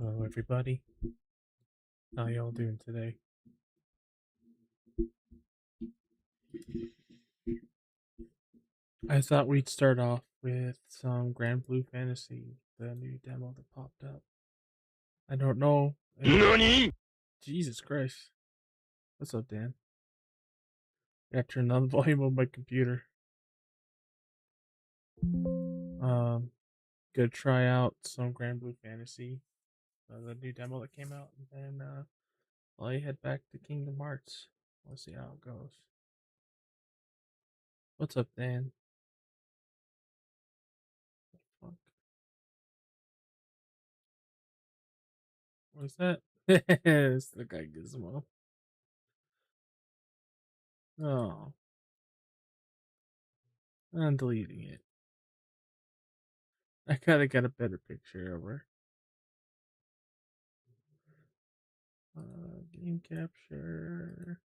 Hello, everybody. How y'all doing today? I thought we'd start off with some Granblue Fantasy, the new demo that popped up. I don't know. NANI?! Jesus Christ. What's up, Dan? I gotta turn down the volume of my computer. Gonna try out some Granblue Fantasy, the new demo that came out, and then I'll head back to Kingdom Hearts. We'll see how it goes. What's up, Dan? Fuck. What's that? It's the guy Gizmo. Oh, I'm deleting it. I gotta get a better picture of her. Game capture.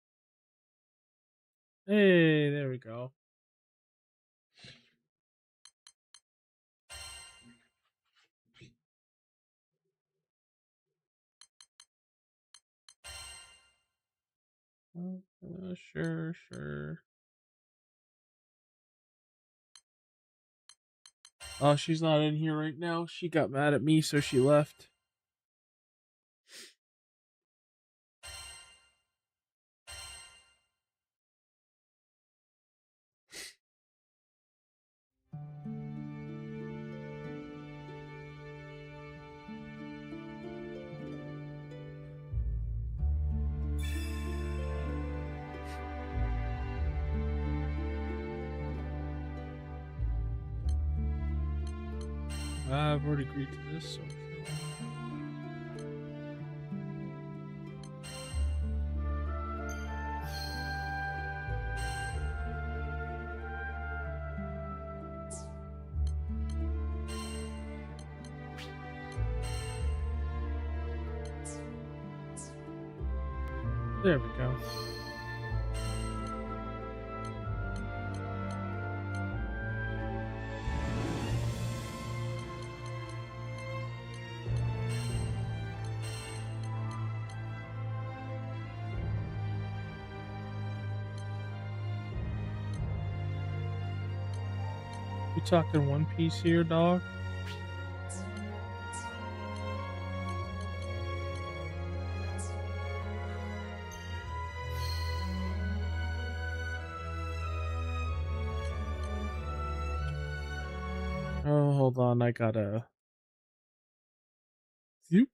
Hey, there we go. Sure. Oh, she's not in here right now. She got mad at me, so she left. I've already agreed to this, so there we go. We talking One Piece here, dog? Oh, hold on. I gotta. Zoop.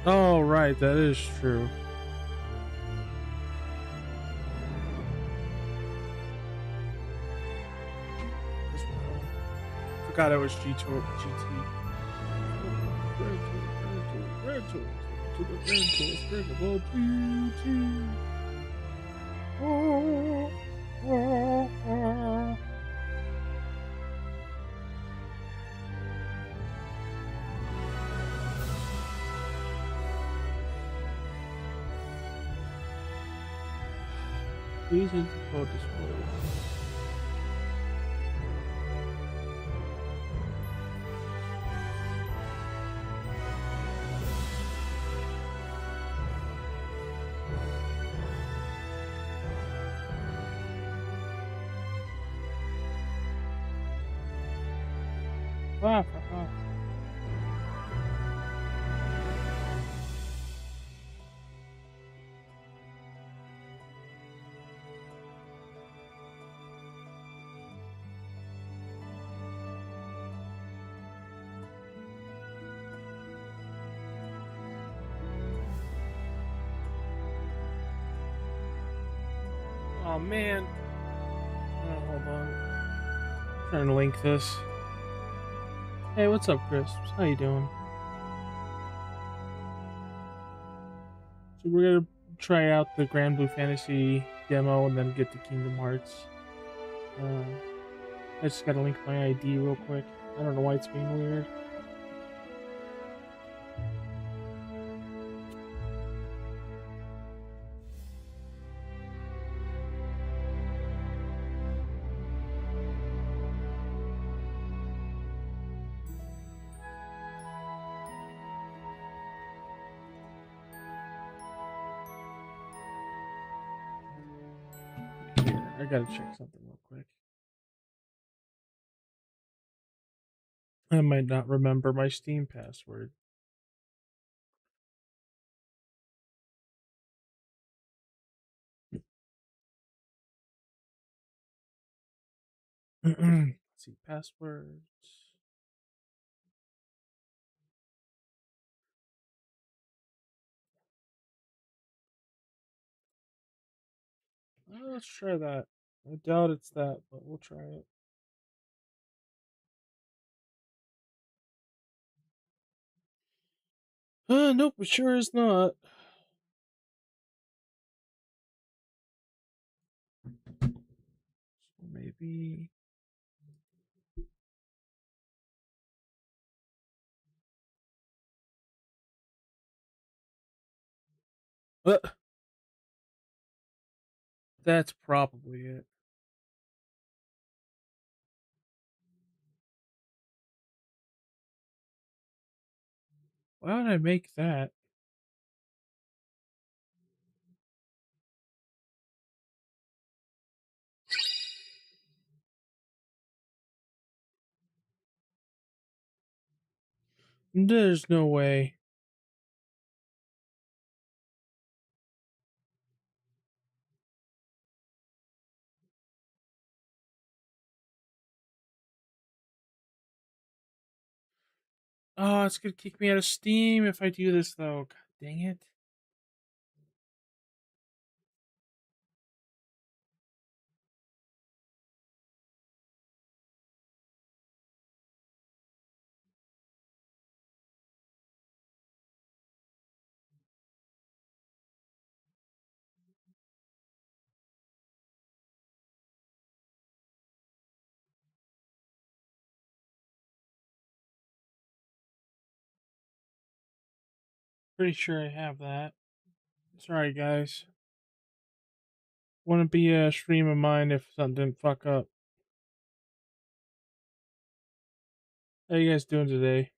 Oh, right. That is true. Forgot it was GT. Grand Tours, to the Grand Tours, Dragon GT. Please enter code display. Oh man. Oh, hold on. I'm trying to link this. Hey, what's up, Chris? How you doing? So we're gonna try out the Granblue Fantasy demo and then get to Kingdom Hearts. I just gotta link my ID real quick. I don't know why it's being weird. I gotta check something real quick. I might not remember my Steam password. Let's see, passwords. Let's try that. I doubt it's that, but we'll try it. Nope, it sure is not. So maybe. Uh, that's probably it. Why would I make that? There's no way. Oh, it's gonna kick me out of Steam if I do this, though. God dang it. Pretty sure I have that. Sorry, guys. Wouldn't be a stream of mine if something didn't fuck up. How you guys doing today?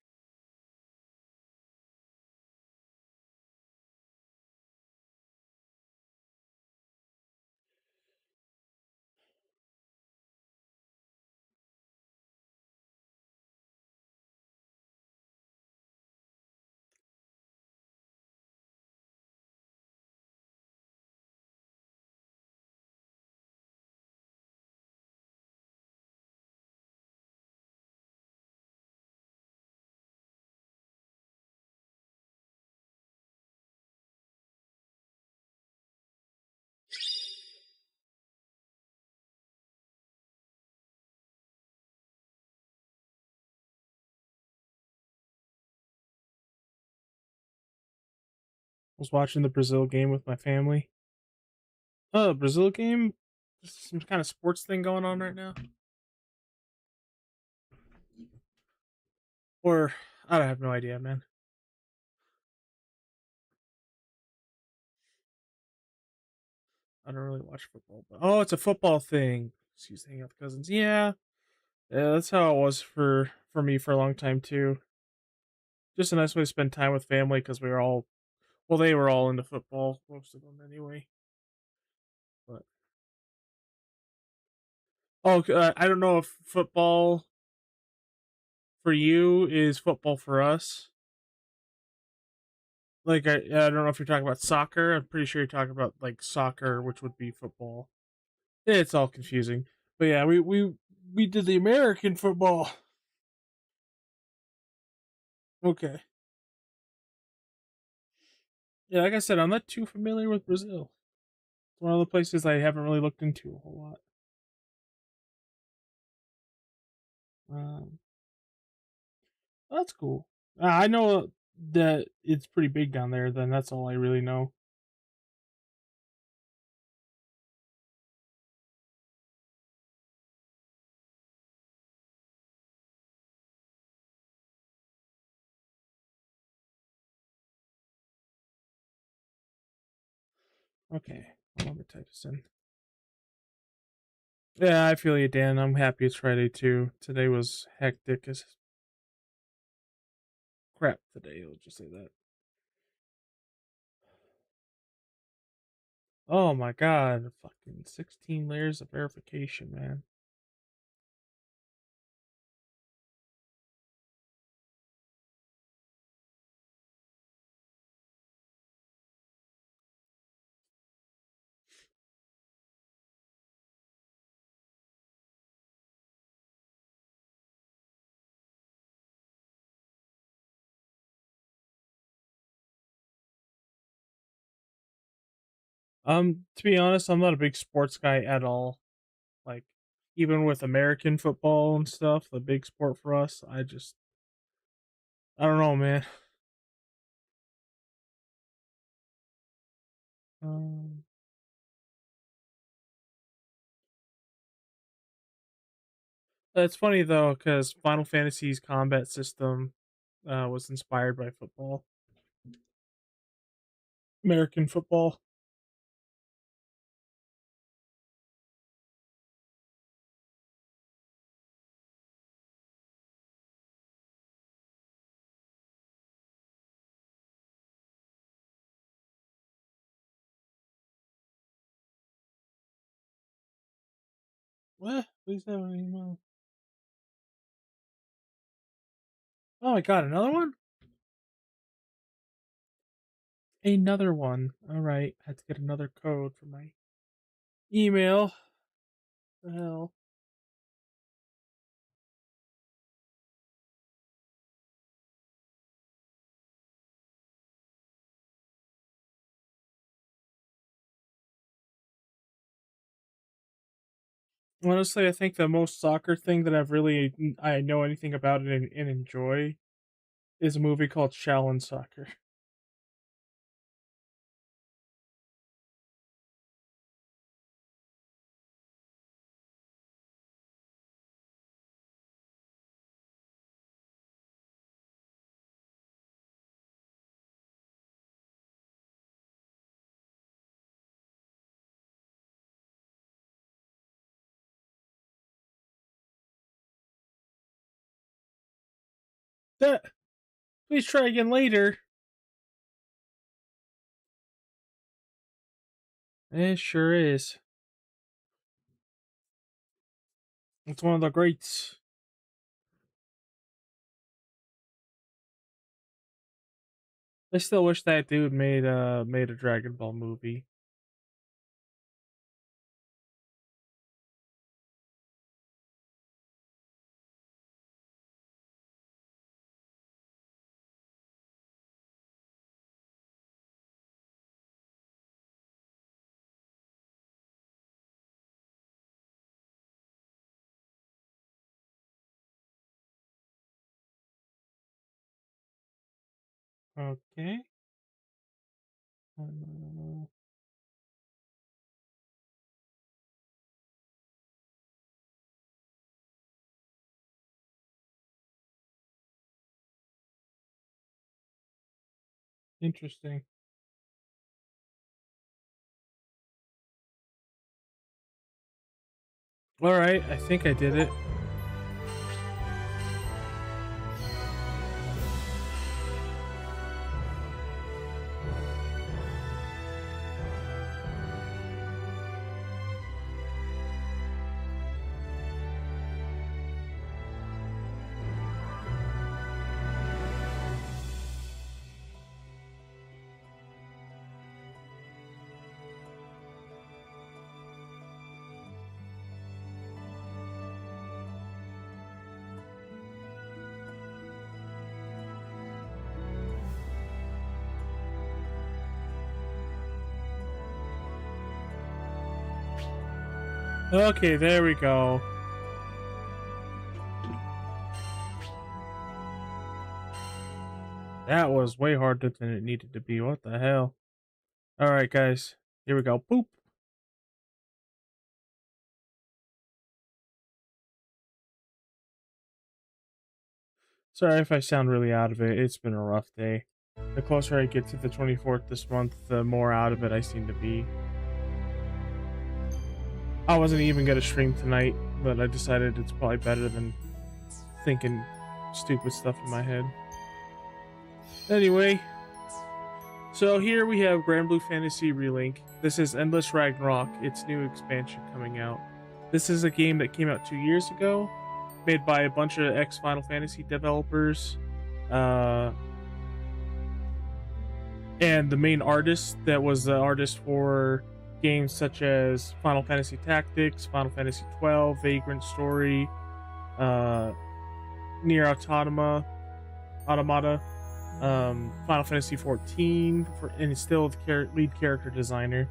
Was watching the Brazil game with my family. Oh, Brazil game? There's some kind of sports thing going on right now? Or, I don't have no idea, man. I don't really watch football, but oh, it's a football thing. Excuse me, hang out with cousins. Yeah, yeah, that's how it was for me for a long time too. Just a nice way to spend time with family because we were all well, they were all into football, most of them anyway. But oh, I don't know if football for you is football for us. Like I don't know if you're talking about soccer. I'm pretty sure you're talking about like soccer, which would be football. It's all confusing, but yeah, we did the American football. Okay, yeah, like I said, I'm not too familiar with Brazil. It's one of the places I haven't really looked into a whole lot. Um, that's cool. I know that it's pretty big down there. Then that's all I really know. Okay, let me type this in. Yeah, I feel you, Dan. I'm happy it's Friday too. Today was hectic as crap. Today, I'll just say that. Oh my god, fucking 16 layers of verification, man. To be honest, I'm not a big sports guy at all. Like, even with American football and stuff, the big sport for us, I don't know, man. Um, it's funny though, because Final Fantasy's combat system was inspired by football, American football. What? Please have an email. Oh my god, another one? Another one. All right, I had to get another code for my email. The hell? Honestly, I think the most soccer thing that I know anything about it and enjoy is a movie called Shaolin Soccer. That please try again later. It sure is. It's one of the greats. I still wish that dude made a Dragon Ball movie. Okay. Uh, Interesting. All right, I think I did it. Okay, there we go. That was way harder than it needed to be. What the hell? All right, guys. Here we go. Boop. Sorry if I sound really out of it. It's been a rough day. The closer I get to the 24th this month, the more out of it I seem to be. I wasn't even gonna stream tonight, but I decided it's probably better than thinking stupid stuff in my head. Anyway, So here we have Granblue Fantasy Relink. This is Endless Ragnarok, its new expansion coming out. This is a game that came out 2 years ago, made by a bunch of ex-Final Fantasy developers. And the main artist that was the artist for games such as Final Fantasy Tactics, Final Fantasy XII, Vagrant Story, Nier Automata, Final Fantasy XIV, and he's still the lead character designer.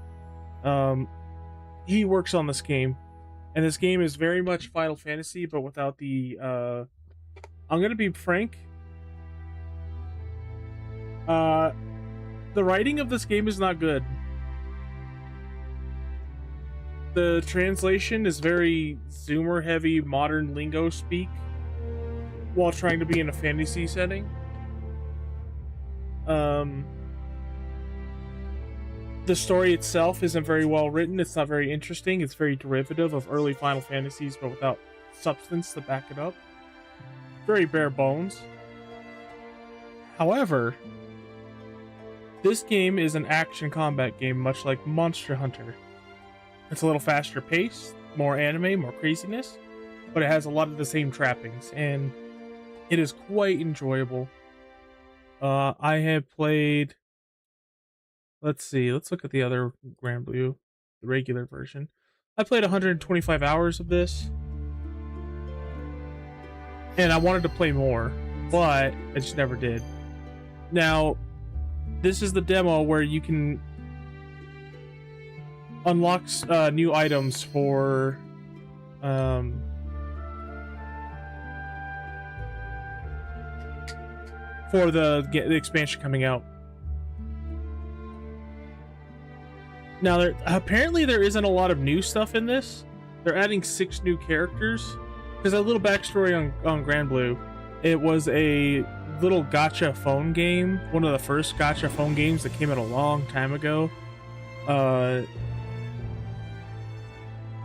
He works on this game, and this game is very much Final Fantasy, but without the. I'm gonna be frank. The writing of this game is not good. The translation is very Zoomer heavy, modern lingo speak, while trying to be in a fantasy setting. The story itself isn't very well written. It's not very interesting. It's very derivative of early Final Fantasies, but without substance to back it up. Very bare bones. However, this game is an action combat game, much like Monster Hunter. It's a little faster paced, more anime, more craziness, but it has a lot of the same trappings, and it is quite enjoyable. I have played. Let's see. Let's look at the other Granblue, the regular version. I played 125 hours of this, and I wanted to play more, but I just never did. Now, this is the demo where you can unlock new items for the expansion coming out. Now, apparently there isn't a lot of new stuff in this. They're adding 6 new characters. Because a little backstory on Granblue, it was a little gacha phone game, one of the first gacha phone games that came out a long time ago.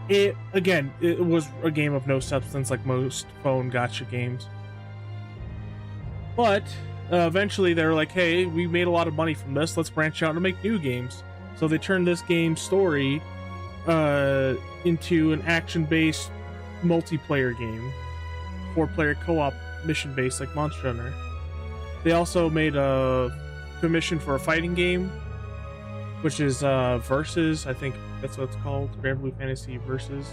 It was a game of no substance like most phone gacha games. But eventually they were like, hey, we made a lot of money from this, let's branch out and make new games. So they turned this game's story into an action-based multiplayer game, 4-player co-op mission-based like Monster Hunter. They also made a commission for a fighting game, which is Versus. I think that's what it's called, Granblue Fantasy Versus.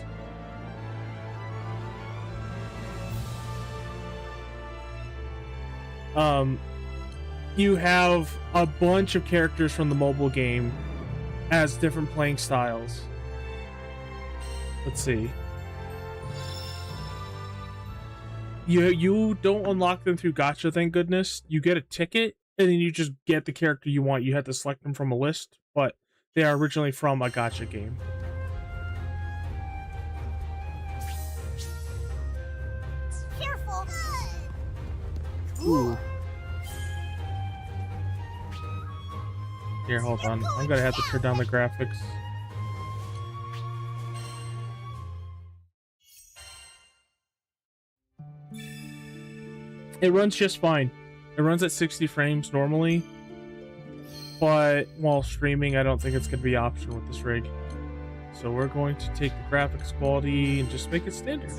You have a bunch of characters from the mobile game as different playing styles. Let's see. You don't unlock them through gacha, thank goodness. You get a ticket, and then you just get the character you want. You have to select them from a list, but they are originally from a gacha game. Careful! Ooh. Here, hold on. I'm gonna have to turn down the graphics. It runs just fine. It runs at 60 frames normally, but while streaming, I don't think it's going to be an option with this rig. So we're going to take the graphics quality and just make it standard.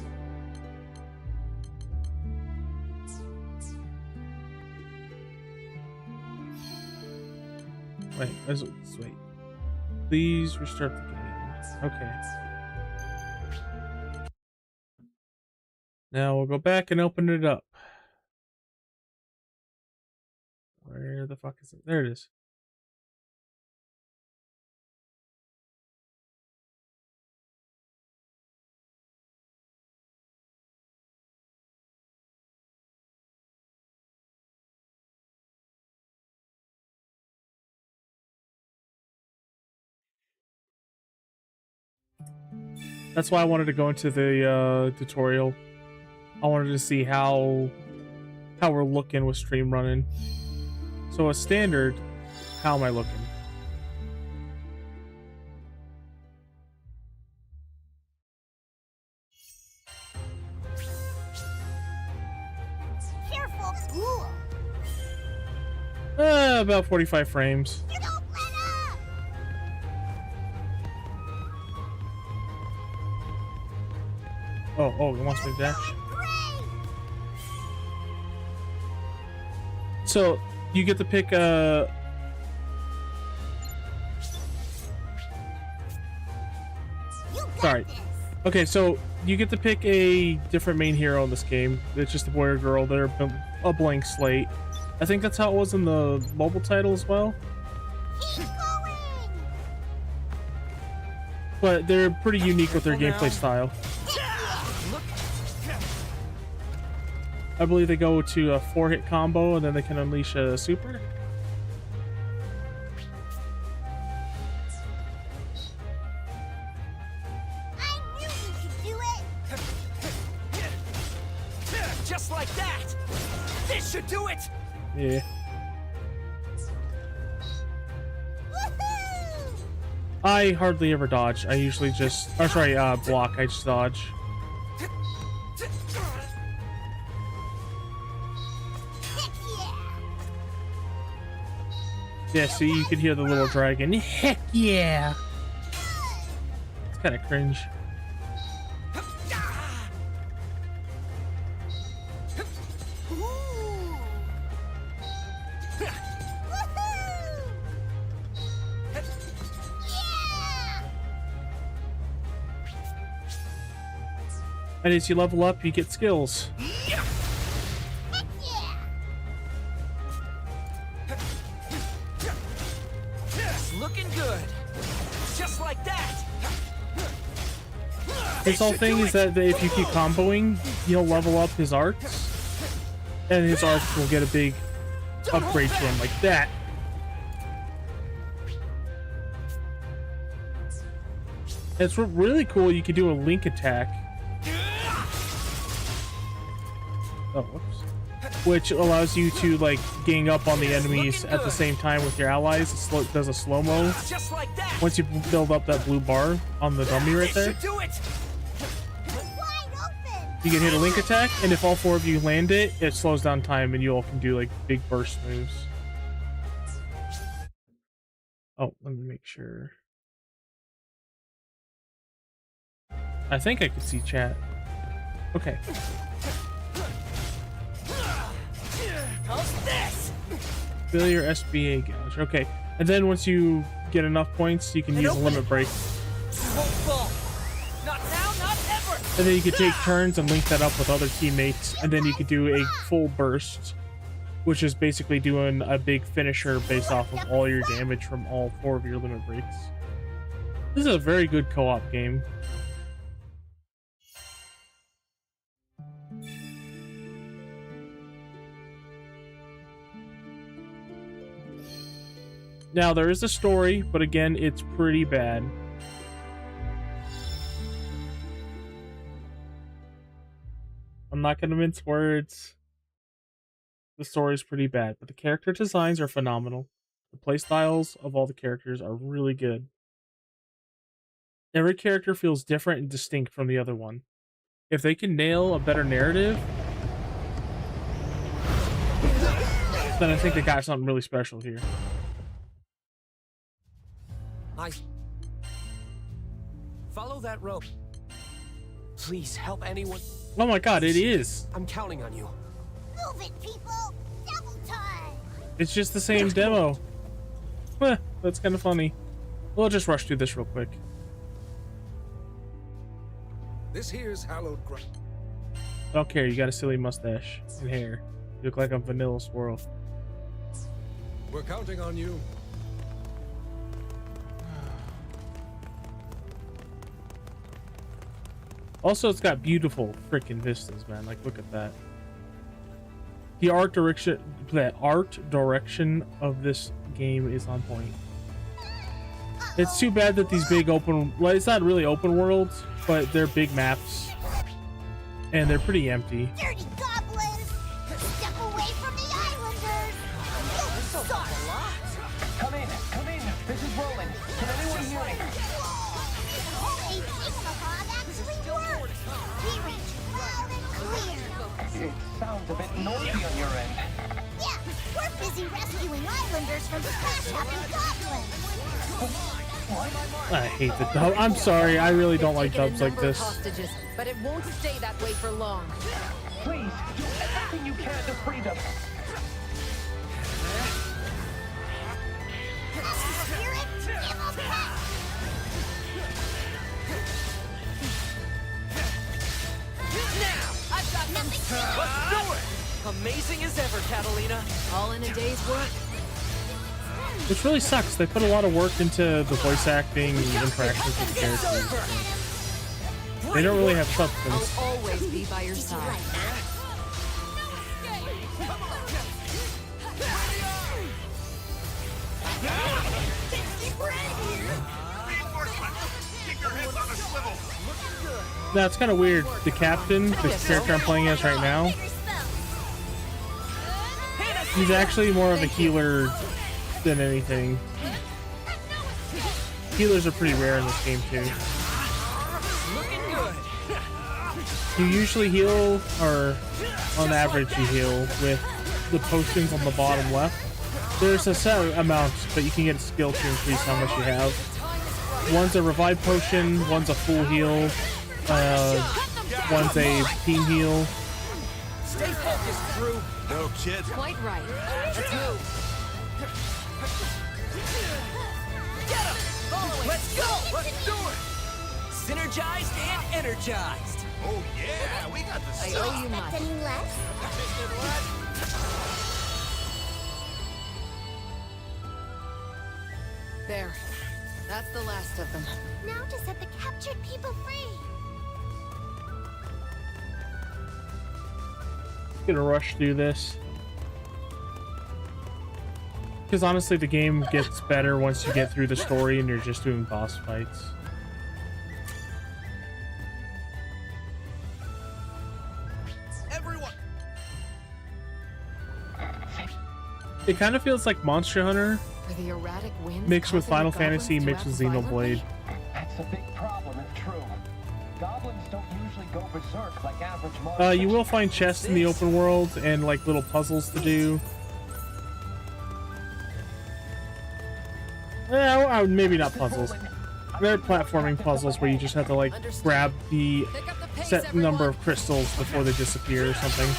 Wait, wait. Please restart the game. Okay. Now we'll go back and open it up. Where the fuck is it? There it is. That's why I wanted to go into the tutorial. I wanted to see how we're looking with stream running. So a standard, how am I looking? Careful! About 45 frames. Oh, it wants me to dash. Great! So you get to pick You got sorry. this. Okay, so you get to pick a different main hero in this game. It's just a boy or girl. They're a blank slate. I think that's how it was in the mobile title as well. Keep going. But they're pretty unique with their gameplay style. I believe they go to a 4-hit combo and then they can unleash a super. I knew you could do it. Just like that! This should do it! Yeah. Woohoo! I hardly ever dodge. I usually just, or sorry, block. I just dodge. Heck yeah! Yeah, see, you can hear the little dragon. Heck yeah! It's kind of cringe. Ooh. Woohoo! Yeah! And as you level up, you get skills. Heck yeah! It's looking good! Just like that! His whole thing is that if you keep comboing, you'll level up his arts, and his arts will get a big upgrade to him like that. It's really cool. You can do a link attack. Oh, whoops. Which allows you to like gang up on the enemies at the same time with your allies. It does a slow-mo. Just like that! Once you build up that blue bar on the dummy right This there, should do it! Wide open! you can hit a link attack, and if all 4 of you land it, it slows down time and you all can do like big burst moves. Oh, let me make sure. I think I could see chat. Okay. How's this? Fill your SBA gouge. Okay. And then once you get enough points, you can use a limit break. Won't fall. Not now, not ever! And then you can take turns and link that up with other teammates. And then you can do a full burst, which is basically doing a big finisher based off of all your damage from all 4 of your limit breaks. This is a very good co-op game. Now, there is a story, but again, it's pretty bad. I'm not going to mince words. The story is pretty bad, but the character designs are phenomenal. The playstyles of all the characters are really good. Every character feels different and distinct from the other one. If they can nail a better narrative, then I think they got something really special here. Follow that rope. Please help anyone. Oh my god, it is! I'm counting on you. Move it, people! Double time! It's just the same demo. Heh, that's kind of funny. We'll just rush through this real quick. This here's hallowed ground. I don't care, you got a silly mustache and hair. You look like a vanilla swirl. We're counting on you. Also, it's got beautiful freaking vistas, man. Like, look at that. The art direction of this game is on point. It's too bad that these big open, well, it's not really open worlds, but they're big maps, and they're pretty empty. Dirty goblins! Step away from the islanders! You suck! Come in, this is rolling. Can anyone hear me? Hey, Jigsaw actually works! We reach loud and clear! It sounds a bit noisy on your end. Yeah, we're busy rescuing islanders from trash-happy goblins! I hate the dub. I'm sorry, I really don't like Taken a dubs like number of this. hostages, but it won't stay that way for long. Please, do everything you can to free them. Spirit, give 'em back. Now, I've got Nothing. Let's do it! Amazing as ever, Catalina. all in a day's work. Which really sucks. They put a lot of work into the voice acting interactions with the characters. They don't really have substance. I'll always be by your Did you side. like that? Now it's kind of weird. The captain, the character I'm playing as right now, he's actually more of a healer than anything. Healers are pretty rare in this game too. Looking good. You usually heal, or on average you heal, with the potions on the bottom left. There's a set amount, but you can get a skill to increase how much you have. One's a revive potion, one's a full heal, one's a team heal. Stay focused, Drew. No kid. Quite right. Let's move. Get him! Follow it. Let's go! Let's do it! Synergized and energized. Oh yeah, we got the I owe you much. Any less? There. That's the last of them. Now to set the captured people free. Gonna rush through this. Because honestly, the game gets better once you get through the story and you're just doing boss fights. Everyone. It kind of feels like Monster Hunter Are the erratic winds mixed with causing Final the Fantasy goblins to mixed with act violently? Xenoblade. That's a big problem if true. Goblins don't usually go berserk like average monsters. You will find chests in the open world and like little puzzles to do. Maybe not puzzles. They're platforming puzzles where you just have to like grab the Pick up the pace, set everyone. number of crystals before they disappear or something.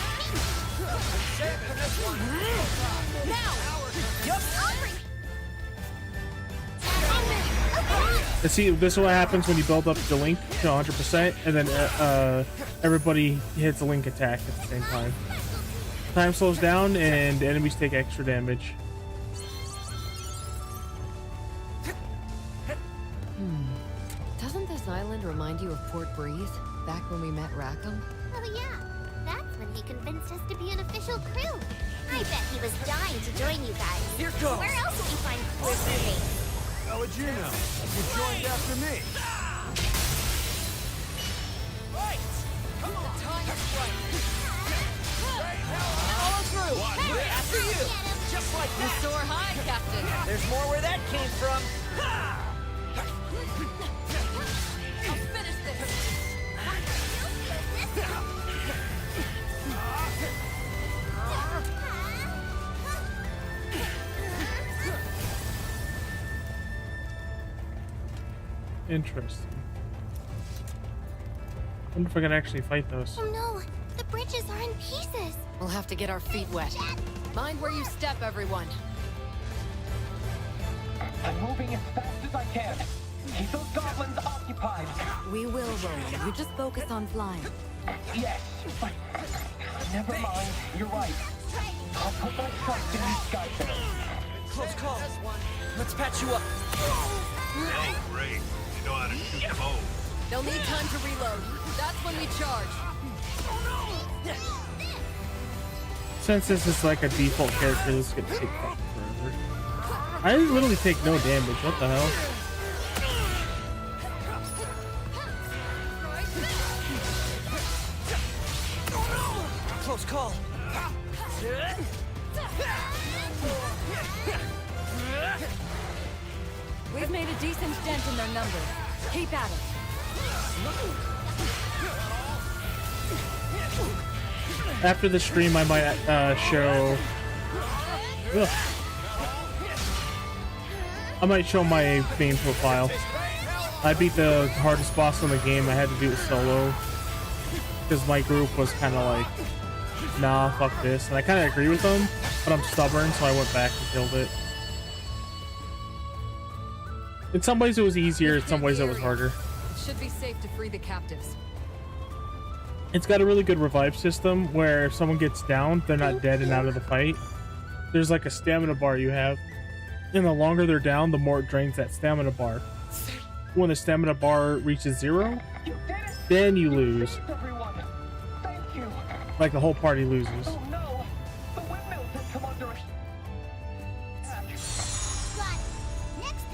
And see, this is what happens when you build up the link to 100%, and then everybody hits a link attack at the same time. Time slows down, and enemies take extra damage. Doesn't this island remind you of Port Breeze? Back when we met Rackham? Oh yeah, that's when he convinced us to be an official crew. I bet he was dying to join you guys. Here goes. Where else would he find closer mates? How would you know? You joined after me. Right! Come on! The time is right. Follow through! We're after you! Just like You that! soar high, Captain. There's more where that came from. I'll finish this. Interesting. Wonder if I can actually fight those. Oh no, the bridges are in pieces. We'll have to get our feet wet. Mind where you step, everyone. I'm moving as fast as I can. Keep those goblins occupied. We will, Roland. You just focus on flying. Yes, but never mind. You're right. I'll put my trust in these guys there. Close call. Let's patch you up. Oh great. You know how to shoot the bow. They'll need time to reload. That's when we charge. Since this is like a default character, this is gonna take fucking forever. I literally take no damage. What the hell? Close call. We've made a decent dent in their numbers. Keep at it. After the stream, I might show. Ugh. I might show my main profile. I beat the hardest boss in the game. I had to do it solo because my group was kind of like, nah, fuck this. And I kind of agree with them, but I'm stubborn, so I went back and killed it. In some ways it was easier, in some ways it was harder. It should be safe to free the captives. It's got a really good revive system where if someone gets down, they're not dead and out of the fight. There's like a stamina bar you have, and the longer they're down, the more it drains that stamina bar. When the stamina bar reaches 0, then you lose. Everyone, thank you. Like the whole party loses. Oh no, the windmills have come under attack.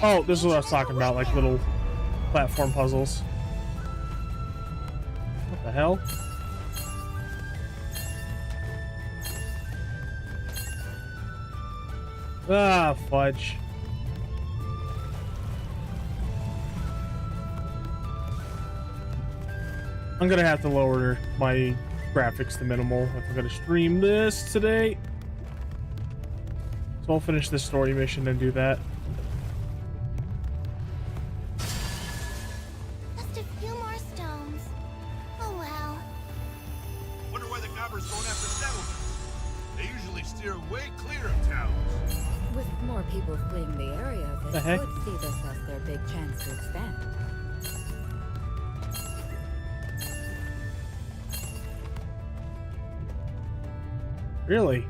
Oh, this is what I was talking about, like little platform puzzles. What the hell? Ah, fudge. I'm gonna have to lower my graphics to minimal if I'm gonna stream this today. So I'll finish this story mission and do that. Just a few more stones. Oh well. Wonder why the gobbers going after settlements. They usually steer way clear of towns. With more people fleeing the area, The they heck? could see this as their big chance to expand. Really?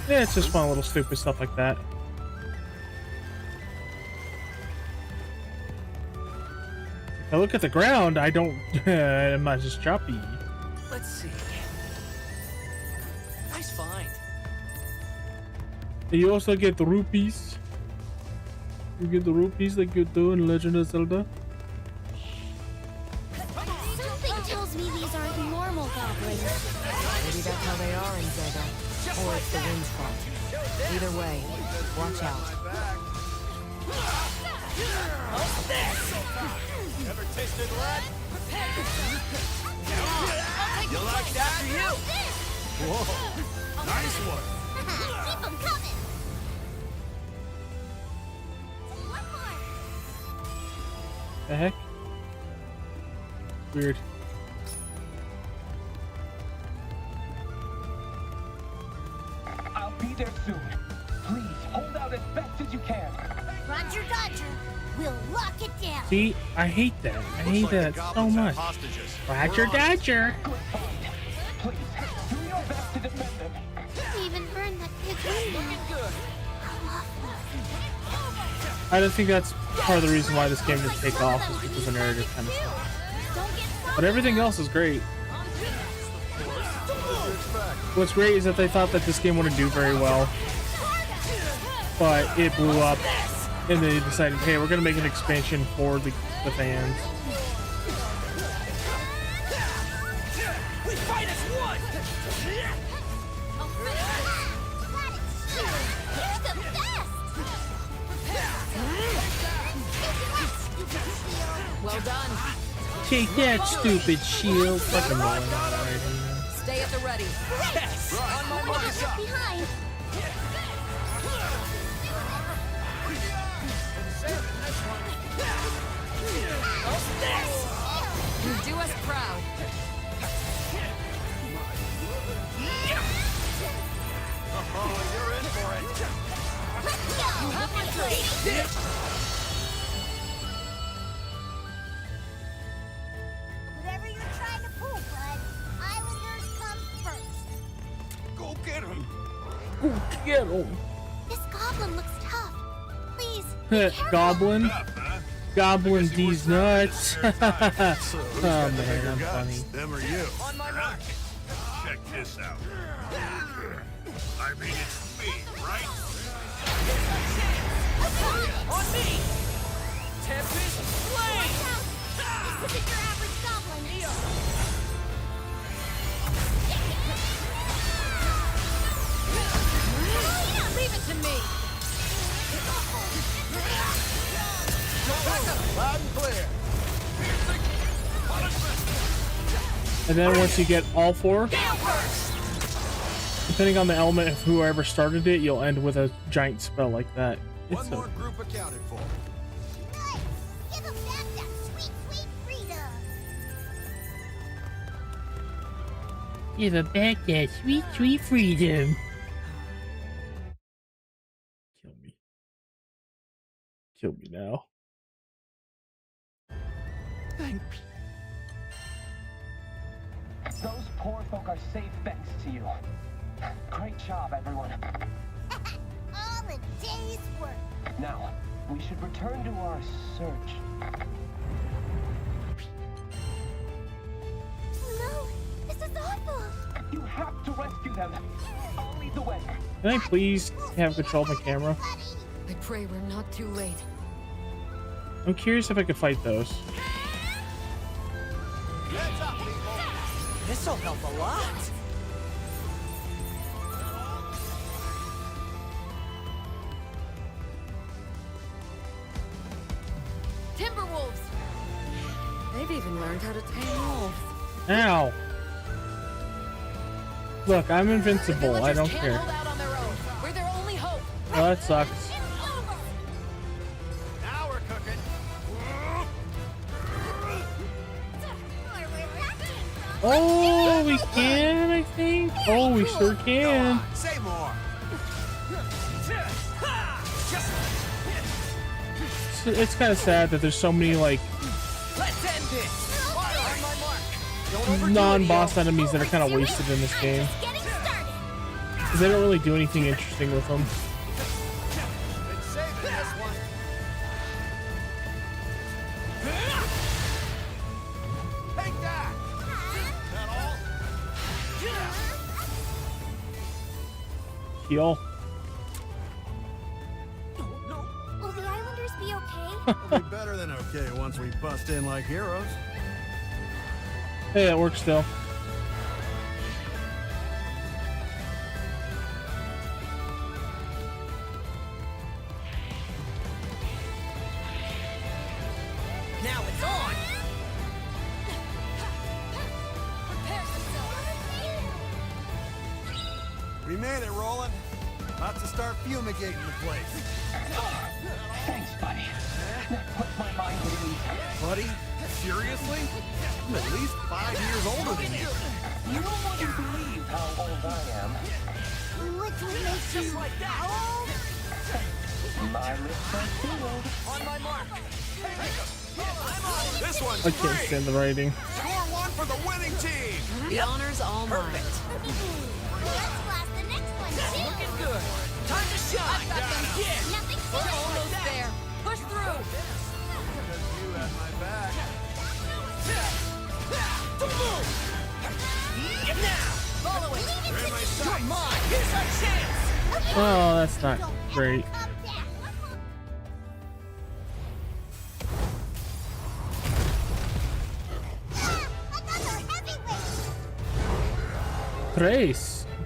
Yeah, it's just fun little stupid stuff like that. If I look at the ground, I don't. I'm not just choppy. Let's see. Nice find. You also get the rupees. You get the rupees like you do in Legend of Zelda. Something tells me these aren't normal goblins. Maybe that's how they are in Zelda. Or it's the wind's fault. Either way, watch out. Ever tasted lead? You like that for you? Whoa, nice one. Keep them coming. One more. The heck? Weird. I'll be there soon. Please, hold out as best as you can. Roger Dodger. We'll lock it down. See, I hate that. I hate that so much. Roger Dodger. Good find. Please, do your best to defend them. Didn't even burn that big window. Good. I don't think that's part of the reason why this game didn't take off, is because the narrative kind of sucks. Don't get But everything else is great. What's great is that they thought that this game wouldn't do very well, but it blew up, and they decided, hey, we're gonna make an expansion for the fans. We fight as one. You're the best! Well done. Take that, stupid shield. Fucking annoying. Stay at the ready. Yes. On my We're not mark. left behind. You do us proud. Oh, you're in for it. Let's go! Up and play. Whatever you're trying to pull, bud, Islanders come first. Go get him. Get him. This goblin looks tough. Please, be careful. Goblin. Up, huh? Goblin these nuts. Oh man, I'm funny. Them or you? On my mark. Check this out. I mean, it's me, right? On me. Tempest flame. Watch out. This isn't your average goblin. Leave it to me. And then once you get all 4, depending on the element of whoever started it, you'll end with a giant spell like that. It's One more group accounted for. Nice! Give him back that sweet, sweet freedom! Give it back that sweet, sweet freedom. Kill me. Kill me now. Thank you. Those poor folk are safe thanks to you. Great job, everyone. All a day's work. Now, we should return to our search. No, this is awful. You have to rescue them. I'll lead the way. Can I please have control of my camera? I pray we're not too late. I'm curious if I could fight those. Heads up, people. This'll help a lot. Timberwolves! They've even learned how to tame wolves. Ow! Look, I'm invincible. I don't Can't care. hold out on their own. We're their only hope. Oh, that sucks. Now we're cooking. Oh, we can, I think. Oh, we sure Go can. on, say more. It's kind of sad that there's so many like Let's end this. On my mark. Don't overdo it, non-boss yo. enemies that are kind of wasted in this game. Just getting started. Because they don't really do anything interesting with them. Been saving this one. Take that. That all? Heal. Will the islanders be okay? It'll be better than okay once we bust in like heroes. Hey, that works still. Now it's on. Prepare yourself. We made it, Roland. About to start fumigating the place. Thanks, buddy. That puts my mind at ease. Buddy, seriously? I'm at least 5 years older than you. You wouldn't believe how old I am. Which will make Just you like that. My lips are sealed. On my mark. This one's I can't stand the writing. Score one for the winning team. The honor's all mine. Let's blast the next one too. Looking good. Time to shine. Yeah. Nothing We're to almost there. Push through. Because you had my back. Boom. Now. Follow it. You're in my You're sights. mine. Here's our chance. Oh, that's not great. Come back. Another heavyweight.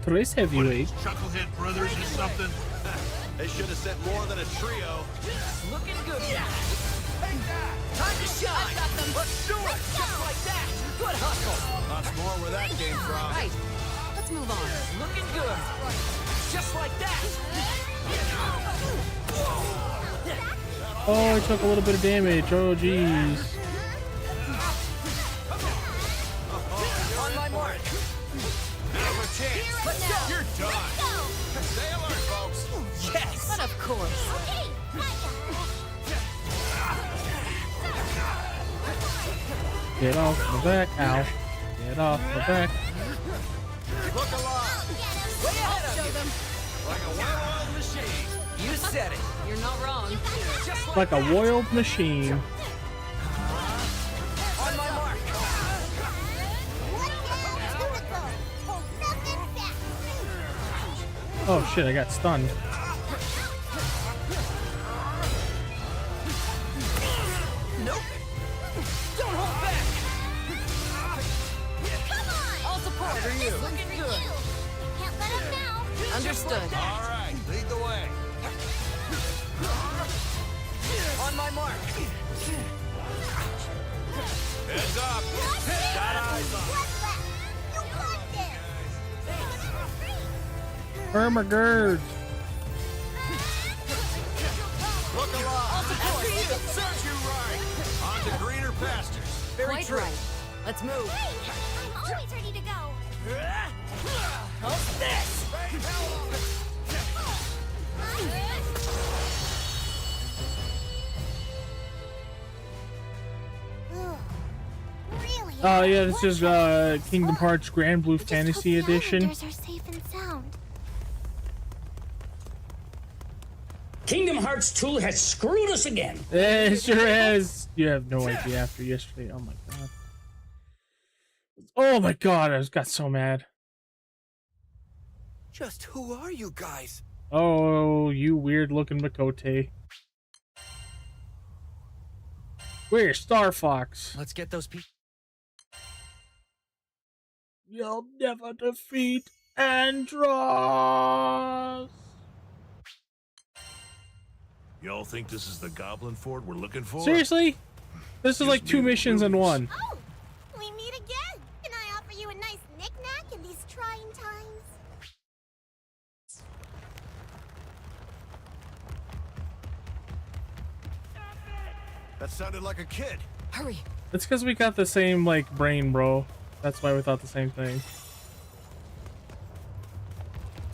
Trace heavyweight. Chucklehead Brothers or something? They should have sent more than a trio. Looking good. Yeah. Take that. Time to shine. I've got them. Let's do it. Just like that. Good hustle. Lots more where that came from. Right. Let's move on. Looking good. Just like that. Oh, I took a little bit of damage. Oh, jeez. On my mark. Now's our chance. Let's go. You're done. Stay alert, folks. Yes. But of course. Okay, Get off my back. Ow. Get off my back. Look alive. Way ahead of Show you. them. Like a well-oiled machine. You said it. You're not wrong. Just Like a that. oiled machine. On my mark. Oh shit, I got stunned. Nope. Don't hold back. All support. Looking good. Can't let up now. Understood. All right, lead the way. On my mark. Heads up. Got eyes on. Permagird. Look alive! After you! Serves you right! On to greener pastures. Very Quite true. right. Let's move. Hey, I'm always ready to go. How's this? Ugh. Really? Oh yeah, this is What? Kingdom Hearts Granblue I just Fantasy hope the Edition. Islanders are safe and sound. Kingdom Hearts 2 has screwed us again. It sure has. You have no idea after yesterday. Oh my god. Oh my god, I just got so mad. Just who are you guys? Oh, you weird looking Makote. Where's Star Fox? Let's get those people. You'll never defeat Andross. Y'all think this is the Goblin Fort we're looking for? Seriously? This is like 2 missions in one. Oh, we meet again. Can I offer you a nice knick-knack in these trying times? That sounded like a kid. Hurry. It's because we got the same like brain, bro. That's why we thought the same thing.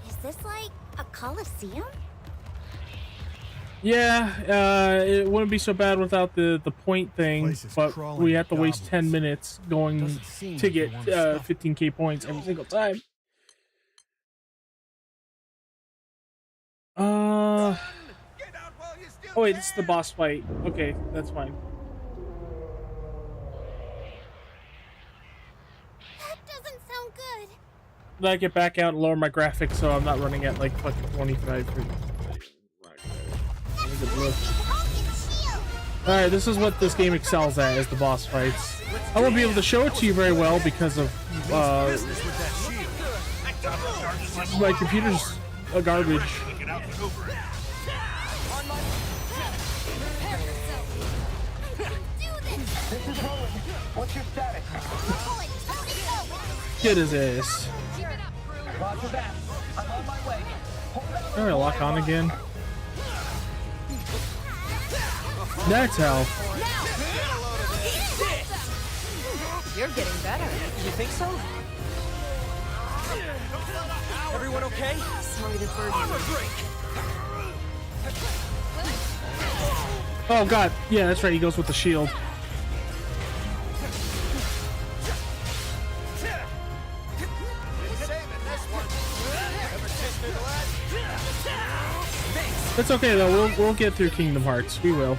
Is this like a coliseum? Yeah, it wouldn't be so bad without the point thing, Place is but crawling we with had to waste 10 goblins. minutes going Doesn't seem to like they get want to stop. 15k points every single time. Get out while you still Oh wait, it's the can. boss fight. Okay, that's fine. That doesn't sound good. Then I get back out and lower my graphics so I'm not running at like fucking 25 for... Alright, this is what this game excels at, is the boss fights. I won't be able to show it to you very well because of Business with that shield. That Goblin charges like my computer's garbage. Get out and maneuver it. This is Rowan. What's your status? Get his ass. Roger that. I'm on my way. Hold out. Alright, lock on again. That's how. You're getting better. You think so? Everyone okay? Sorry to burden you. Armor break! Oh god, yeah, that's right, he goes with the shield. It's okay though, we'll get through Kingdom Hearts. We will.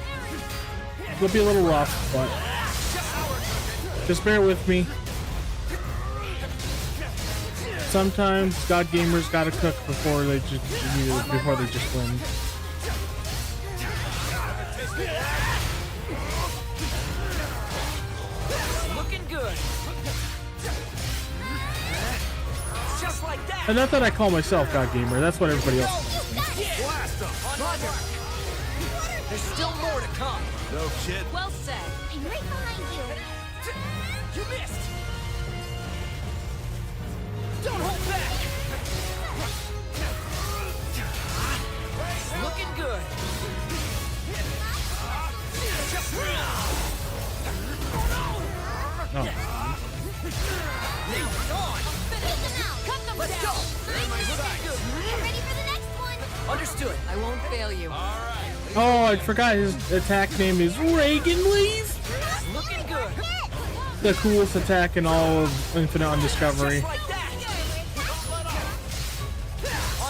It'll be a little rough, but just bear with me. Sometimes God gamers gotta cook before they just win. Looking good. Just like that. And not that I call myself God gamer, that's what everybody else calls me. Blast them. Roger. There's still more to come. No kid. Well said. I'm right behind you. You missed. Don't hold back. Looking good. No. Let's go. Get ready for the next one. Understood. I won't fail you. Oh, I forgot his attack name is Reagan Leaf. Looking good. The coolest attack in all of Infinite Undiscovery. Just like that.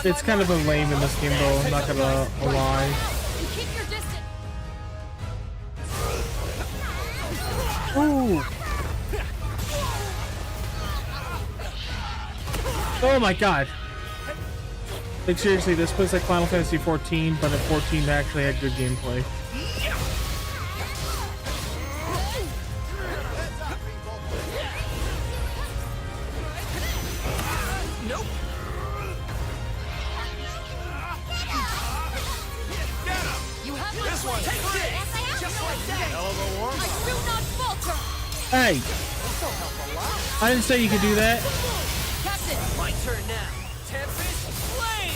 It's kind of a lame in this game though, I'm not gonna lie. Keep your distance. Ooh. Oh my god. Like seriously, this plays like Final Fantasy 14, but at 14 they actually had good gameplay. Nope. You have my This one. Take this. Just like that. I do not falter. Hey! I didn't say you could do that. Captain. My turn now. Tempest flame.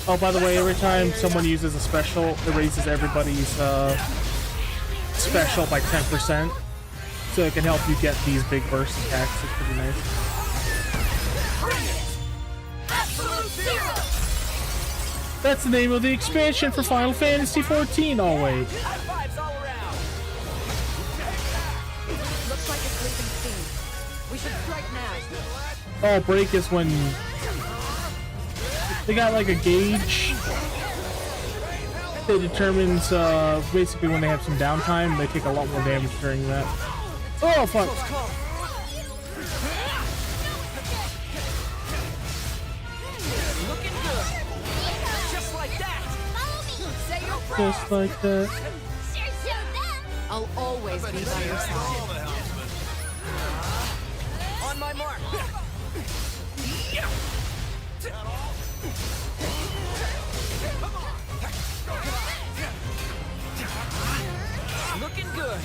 Oh, by the way, every time someone uses a special, it raises everybody's special by 10%. So it can help you get these big burst attacks. It's pretty nice. That's the name of the expansion for Final Fantasy XIV. Oh, wait. Looks like it's leaving soon. We should strike now. Oh, break is when they got like a gauge that determines basically when they have some downtime. They take a lot more damage during that. Oh, fuck. Looking good. Just like that. Say your Just like that. Sure showed them. I'll always be by your side. On my mark. Looking good.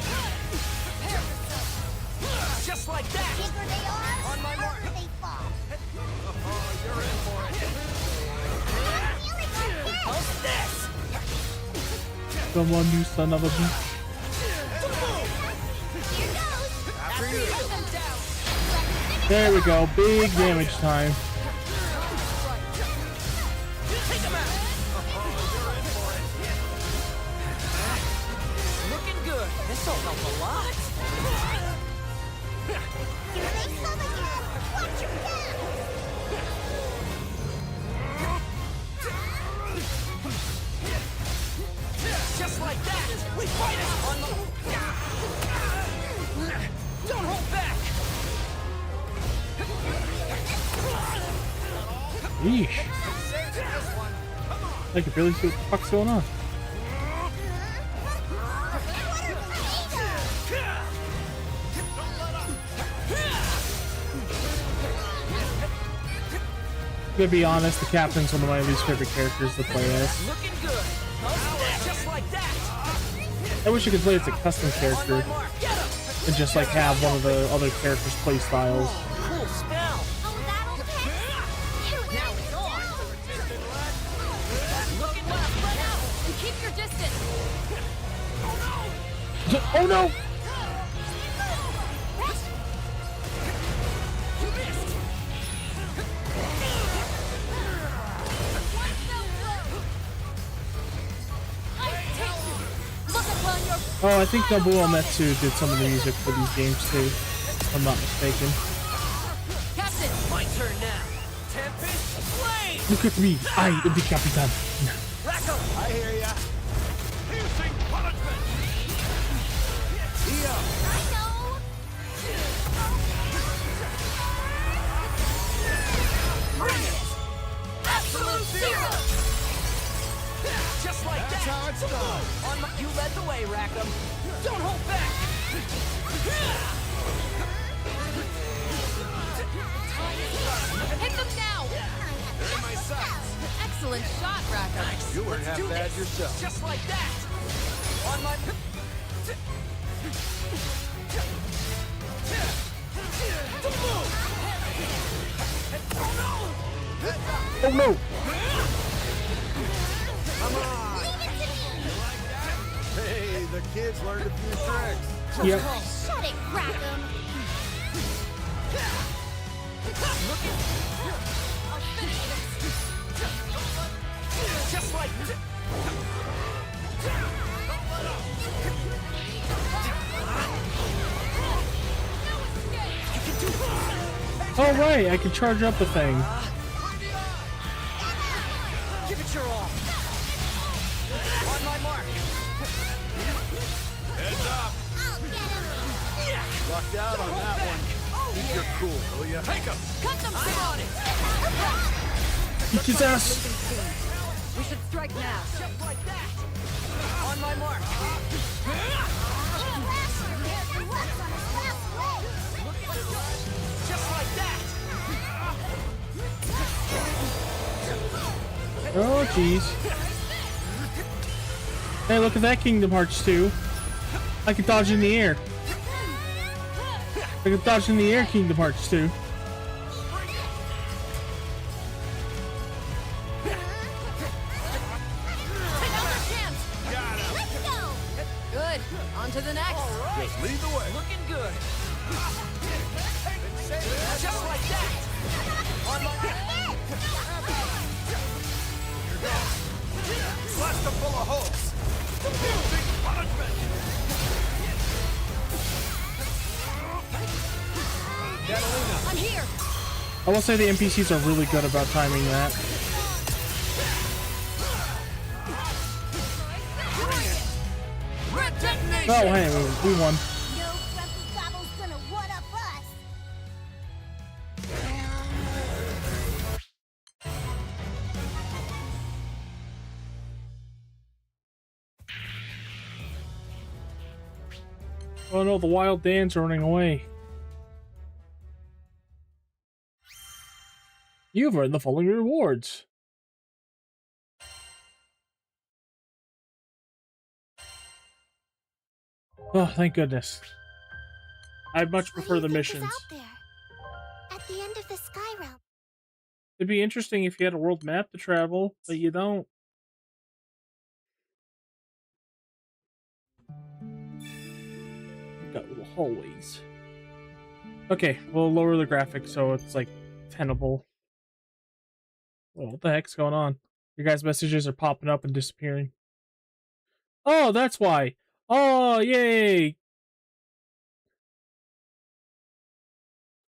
Just like that. Bigger they are, On my mark. harder they fall. You're in for it. How's this? Come on, you son of a bitch. Here goes. After you. There we go. Big damage time. Take him out. You're in for it. Looking good. This'll help a lot. Here they come again. Watch your back. Just like that. We fight it on the. Don't hold back. Yeesh. I can barely see what the fuck's going on. To be honest, the captain's one of my least favorite characters to play as. Looking good. Just like that. I wish you could play as a custom On character my mark. Get him. and just like have one of the other characters' play styles. Cool spell. Oh, that'll fix. You now it's on. Looking left. Run out and keep your distance. Oh no! You missed. Oh, I think Nobuo Uematsu did some of the music for these games too, if I'm not mistaken. Captain, My turn now. Tempest Flame. Look at me, I am the Capitan. Rackham. I hear ya. Piercing punishment! I know. Bring it. Absolute zero. Just like that. That's how it's done. On my, you led the way, Rackham. Don't hold back. hit them now. They're my sights. Excellent shot, Rackham. You weren't half bad yourself. Just like that. On my. Oh no! Hey, the kids learned a few tricks. Yep. Shut it, Rackham. Just like. Oh right, I can charge up the thing. Give it your all. On my mark. Heads up! I'll get him. Lucked out on that one. Keep your cool, will ya? Take him! Cut them down. Eat his ass! Leaving soon. We should strike now. Just like that. On my mark. Just like that. Oh jeez. Hey, look at that Kingdom Hearts 2. I can dodge in the air. I can dodge in the air, Kingdom Hearts 2. Just lead the way. Looking good. Just like that. On my Blast them full of holes. Big punishment. I'm here. I will say the NPCs are really good about timing that. Red detonation. Oh, hey, we won. No grumpy gobble's gonna one-up us. Oh no, the wild Dan's running away. You've earned the following rewards. Oh, thank goodness. I much What do prefer you the think is missions. out there? At the end of the sky realm. It'd be interesting if you had a world map to travel, but you don't. You've got little hallways. Okay, we'll lower the graphics so it's like tenable. Well, what the heck's going on? Your guys' messages are popping up and disappearing. Oh, that's why. Oh, yay!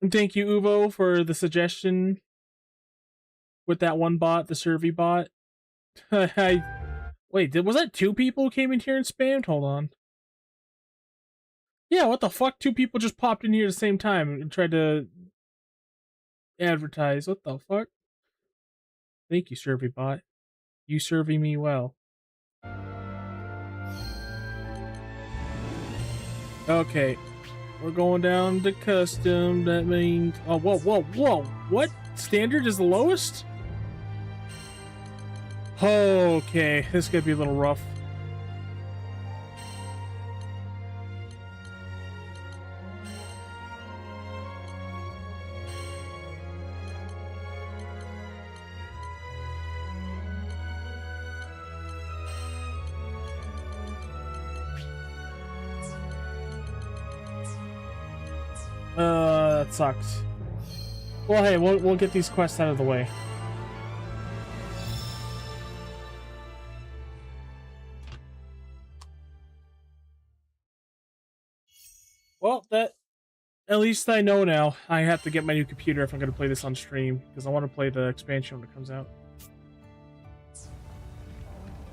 And thank you, Uvo, for the suggestion with that one bot, the Survey bot. Wait, was that 2 people who came in here and spammed? Hold on. Yeah, what the fuck? 2 people just popped in here at the same time and tried to advertise. What the fuck? Thank you, Survey bot. You survey me well. Okay. We're going down to custom. That means... Oh, whoa, whoa, whoa. What? Standard is the lowest? Okay, this could be a little rough. That sucks. Well, hey, we'll get these quests out of the way. Well, at least I know now. I have to get my new computer if I'm going to play this on stream, because I want to play the expansion when it comes out.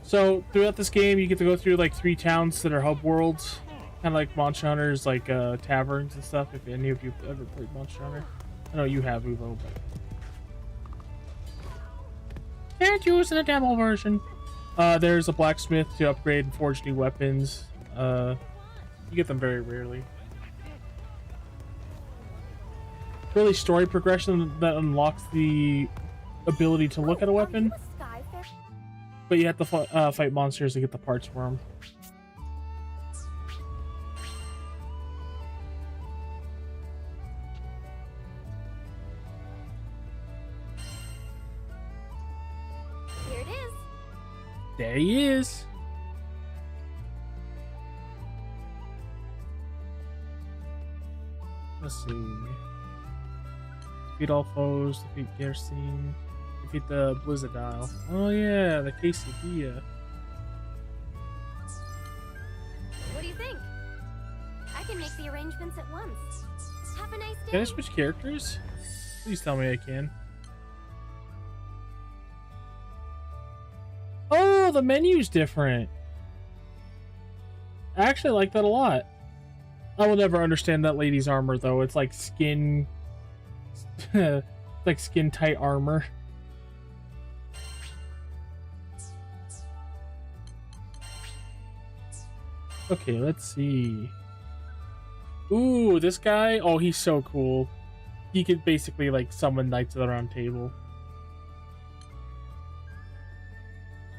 So, throughout this game, you get to go through, like, 3 towns that are hub worlds. Kind of like Monster Hunters, like, taverns and stuff, if any of you have ever played Monster Hunter. I know you have, Uvo, but... Can't use in a demo version. There's a blacksmith to upgrade and forge new weapons. You get them very rarely. Really story progression that unlocks the ability to look at a weapon, but you have to fight monsters to get the parts for them. Here it is. There he is. Let's see. Defeat all foes, defeat Gerstein, defeat the Blizzardile. Oh yeah, the quesadilla. What do you think? I can make the arrangements at once. Have a nice day. Can I switch characters? Please tell me I can. Oh, the menu's different. I actually like that a lot. I will never understand that lady's armor though. It's like skin... like skin tight armor. Okay, let's see. Ooh, this guy. Oh, he's so cool. He could basically like summon Knights of the Round Table.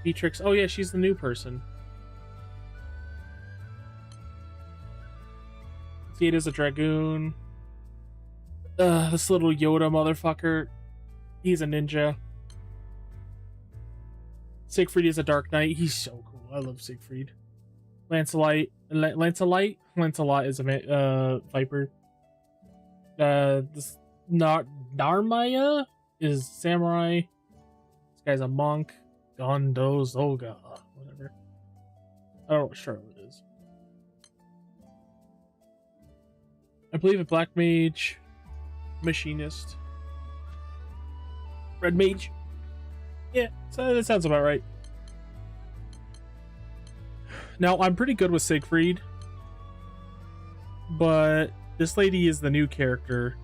Beatrix. Oh yeah, she's the new person. See, it is a dragoon. This little Yoda motherfucker. He's a ninja. Siegfried is a Dark Knight. He's so cool. I love Siegfried. Lancelot is a viper. This not Narmaya is samurai. This guy's a monk. Gondo Zoga, whatever. I don't know what Charlotte is. I believe a black mage, machinist, red mage. Yeah, so that sounds about right. Now, I'm pretty good with Siegfried, but this lady is the new character,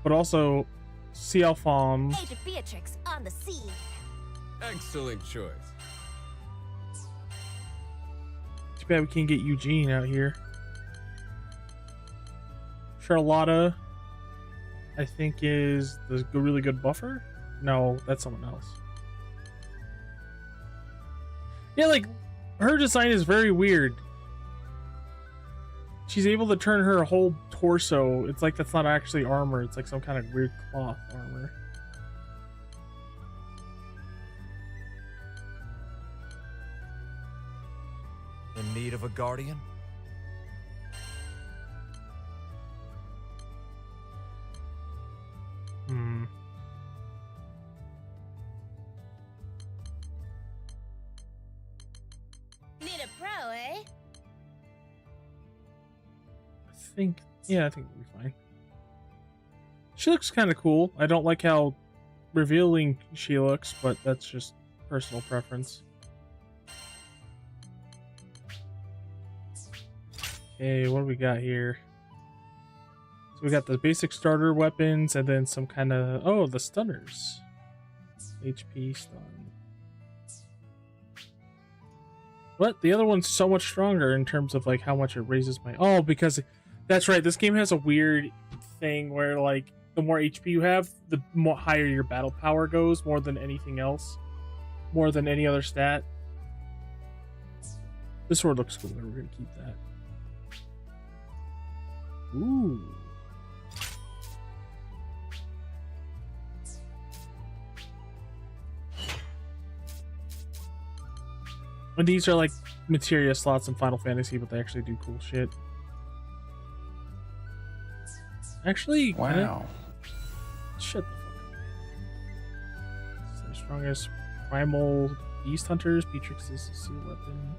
but also Cialfam. Agent Beatrix on the scene. Excellent choice. Too bad we can't get Eugene out here. Charlotta, I think, is the really good buffer. No, that's someone else. Yeah, like, her design is very weird. She's able to turn her whole torso. It's like that's not actually armor. It's like some kind of weird cloth armor. In need of a guardian? Need a pro, eh? I think we'll be fine. She looks kind of cool. I don't like how revealing she looks, but that's just personal preference. Okay, what do we got here? So we got the basic starter weapons and then some kind of... Oh, the stunners. HP stun. What? The other one's so much stronger in terms of like how much it raises my... Oh, because... That's right, this game has a weird thing where like the more HP you have, the more higher your battle power goes, more than anything else. More than any other stat. This sword looks cool, we're gonna keep that. Ooh. And these are like materia slots in Final Fantasy, but they actually do cool shit. Actually, wow. Shut the fuck up. So strongest primal beast hunters, Beatrix's seal weapon.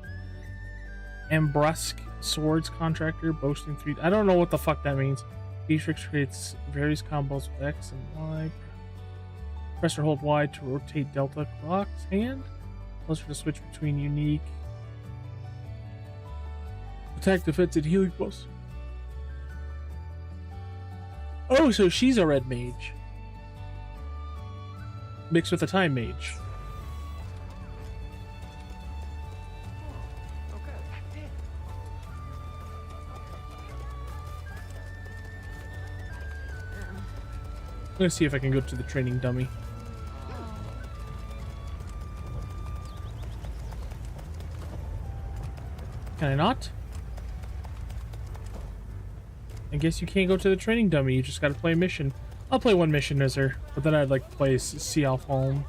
Ambrusque swords contractor, boasting 3. I don't know what the fuck that means. Beatrix creates various combos with X and Y. Press or hold Y to rotate Delta clock's hand. Plus for to switch between unique attack, defense, and healing plus. Oh, so she's a red mage. Mixed with a time mage. I'm gonna see if I can go to the training dummy. Can I not? I guess you can't go to the training dummy, you just gotta play a mission. I'll play one mission as her, but then I'd like to play Cialfam.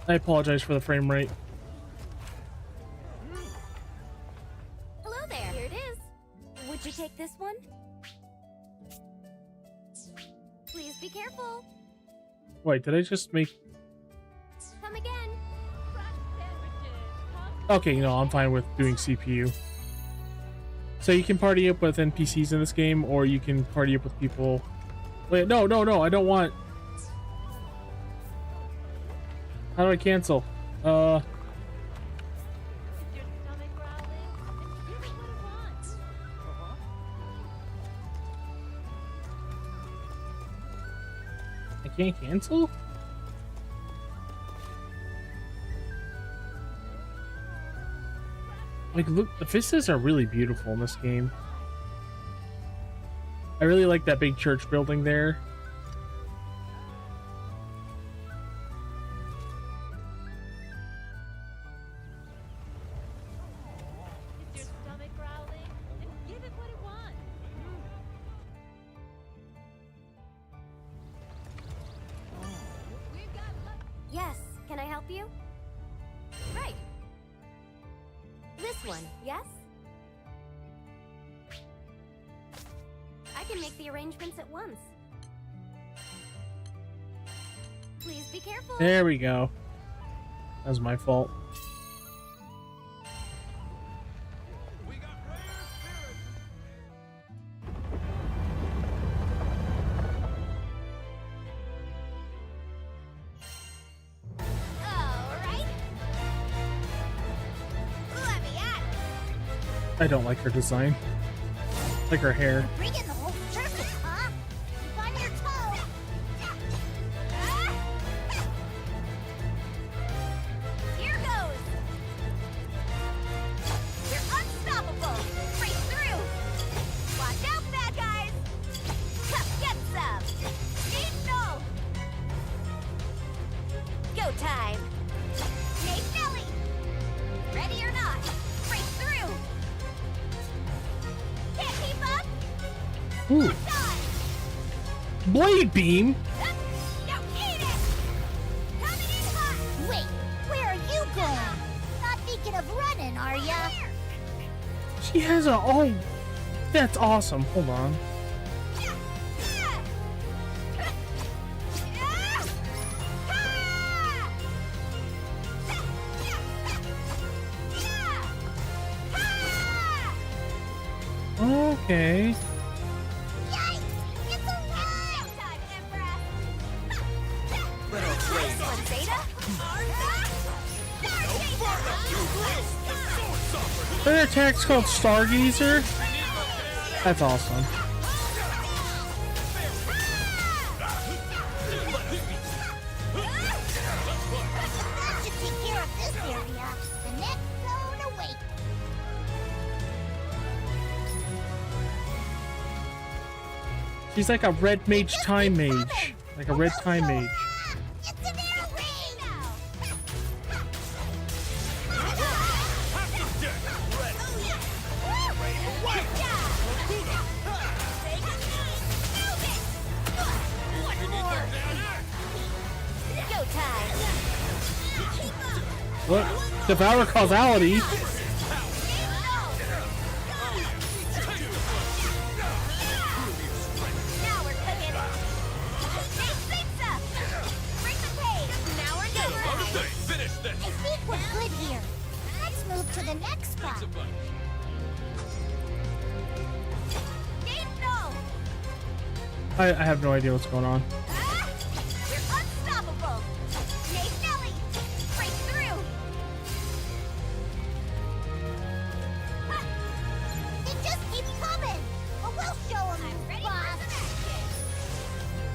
I apologize for the frame rate. Hello there. Here it is. Would you take this one? Please be careful. Wait, did I just make... Come again. Okay, no, I'm fine with doing CPU. So you can party up with NPCs in this game, or you can party up with people... Wait, no, I don't want... How do I cancel? I can't cancel? Like, look, the vistas are really beautiful in this game. I really like that big church building there. Is your stomach growling? Then give it what it wants. Yes, can I help you? Right. one, yes? I can make the arrangements at once. Please be careful. There we go. That was my fault. Alright. Let me at it. I don't like her design. Like her hair. Bring in the whole circus, huh? Keep on your toes. Here goes. We're unstoppable. Break through. Watch out, bad guys. Come get some. Need no. Go time. Hey, Nelly. Ready or not, break through. Can't keep up. Ooh. Done. Blade beam? Now eat it! Coming in hot! Wait, where are you going? Not thinking of running, are ya? She has a... Oh, that's awesome. Hold on. Okay. Yikes! It's a lie! Time, Empress! Little Nice one, Zeta! Their attack's called Stargazer? That's awesome. That should take care of this area. The next zone awaits. She's like a red mage time mage. Like a red time mage. It's an air raid! Go time! What? Devour causality? Now we're cooking. Hey, pizza! Bring the pace. Now we're good. Finish this! I think we're good here. Let's move to the next spot. Game no! I have no idea what's going on. We're unstoppable! Hey, Nelly! Break through! They just keep coming! But we'll show them, boss!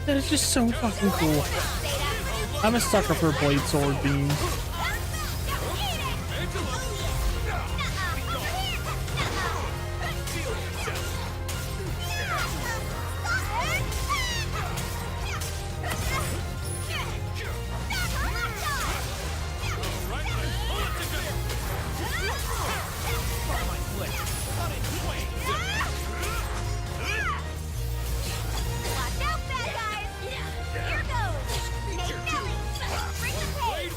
That is just so fucking cool. I'm a sucker for blade sword beams. Watch out, bad guys! Here goes! Nate Nelly! Bring the pace!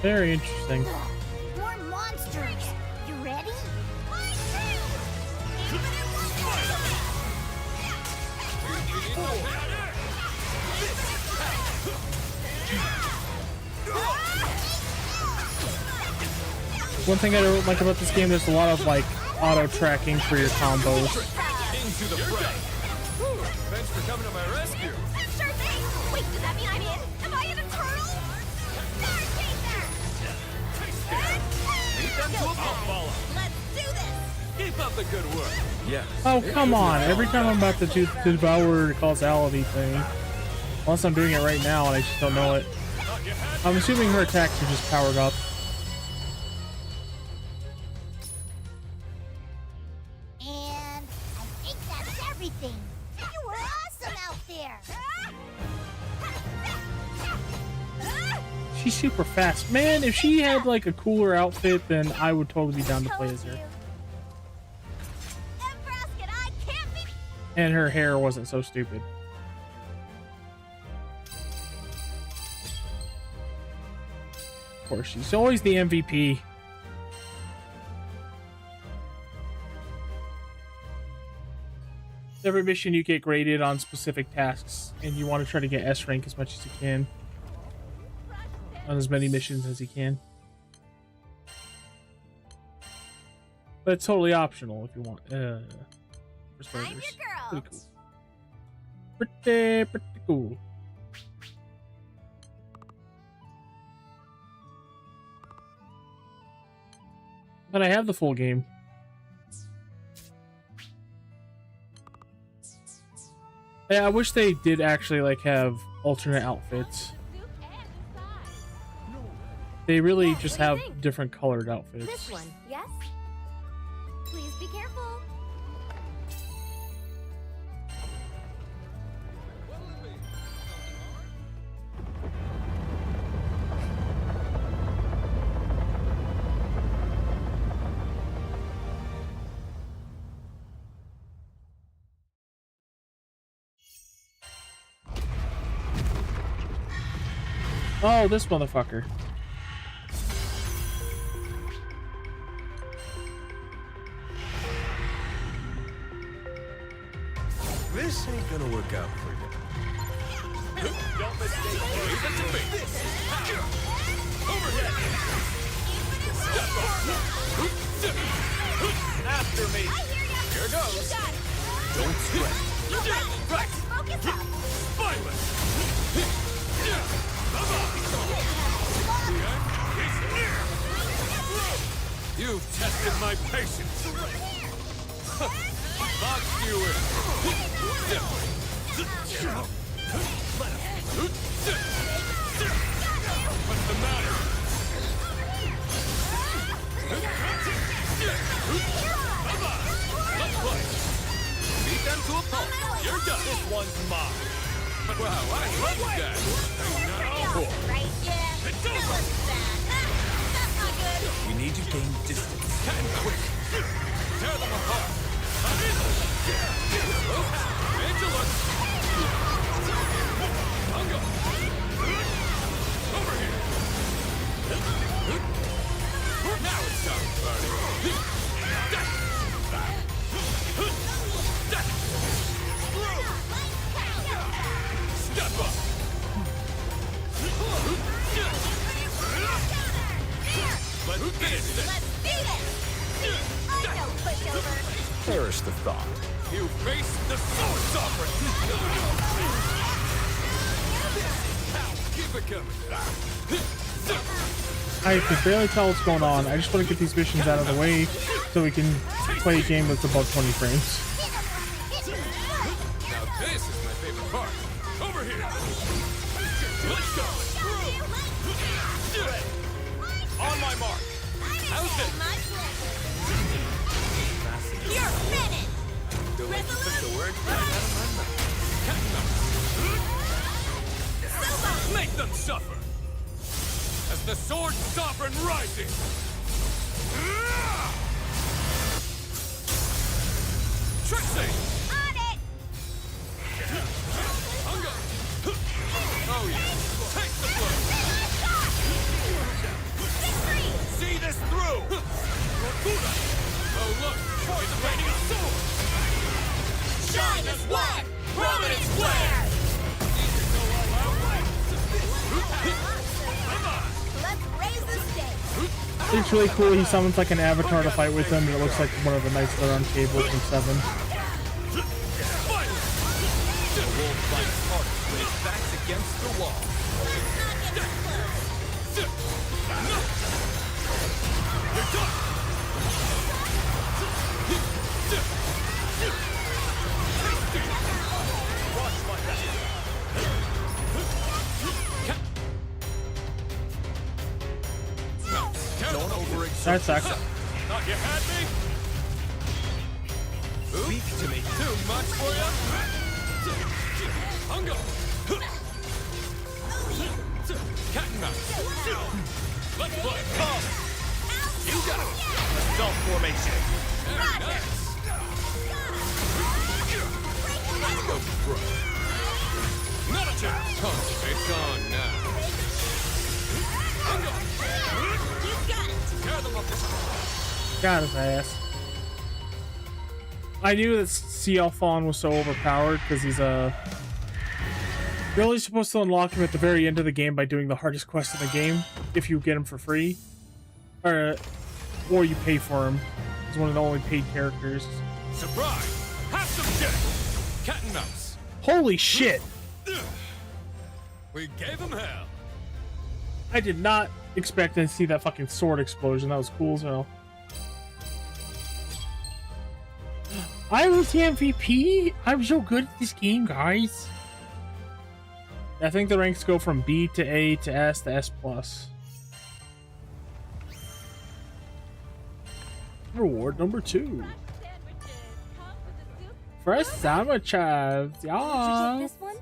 Very interesting. More monsters! You ready? One thing I don't like about this game, there's a lot of like auto tracking for your combos. Into the fray. Thanks for coming to my rescue. Sure thing! Wait, does that mean I'm in? Am I in a turtle? Star Chaser! Beat them to a pump follow. Let's do this! Keep up the good work. Yes. Oh, come on. Every time I'm about to do the Devour causality thing, unless I'm doing it right now and I just don't know it. I'm assuming her attacks are just powered up. And I think that's everything. You were awesome out there! She's super fast. Man, if she had like a cooler outfit, then I would totally be down to play as her. Empress and I can't be... And her hair wasn't so stupid. course, she's always the MVP. Every mission you get graded on specific tasks, and you want to try to get S rank as much as you can on as many missions as you can. But it's totally optional if you want. For starters. I'm your girl. Pretty cool. Pretty cool. But I have the full game. Yeah, I wish they did actually like have alternate outfits. They really just what do you have think? different colored outfits. This one, yes? Please be careful. Oh, this motherfucker. This ain't gonna work out for you. Don't mistake me. Overhead. Step up. After me. Here goes. Don't sweat. Right. Focus up. Spineless. You've tested my patience. Box you in. What's the matter? Let's play. Beat them to a pulp. You're done. This one's mine. Wow, I love you guys. Now, Right? Yeah. It's That over. wasn't bad. That's not good. We need to gain distance. and quick. Tear them apart. Angela. I'll go. Over here. Now it's time to party. Step up. Let's finish this. Let's beat it! I know pushover. Perish the thought. You face the sword sovereign. Keep it coming. I can barely tell what's going on. I just want to get these missions out of the way so we can play a game that's above 20 frames. Now this is my favorite part. Over here. Let's go. On my mark. How's it? You're finished! The way you took the words right out of my mouth. Make them suffer. As the sword sovereign rises. Trixie! On it! Hunger! Oh yeah. Take the blow. See this through! Oh look! It's raining a sword! Shine as one! Prominence flare! Let's raise the stakes! It's really cool. He summons like an avatar to fight with him, and it looks like one of the knights that are on cable from 7. The wolf fights harder when his back's against the wall. You're done! Watch my back. Don't overexert. That sucks. Thought you had me? Speak to me. Too much for you? Hungo! Cat and mouse. Let's play. Come. You got it. Assault formation. Very nice. Let's go for broke. Not a chance. It's on now. Hungo! Got his ass. I knew that CL Fawn was so overpowered because he's you're only supposed to unlock him at the very end of the game by doing the hardest quest in the game if you get him for free. Or you pay for him. He's one of the only paid characters. Surprise! Have some check! Cat and mouse. Holy shit! We gave him hell. I did not expect to see that fucking sword explosion. That was cool as hell. I was the MVP? I'm so good at this game, guys. I think the ranks go from B to A to S to S+. Reward number 2. Fresh sandwiches, yeah. This one?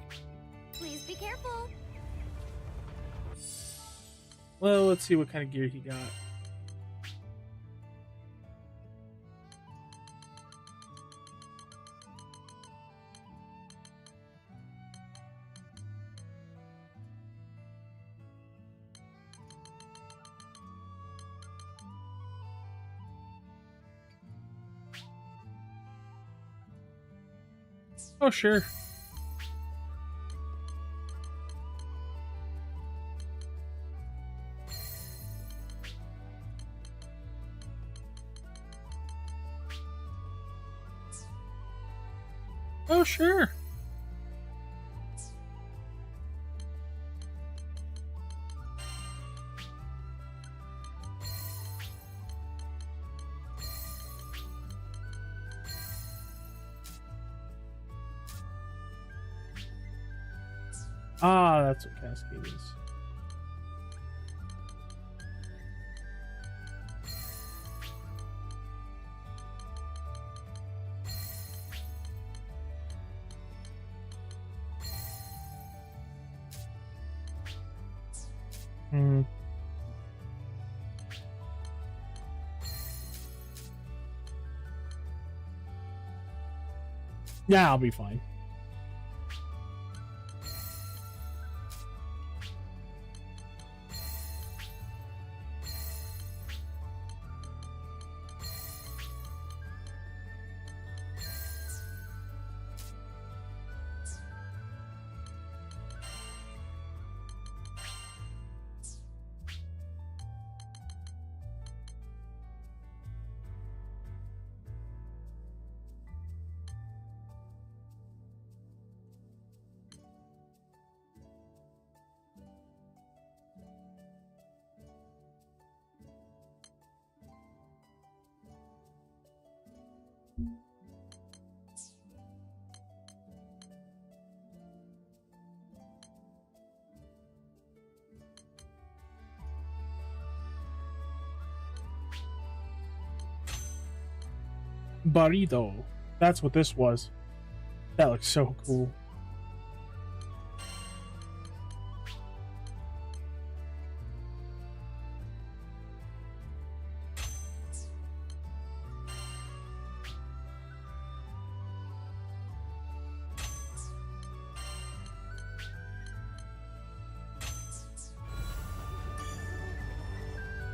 Please be careful. Well, let's see what kind of gear he got. Oh, sure. Oh, sure. Ah, that's what Cascade is. Hmm. Yeah, I'll be fine. Burrito. That's what this was. That looks so cool.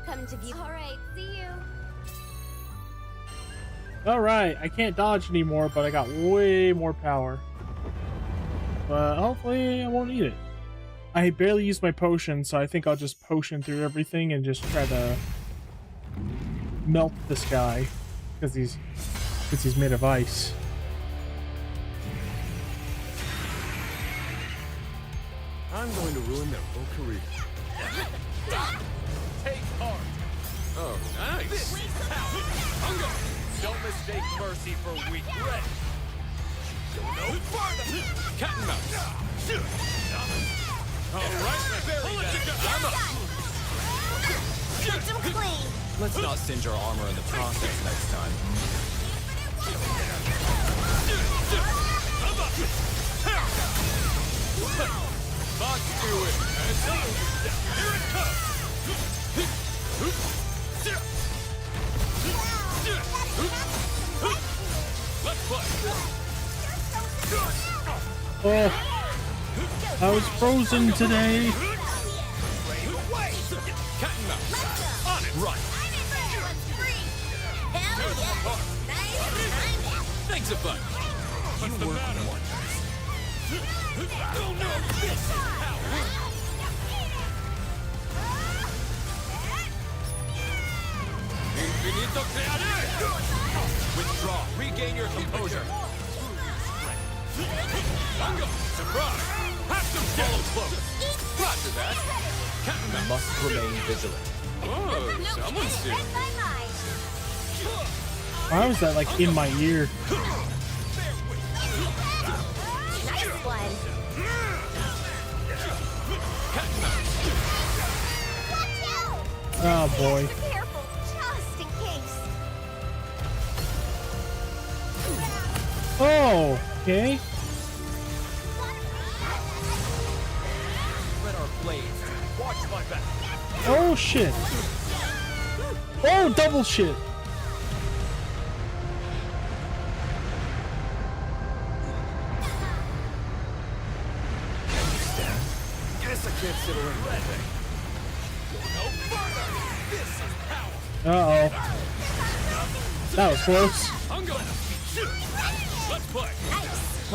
Come to view. All right, see you. Alright, I can't dodge anymore, but I got way more power. But hopefully I won't need it. I barely used my potion, so I think I'll just potion through everything and just try to melt this guy. Because he's made of ice. I'm going to ruin their whole career. Take heart. Oh, nice. Hunger. Don't mistake mercy for weakness. No further. Cat and mouse. All right, pull it together. I'm up. Keep them clean. Let's not singe our armor in the process next time. Box to it. Here it comes. Let's play. Oh, I was frozen today. Cat and mouse. On it. Right. apart. Thanks a bunch. What's the matter? Oh no, this is power. Infinito creare! Withdraw. Regain your composure. Tango! Surprise! Have some follow close. Roger that. Captain Must remain vigilant. Oh, someone's serious. Why was that like in my ear? Nice one. Watch out! Oh boy. Be careful, just in case. Oh, okay. Spread our blades. Watch my back. Oh shit. Oh, double shit. Guess I can't sit around that thing. No further! This is power! Uh-oh. That was close. Tango! Let's play!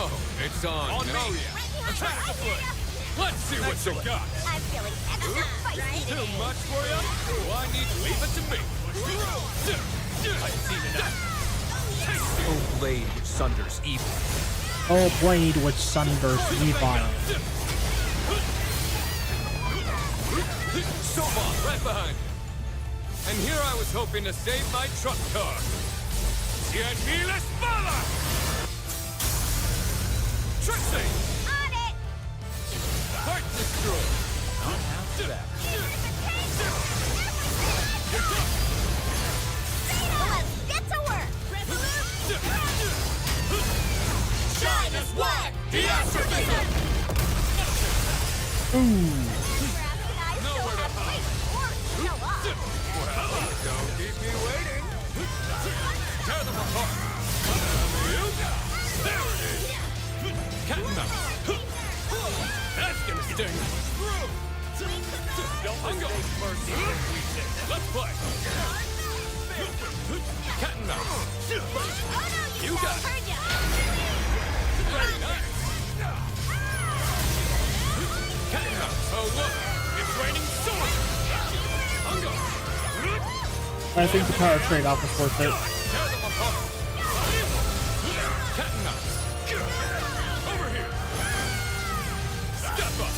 Oh, it's on now. Yeah. Attack the play! Let's see what you got! I'm feeling extra spicy Too today. much for you? Oh, I need to leave it to me. I've seen enough. Oh, blade which sunders evil. Oh, blade which sunders evil. Soba, right behind you. And here I was hoping to save my truck car. Cien mil espadas! Trixie! On it! Heart destroyed! Not half bad. Let's get to work! Shine as black! Deastrophism! Ooh. Nowhere to hide. Well, don't keep me waiting. Tear them apart. There it is. Cat and mouse. That's gonna sting. Don't mistake mercy for weakness. Let's play. Cat and mouse. You got it. Very nice. Cat and mouse. Oh look, it's raining swords. Hungo. I think the power trade-off was worth it. Tear them apart. Cat and mouse. Over here. Step up.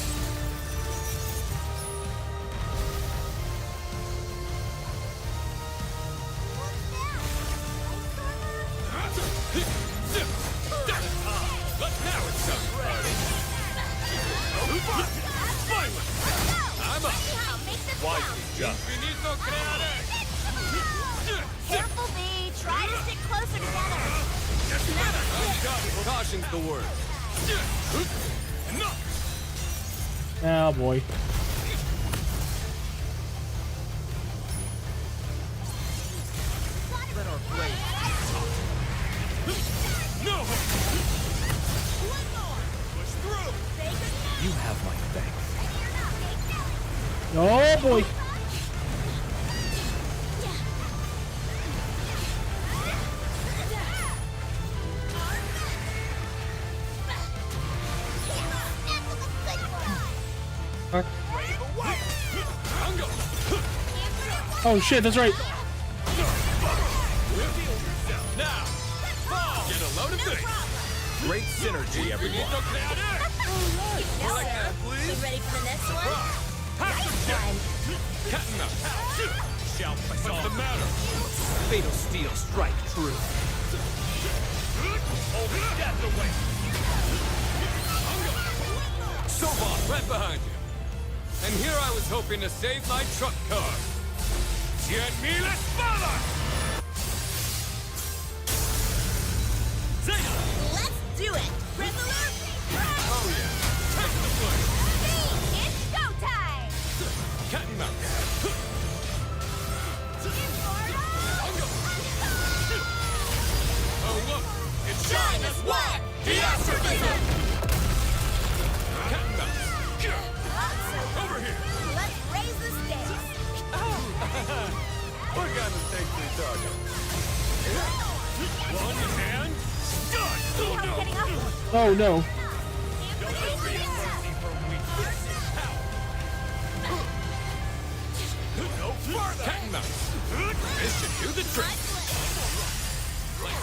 Now it's time. Finally. I'm up. Wisely done. Infinito creare. Careful, B. Try to stick closer together. Caution's the word. Oh boy. Let our blades. No! Push through! You have my thanks. Oh boy. Oh shit, that's right. Now! Get a load of this! Great synergy, everyone. More like that, please! Ready for the next one? Cat and mouse! Shall what's the matter? Fatal steel strike true. Hold death away! Soba, right behind you. And here I was hoping to save my truck car. Cien mil espadas! Zeta! Let's do it! Resolute! Oh yeah! Take the play! It's go time! Cat and mouse! Oh look! It's Shine as black! Deastrophism! Cat and mouse! Over here! Let's raise the stakes! What kind of stakes are we talking? See how I'm getting up? Oh no. Go further! Cat and mouse! This should do the trick!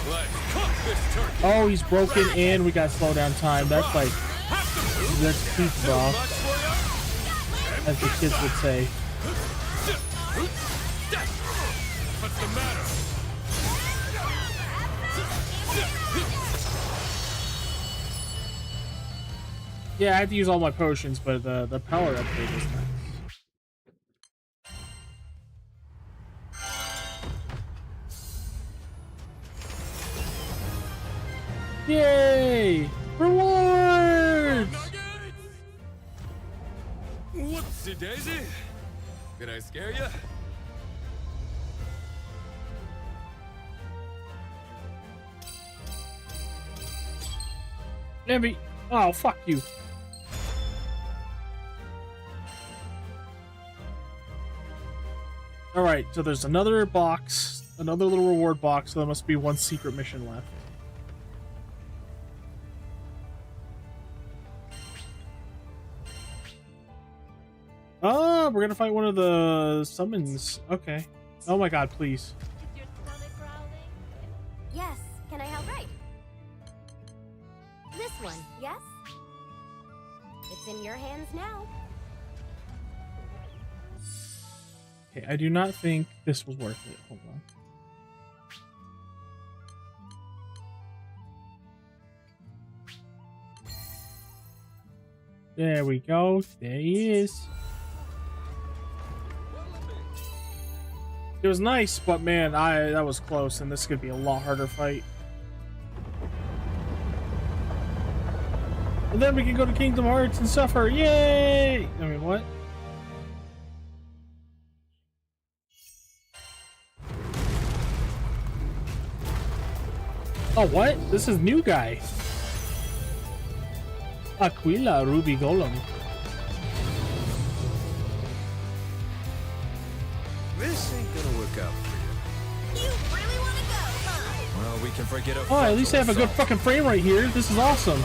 Let's cook this turkey! Oh, he's broken and we got slow down time. That's like, that's peak, bro. As the kids would say. What's the matter? Yeah, I had to use all my potions, but the power upgrade is nice. Yay! Rewards! Whoopsie daisy! Did I scare you? Envy. Oh, fuck you. Alright, so there's another box, another little reward box, so there must be one secret mission left. Oh, we're gonna fight one of the summons. Okay. Oh my god, please. Is your stomach growling? Yes. Can I help? Right. This one, yes? It's in your hands now. Okay, I do not think this was worth it. Hold on. There we go. There he is. It was nice, but man, that was close, and this could be a lot harder fight. And then we can go to Kingdom Hearts and suffer. Yay! I mean, what? Oh, what? This is new guy. Aquila Ruby Golem. This ain't gonna work out for You really want to go, huh? you. Well, we can forget Oh, at least I have a good fucking frame right here. This is awesome.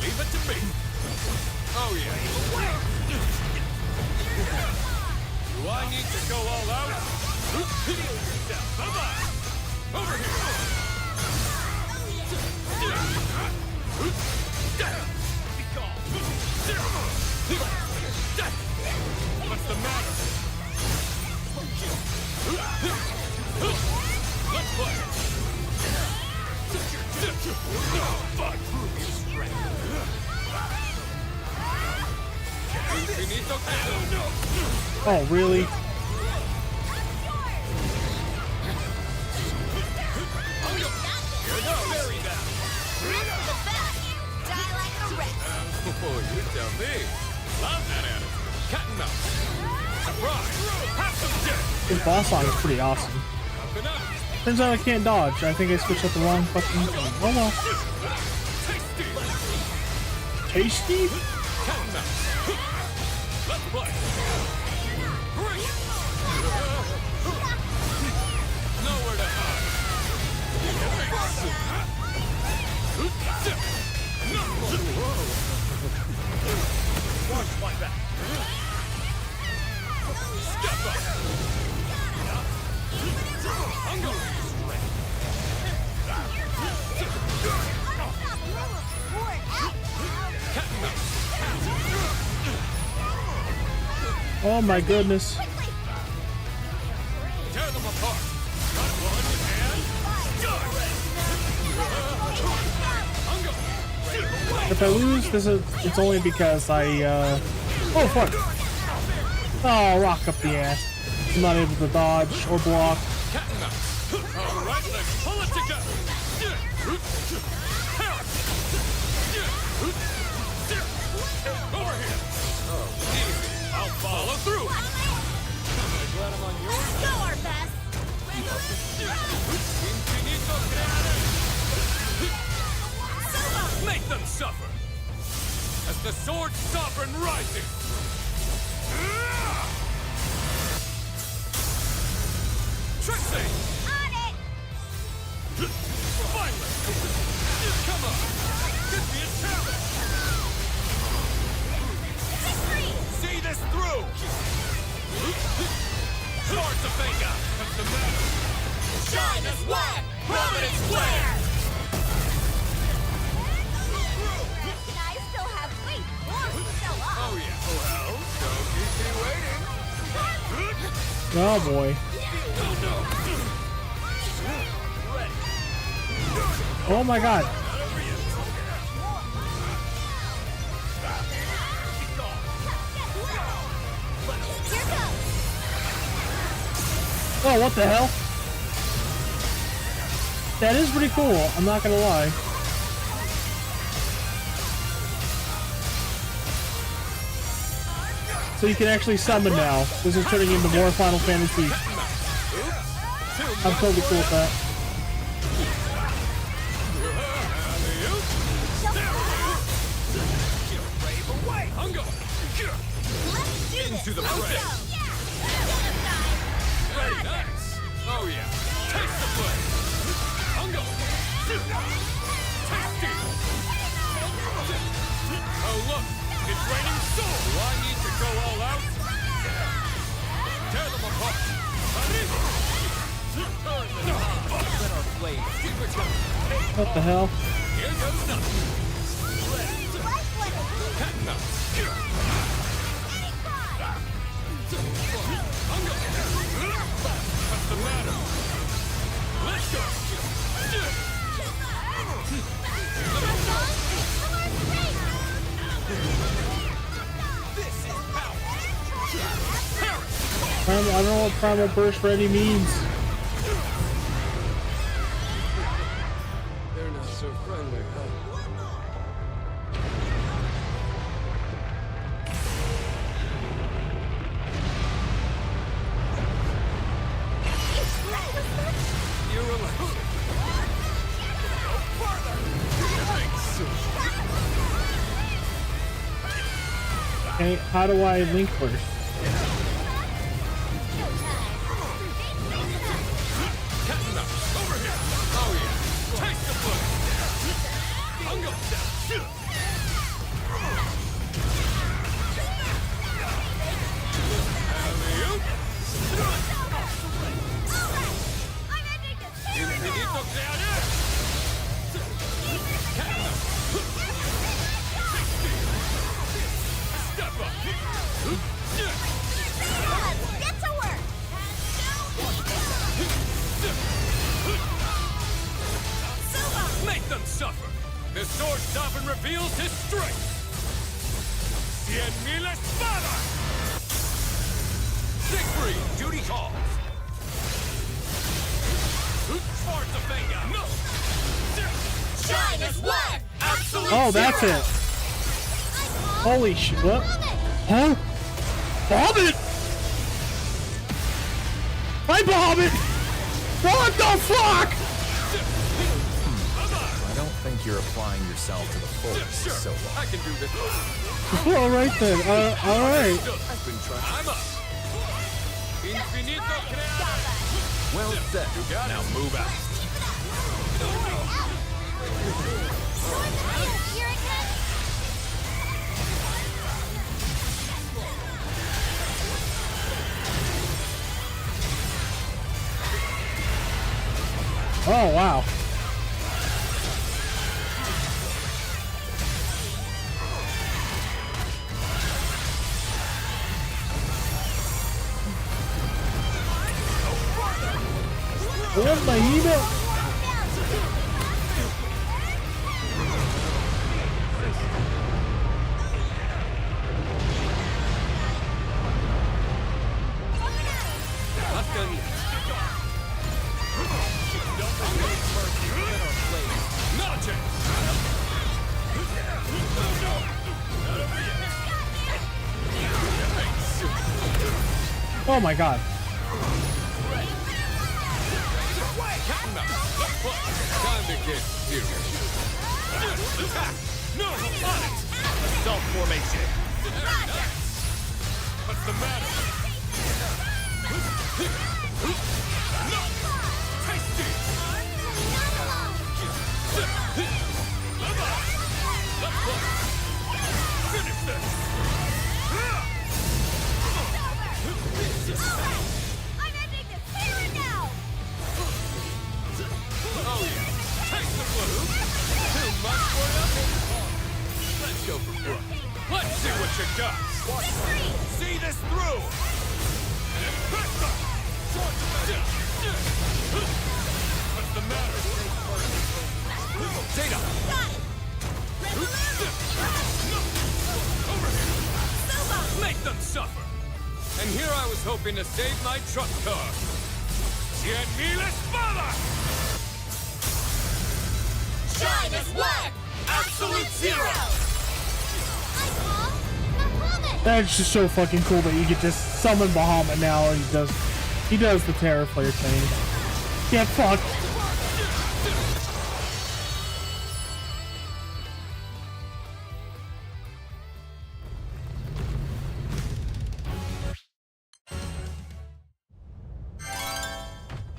Leave it to me. Oh yeah. Do I need to go all out? Heal yourself. Bye-bye. Over here. Be calm. What's the matter? Let's play. Fuck. Oh, really? Oh, you tell me. Love that attitude. Cat and mouse. Surprise. Have some dick. This boss song is pretty awesome. Up and up. Turns out I can't dodge. I think I switched up the wrong fucking... Oh well. Tasty. Tasty? Cat and mouse. Let's play. Bring it. Nowhere to hide. Watch my back. Step up. I'm going straight. Cat and mouse. Oh my goodness. Tear them apart. Got one and start. If I lose, it's only because I, Oh, fuck! Oh, rock up the ass. I'm not able to dodge or block. Cat and mouse. All right, let's pull it together. Over here. Oh, easy. I'll follow through. Glad I'm on yours. Let's go, our best. Infinito creare. Make them suffer. As the sword sovereign rises. Trixie! On it! Come on! Give me a challenge! See this through! Start the finger! What's the matter? Shine as one! Prominence flare! I still have great form to show off. Oh yeah. Well, don't keep me waiting. Oh boy. Oh my god. Here goes. Oh, what the hell? That is pretty cool, I'm not gonna lie. So you can actually summon now. This is turning into more Final Fantasy. I'm totally cool with that. Into the fray. Very nice. Oh yeah. Taste the flame. Hungo. Tasty. Oh look, it's raining soul. Do I need to go all out? Tear them apart. Turn them on. Let our blades keep it going. What the hell? Here goes nothing. Cat and mouse. What's the matter? Let's go! This is power! I don't know what Primal Burst Ready means. They're not so friendly, huh? You're alone. Go further! Okay, how do I link first? Cat and mouse, over here! Oh yeah! Taste the flame! Hungo down! Alley-oop! Infinito creador! Cat and mouse! Step up! Let's get to work. Make them suffer! The sword sovereign reveals his strength! 100,000 espadas! Siegfried, duty calls! Sparta Venga! No! Shine as one! Absolute Oh, that's zero! it. Holy shit. What? Huh? Bobbit! Hi, Bobbit! What the fuck? I don't think you're applying yourself to the fullest Sure, so long. I can do this. Alright then. Alright. I've been trying. I'm up. Infinito creador! Well said. You got it. Now move out. Here it comes. Oh, wow. Where's my email? Oh my god. Time to get serious. Attack! No! On it! Assault formation! What's the matter? No! Tasty! what you got. See this through. What's the matter? Zeta. Got it. Over here. Make them suffer. And here I was hoping to save my truck car. Cien mil espadas! Shine as one. Absolute zero! I call Muhammad. That's just so fucking cool that you could just summon Bahamut now, and he does the Terror Flare thing. Get fucked.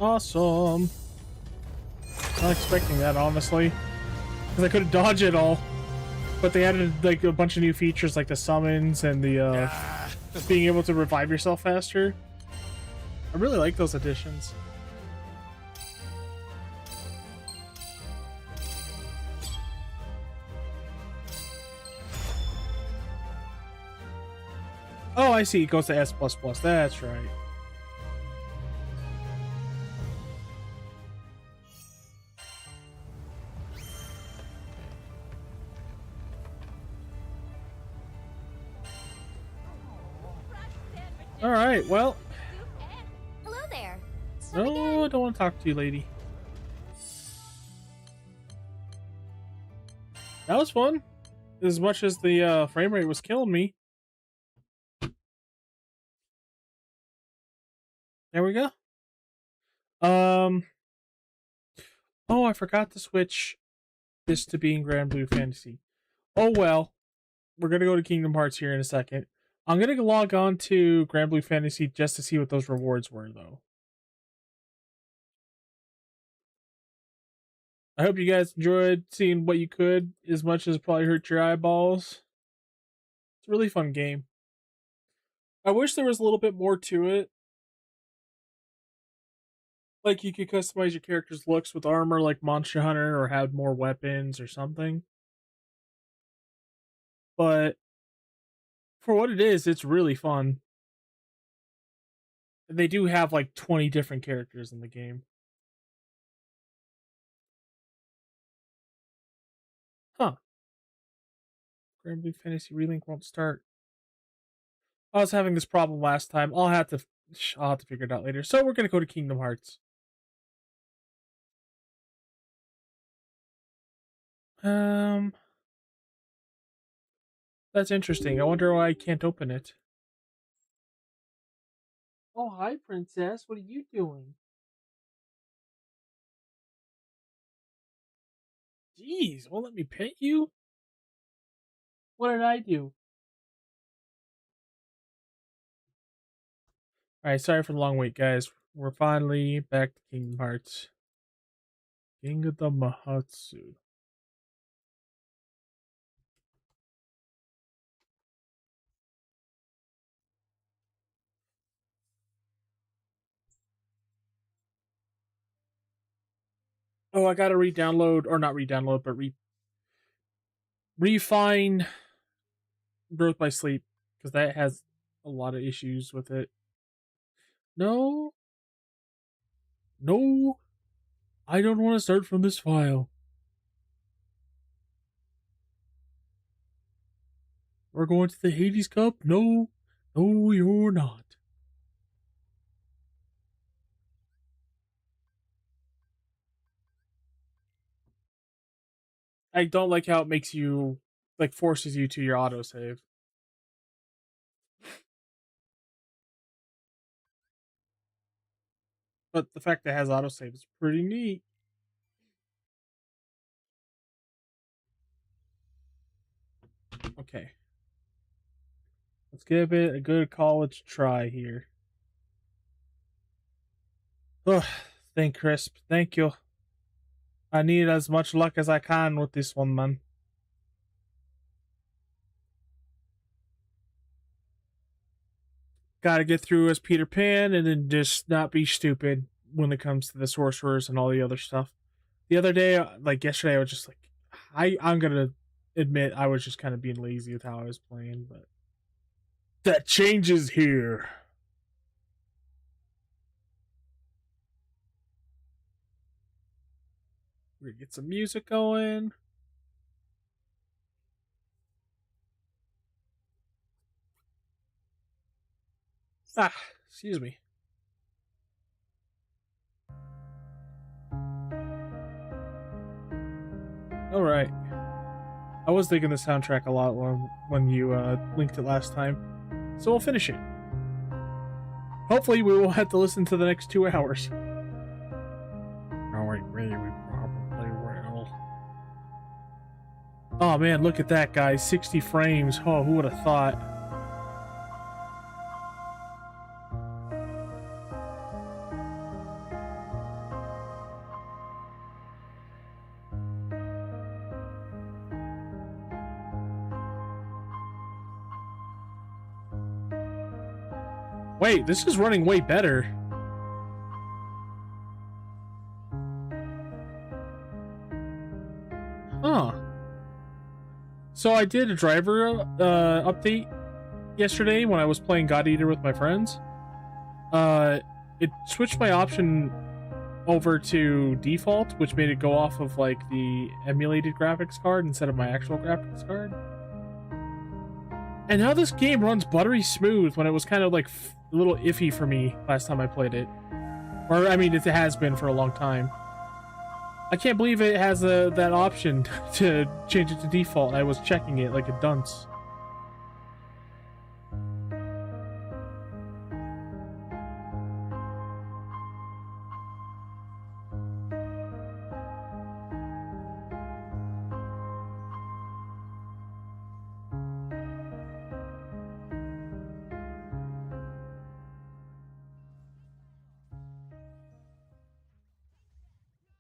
Awesome. Not expecting that, honestly, because I couldn't dodge it all. But they added like a bunch of new features, like the summons and the being able to revive yourself faster. I really like those additions. Oh, I see. It goes to S++. That's right. All right. Well. Hello there. No, I don't want to talk to you, lady. That was fun. As much as the frame rate was killing me. There we go. Oh, I forgot to switch this to being Granblue Fantasy. Oh well. We're gonna go to Kingdom Hearts here in a second. I'm gonna log on to Granblue Fantasy just to see what those rewards were, though. I hope you guys enjoyed seeing what you could, as much as it probably hurt your eyeballs. It's a really fun game. I wish there was a little bit more to it. Like you could customize your character's looks with armor like Monster Hunter, or have more weapons or something. But for what it is, it's really fun. They do have like 20 different characters in the game. Huh. Granblue Fantasy Relink won't start. I was having this problem last time. I'll have to figure it out later. So we're gonna go to Kingdom Hearts. That's interesting. I wonder why I can't open it. Oh, hi, princess. What are you doing? Jeez, won't let me pet you? What did I do? Alright, sorry for the long wait, guys. We're finally back to Kingdom Hearts. King of the Mahatsu. Oh, I gotta re-download, or not re-download, but refine Growth by Sleep, because that has a lot of issues with it. No. No. I don't want to start from this file. We're going to the Hades Cup? No. No, you're not. I don't like how it makes you, like, forces you to your autosave. But the fact that it has autosave is pretty neat. Okay. Let's give it a good college try here. Ugh, thank Crisp. Thank you. I need as much luck as I can with this one, man. Gotta get through as Peter Pan and then just not be stupid when it comes to the sorcerers and all the other stuff. The other day, like yesterday, I was just like, I'm gonna admit I was just kind of being lazy with how I was playing, but That changes here. We're gonna get some music going. Ah, excuse me. All right. I was digging the soundtrack a lot when you linked it last time, so we'll finish it. Hopefully, we won't have to listen to the next 2 hours. Oh, wait, really, we probably will. Oh man, look at that, guys! 60 frames. Oh, who would have thought? Wait, this is running way better. Huh. So I did a driver update yesterday when I was playing God Eater with my friends. It switched my option over to default, which made it go off of like the emulated graphics card instead of my actual graphics card. And now this game runs buttery smooth when it was kind of like a little iffy for me last time I played it. Or, I mean, it has been for a long time. I can't believe it has that option to change it to default. I was checking it like a dunce.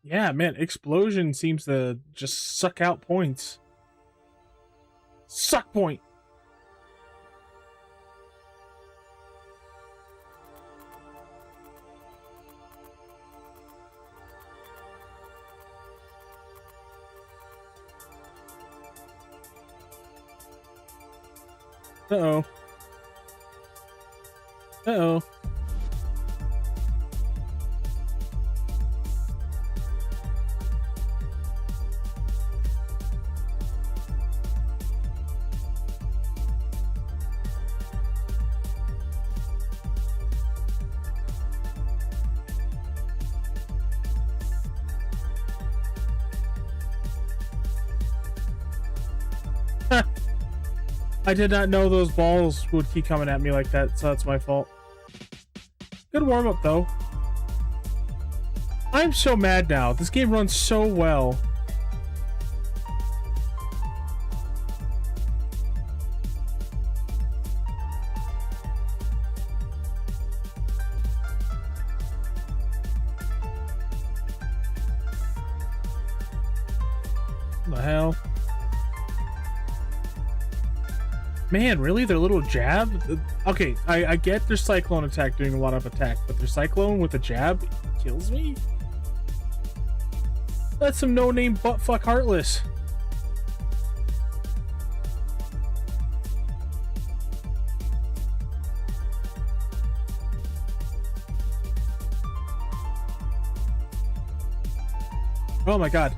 Yeah, man, Explosion seems to just suck out points. Suck point! Uh-oh. Uh-oh. I did not know those balls would keep coming at me like that, so that's my fault. Good warm-up, though. I'm so mad now. This game runs so well. What the hell? Man, really? Their little jab? Okay, I get their Cyclone attack doing a lot of attack, but their Cyclone with a jab kills me? That's some no-name buttfuck Heartless. Oh my god.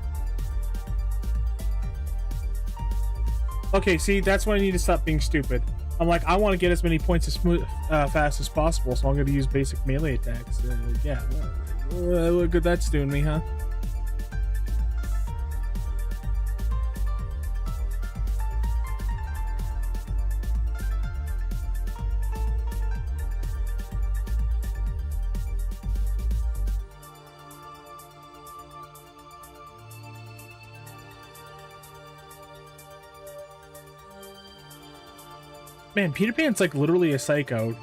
Okay, see, that's when I need to stop being stupid. I'm like, I want to get as many points as fast as possible, so I'm going to use basic melee attacks. Yeah, look good that's doing me, huh? Man, Peter Pan's like literally a psycho.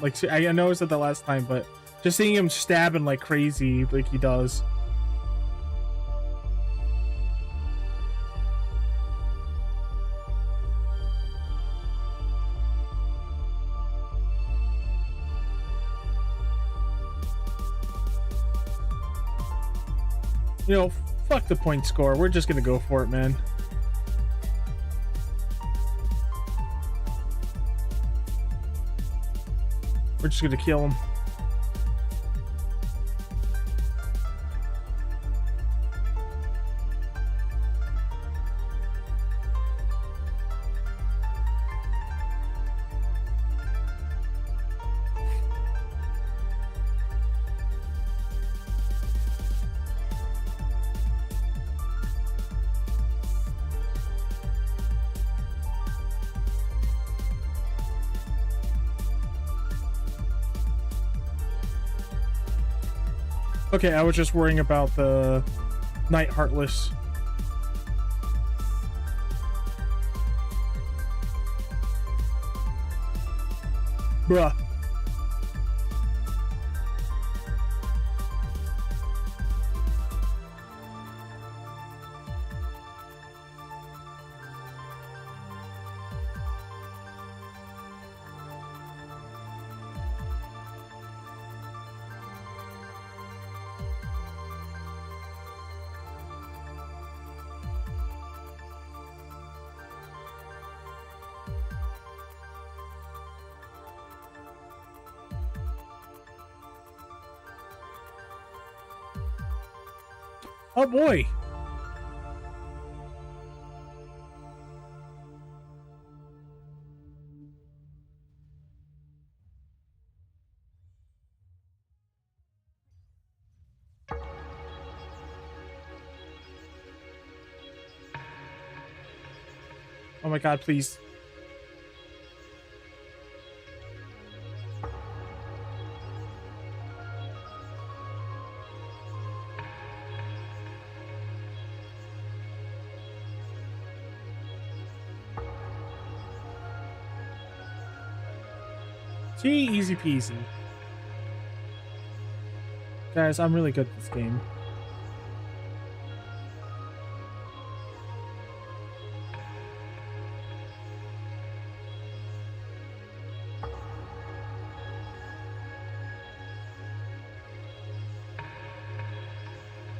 Like, I know I said that last time, but just seeing him stabbing like crazy, like he does. You know, fuck the point score. We're just gonna go for it, man. We're just gonna kill him. Okay, I was just worrying about the Knight Heartless. Bruh. Oh boy. Oh my god, please. See, easy peasy. Guys, I'm really good at this game.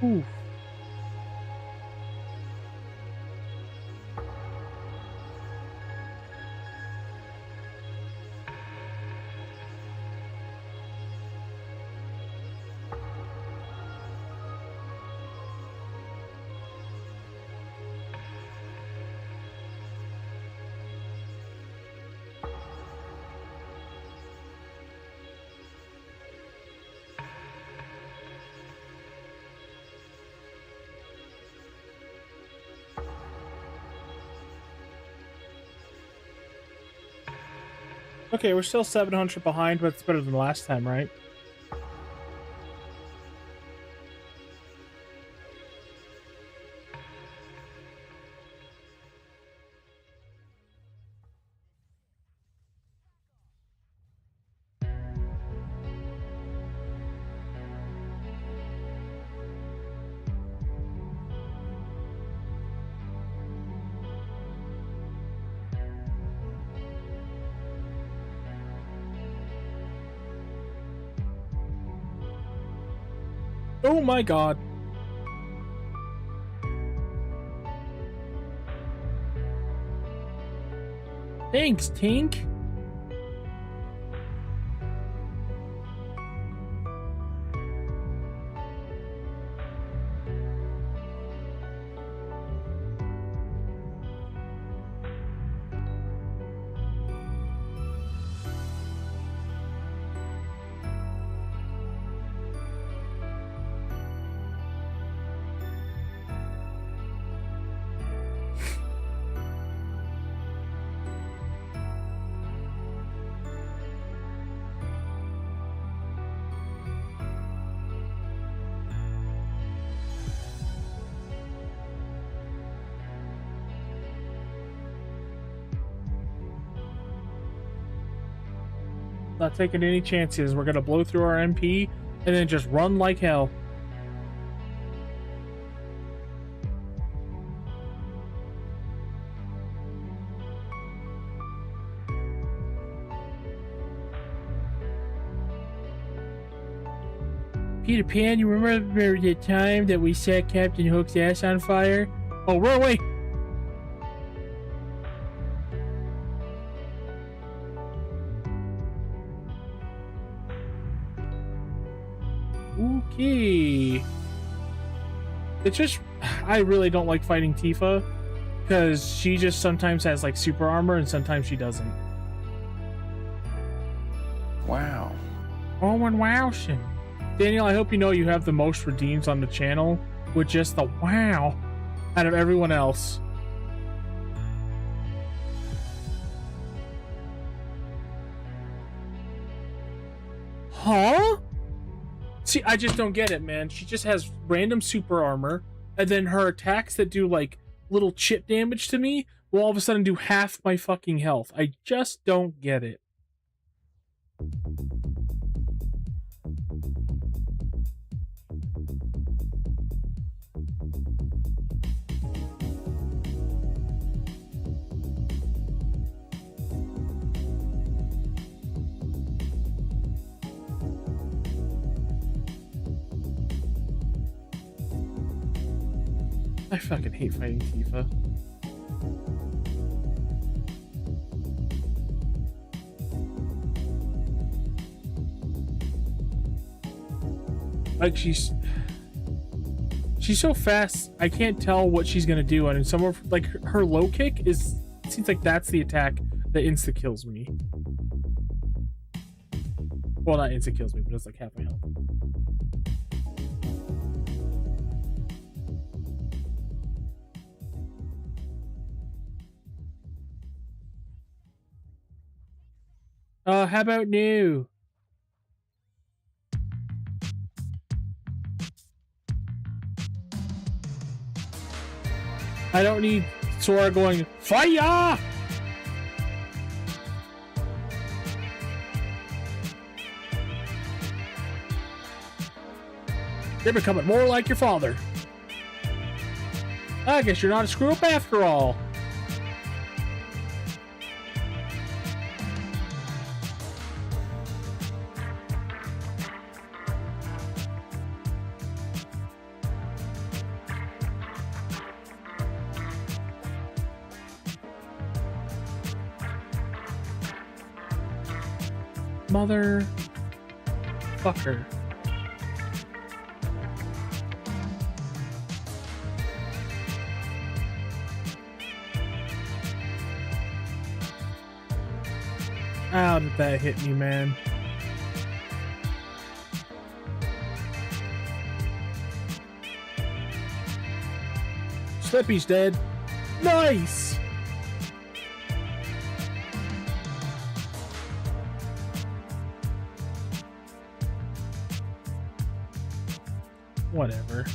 Ooh. Okay, we're still 700 behind, but it's better than last time, right? Oh my god. Thanks, Tink. Not taking any chances. We're gonna blow through our MP and then just run like hell. Peter Pan, you remember the time that we set Captain Hook's ass on fire? Oh, run away! key. It's just, I really don't like fighting Tifa because she just sometimes has like super armor and sometimes she doesn't. Wow. Oh, and wowshin'. Daniel, I hope you know you have the most redeems on the channel with just the wow out of everyone else. Huh? See, I just don't get it, man. She just has random super armor, and then her attacks that do like little chip damage to me will all of a sudden do half my fucking health. I just don't get it. I fucking hate fighting Tifa. Like she's so fast, I can't tell what she's gonna do. And some of like her low kick is seems like that's the attack that insta kills me. Well, not insta kills me, but it's like half my health. How about new? I don't need Sora going, fire! You're becoming more like your father. I guess you're not a screw up after all. Mother fucker. How did that hit me, man? Slippy's dead. Nice! Whatever.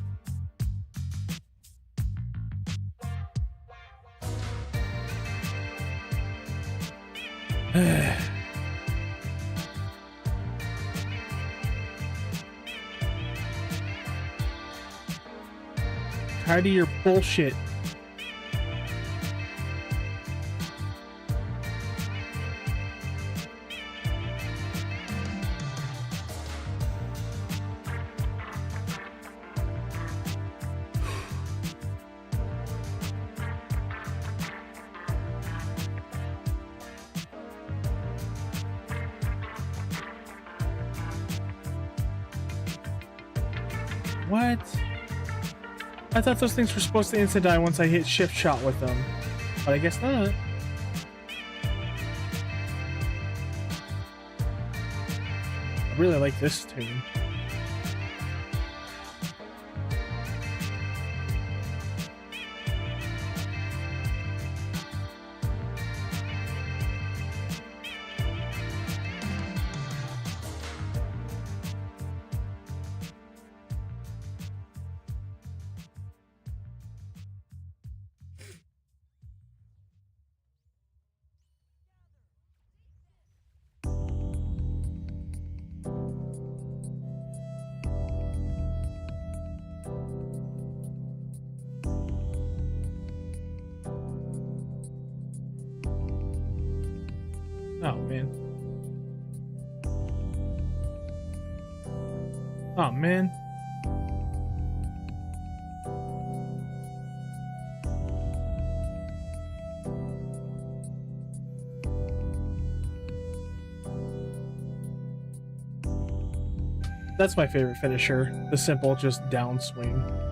Tired of your bullshit. What? I thought those things were supposed to instant die once I hit shift shot with them, but I guess not. I really like this tune. Oh, man. Oh, man. That's my favorite finisher. The simple just downswing.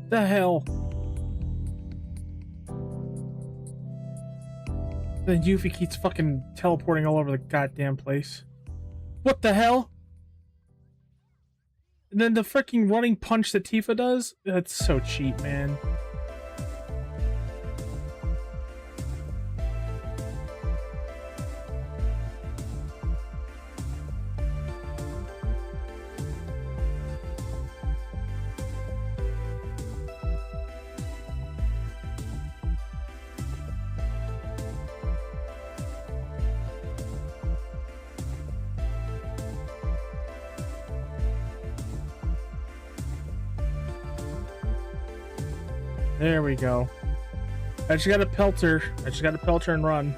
The hell? Then Yuffie keeps fucking teleporting all over the goddamn place. What the hell? And then the freaking running punch that Tifa does? That's so cheap, man. There we go. I just gotta pelt her. I just gotta pelt her and run.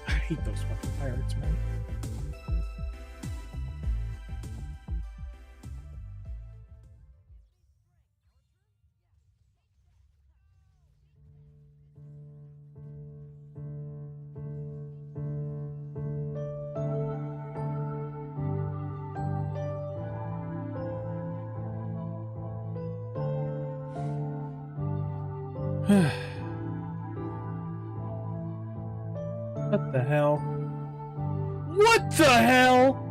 I hate those fucking pirates, man. What the hell? What the hell?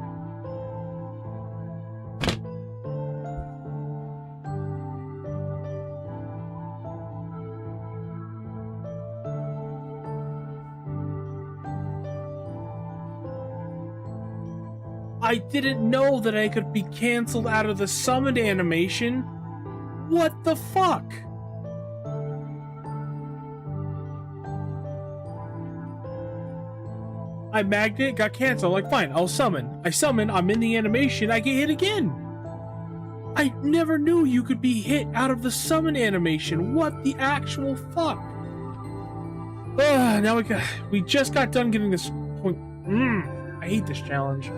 I didn't know that I could be canceled out of the summoned animation. What the fuck? I magnet, got canceled. Like, fine, I'll summon. I summon, I'm in the animation, I get hit again. I never knew you could be hit out of the summon animation. What the actual fuck? Now we just got done getting this point. I hate this challenge.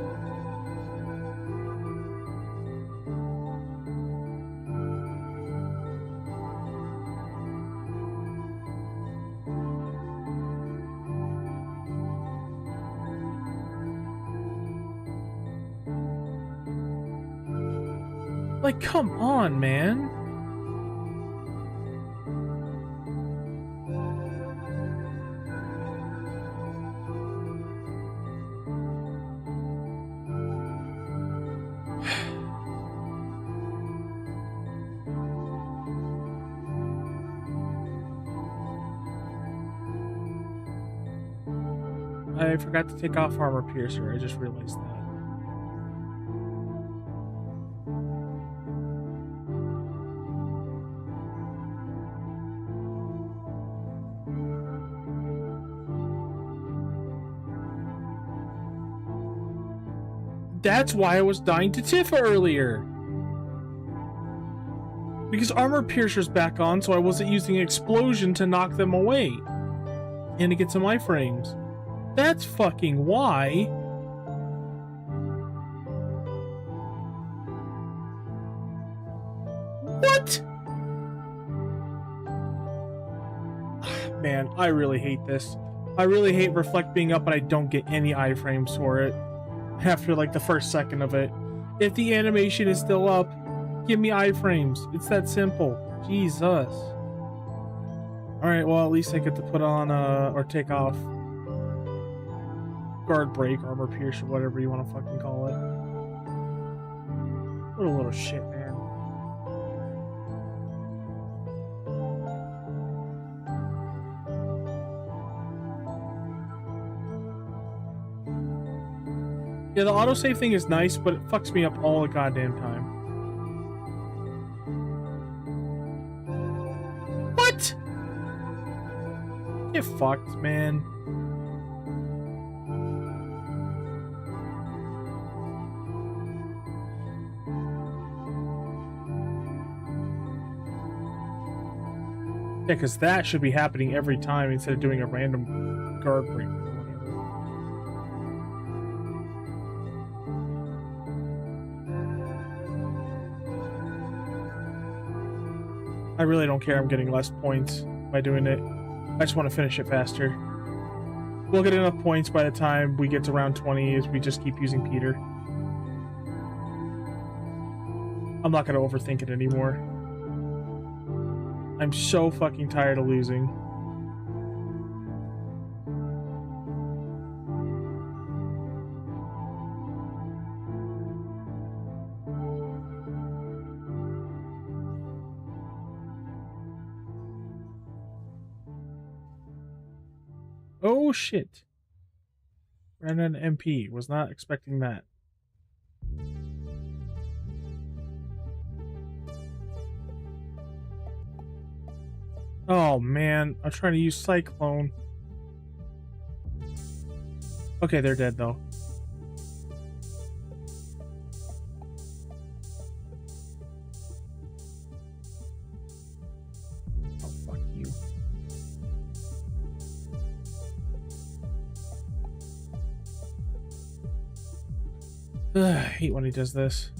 Like, come on, man. I forgot to take off Armor Piercer. I just realized that. That's why I was dying to Tifa earlier. Because Armor Piercer's back on, so I wasn't using Explosion to knock them away. And to get some iframes. That's fucking why. Man, I really hate this. I really hate Reflect being up, but I don't get any iframes for it after like the first second of it. If the animation is still up, give me iframes. It's that simple. Jesus. Alright, well, at least I get to put on, or take off guard break, armor pierce, or whatever you want to fucking call it. What a little shit, man. Yeah, the autosave thing is nice, but it fucks me up all the goddamn time. What? Get fucked, man. Yeah, because that should be happening every time instead of doing a random guard break. I really don't care. I'm getting less points by doing it. I just want to finish it faster. We'll get enough points by the time we get to round 20 as we just keep using Peter. I'm not going to overthink it anymore. I'm so fucking tired of losing. Oh shit. Ran an MP. Was not expecting that. Oh man, I'm trying to use Cyclone. Okay, they're dead though. Oh, fuck you. Ugh, I hate when he does this.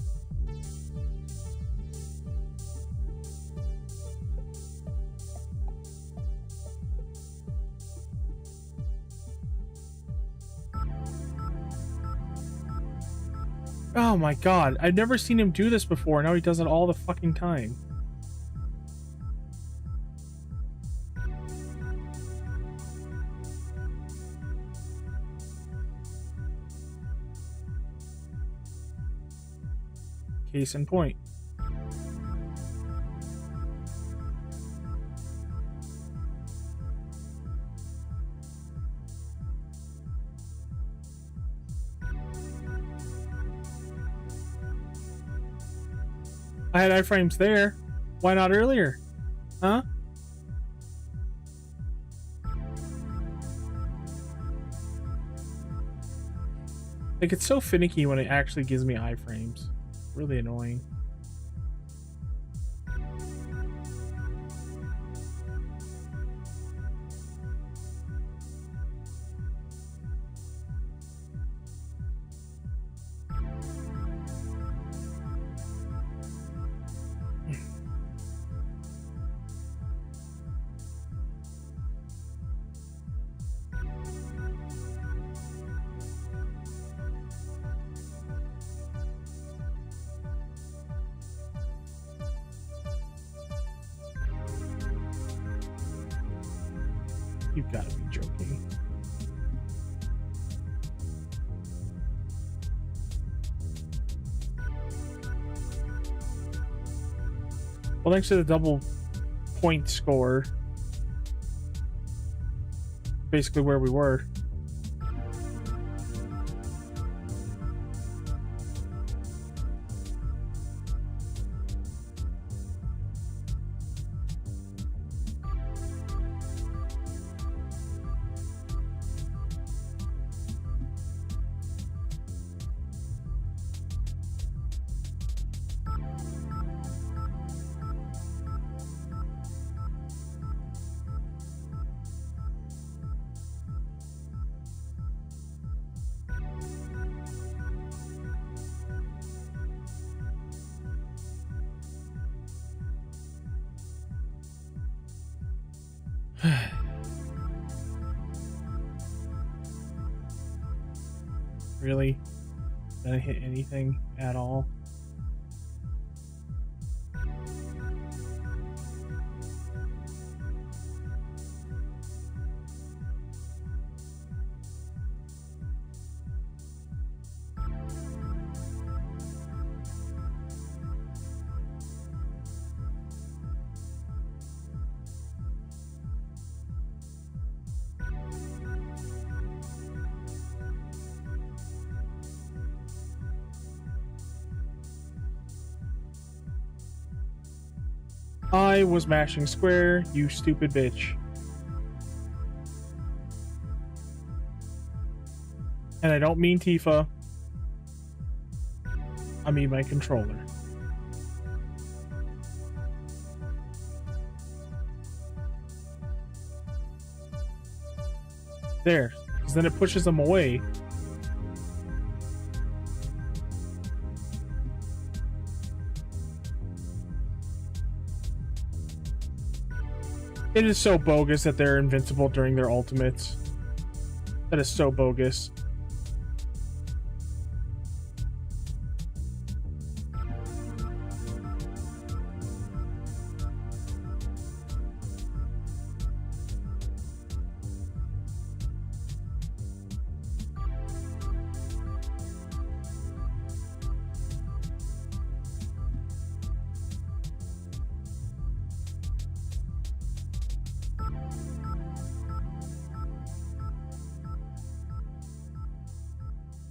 Oh my god, I've never seen him do this before. Now he does it all the fucking time. Case in point. I had iframes there. Why not earlier? Huh? Like, it's so finicky when it actually gives me iframes. Really annoying. You've got to be joking. Well, thanks to the double point score. Basically where we were. Really? Didn't hit anything at all. I was mashing square, you stupid bitch. And I don't mean Tifa. I mean my controller. There, because then it pushes them away. It is so bogus that they're invincible during their ultimates. That is so bogus.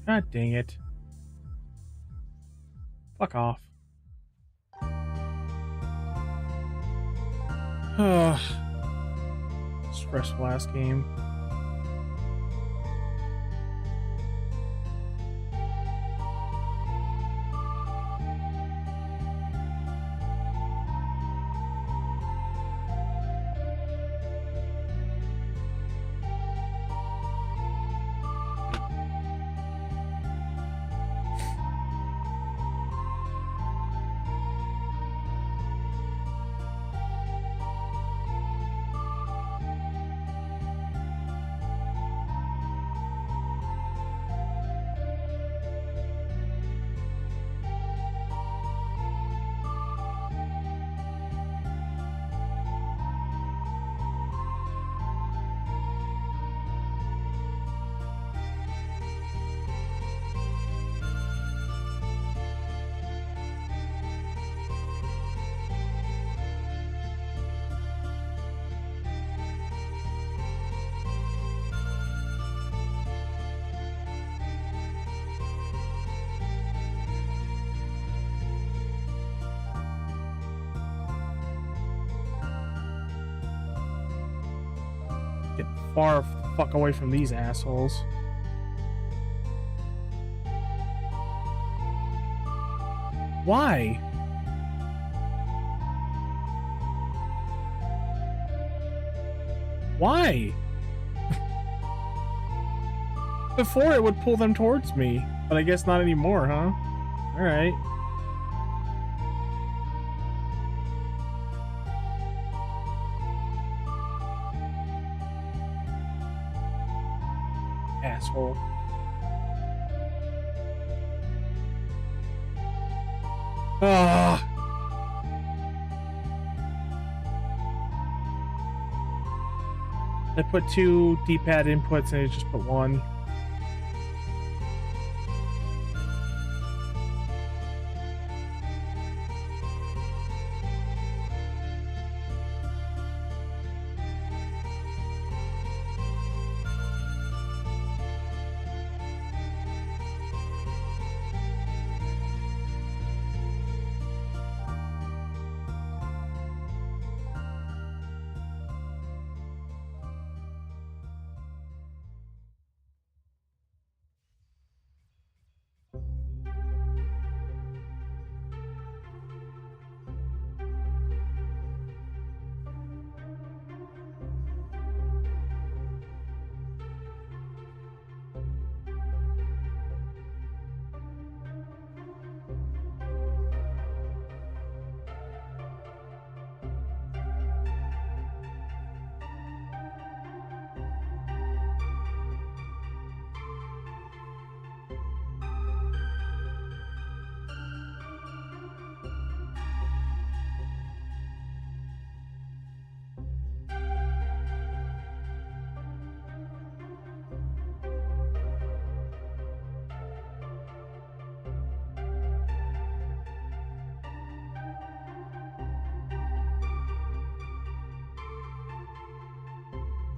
God dang it. Fuck off. Stressful ass game. Get far the fuck away from these assholes. Why? Why? Before it would pull them towards me, but I guess not anymore, huh? Alright. Asshole. Ah. I put 2 D-pad inputs and I just put 1.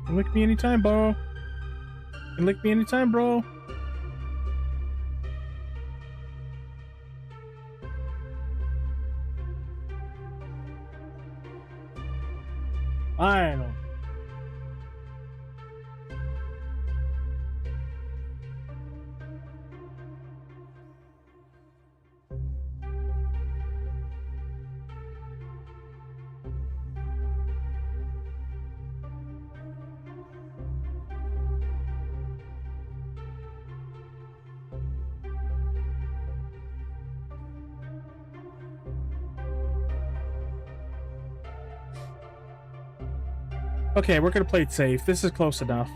Can lick me anytime, bro. Can lick me anytime, bro. I know. Okay, we're gonna play it safe. This is close enough.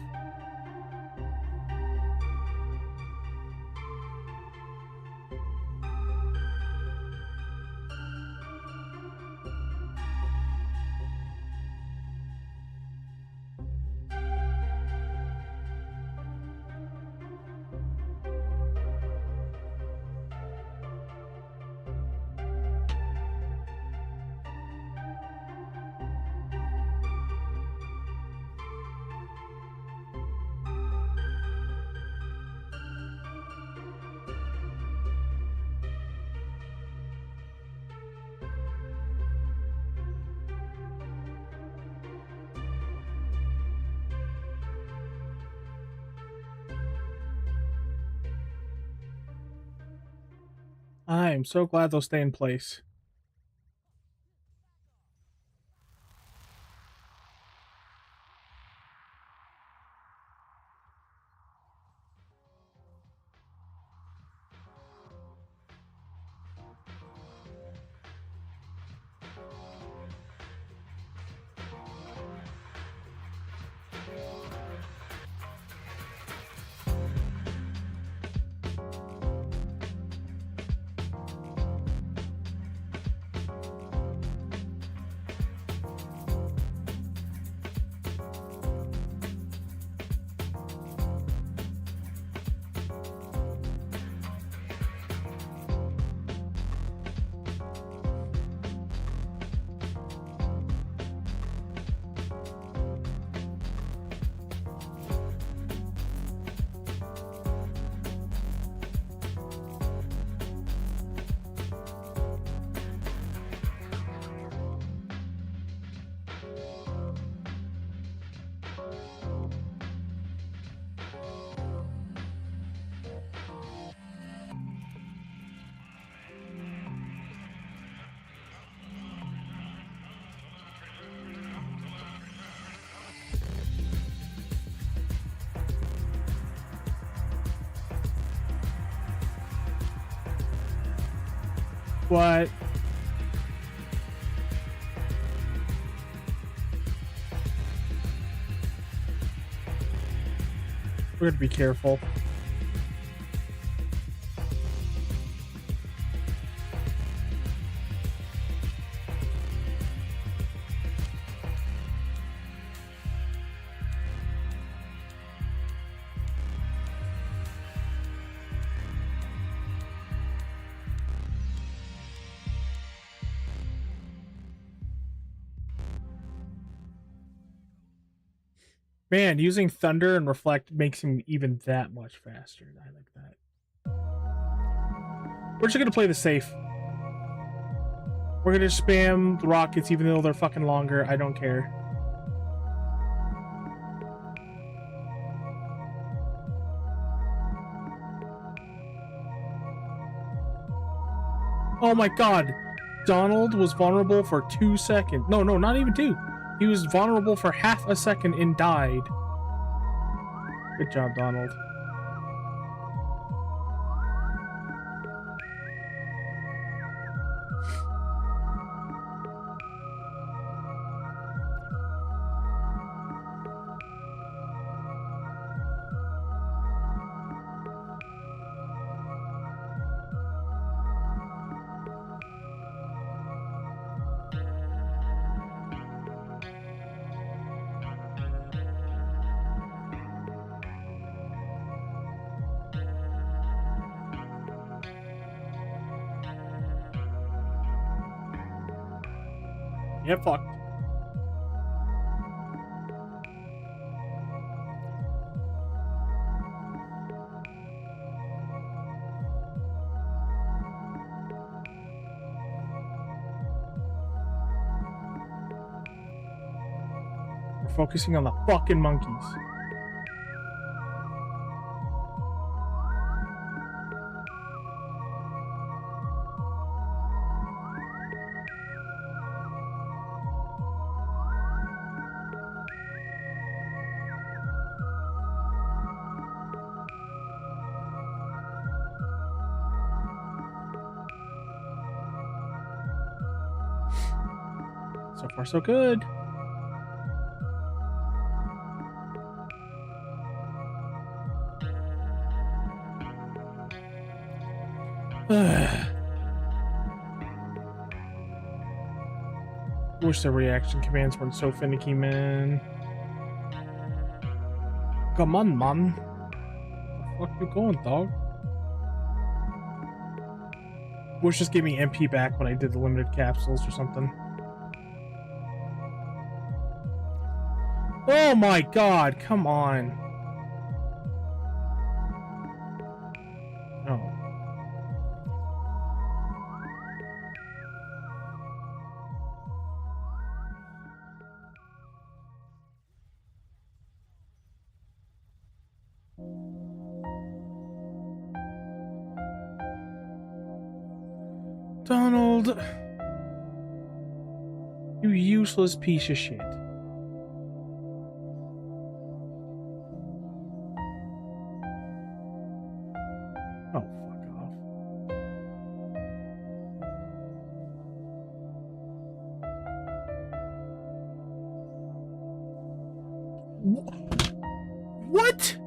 I'm so glad they'll stay in place. What? We're gonna be careful. Man, using thunder and reflect makes him even that much faster. I like that. We're just gonna play the safe. We're gonna spam the rockets even though they're fucking longer. I don't care. Oh my god. Donald was vulnerable for 2 seconds. No, not even 2. He was vulnerable for half a second and died. Good job, Donald. Get fucked. focusing on the fucking monkeys. So far, so good. Wish the reaction commands weren't so finicky, man. Come on, man. Where the fuck you going, dog? Wish just gave me MP back when I did the limited capsules or something. Oh my god, come on. Oh. Donald. You useless piece of shit. Oh, fuck off. What?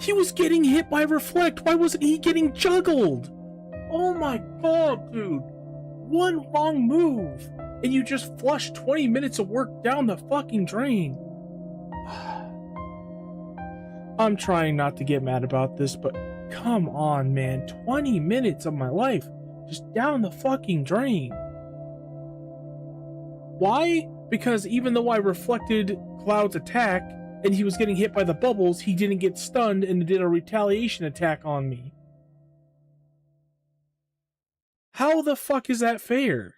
He was getting hit by Reflect. Why wasn't he getting juggled? Oh my god, dude. One wrong move, and you just flushed 20 minutes of work down the fucking drain. I'm trying not to get mad about this, but come on, man. 20 minutes of my life just down the fucking drain. Why? Because even though I reflected Cloud's attack and he was getting hit by the bubbles, he didn't get stunned and did a retaliation attack on me. How the fuck is that fair?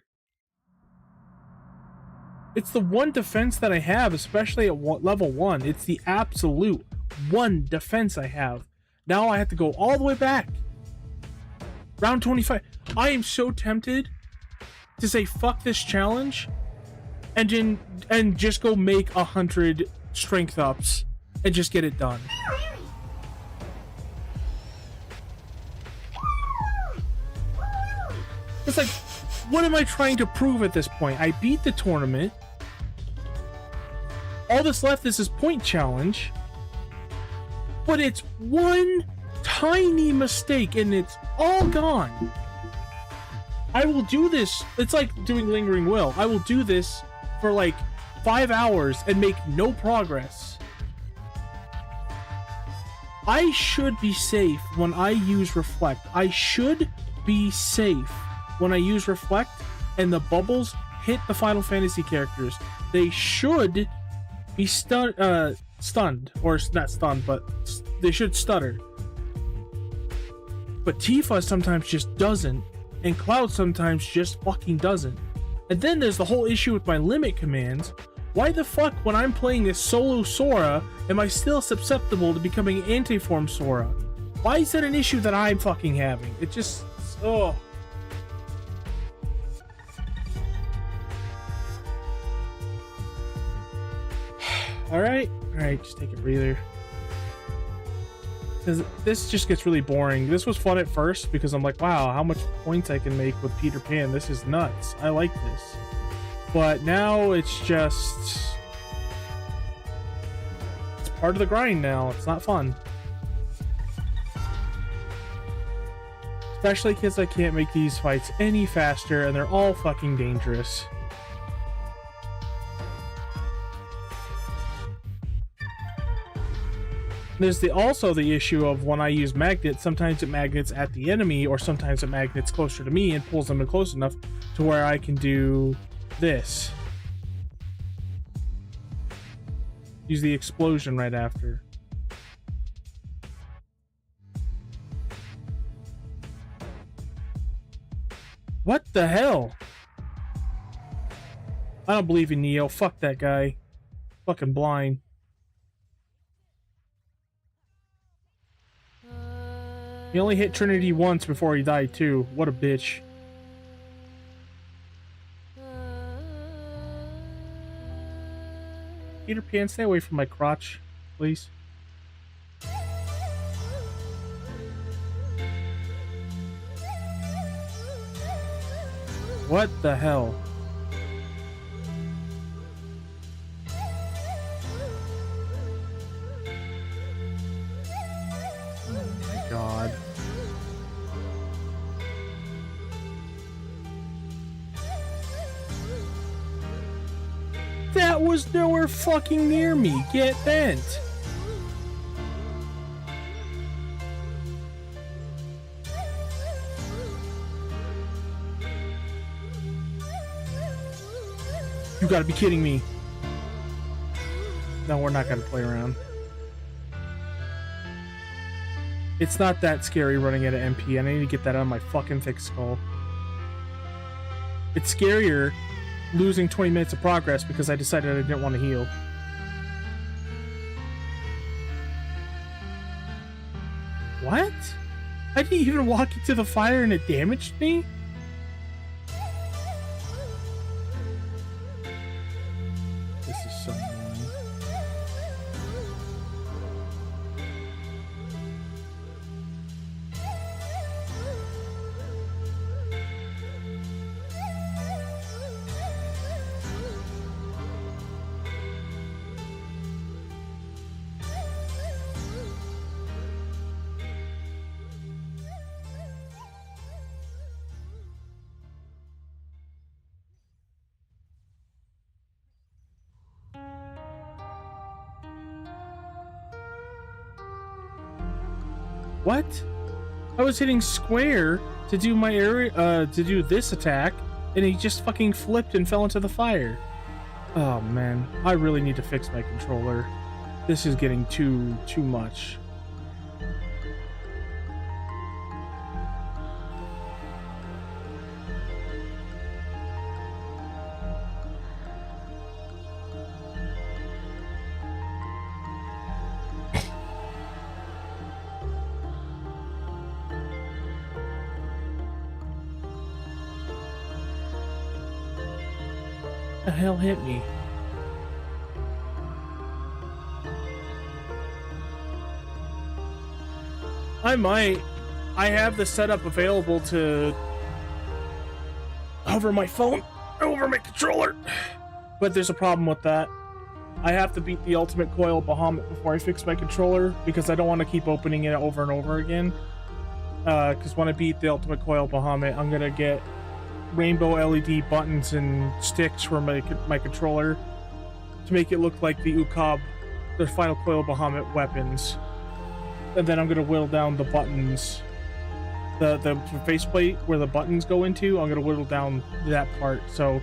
It's the one defense that I have, especially at level 1. It's the absolute one defense I have. Now I have to go all the way back. Round 25. I am so tempted to say fuck this challenge and just go make 100 strength ups and just get it done. It's like, what am I trying to prove at this point? I beat the tournament. All that's left is this point challenge. But it's one tiny mistake and it's all gone. I will do this. It's like doing Lingering Will. I will do this for like 5 hours and make no progress. I should be safe when I use Reflect. I should be safe when I use Reflect and the bubbles hit the Final Fantasy characters. They should be stunned, or not stunned, but they should stutter. But Tifa sometimes just doesn't, and Cloud sometimes just fucking doesn't. And then there's the whole issue with my limit commands. Why the fuck, when I'm playing this solo Sora, am I still susceptible to becoming anti-form Sora? Why is that an issue that I'm fucking having? It just, oh. Alright, just take a breather. Because this just gets really boring. This was fun at first because I'm like, wow, how much points I can make with Peter Pan. This is nuts. I like this. But now it's just... it's part of the grind now. It's not fun. Especially because I can't make these fights any faster and they're all fucking dangerous. There's also the issue of when I use magnets, sometimes it magnets at the enemy or sometimes it magnets closer to me and pulls them in close enough to where I can do this. Use the explosion right after. What the hell? I don't believe in Neo. Fuck that guy. fucking blind. He only hit Trinity once before he died too. What a bitch. Peter Pan, stay away from my crotch, please. What the hell? Oh my god. That was nowhere fucking near me. Get bent. You gotta be kidding me. No, we're not gonna play around. It's not that scary running at an MP. I need to get that out of my fucking thick skull. It's scarier losing 20 minutes of progress because I decided I didn't want to heal. What? I didn't even walk into the fire and it damaged me? This is so annoying. What? I was hitting square to do my area, to do this attack, and he just fucking flipped and fell into the fire. Oh man, I really need to fix my controller. This is getting too much. The hell hit me? I might. I have the setup available to hover my phone over my controller, but there's a problem with that. I have to beat the Ultimate Coil Bahamut before I fix my controller because I don't want to keep opening it over and over again. Because when I beat the Ultimate Coil Bahamut, I'm gonna get rainbow LED buttons and sticks for my controller to make it look like the UCOB, the Final Coil Bahamut weapons. And then I'm gonna whittle down the buttons, the faceplate where the buttons go into. I'm gonna whittle down that part. So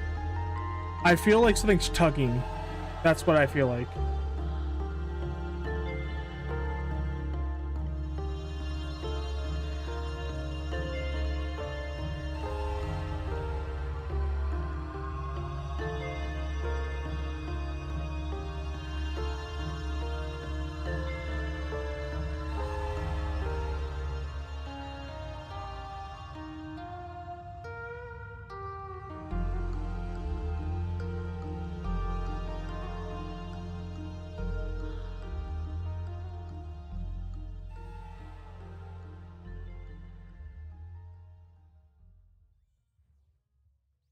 I feel like something's tugging. That's what I feel like.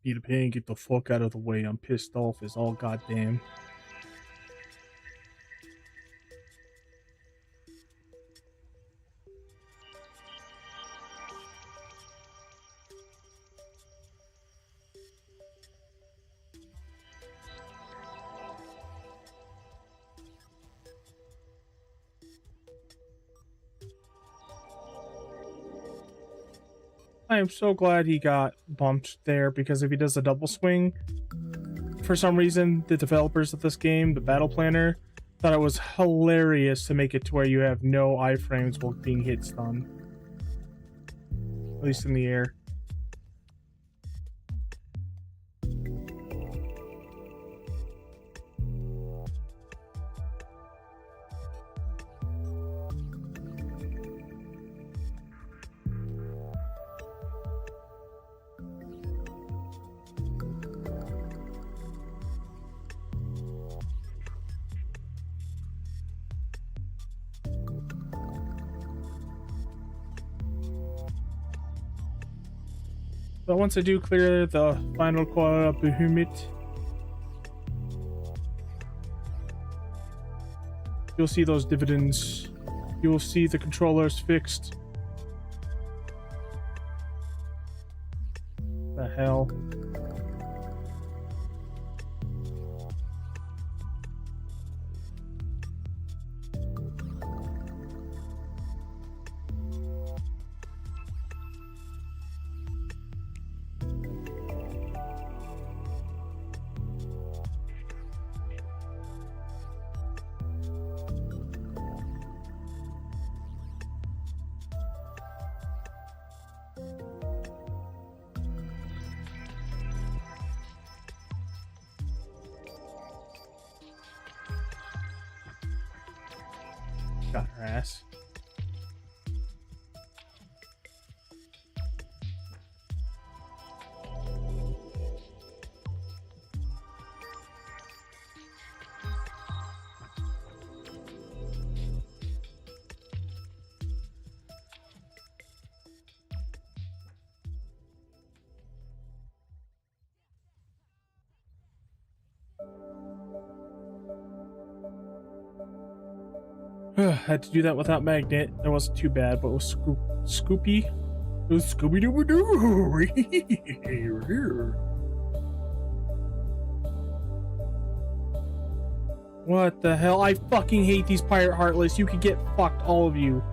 Peter Pan, get the fuck out of the way. I'm pissed off as all goddamn. I am so glad he got bumped there, because if he does a double swing, for some reason, the developers of this game, the battle planner, thought it was hilarious to make it to where you have no iframes while being hit stun. At least in the air. But once I do clear the final quota behemoth, you'll see those dividends. You will see the controllers fixed. The hell? Got her ass. Had to do that without Magnet. It wasn't too bad, but it was Scoopy. It was Scooby Doo Doo. What the hell? I fucking hate these Pirate Heartless. You can get fucked, all of you.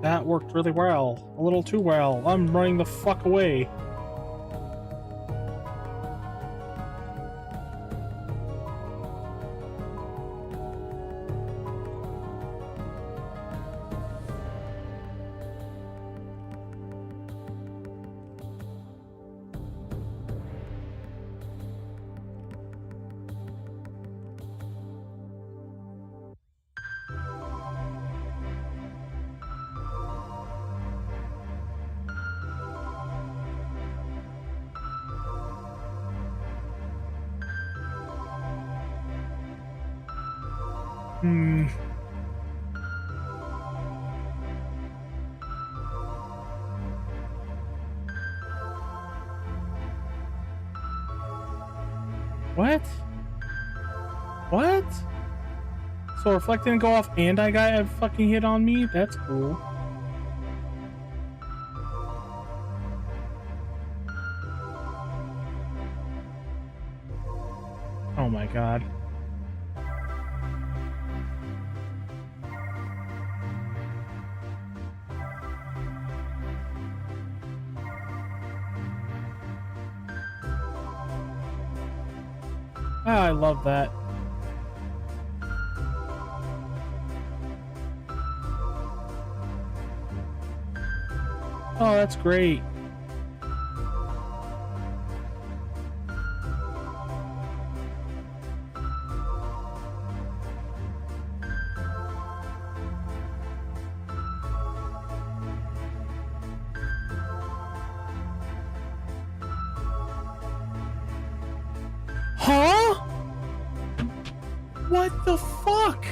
That worked really well. A little too well. I'm running the fuck away. What? What? So Reflect didn't go off and I got a fucking hit on me? That's cool. Oh my god. Ah, I love that. Oh, that's great. Huh? What the fuck?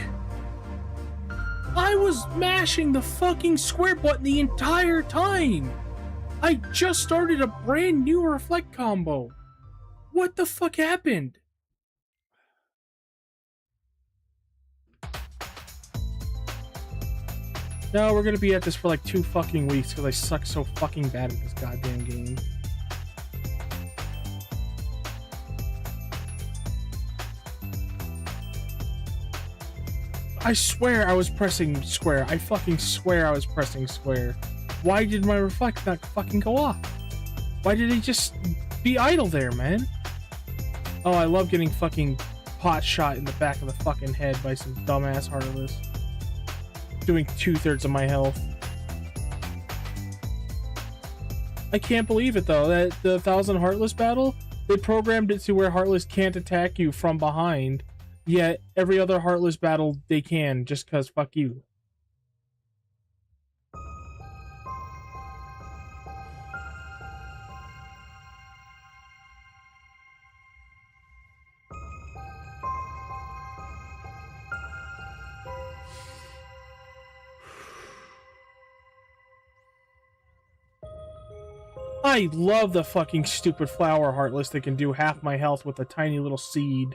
I was mashing the fucking square button the entire time. I just started a brand new Reflect combo. What the fuck happened? No, we're gonna be at this for like 2 fucking weeks because I suck so fucking bad at this goddamn game. I swear I was pressing square. I fucking swear I was pressing square. Why did my Reflect not fucking go off? Why did it just be idle there, man? Oh, I love getting fucking pot shot in the back of the fucking head by some dumbass Heartless. Doing 2/3 of my health. I can't believe it though, that the 1000 Heartless battle, they programmed it to where Heartless can't attack you from behind, yet every other Heartless battle they can, just cause fuck you. I love the fucking stupid flower Heartless that can do half my health with a tiny little seed.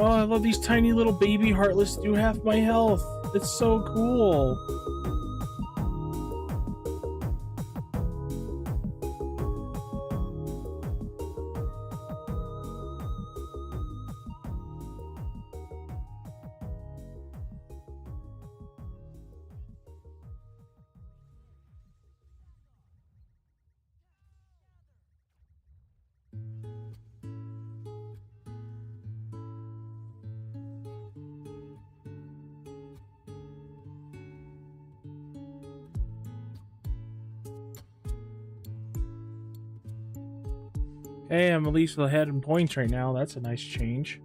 Oh, I love these tiny little baby Heartless do half my health. It's so cool. Hey, I'm at least ahead in points right now. That's a nice change.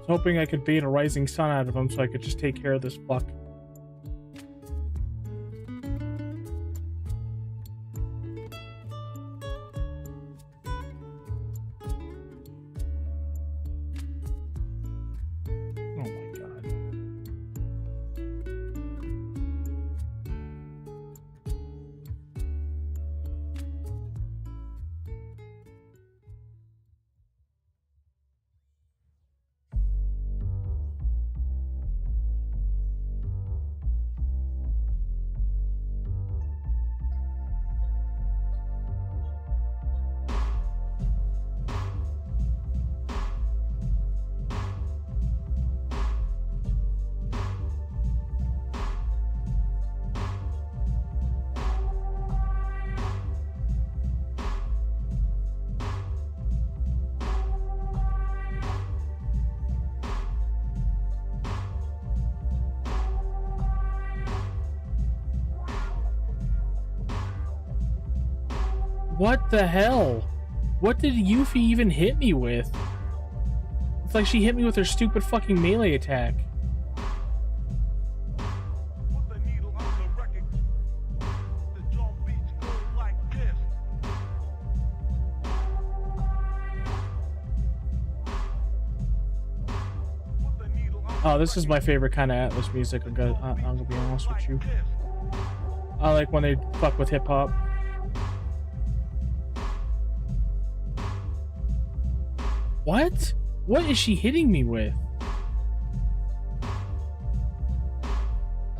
Hoping I could bait a rising sun out of him so I could just take care of this fuck. Oh my god. What the hell? What did Yuffie even hit me with? It's like she hit me with her stupid fucking melee attack. Oh, this is my favorite kind of Atlas music. I'm gonna be honest with you. I like when they fuck with hip hop. What? What is she hitting me with?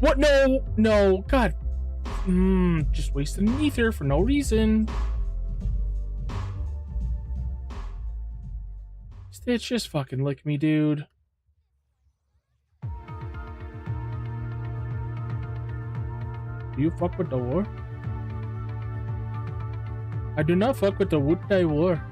What? No, no, God. Just wasting an ether for no reason. Stitch, just fucking lick me, dude. Do you fuck with the war? I do not fuck with the Wutai war.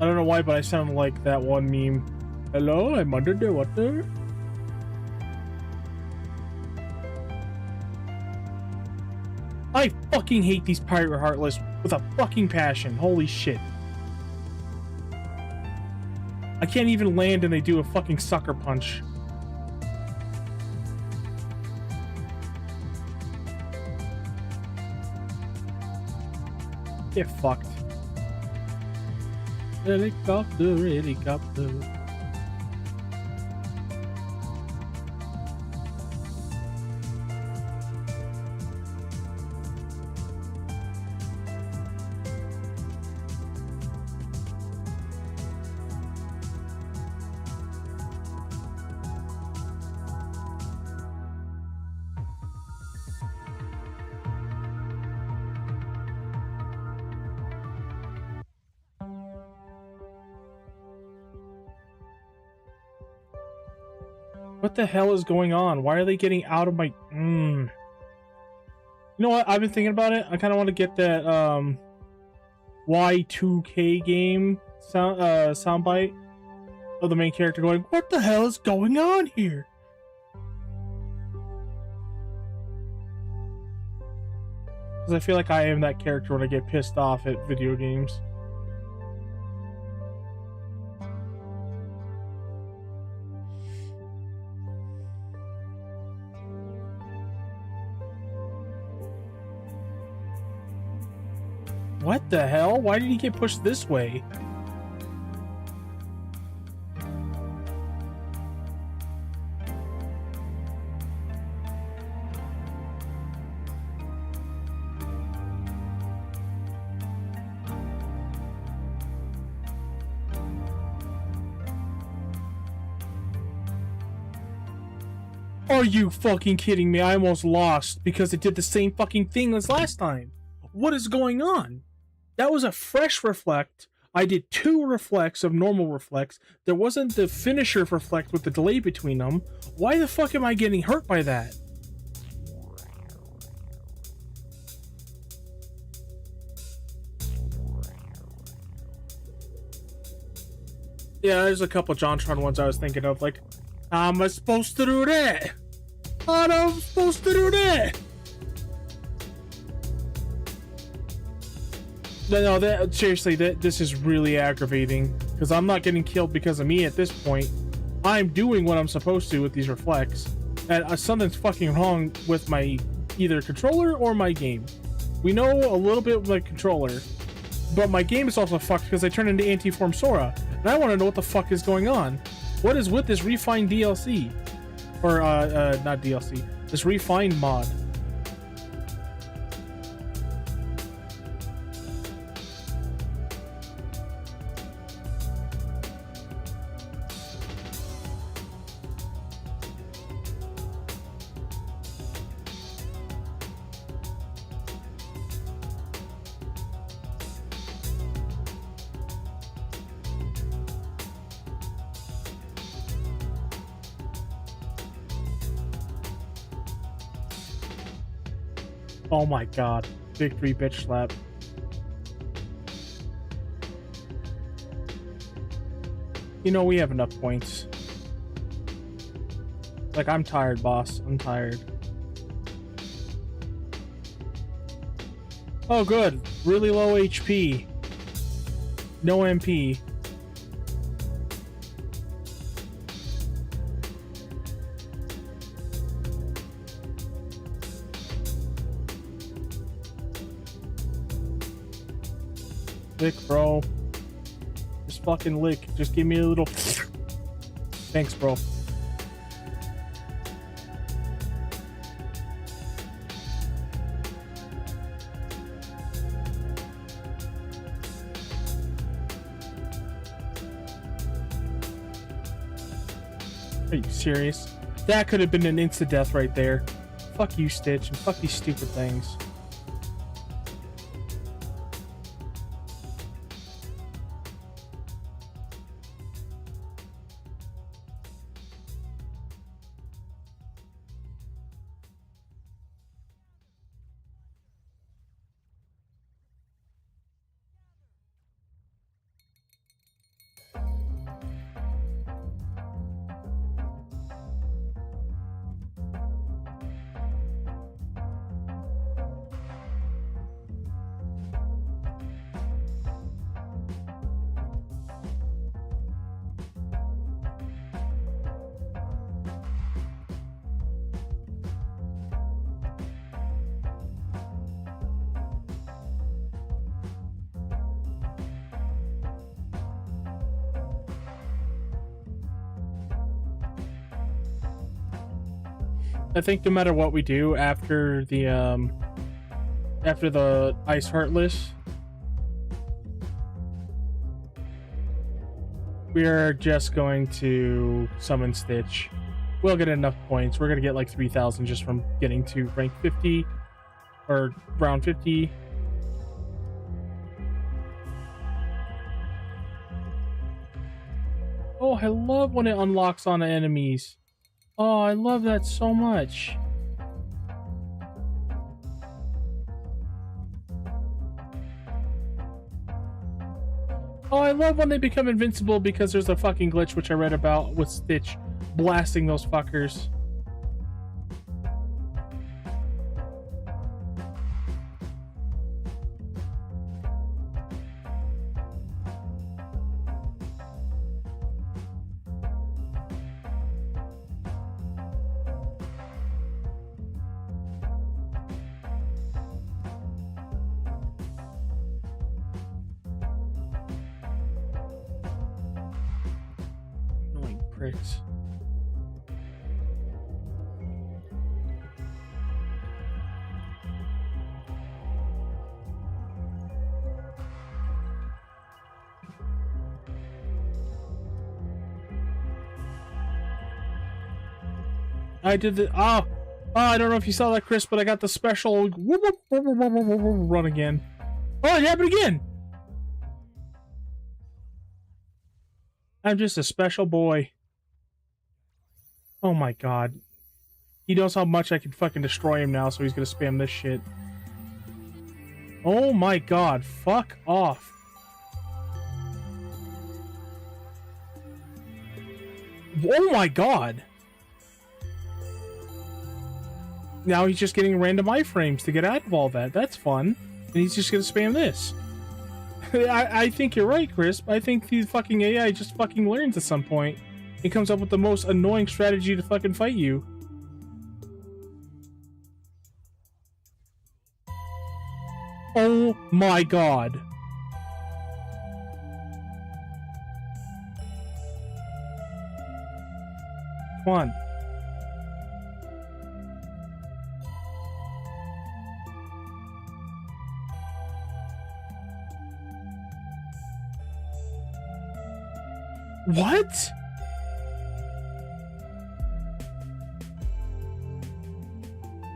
I don't know why, but I sound like that one meme. Hello, I'm under the water. I fucking hate these Pirate Heartless with a fucking passion. Holy shit. I can't even land and they do a fucking sucker punch. Get fucked. Helicopter, helicopter. What the hell is going on? Why are they getting out of my... You know what? I've been thinking about it. I kind of want to get that Y2K game soundbite of the main character going, what the hell is going on here? Because I feel like I am that character when I get pissed off at video games. What the hell? Why did he get pushed this way? Are you fucking kidding me? I almost lost because it did the same fucking thing as last time. What is going on? That was a fresh reflect. I did 2 reflects of normal reflects. There wasn't the finisher reflect with the delay between them. Why the fuck am I getting hurt by that? Yeah, there's a couple JonTron ones I was thinking of, like, how am I supposed to do that? How am I supposed to do that? No, seriously, this is really aggravating because I'm not getting killed because of me at this point. I'm doing what I'm supposed to with these reflects, and something's fucking wrong with my either controller or my game. We know a little bit with my controller, but my game is also fucked because I turned into Antiform Sora, and I want to know what the fuck is going on. What is with this refined DLC, or not DLC, this refined mod? Oh my god. Victory bitch slap. You know, we have enough points. Like, I'm tired, boss. I'm tired. Oh, good. Really low HP. No MP. Lick, bro. Just fucking lick. Just give me a little... Thanks, bro. Are you serious? That could have been an insta-death right there. Fuck you, Stitch, and fuck these stupid things. I think no matter what we do after the Ice Heartless, we are just going to summon Stitch. We'll get enough points. We're gonna get like 3,000 just from getting to rank 50 or round 50. Oh, I love when it unlocks on enemies. Oh, I love that so much. Oh, I love when they become invincible because there's a fucking glitch which I read about with Stitch blasting those fuckers. Annoying pricks. I did the I don't know if you saw that, Chris, but I got the special run again. Oh, it happened again. I'm just a special boy. Oh my god. He knows how much I can fucking destroy him now, so he's gonna spam this shit. Oh my god, fuck off. Oh my god. Now he's just getting random iframes to get out of all that. That's fun. And he's just gonna spam this. I think you're right, Chris. I think the fucking AI just fucking learns at some point. It comes up with the most annoying strategy to fucking fight you. Oh my god. Come on. What?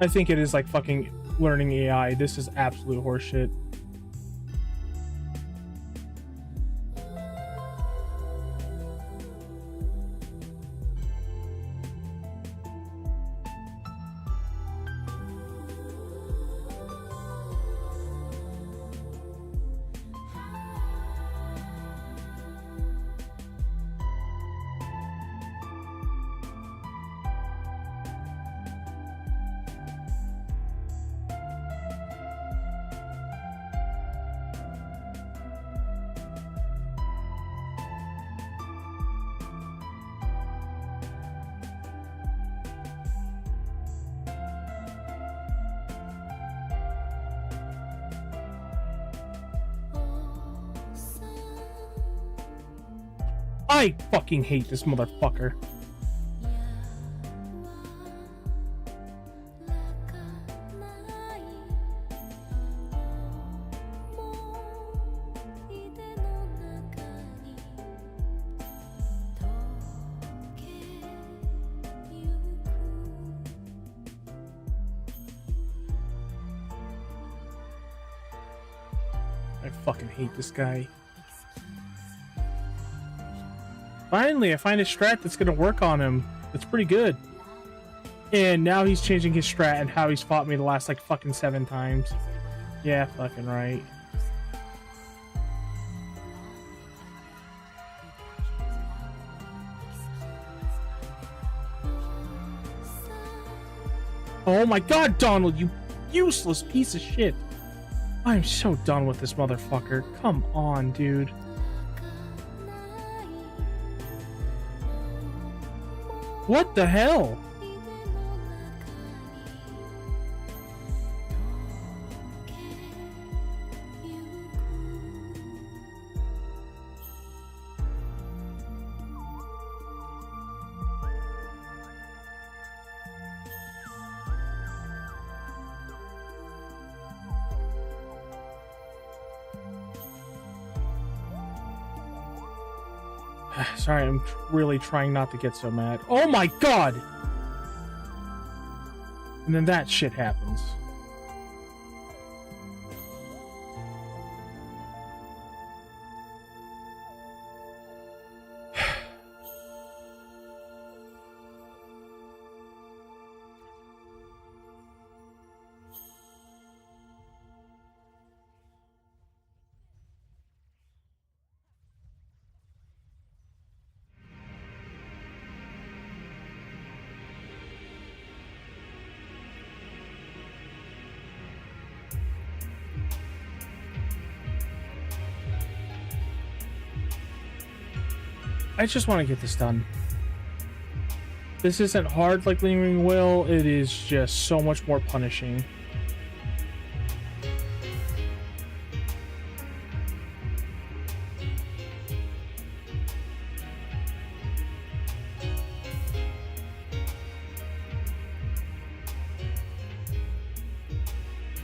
I think it is like fucking learning AI. This is absolute horseshit. I fucking hate this motherfucker. I fucking hate this guy. Finally, I find a strat that's gonna work on him. That's pretty good. And now he's changing his strat and how he's fought me the last like fucking 7 times. Yeah, fucking right. Oh my god, Donald, you useless piece of shit. I'm so done with this motherfucker. Come on, dude. What the hell? Sorry, I'm really trying not to get so mad. Oh my god! And then that shit happens. I just want to get this done. This isn't hard like Lingering Will, it is just so much more punishing.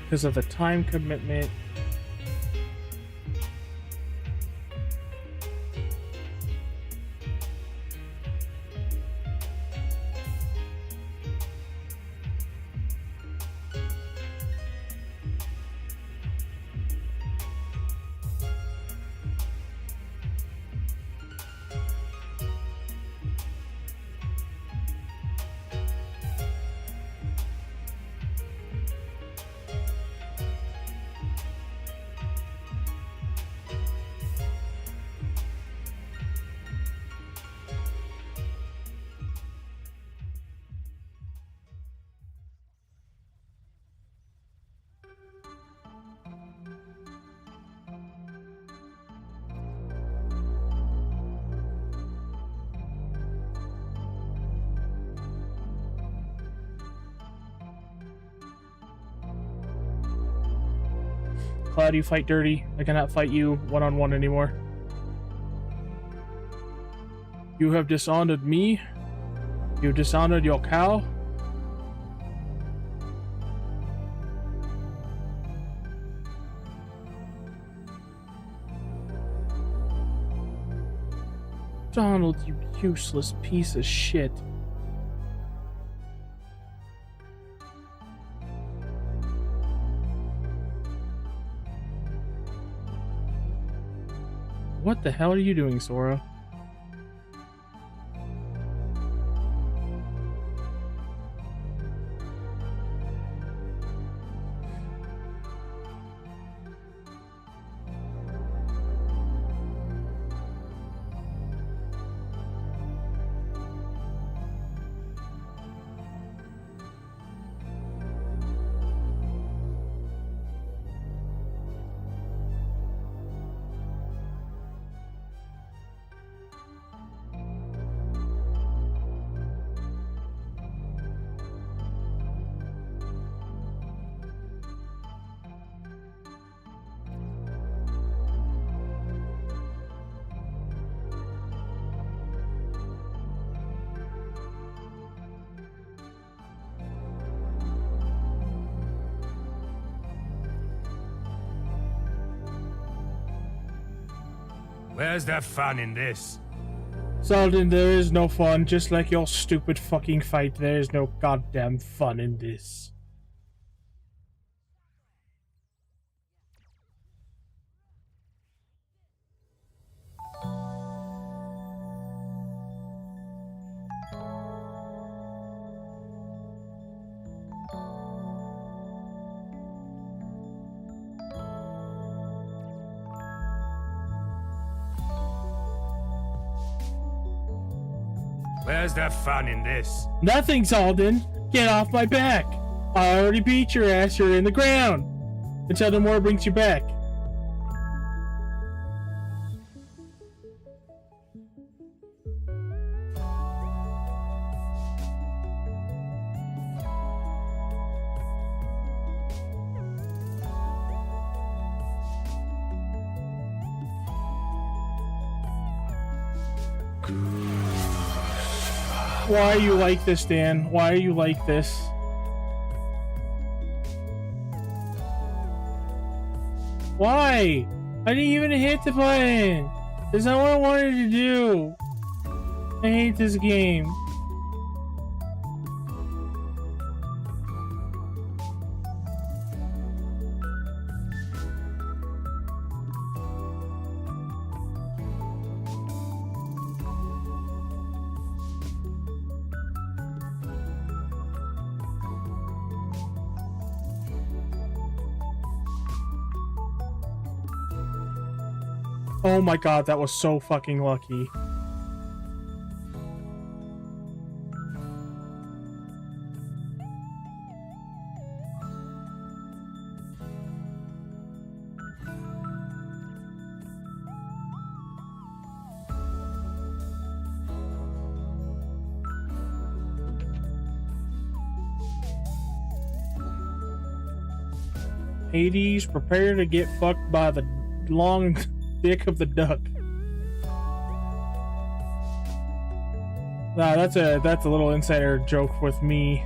Because of the time commitment. Cloud, you fight dirty. I cannot fight you one-on-one anymore. You have dishonored me. You dishonored your cow. Donald, you useless piece of shit. What the hell are you doing, Sora? Where's the fun in this? Salden, there is no fun. Just like your stupid fucking fight, there is no goddamn fun in this. Where's the fun in this? Nothing, Salden. Get off my back. I already beat your ass. You're in the ground. Until the more brings you back. Why are you like this, Dan? Why are you like this? Why? I didn't even hit the button. That's not what I wanted to do. I hate this game. Oh my god, that was so fucking lucky. Hades, prepare to get fucked by the long dick of the duck. Nah, that's a little insider joke with me,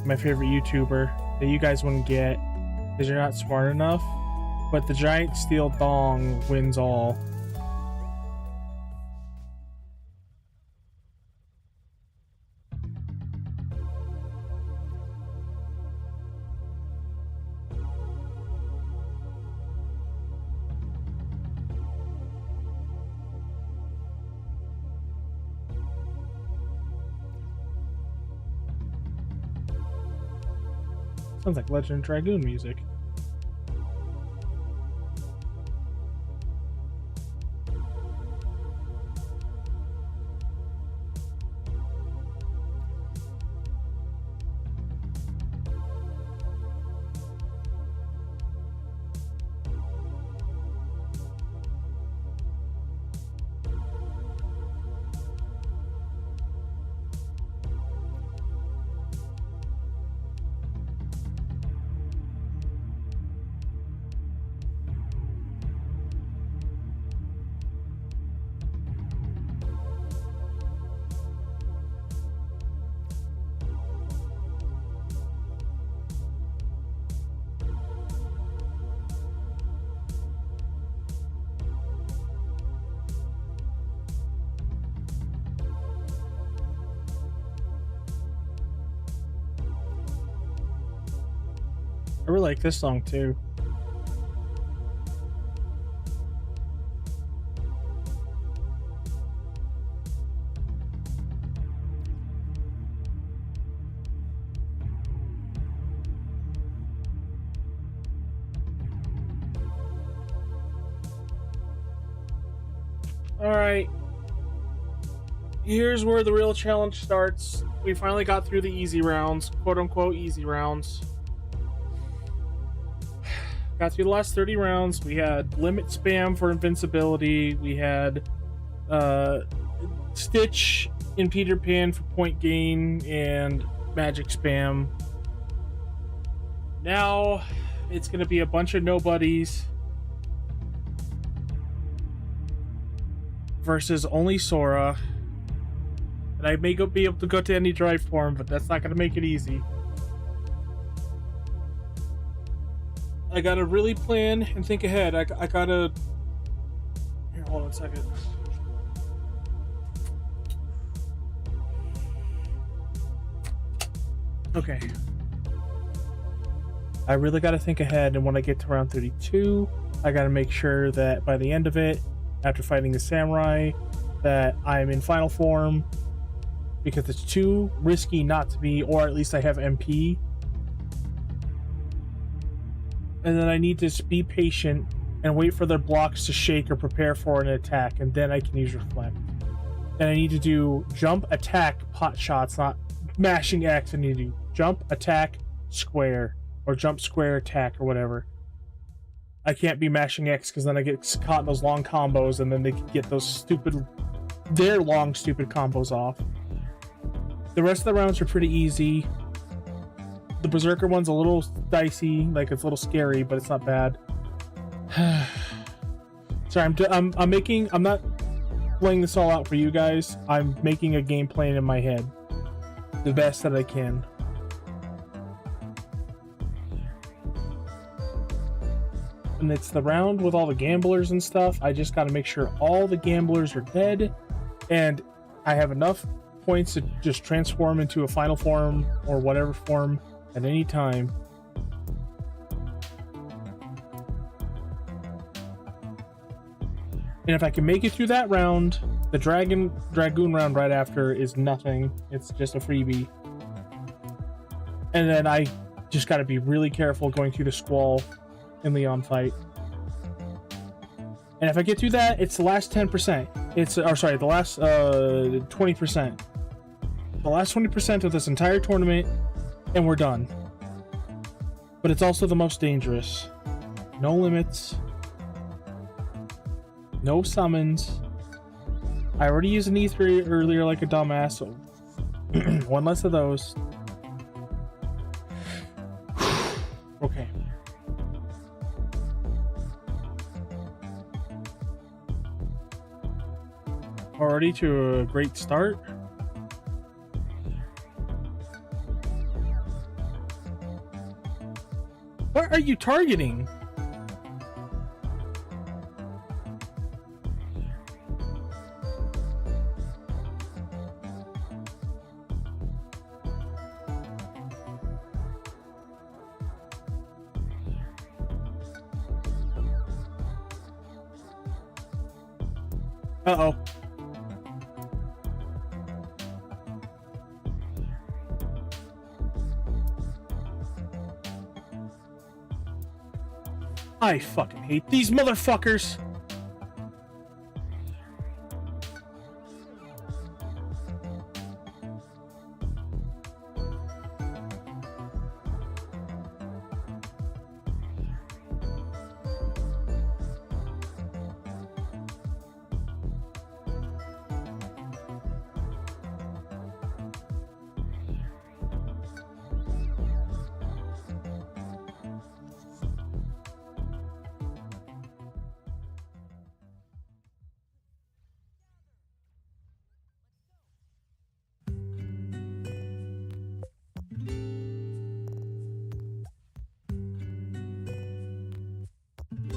my favorite YouTuber, that you guys wouldn't get because you're not smart enough. But the giant steel dong wins all. Sounds like Legend Dragoon music. I really like this song too. Alright. Here's where the real challenge starts. We finally got through the easy rounds, quote unquote easy rounds. Got through the last 30 rounds. We had limit spam for invincibility. We had Stitch in Peter Pan for point gain and magic spam. Now it's going to be a bunch of nobodies versus only Sora. And I may be able to go to any drive form, but that's not going to make it easy. I gotta really plan and think ahead. I gotta Here, hold on a second. Okay. I really got to think ahead, and when I get to round 32, I got to make sure that by the end of it, after fighting the samurai, that I'm in final form, because it's too risky not to be, or at least I have MP. And then I need to just be patient and wait for their blocks to shake or prepare for an attack, and then I can use reflect. And I need to do jump, attack, pot shots, not mashing X. I need to do jump, attack, square, or jump, square, attack, or whatever. I can't be mashing X because then I get caught in those long combos, and then they can get those their long stupid combos off. The rest of the rounds are pretty easy. The Berserker one's a little dicey, like it's a little scary, but it's not bad. Sorry, I'm not laying this all out for you guys. I'm making a game plan in my head, the best that I can. And it's the round with all the gamblers and stuff. I just got to make sure all the gamblers are dead, and I have enough points to just transform into a final form or whatever form at any time. And if I can make it through that round, the Dragoon round right after is nothing. It's just a freebie. And then I just got to be really careful going through the Squall and Leon fight. And if I get through that, it's the last 10%. The last 20%. The last 20% of this entire tournament, and we're done. But it's also the most dangerous. No limits. No summons. I already used an E3 earlier like a dumbass, so one less of those. Okay. Already to a great start. What are you targeting? Uh-oh. I fucking hate these motherfuckers.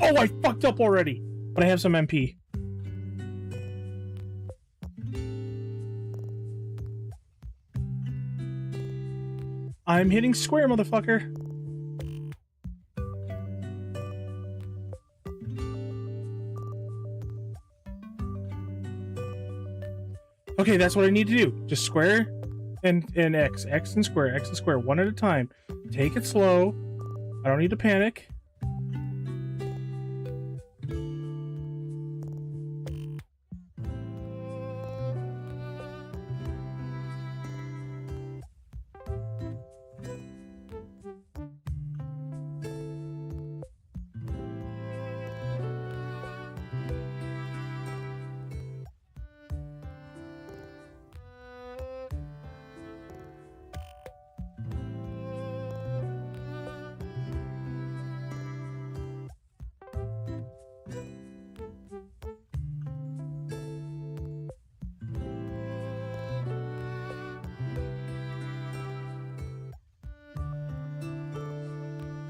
Oh, I fucked up already, but I have some MP. I'm hitting square, motherfucker. Okay, that's what I need to do. Just square and X. X and square, one at a time. Take it slow. I don't need to panic.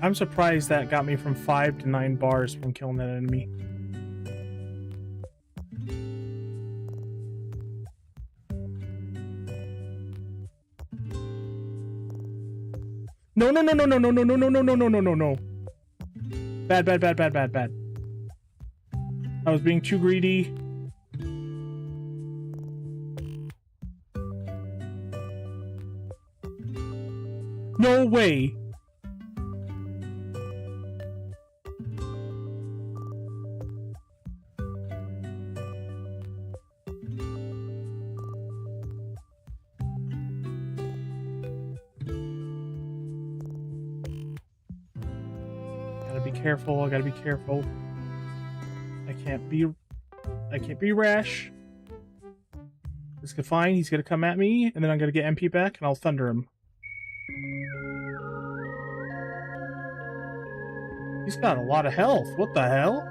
I'm surprised that got me from 5 to 9 bars from killing that enemy. No, no, no, no, no, no, no, no, no, no, no, no, no, no, no. Bad, bad, bad, bad, bad, bad. I was being too greedy. No way. Gotta be careful. I gotta be careful. I can't be rash. This is fine. He's gonna come at me, and then I'm gonna get MP back, and I'll thunder him. He's got a lot of health. What the hell?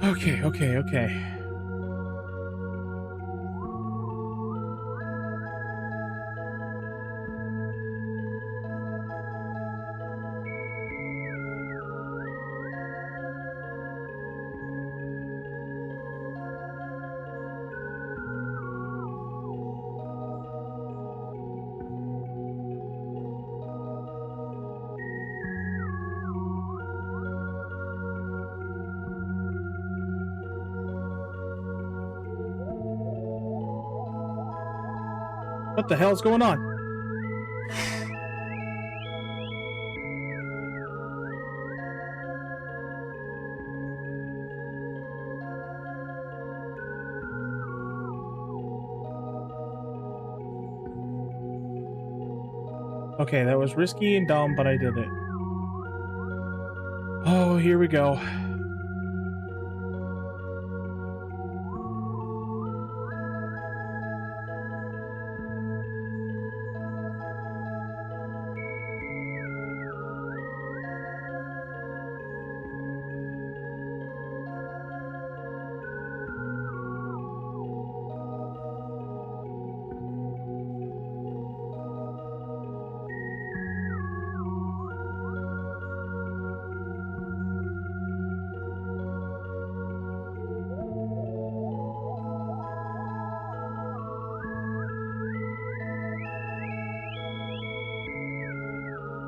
Okay, okay, okay. What the hell's going on? Okay, that was risky and dumb, but I did it. Oh, here we go.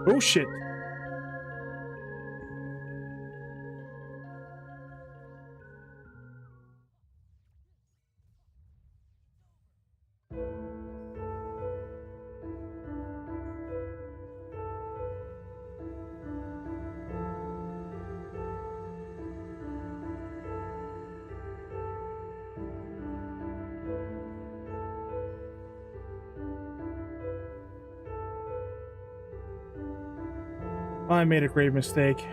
Oh shit. I made a grave mistake.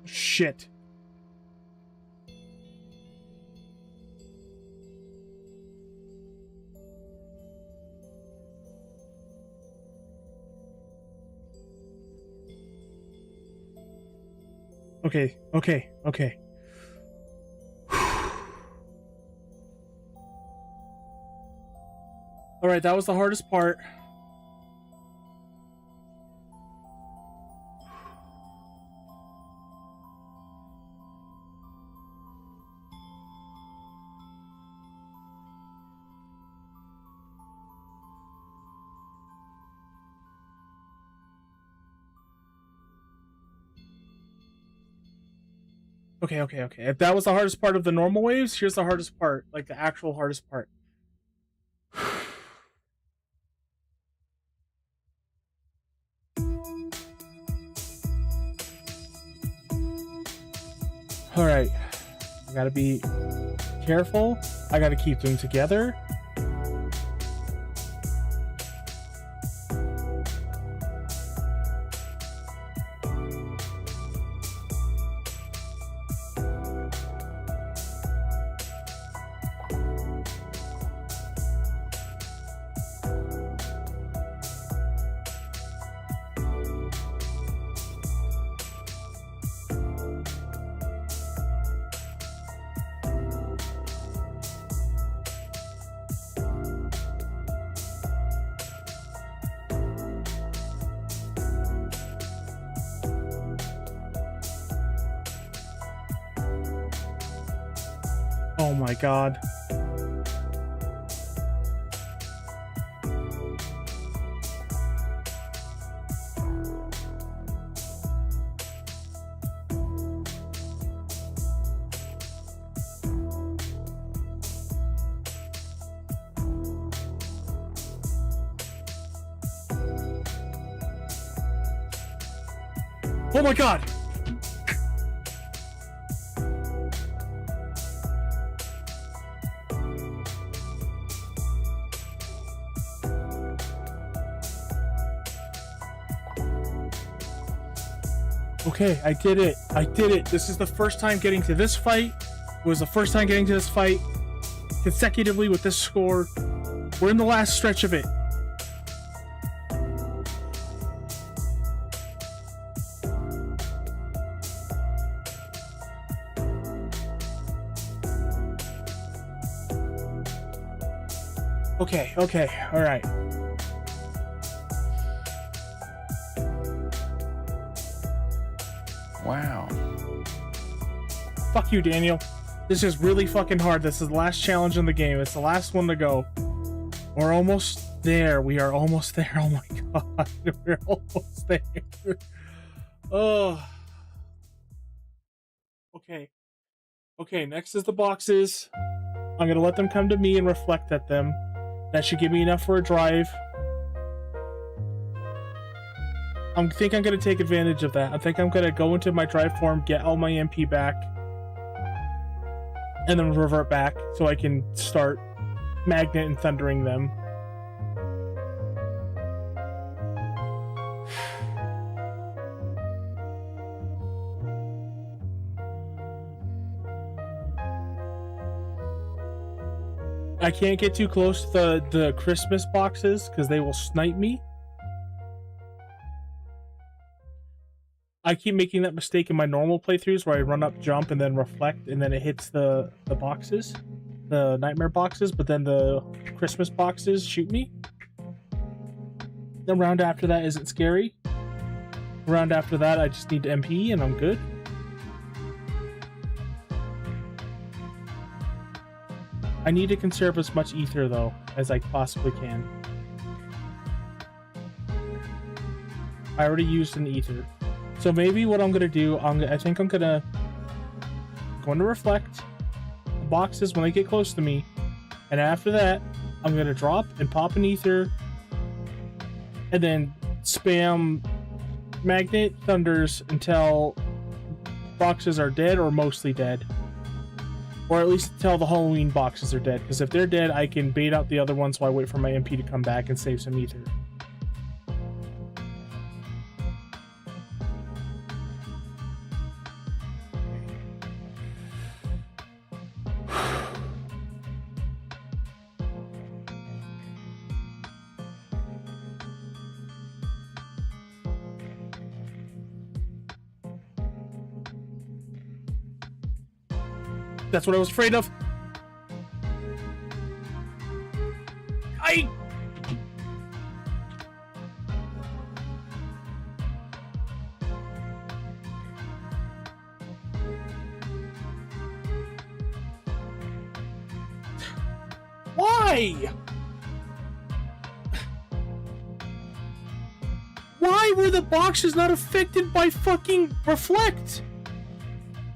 Shit. Okay, okay, okay. Alright, that was the hardest part. Okay, okay, okay. If that was the hardest part of the normal waves, here's the hardest part. Like, the actual hardest part. Alright. I gotta be careful. I gotta keep them together. Oh my god. Oh my god! Okay, I did it. I did it. This is the first time getting to this fight. It was the first time getting to this fight consecutively with this score. We're in the last stretch of it. Okay, okay, alright. Wow. Fuck you, Daniel. This is really fucking hard. This is the last challenge in the game. It's the last one to go. We're almost there. We are almost there. Oh my god. We're almost there. Oh. Okay. Okay, next is the boxes. I'm gonna let them come to me and reflect at them. That should give me enough for a drive. I think I'm gonna take advantage of that. I think I'm gonna go into my drive form, get all my MP back, and then revert back so I can start magnet and thundering them. I can't get too close to the Christmas boxes because they will snipe me. I keep making that mistake in my normal playthroughs where I run up, jump, and then reflect, and then it hits the boxes, the nightmare boxes, but then the Christmas boxes shoot me. The round after that isn't scary. The round after that, I just need MP and I'm good. I need to conserve as much ether, though, as I possibly can. I already used an ether. So maybe what I'm going to do, I think I'm going to reflect the boxes when they get close to me. And after that, I'm going to drop and pop an ether. And then spam magnet thunders until boxes are dead or mostly dead. Or at least until the Halloween boxes are dead. Because if they're dead, I can bait out the other ones while I wait for my MP to come back and save some ether. That's what I was afraid of. Why? Why were the boxes not affected by fucking reflect?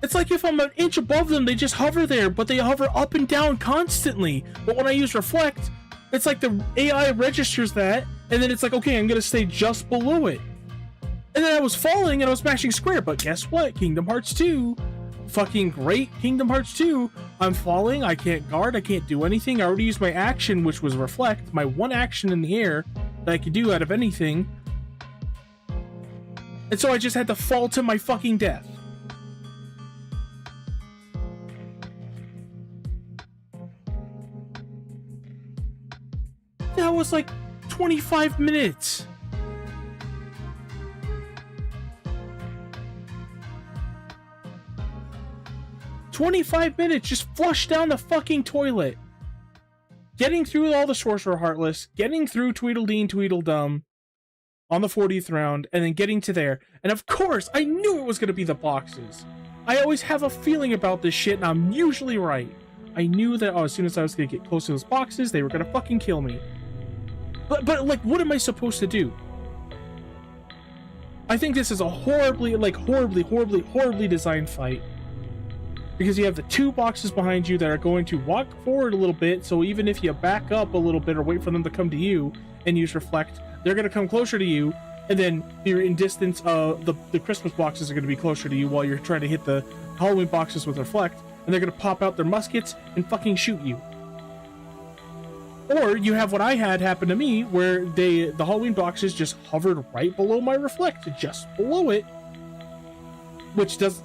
It's like if I'm an inch above them, they just hover there, but they hover up and down constantly. But when I use reflect, it's like the AI registers that, and then it's like, okay, I'm gonna stay just below it. And then I was falling and I was smashing square, but guess what? Kingdom Hearts 2, fucking great Kingdom Hearts 2. I'm falling, I can't guard, I can't do anything. I already used my action, which was reflect, my one action in the air that I could do out of anything. And so I just had to fall to my fucking death. That was like 25 minutes. Just flush down the fucking toilet. Getting through all the Sorcerer Heartless, getting through Tweedledee and Tweedledum on the 40th round, and then getting to there. And of course, I knew it was going to be the boxes. I always have a feeling about this shit, and I'm usually right. I knew that as soon as I was gonna get close to those boxes, they were gonna fucking kill me. But like, what am I supposed to do? I think this is a horribly designed fight. Because you have the 2 boxes behind you that are going to walk forward a little bit, so even if you back up a little bit or wait for them to come to you and use Reflect, they're going to come closer to you, and then you're in distance, the Christmas boxes are going to be closer to you while you're trying to hit the Halloween boxes with Reflect, and they're going to pop out their muskets and fucking shoot you. Or you have what I had happen to me, where the Halloween boxes just hovered right below my Reflect, just below it, which does...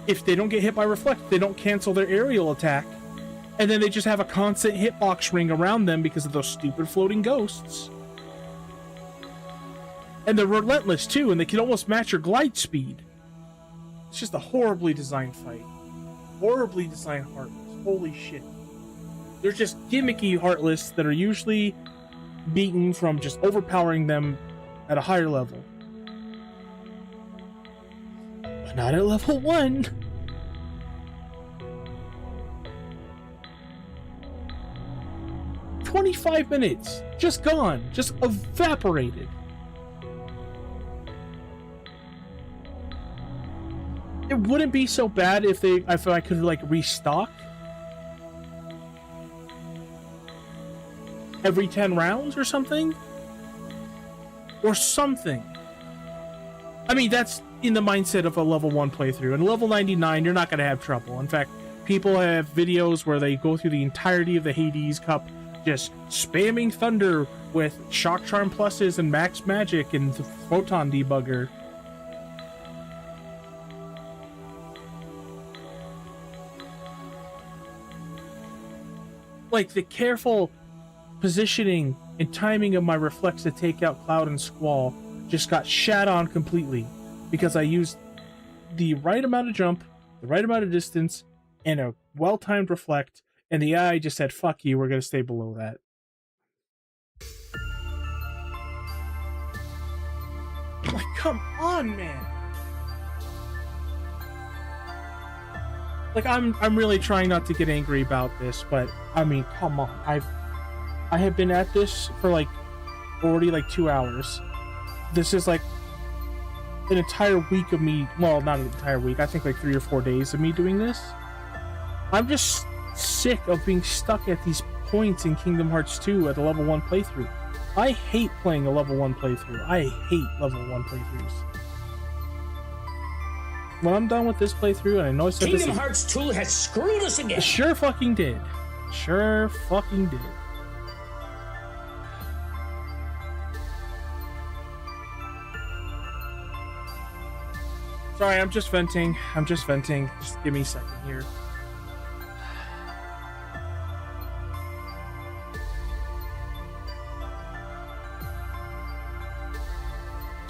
If they don't get hit by Reflect, they don't cancel their aerial attack. And then they just have a constant hitbox ring around them because of those stupid floating ghosts. And they're relentless too, and they can almost match your glide speed. It's just a horribly designed fight. Horribly designed Heartless. Holy shit. They're just gimmicky Heartless that are usually beaten from just overpowering them at a higher level. Not at level 1. "25 minutes. Just gone. Just evaporated. It wouldn't be so bad if I could like restock every 10 rounds or something. Or something. I mean, that's in the mindset of a level 1 playthrough. And level 99, you're not going to have trouble. In fact, people have videos where they go through the entirety of the Hades Cup just spamming Thunder with Shock Charm Pluses and Max Magic and the Photon Debugger. Like, the careful positioning and timing of my Reflex to take out Cloud and Squall just got shat on completely because I used the right amount of jump, the right amount of distance, and a well-timed Reflect, and the AI just said, fuck you, we're going to stay below that. Like, come on, man! Like, I'm really trying not to get angry about this, but, I mean, come on. I have been at this for, like, already, like, 2 hours. This is, like, an entire week of me, well, not an entire week, I think, like, 3 or 4 days of me doing this. I'm just sick of being stuck at these points in Kingdom Hearts 2 at a level 1 playthrough. I hate playing a level 1 playthrough. I hate level 1 playthroughs. When I'm done with this playthrough, and I know I said Kingdom Hearts 2 has screwed us again. Sure fucking did. Sure fucking did. Sorry, I'm just venting. Just give me a second here.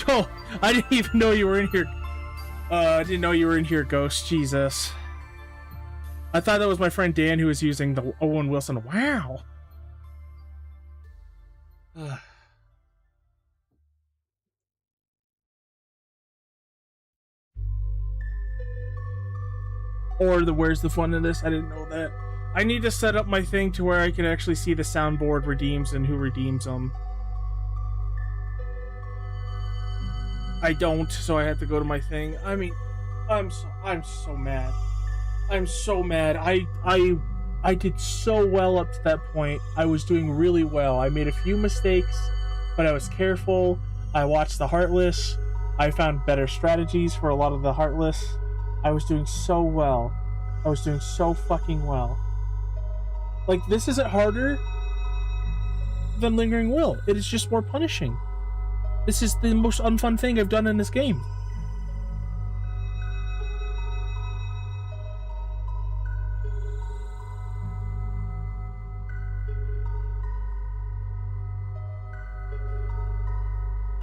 Oh, I didn't even know you were in here. I didn't know you were in here, Ghost. Jesus. I thought that was my friend Dan who was using the Owen Wilson. Wow. Or the where's the fun in this? I didn't know that. I need to set up my thing to where I can actually see the soundboard redeems and who redeems them. I don't, so I have to go to my thing. I mean, I'm so mad. I'm so mad. I did so well up to that point. I was doing really well. I made a few mistakes, but I was careful. I watched the Heartless. I found better strategies for a lot of the Heartless. I was doing so well. I was doing so fucking well. Like, this isn't harder than Lingering Will. It is just more punishing. This is the most unfun thing I've done in this game.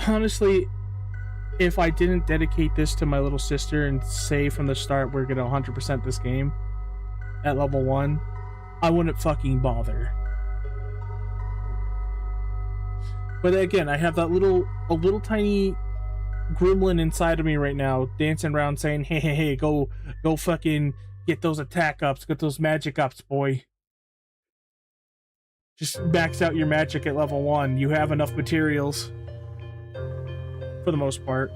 Honestly, if I didn't dedicate this to my little sister and say from the start we're gonna 100% this game at level 1, I wouldn't fucking bother. But again, I have that a little tiny gremlin inside of me right now, dancing around saying, hey, go fucking get those attack ups, get those magic ups, boy. Just max out your magic at level 1. You have enough materials. For the most part.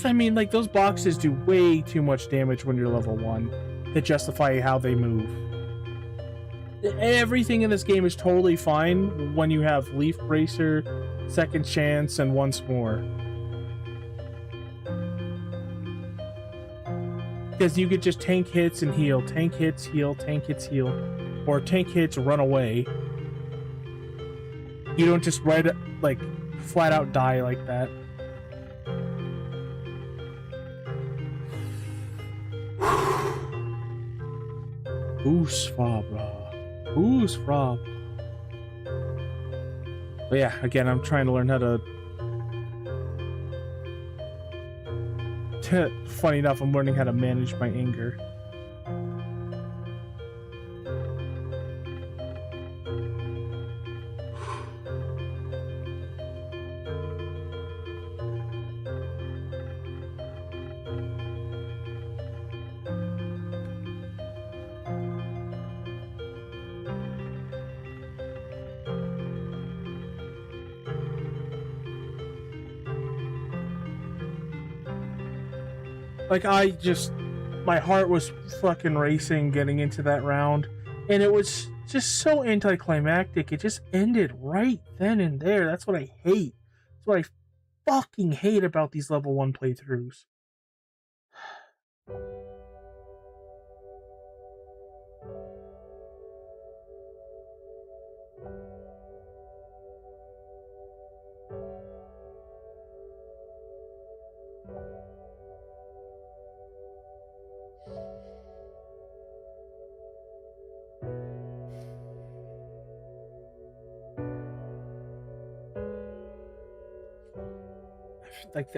I mean, like, those boxes do way too much damage when you're level 1 to justify how they move. Everything in this game is totally fine when you have Leaf Bracer, Second Chance, and Once More. Because you could just tank hits and heal. Tank hits, heal, tank hits, heal. Or tank hits, run away. You don't just like, flat out die like that. Who's Fabra? Who's Fabra? But yeah, again, I'm trying to learn how to... Funny enough, I'm learning how to manage my anger. Like, my heart was fucking racing getting into that round, and it was just so anticlimactic. It just ended right then and there. That's what I hate. That's what I fucking hate about these level 1 playthroughs.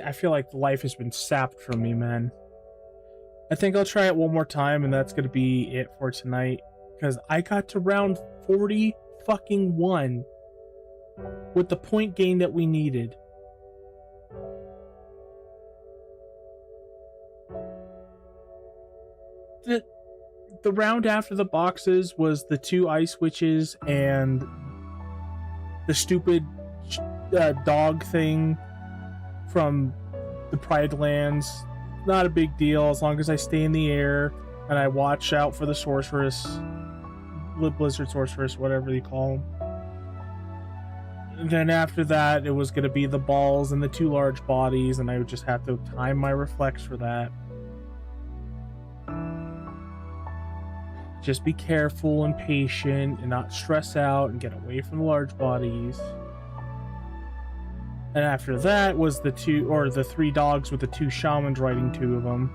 I feel like life has been sapped from me, man. I think I'll try it one more time, and that's gonna be it for tonight. Because I got to round 40 fucking 1 with the point gain that we needed. The round after the boxes was the 2 ice witches and the stupid dog thing from the Pride Lands. Not a big deal as long as I stay in the air and I watch out for the sorceress, Blizzard sorceress, whatever you call them. And then after that, it was going to be the balls and the 2 large bodies, and I would just have to time my reflex for that. Just be careful and patient and not stress out and get away from the large bodies. And after that was the 3 dogs with the 2 shamans riding 2 of them.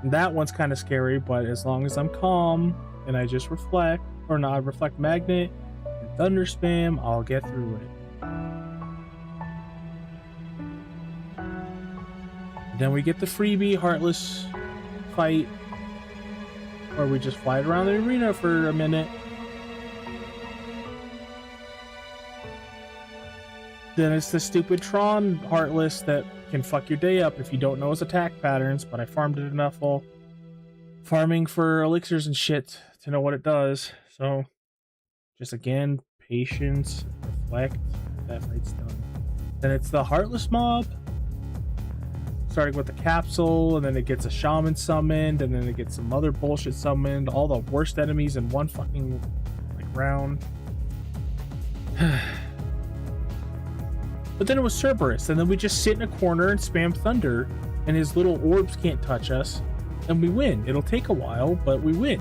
And that one's kind of scary, but as long as I'm calm and I just reflect, or not, reflect magnet and thunder spam, I'll get through it. And then we get the freebie Heartless fight, where we just fly around the arena for a minute. Then it's the stupid Tron Heartless that can fuck your day up if you don't know his attack patterns, but I farmed it enough while farming for elixirs and shit to know what it does. So, just again, patience, reflect, that fight's done. Then it's the Heartless mob, starting with the capsule, and then it gets a shaman summoned, and then it gets some other bullshit summoned, all the worst enemies in one fucking round. But then it was Cerberus, and then we just sit in a corner and spam thunder, and his little orbs can't touch us, and we win. It'll take a while, but we win.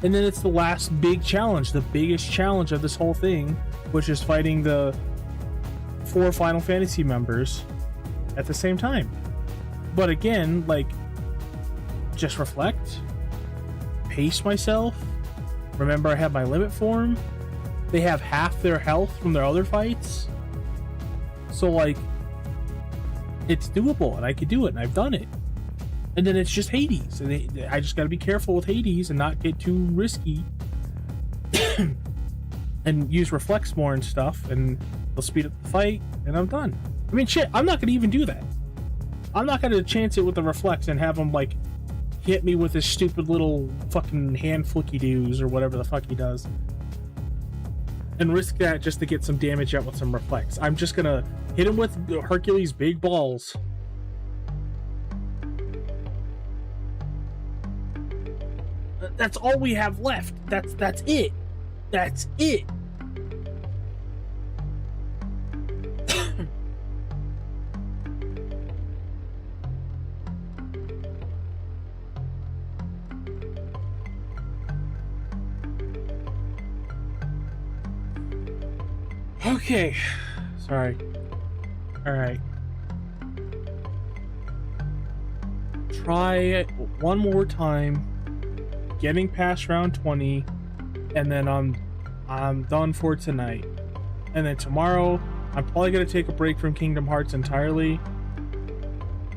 And then it's the last big challenge, the biggest challenge of this whole thing, which is fighting the 4 Final Fantasy members at the same time. But again, like, just reflect, pace myself, remember I have my limit form, they have half their health from their other fights. So, like, it's doable, and I could do it, and I've done it. And then it's just Hades, and I just gotta be careful with Hades and not get too risky. And use reflex more and stuff, and they'll speed up the fight, and I'm done. I mean, shit, I'm not gonna even do that. I'm not gonna chance it with the reflex and have him like hit me with his stupid little fucking hand flicky doos or whatever the fuck he does, and risk that just to get some damage out with some reflex. I'm just gonna hit him with Hercules' big balls. That's all we have left. That's it. That's it. Okay. Sorry. All right. Try one more time getting past round 20, and then I'm done for tonight. And then tomorrow I'm probably gonna take a break from Kingdom Hearts entirely.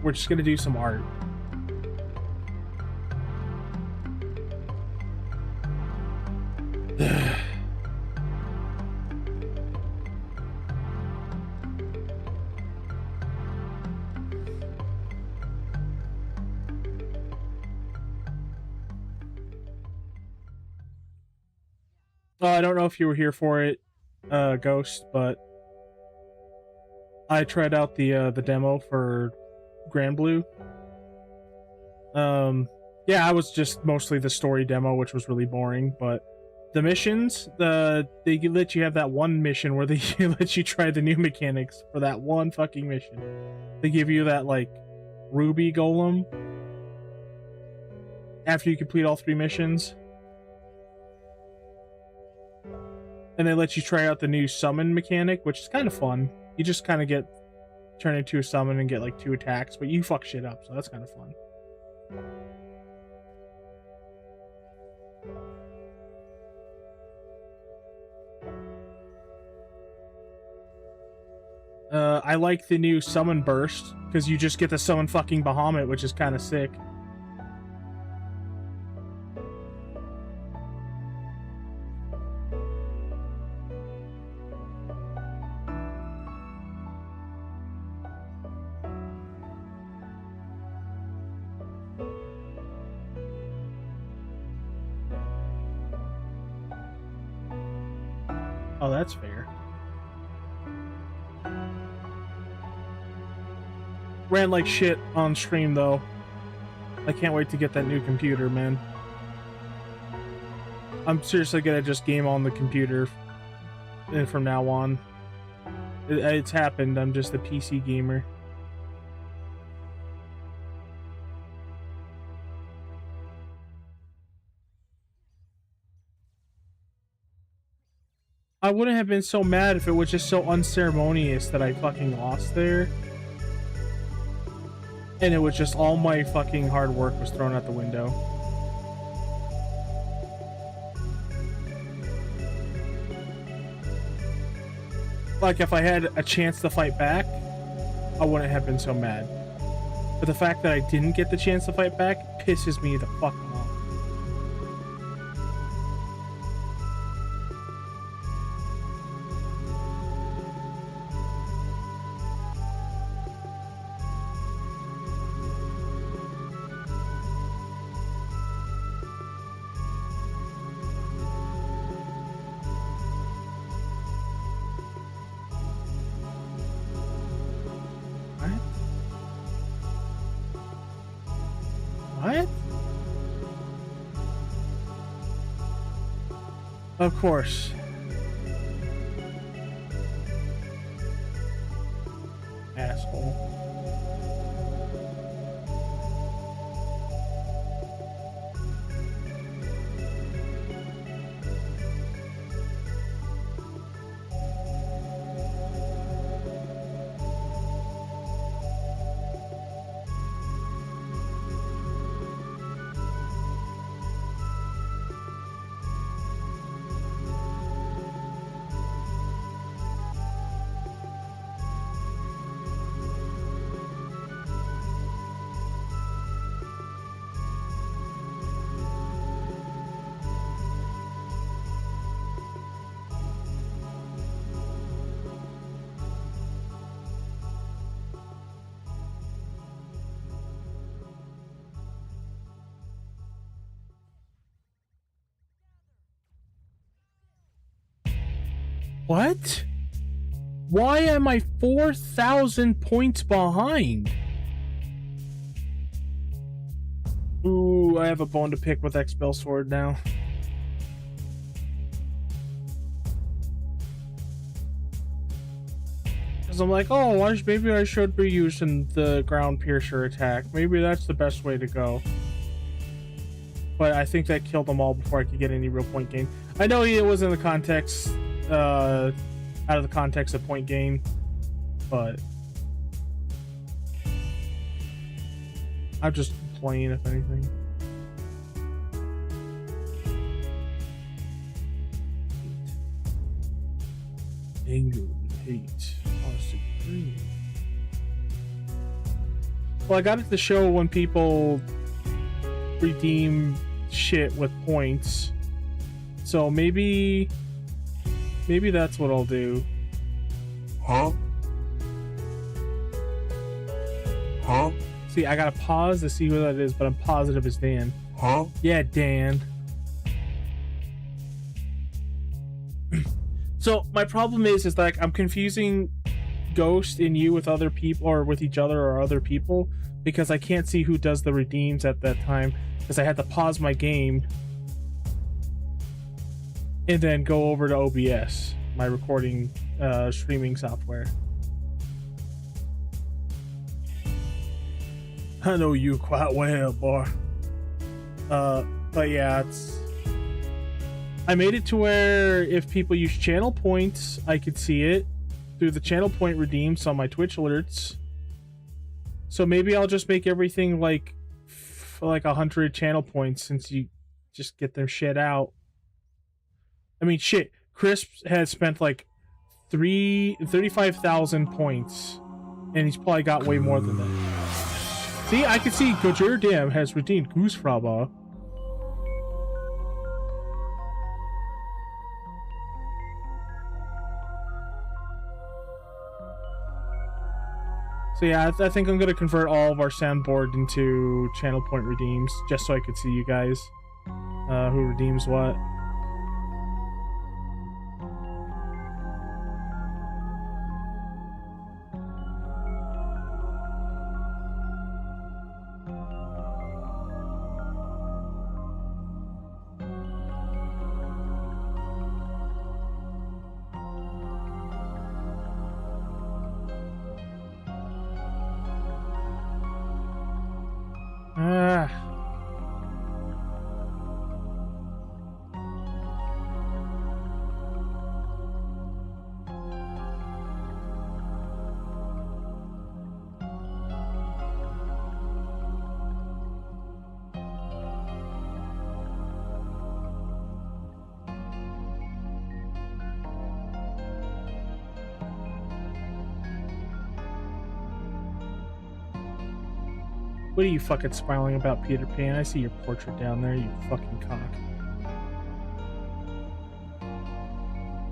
We're just gonna do some art. I don't know if you were here for it, Ghost, but I tried out the demo for Granblue. Yeah, I was just mostly the story demo, which was really boring, but the missions, they let you have that one mission where they let you try the new mechanics for that one fucking mission. They give you that, like, ruby golem after you complete all 3 missions. And they let you try out the new summon mechanic, which is kind of fun. You just kind of turn into a summon and get like 2 attacks, but you fuck shit up, so that's kind of fun. I like the new summon burst, because you just get to summon fucking Bahamut, which is kind of sick. Oh, that's fair. Ran like shit on stream, though. I can't wait to get that new computer, man. I'm seriously gonna just game on the computer from now on. It's happened. I'm just a PC gamer. I wouldn't have been so mad if it was just so unceremonious that I fucking lost there. And it was just all my fucking hard work was thrown out the window. Like, if I had a chance to fight back, I wouldn't have been so mad. But the fact that I didn't get the chance to fight back pisses me the fuck off. What? Of course. Asshole. What? Why am I 4,000 points behind? Ooh, I have a bone to pick with Expel Sword now. Because I'm like, oh, maybe I should be using the ground piercer attack. Maybe that's the best way to go. But I think that killed them all before I could get any real point gain. I know it was in the context, out of the context of point gain, but I'm just playing, if anything. Anger, hate, positive green. Well, I got it to show when people redeem shit with points, so maybe that's what I'll do. Huh? See, I gotta pause to see who that is, but I'm positive it's Dan. Huh? Yeah, Dan. So my problem is like I'm confusing Ghost and you with other people, or with each other or other people, because I can't see who does the redeems at that time, because I had to pause my game and then go over to OBS, my recording streaming software. I know you quite well, boy. But yeah, I made it to where if people use channel points, I could see it through the channel point redeems on my Twitch alerts. So maybe I'll just make everything like 100 channel points, since you just get their shit out. I mean, shit. Crisp has spent like 35,000 points, and he's probably got way more than that. See, I can see Gojir Dam has redeemed Goose Fraba. So yeah, I think I'm gonna convert all of our soundboard into channel point redeems, just so I could see you guys, who redeems what. What are you fucking smiling about, Peter Pan? I see your portrait down there, you fucking cock.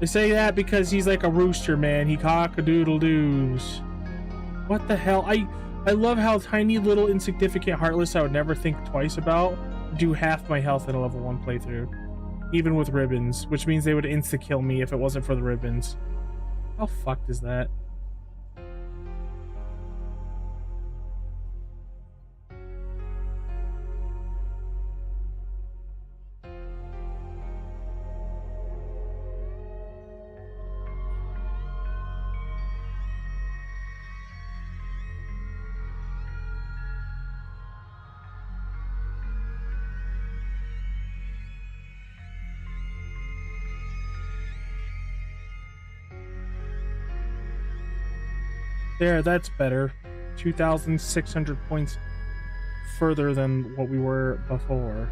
They say that because he's like a rooster, man. He cock-a-doodle-doos. What the hell? I love how tiny little insignificant Heartless I would never think twice about do half my health in a level 1 playthrough. Even with ribbons, which means they would insta-kill me if it wasn't for the ribbons. How fucked is that? There, that's better. 2,600 points further than what we were before.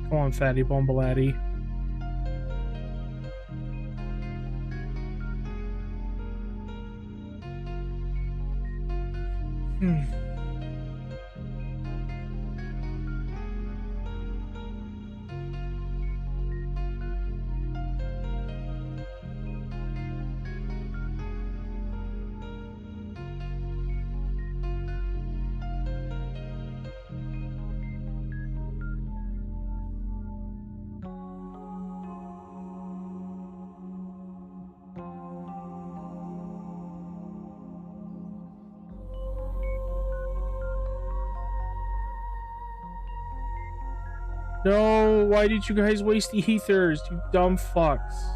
Come on, fatty bombalati. No, why did you guys waste the ethers, you dumb fucks?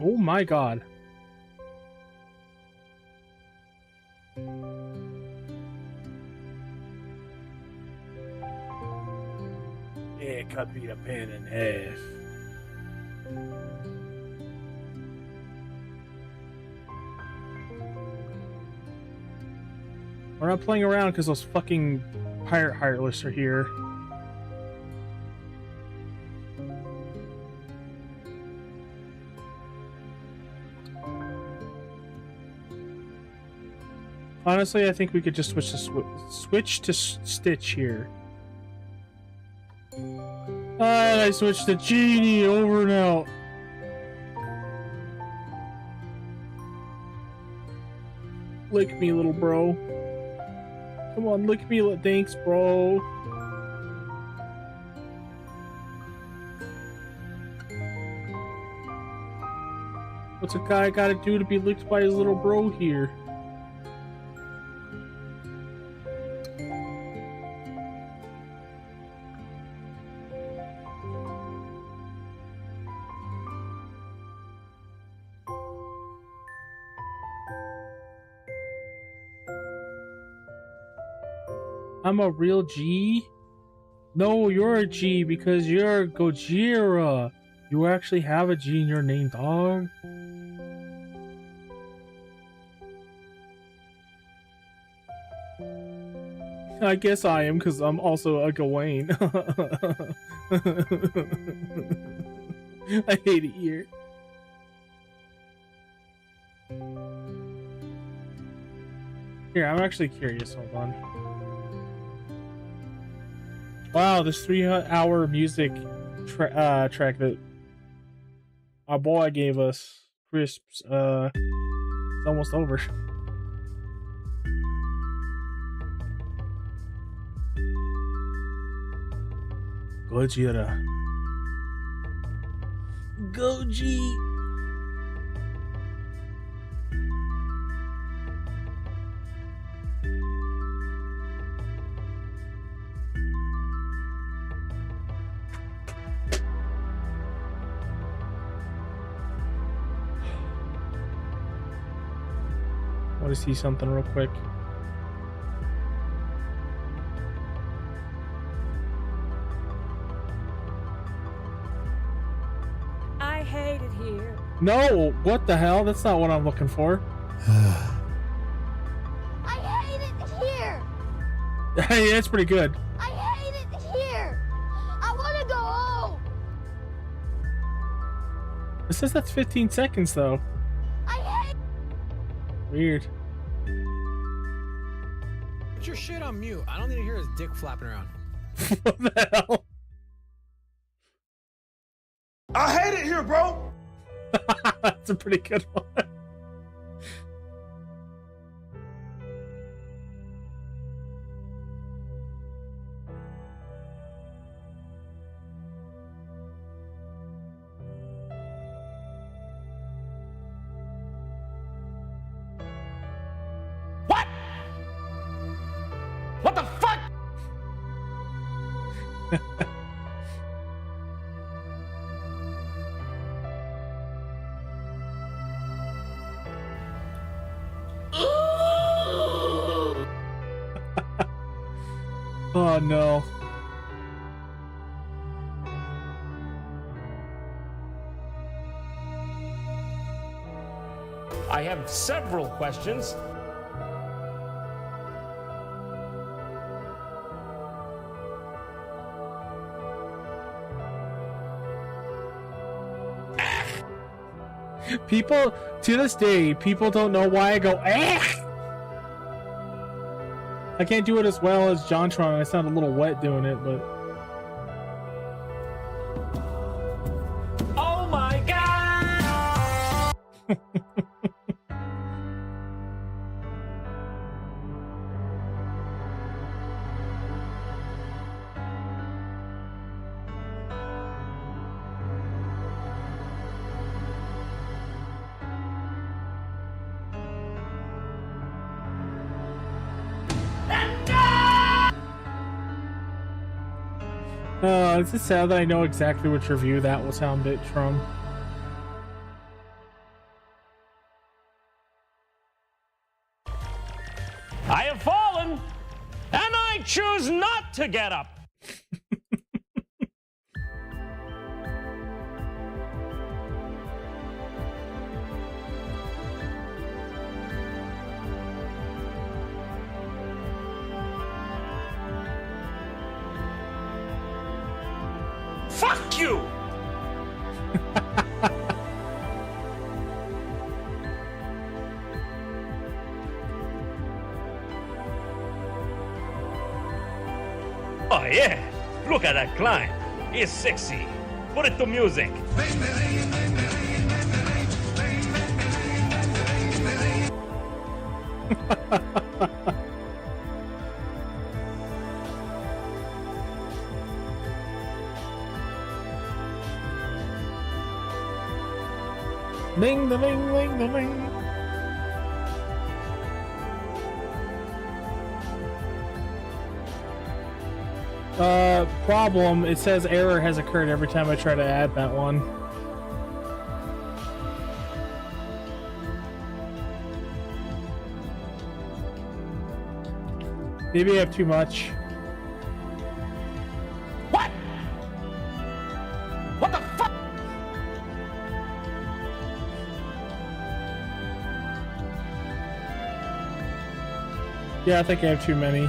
Oh my god. Yeah, cut Peter Pan in half. We're not playing around because those fucking pirate heartless are here. Honestly, I think we could just switch to Stitch here. And I switched to Genie over and out. Lick me, little bro. Come on, lick me. Thanks, bro. What's a guy gotta do to be licked by his little bro here? I'm a real G? No, you're a G because you're Gojira. You actually have a G in your name, dog. I guess I am because I'm also a Gawain. I hate it here. Here, I'm actually curious. Hold on. Wow, this 3-hour music track that our boy gave us, Crisps, it's almost over. Gojira. Goji. I want to see something real quick. I hate it here. No, what the hell? That's not what I'm looking for. I hate it here. Hey, that's pretty good. I hate it here. I want to go home. It says that's 15 seconds though. I hate. Weird. Put your shit on mute. I don't need to hear his dick flapping around. What the hell? I hate it here, bro. That's a pretty good one. What the fuck? Oh no. I have several questions. People, to this day, people don't know why I go, eh! I can't do it as well as JonTron. I sound a little wet doing it, but... Oh my god! It's just sad that I know exactly which review that will sound bit from. I have fallen, and I choose not to get up. Fuck you! Oh yeah, look at that climb. It's sexy. Put it to music. Ding the ding ding the ding. Problem, it says error has occurred every time I try to add that one. Maybe I have too much. What? What the fuck? Yeah, I think I have too many.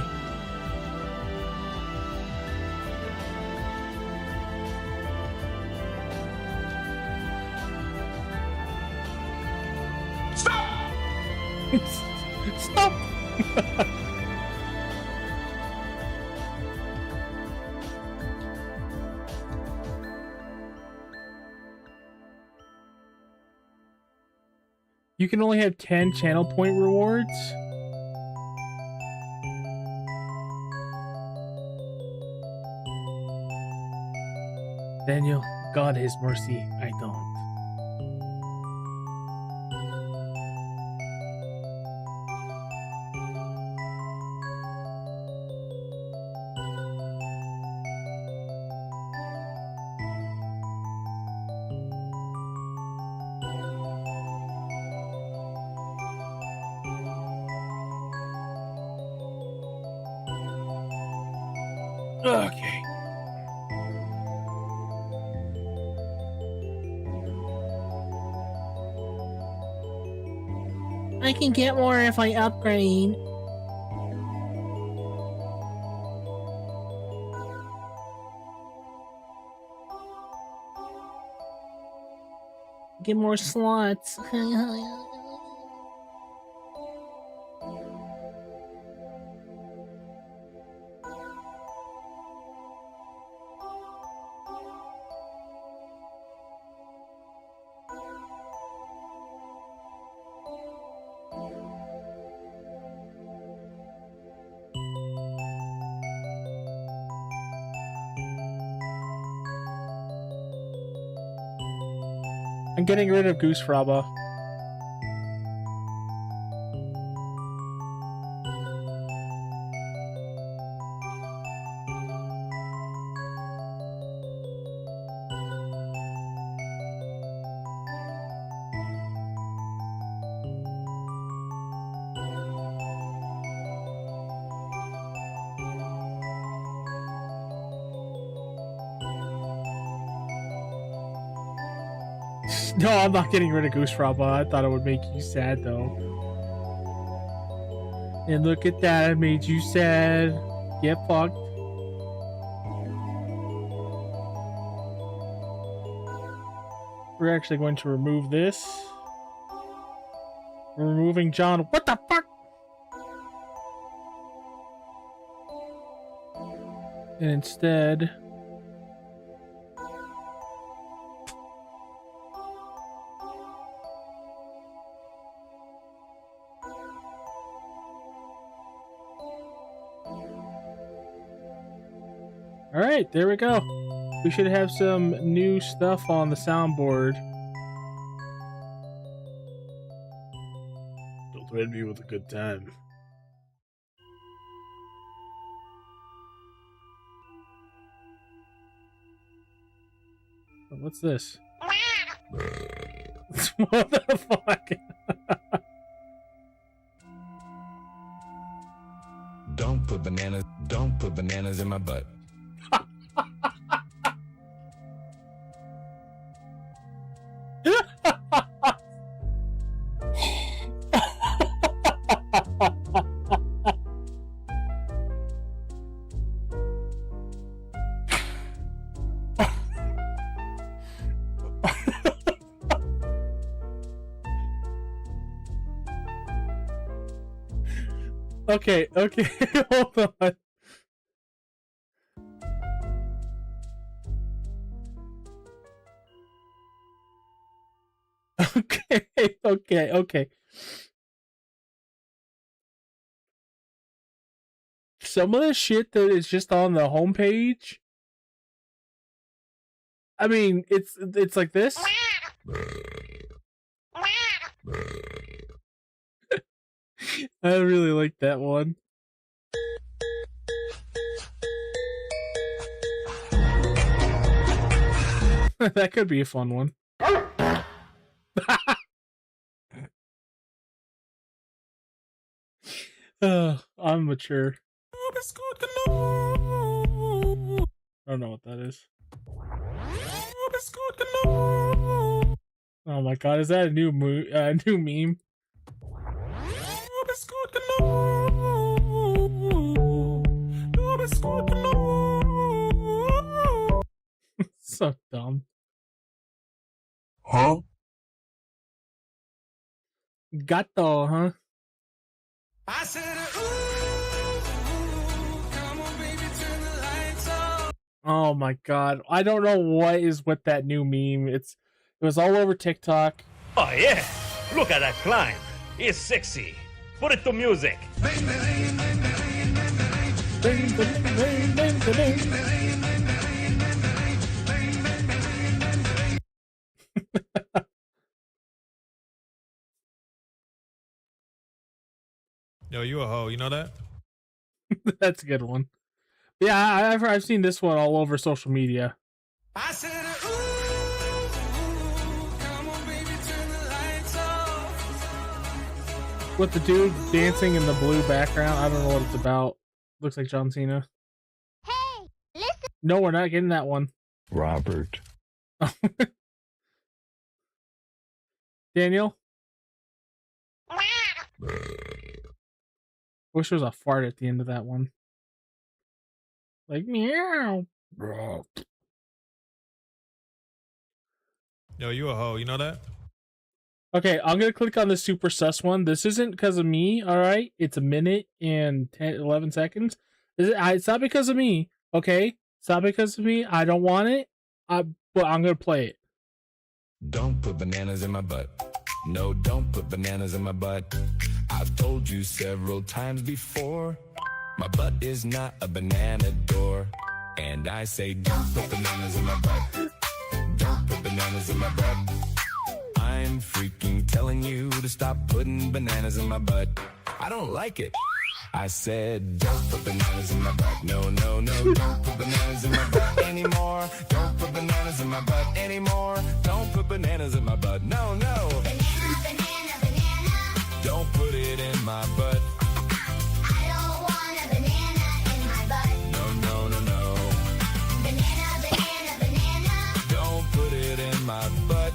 Stop! You can only have 10 channel point rewards? Daniel, God has mercy, I don't. Okay. I can get more if I upgrade. Get more slots. I'm getting rid of Goose Fraba. No, I'm not getting rid of Goose Fraba. I thought it would make you sad though. And look at that, it made you sad. Get fucked. We're actually going to remove this. We're removing John. What the fuck? And instead, all right, there we go. We should have some new stuff on the soundboard. Don't threaten me with a good time. Oh, what's this? What the fuck? Don't put bananas in my butt. Okay, hold on. Okay. Some of the shit that is just on the homepage, I mean, it's like this. I really like that one. That could be a fun one. I'm mature. I don't know what that is. Oh my god, is that a new new meme? So dumb. Huh? Gato, huh? I said, ooh, come on, baby, turn the lights on. Oh my god, I don't know what is with that new meme. It was all over TikTok. Oh yeah, look at that climb. It's sexy. Put it to music. Yo, you a hoe, you know that? That's a good one. Yeah, I've seen this one all over social media. I said, ooh, come on, baby, turn the lights off. With the dude dancing in the blue background. I don't know what it's about. Looks like John Cena. Hey, listen. No, we're not getting that one. Robert. Daniel? Wish there was a fart at the end of that one. Like, meow. Yo, you a hoe, you know that? Okay, I'm gonna click on the super sus one. This isn't because of me, alright? It's a minute and 11 seconds. It's not because of me, okay? It's not because of me. I don't want it, but I'm gonna play it. Don't put bananas in my butt. No, don't put bananas in my butt. I've told you several times before, my butt is not a banana door. And I say, don't put bananas in my butt. Don't put bananas in my butt. I'm freaking telling you to stop putting bananas in my butt. I don't like it. I said, don't put bananas in my butt. No, don't put bananas in my butt anymore. Don't put bananas in my butt anymore. Don't put bananas in my butt. No. Banana. Don't put it in my butt. I don't want a banana in my butt. No. Banana. Don't put it in my butt.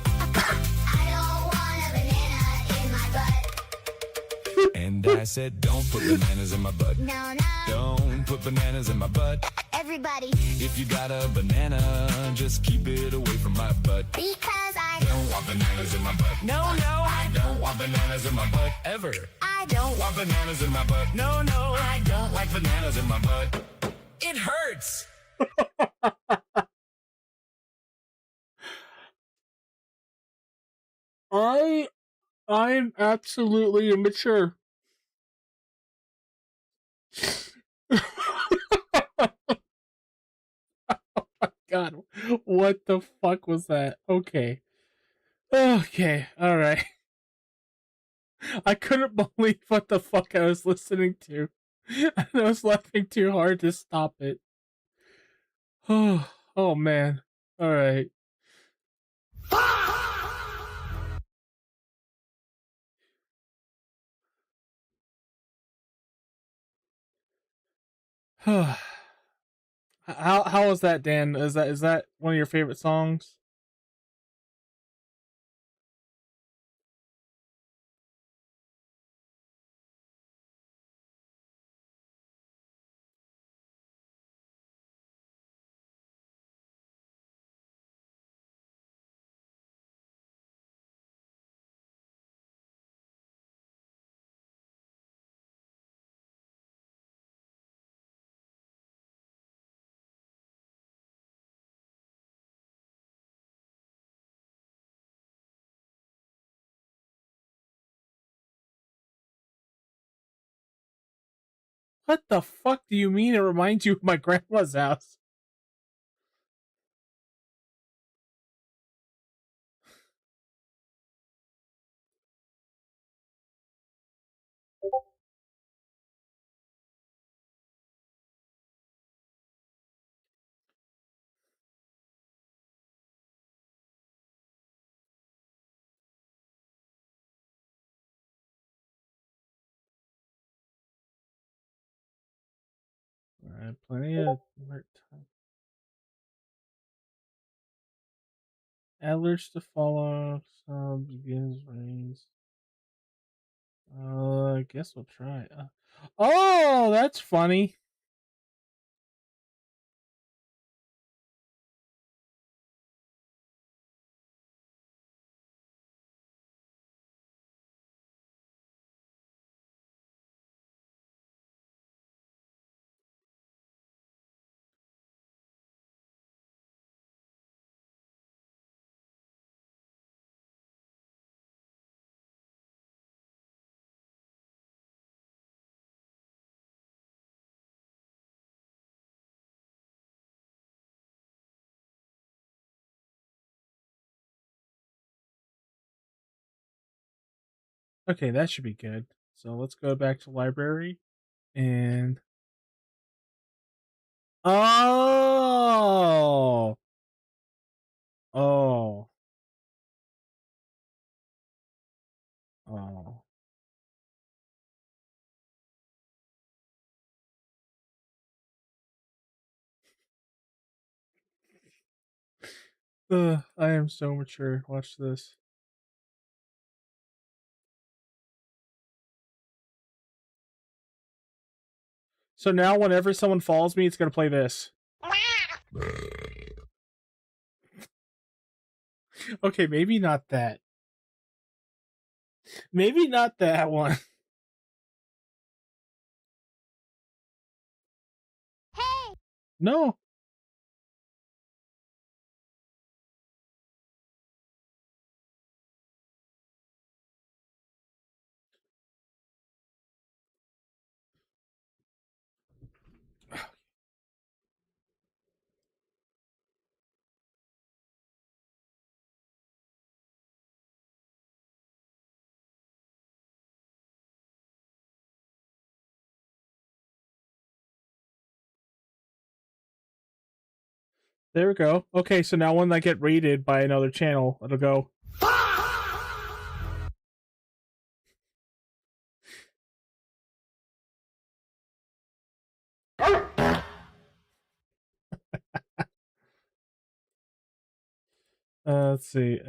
And I said, don't put bananas in my butt. No, no. Don't put bananas in my butt. Everybody. If you got a banana, just keep it away from my butt. Because I don't want bananas in my butt. No, I don't want bananas in my butt ever. I don't Want bananas in my butt. No, I don't like bananas in my butt. It hurts. I'm absolutely immature. God, what the fuck was that? Okay. Okay, alright. I couldn't believe what the fuck I was listening to. And I was laughing too hard to stop it. Oh man. Alright. How was that, Dan? Is that one of your favorite songs? What the fuck do you mean it reminds you of my grandma's house? Alright, plenty of more time. Alerts to follow. Some begins raise. I guess we'll try. Oh, that's funny. Okay, that should be good. So let's go back to library and oh, oh, oh. I am so mature. Watch this. So now, whenever someone follows me, it's gonna play this. Okay, maybe not that. Maybe not that one. Hey! No. There we go. Okay, so now when I get raided by another channel, it'll go. Let's see.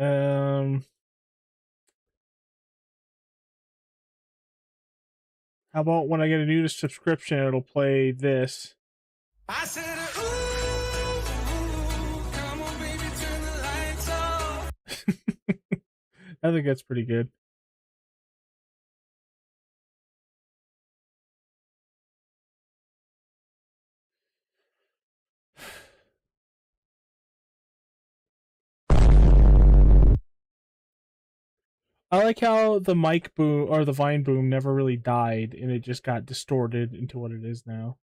How about when I get a new subscription, it'll play this. I said, ooh, come on, baby, turn the lights off. I think that's pretty good. I like how the mic boom or the Vine boom never really died and it just got distorted into what it is now.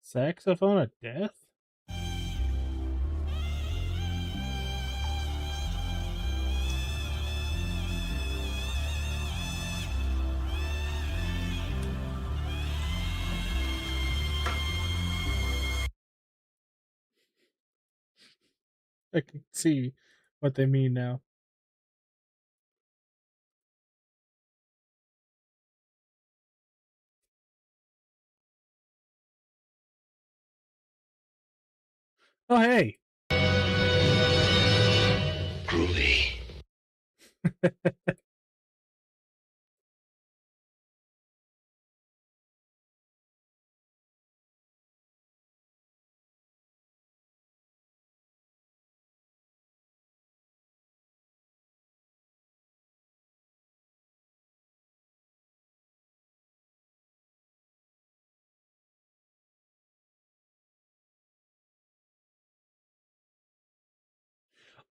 Saxophone of Death? I can see what they mean now. Oh, hey. Groovy.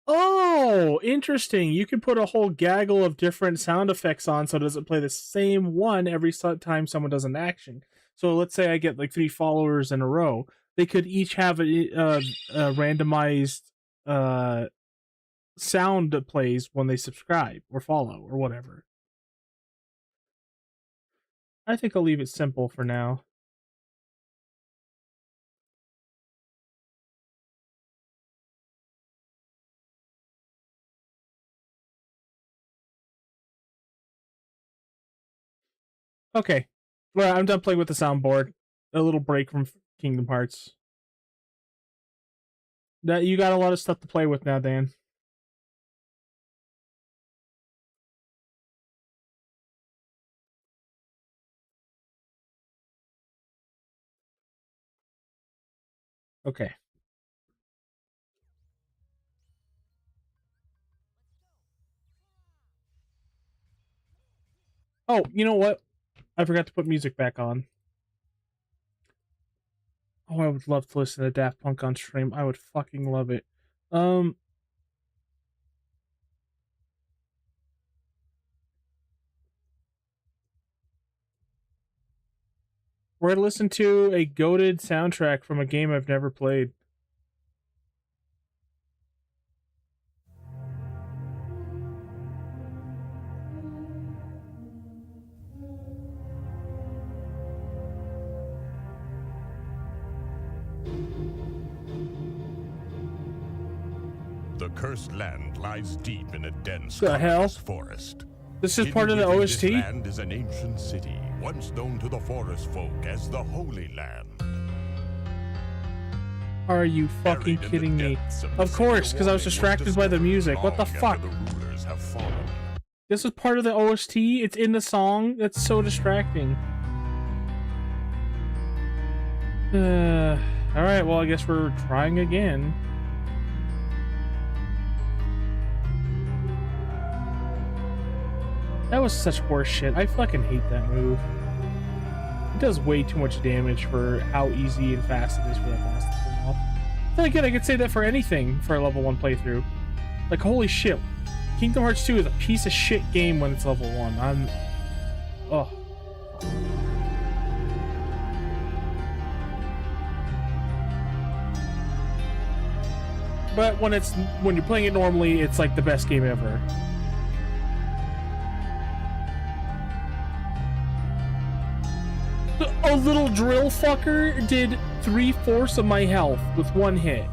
Oh, interesting. You can put a whole gaggle of different sound effects on so it doesn't play the same one every time someone does an action. So let's say I get like 3 followers in a row. They could each have a randomized sound that plays when they subscribe or follow or whatever. I think I'll leave it simple for now. Okay. Well, I'm done playing with the soundboard. A little break from Kingdom Hearts. That you got a lot of stuff to play with now, Dan. Okay. Oh, you know what? I forgot to put music back on. Oh, I would love to listen to Daft Punk on stream. I would fucking love it. We're gonna listen to a goated soundtrack from a game I've never played. The cursed land lies deep in a dense forest. This is part of the OST? This land is an ancient city, once known to the forest folk as the Holy Land. Are you fucking kidding me? Of course, because I was distracted by the music. What the fuck? This is part of the OST? It's in the song? That's so distracting. Alright, well I guess we're trying again. That was such horse shit. I fucking hate that move. It does way too much damage for how easy and fast it is for that boss to pull off. Then again, I could say that for anything for a level 1 playthrough. Like, holy shit. Kingdom Hearts 2 is a piece of shit game when it's level 1. Oh. But when you're playing it normally, it's like the best game ever. A little drill fucker did 3/4 of my health with one hit.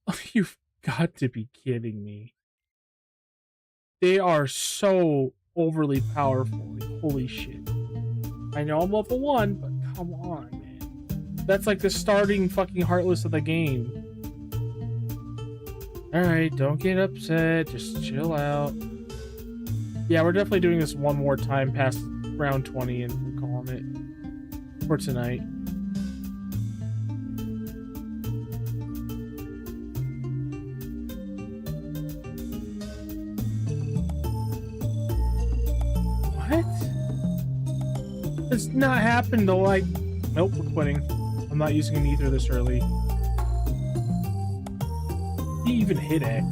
Oh, you've got to be kidding me. They are so overly powerful. Holy shit. I know I'm level 1, but come on, man. That's like the starting fucking heartless of the game. Alright, don't get upset. Just chill out. Yeah, we're definitely doing this one more time past round 20 and we're calling it for tonight. What? It's not happened to like... Nope, we're quitting. I'm not using an ether this early. He even hit X.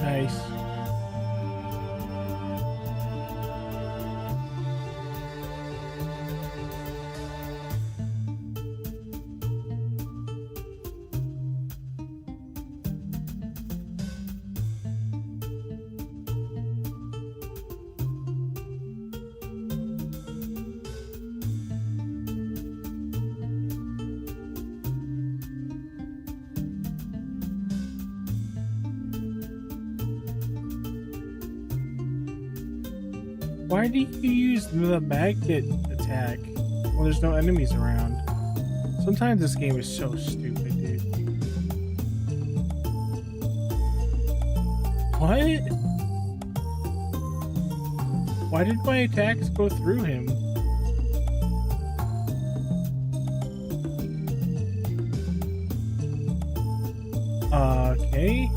Nice. Why do you use the magnet attack when there's no enemies around? Sometimes this game is so stupid, dude. What? Why did my attacks go through him? Okay.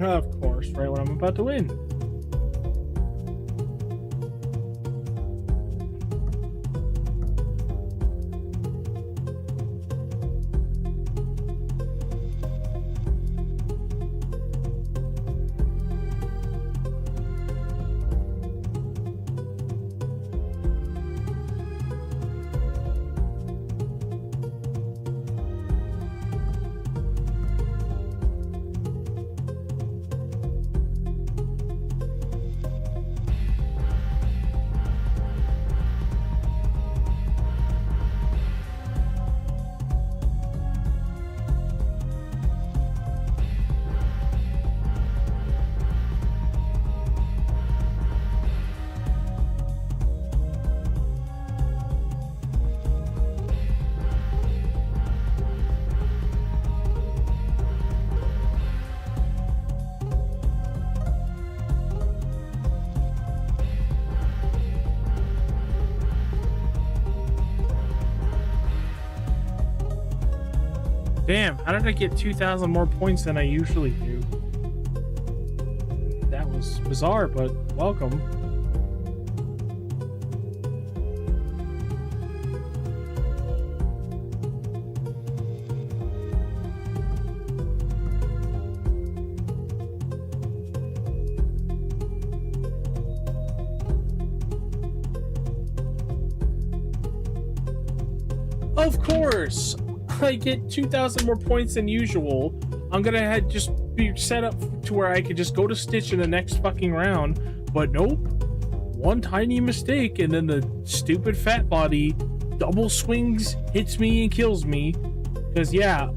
Of course, right when I'm about to win. Damn, how did I get 2,000 more points than I usually do? That was bizarre, but welcome. Of course, I get 2,000 more points than usual. I'm gonna just be set up to where I could just go to Stitch in the next fucking round, but nope. One tiny mistake and then the stupid fat body double swings, hits me and kills me. Because yeah,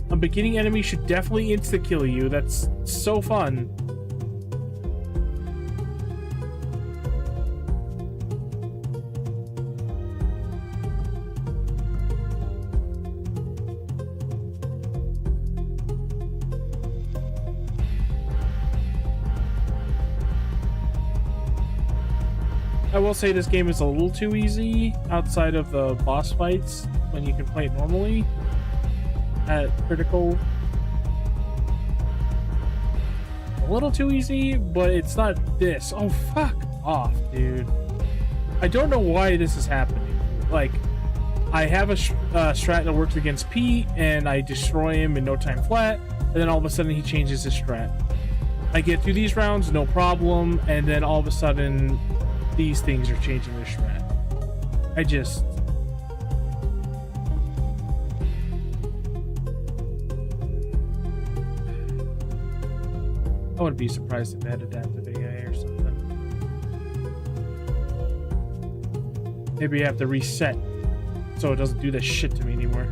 a beginning enemy should definitely insta-kill you. That's so fun. I will say this game is a little too easy outside of the boss fights when you can play it normally at critical. A little too easy, but it's not this. Oh, fuck off, dude. I don't know why this is happening. Like, I have a strat that works against Pete, and I destroy him in no time flat, and then all of a sudden he changes his strat. I get through these rounds, no problem, and then all of a sudden these things are changing their strat. I wouldn't be surprised if they had adaptive AI or something. Maybe you have to reset so it doesn't do this shit to me anymore.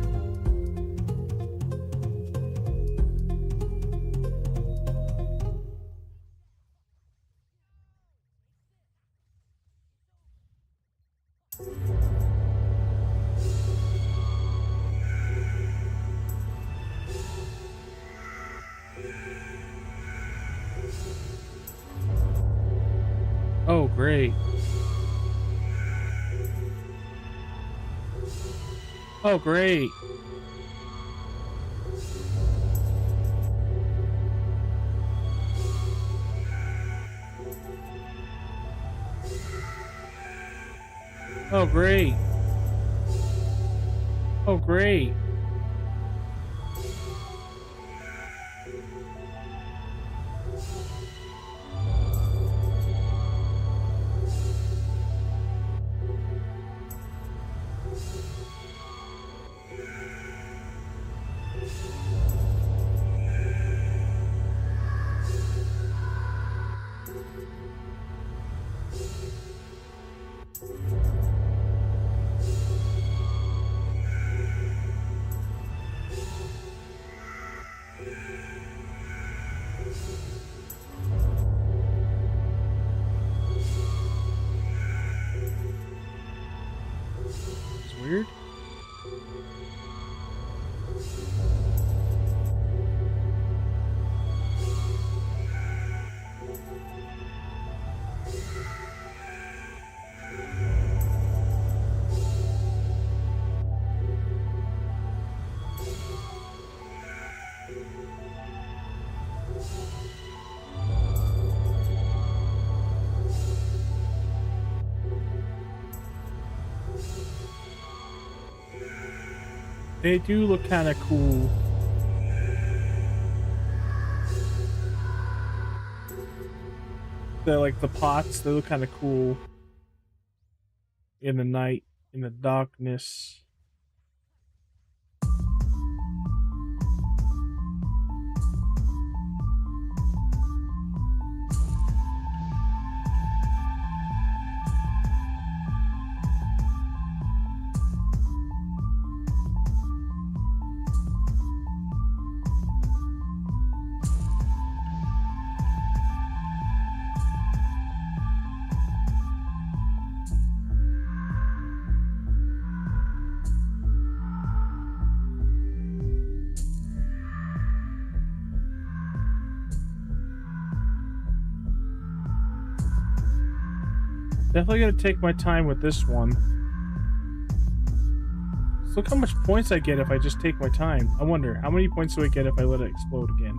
Oh, great. Oh, great. Oh, great. Oh, great. Weird. They do look kind of cool. They're like the pots, they look kind of cool. In the night, in the darkness. Definitely gonna take my time with this one. This look how much points I get if I just take my time. I wonder, how many points do I get if I let it explode again?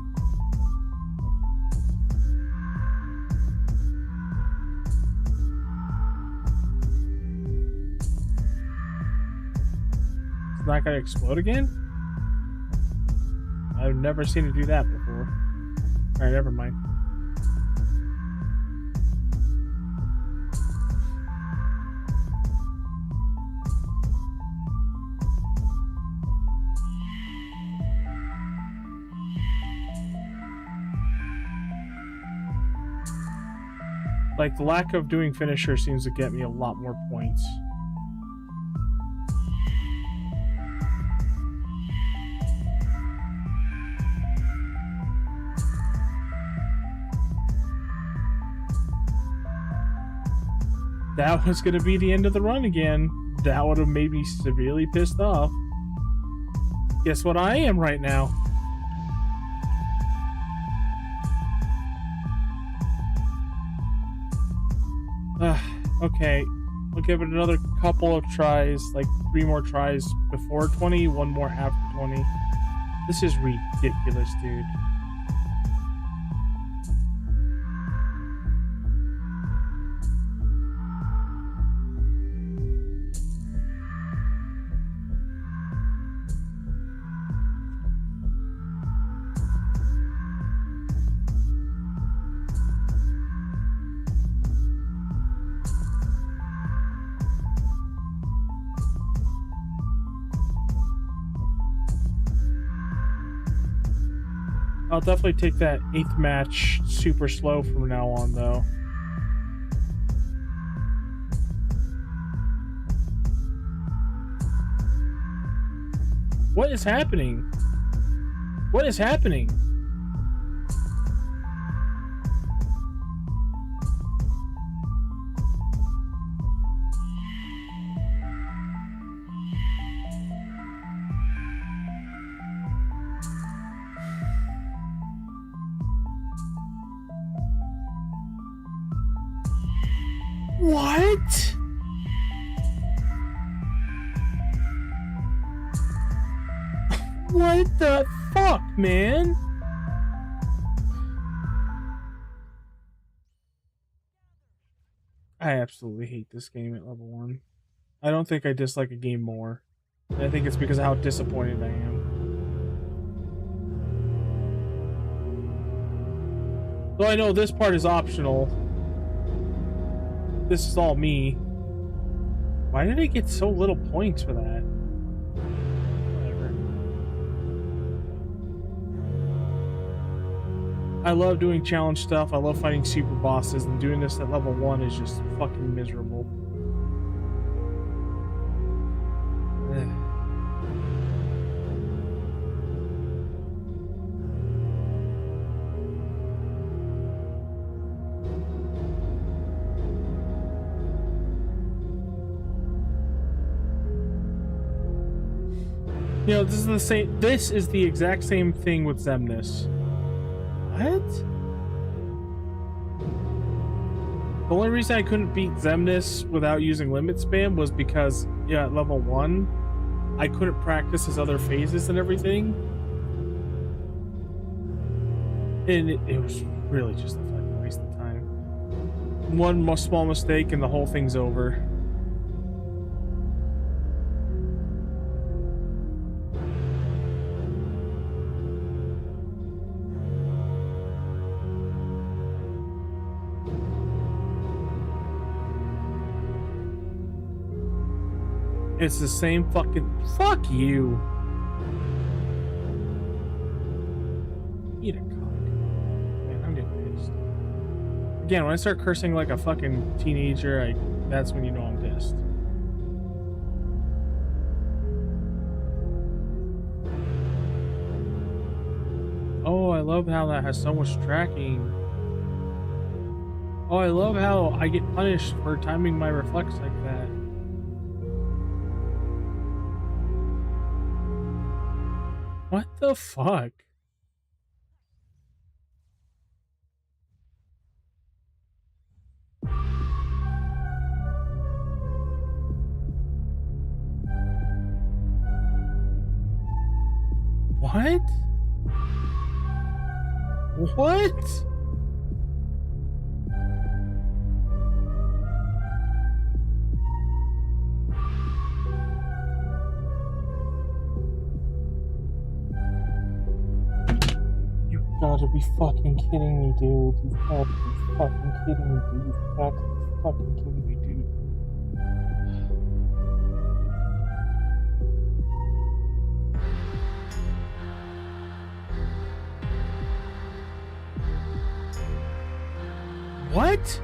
It's not gonna explode again? I've never seen it do that before. Alright, never mind. Like, the lack of doing finisher seems to get me a lot more points. That was gonna be the end of the run again. That would have made me severely pissed off. Guess what I am right now? Okay, I'll give it another couple of tries, like 3 more tries before 20, 1 more after 20. This is ridiculous, dude. I'll definitely take that 8th match super slow from now on, though. What is happening? What is happening? What? What the fuck, man? I absolutely hate this game at level 1. I don't think I dislike a game more. And I think it's because of how disappointed I am. Though I know this part is optional. This is all me. Why did I get so little points for that? Whatever. I love doing challenge stuff. I love fighting super bosses, and doing this at level 1 is just fucking miserable. Ugh. You know, this is the same. This is the exact same thing with Xemnas. What? The only reason I couldn't beat Xemnas without using limit spam was because, yeah, at level 1, I couldn't practice his other phases and everything. And it was really just a fucking waste of time. One small mistake and the whole thing's over. It's the same fucking... Fuck you! Eat a cock. Man, I'm getting pissed. Again, when I start cursing like a fucking teenager, that's when you know I'm pissed. Oh, I love how that has so much tracking. Oh, I love how I get punished for timing my reflex like that. What the fuck? What? What? You gotta be fucking kidding me, dude. You've got to be fucking kidding me, dude. You've got to be fucking kidding me, dude. What?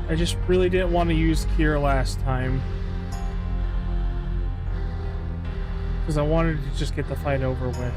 I just really didn't want to use Kira last time. Because I wanted to just get the fight over with.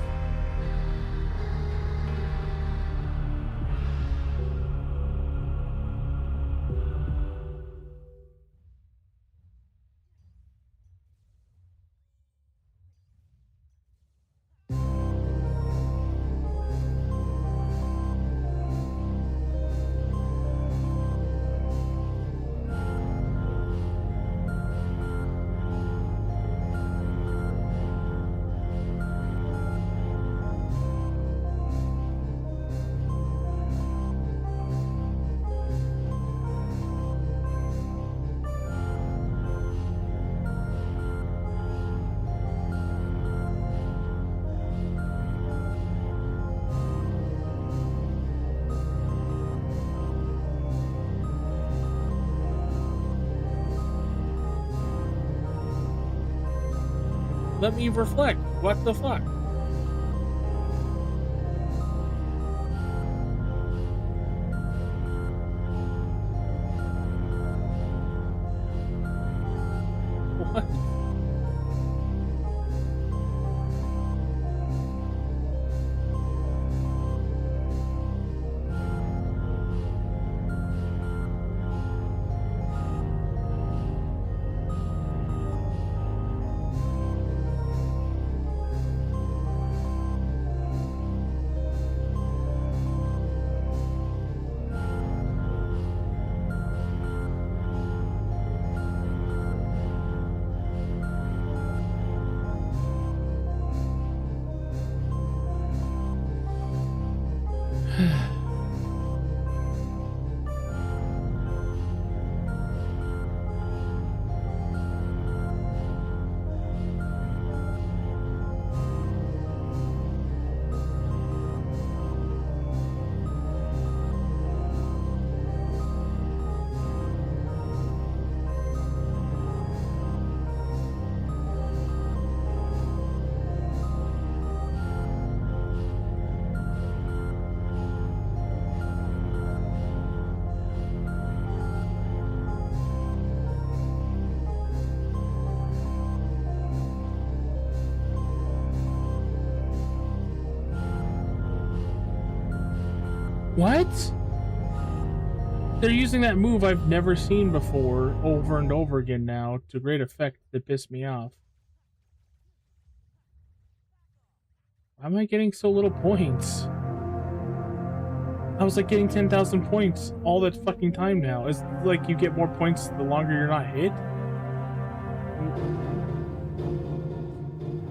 Let me reflect. What the fuck? What? What? They're using that move I've never seen before over and over again now to great effect that pissed me off. Why am I getting so little points? I was like getting 10,000 points all that fucking time now. It's like you get more points the longer you're not hit.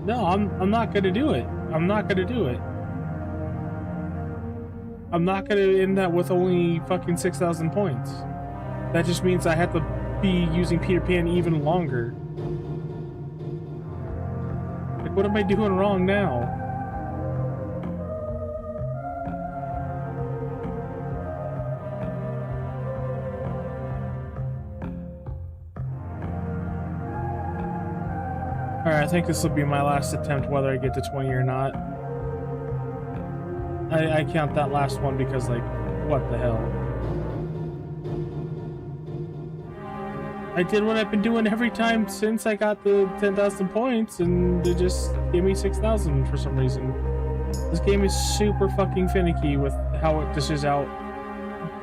No, I'm not gonna do it. I'm not gonna do it. I'm not gonna end that with only fucking 6,000 points. That just means I have to be using Peter Pan even longer. Like, what am I doing wrong now? Alright, I think this will be my last attempt whether I get to 20 or not. I count that last one because, like, what the hell? I did what I've been doing every time since I got the 10,000 points, and they just gave me 6,000 for some reason. This game is super fucking finicky with how it dishes out.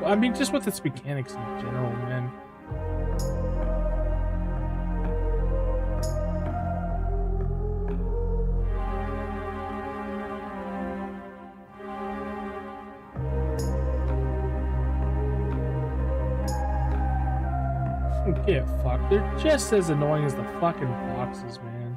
I mean, just with its mechanics in general, man. Get fucked. They're just as annoying as the fucking boxes, man.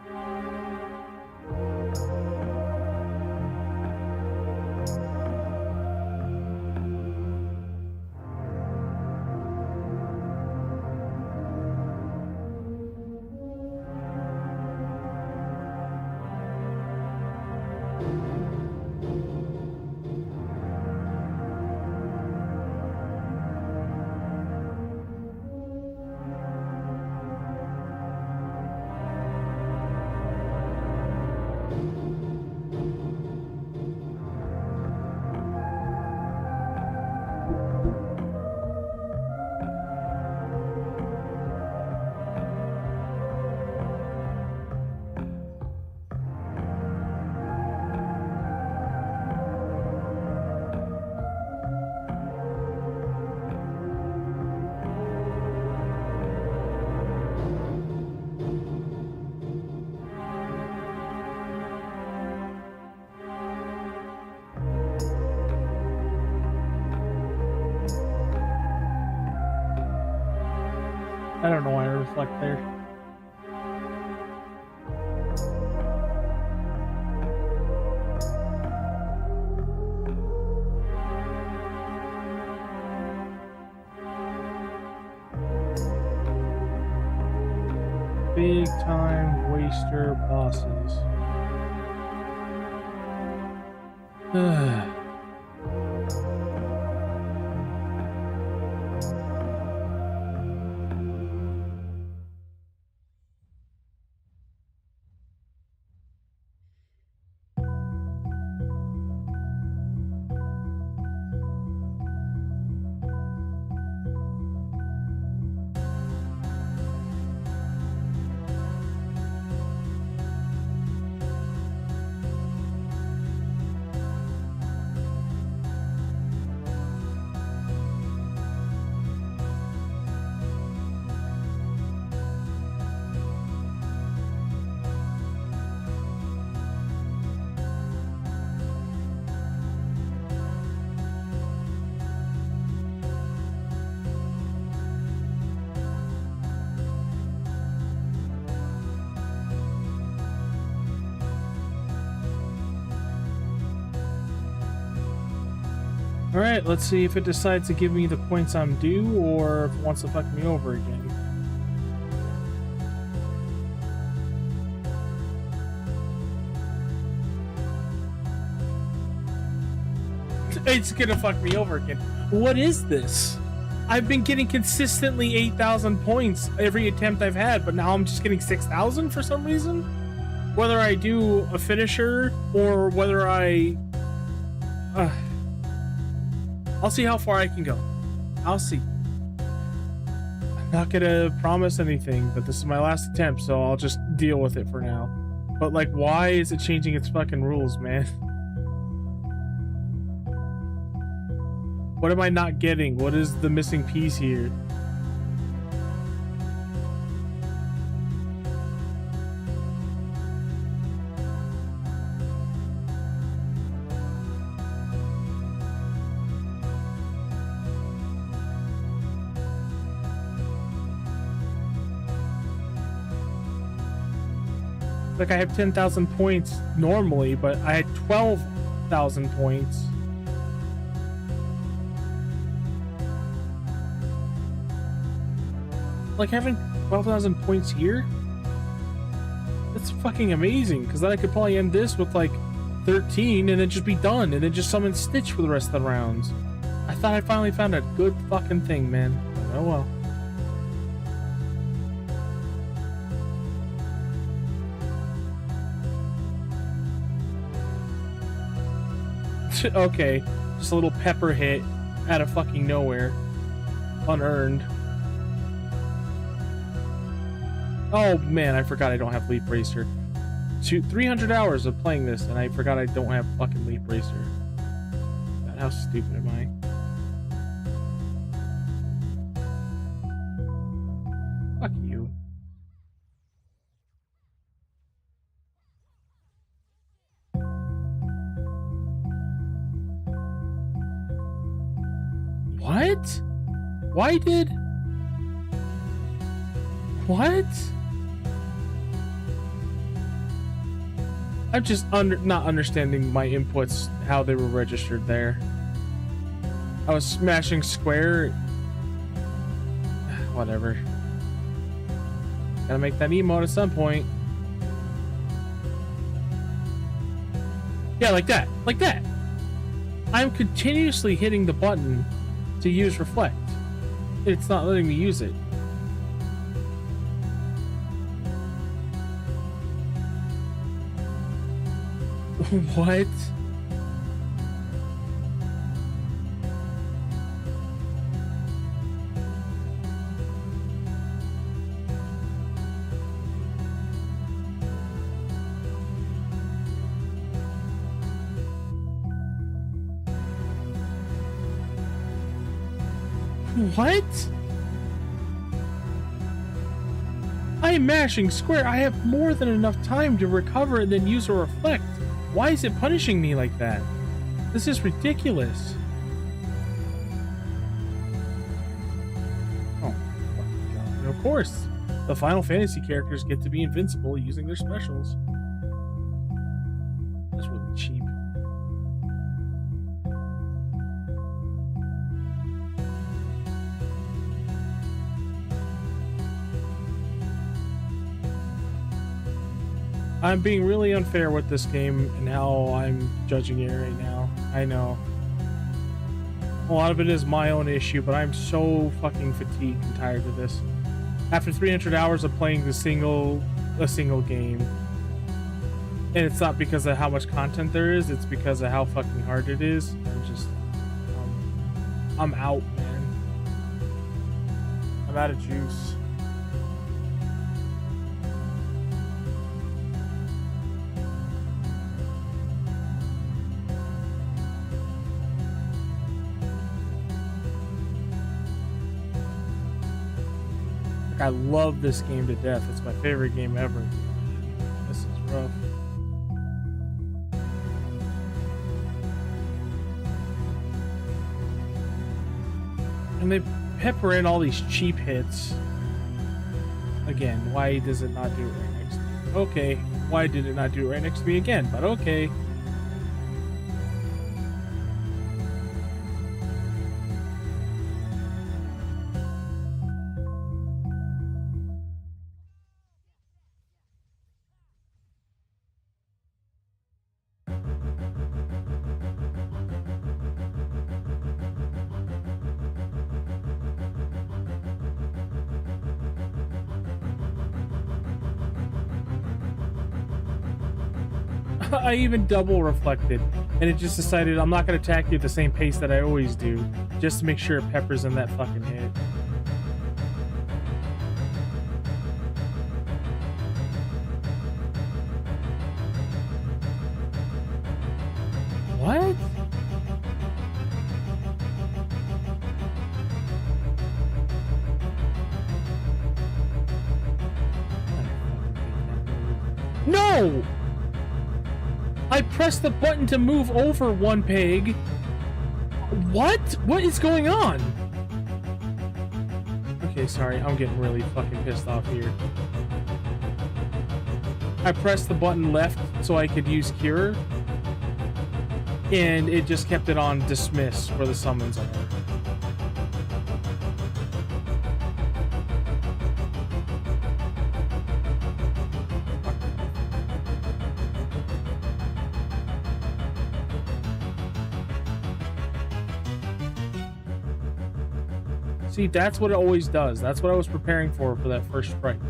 I don't know why I reflect there. Big time waster bosses. Alright, let's see if it decides to give me the points I'm due or if it wants to fuck me over again. It's gonna fuck me over again. What is this? I've been getting consistently 8,000 points every attempt I've had, but now I'm just getting 6,000 for some reason? Whether I do a finisher or whether I... I'll see how far I can go. I'll see. I'm not gonna promise anything, but this is my last attempt, so I'll just deal with it for now. But, like, why is it changing its fucking rules, man? What am I not getting? What is the missing piece here? Like I have 10,000 points normally, but I had 12,000 points. Like having 12,000 points here? That's fucking amazing, because then I could probably end this with like 13 and then just be done, and then just summon Stitch for the rest of the rounds. I thought I finally found a good fucking thing, man. Oh well. Okay, just a little pepper hit out of fucking nowhere. Unearned. Oh man, I forgot I don't have Leaf Racer. 300 hours of playing this, and I forgot I don't have fucking Leaf Racer. God, how stupid am I? Fuck you. What? Why did... What? I'm just not understanding my inputs, how they were registered there. I was smashing square. Whatever. Gotta make that emote at some point. Yeah, like that. Like that. I'm continuously hitting the button to use Reflect. It's not letting me use it. What? What? I am mashing square. I have more than enough time to recover and then use a Reflect. Why is it punishing me like that? This is ridiculous. Oh, God. Of course, the Final Fantasy characters get to be invincible using their specials. That's really cheap. I'm being really unfair with this game and how I'm judging it right now. I know. A lot of it is my own issue, but I'm so fucking fatigued and tired of this. After 300 hours of playing a single game. And it's not because of how much content there is, it's because of how fucking hard it is. I'm out, man. I'm out of juice. I love this game to death. It's my favorite game ever. This is rough. And they pepper in all these cheap hits. Again, why does it not do it right next to me? Okay, why did it not do it right next to me again? But okay. I even double reflected, and it just decided I'm not going to attack you at the same pace that I always do, just to make sure it peppers in that fucking hit. What? No! I pressed the button to move over one peg. What? What is going on? Okay, sorry. I'm getting really fucking pissed off here. I pressed the button left so I could use cure. And it just kept it on dismiss where the summons are. See, that's what it always does. That's what I was preparing for that first sprite.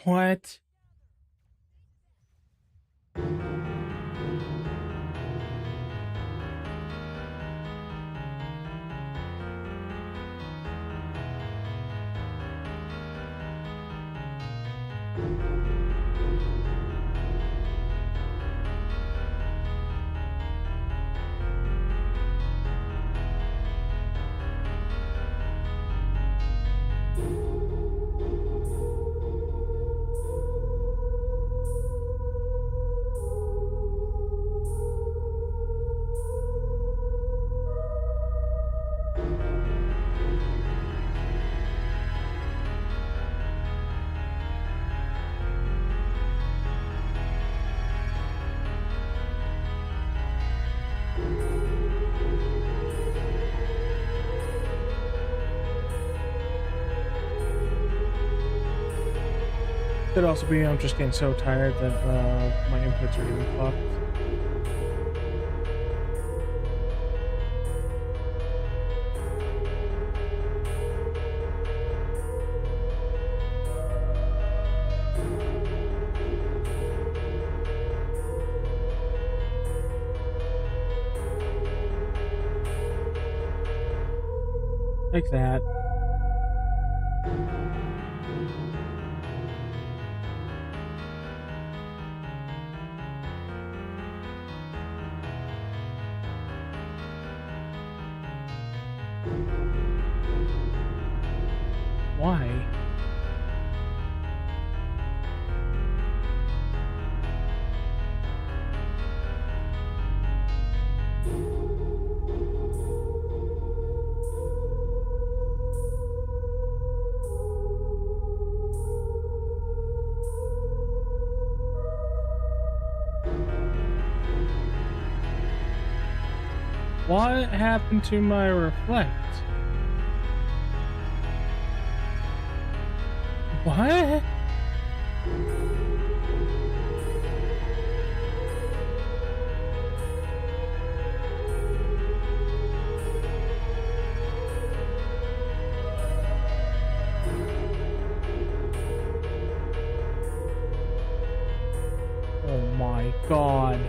What? Could also be I'm just getting so tired that my inputs are getting fucked. Like that. Why? What happened to my reflect? What? Oh my god.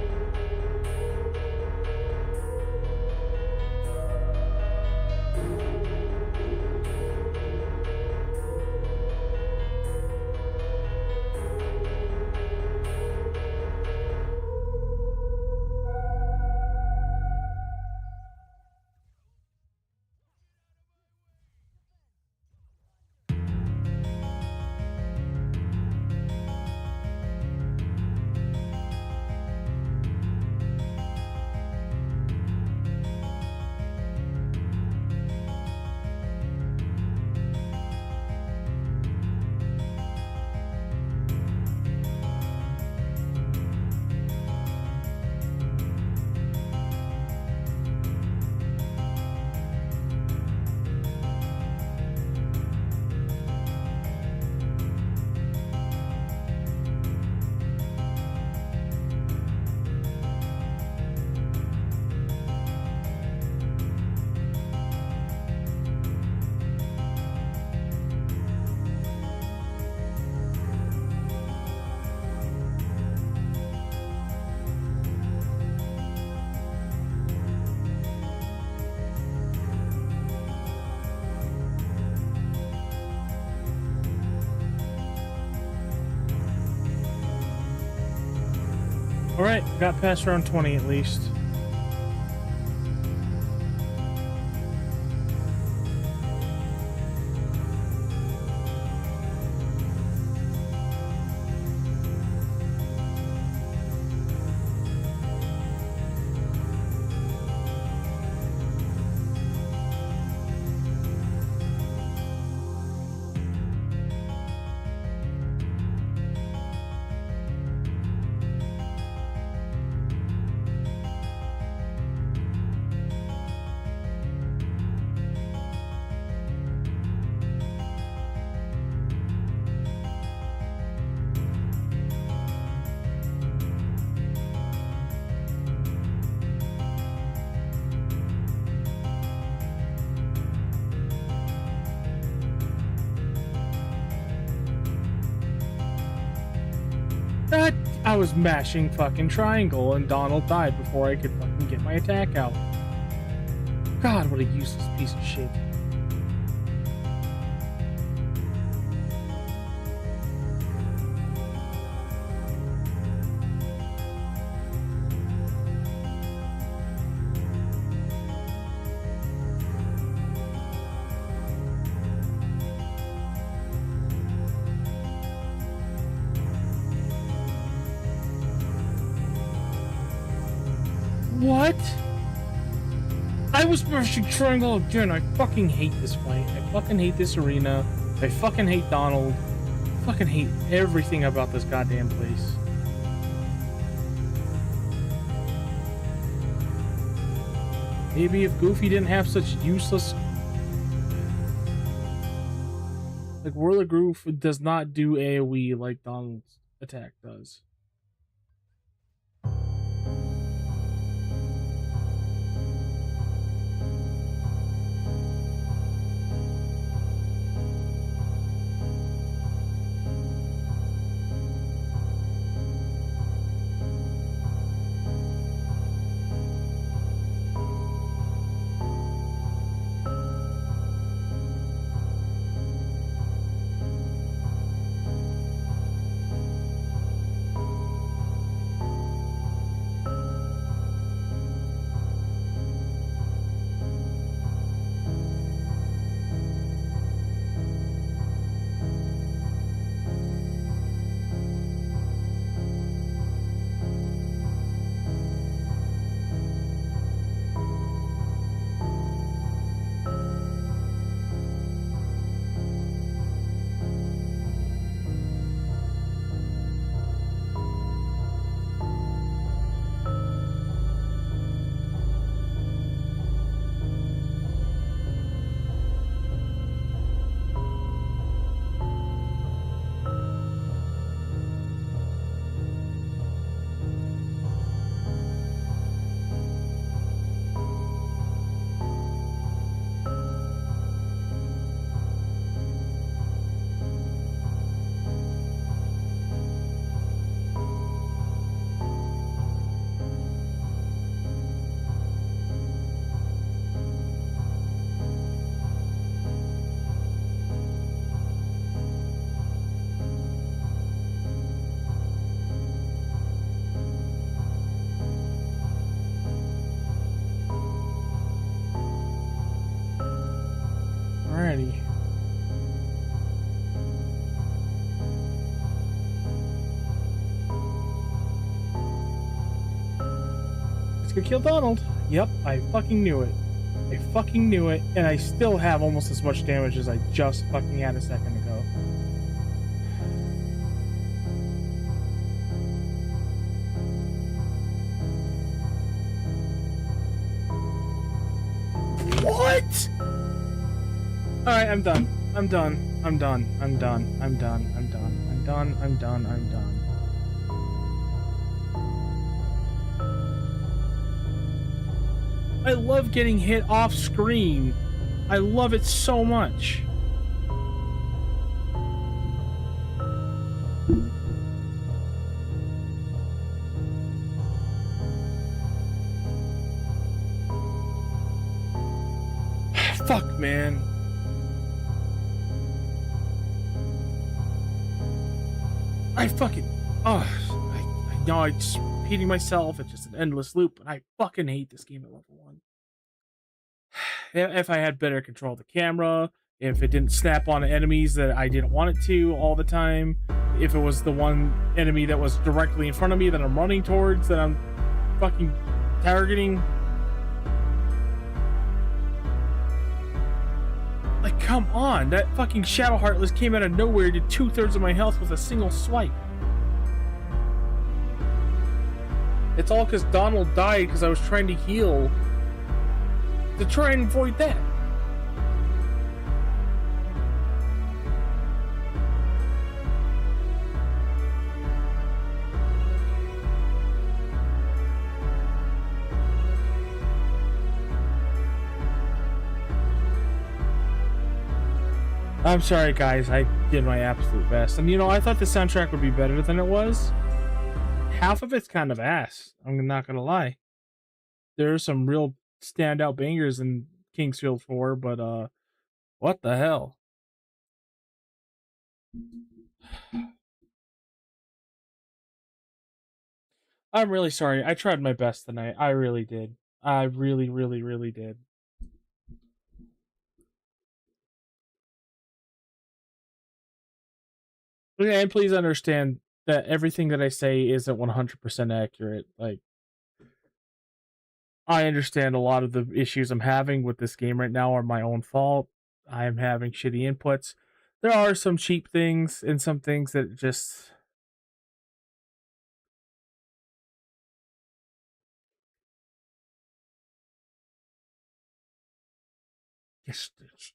Alright, got past round 20 at least. I was mashing fucking triangle and Donald died before I could fucking get my attack out. God, what a useless piece of shit. What? I was mashing triangle again. I fucking hate this fight. I fucking hate this arena. I fucking hate Donald. I fucking hate everything about this goddamn place. Maybe if Goofy didn't have such useless... Like, Whirler Goof does not do AoE like Donald's attack does. Alrighty. Let's go kill Donald. Yep, I fucking knew it. I fucking knew it, and I still have almost as much damage as I just fucking had a second ago. What? Alright, I'm done. I'm done. I'm done. I'm done. I'm done. I'm done. I'm done. I'm done. I'm done. I love getting hit off screen. I love it so much. Fuck, man. I fucking... Oh, I know I just repeating myself. It's just an endless loop, and I fucking hate this game at level 1. If I had better control of the camera, if it didn't snap on enemies that I didn't want it to all the time, if it was the one enemy that was directly in front of me that I'm running towards, that I'm fucking targeting. Like, come on, that fucking Shadow Heartless came out of nowhere, did 2/3 of my health with a single swipe. It's all because Donald died because I was trying to heal to try and avoid that. I'm sorry, guys. I did my absolute best. And, you know, I thought the soundtrack would be better than it was. Half of it's kind of ass. I'm not going to lie. There are some real standout bangers in Kingsfield 4, but, what the hell? I'm really sorry. I tried my best tonight. I really did. I really, really, really did. Yeah, and please understand that everything that I say isn't 100% accurate. Like, I understand a lot of the issues I'm having with this game right now are my own fault. I am having shitty inputs. There are some cheap things and some things that just... It's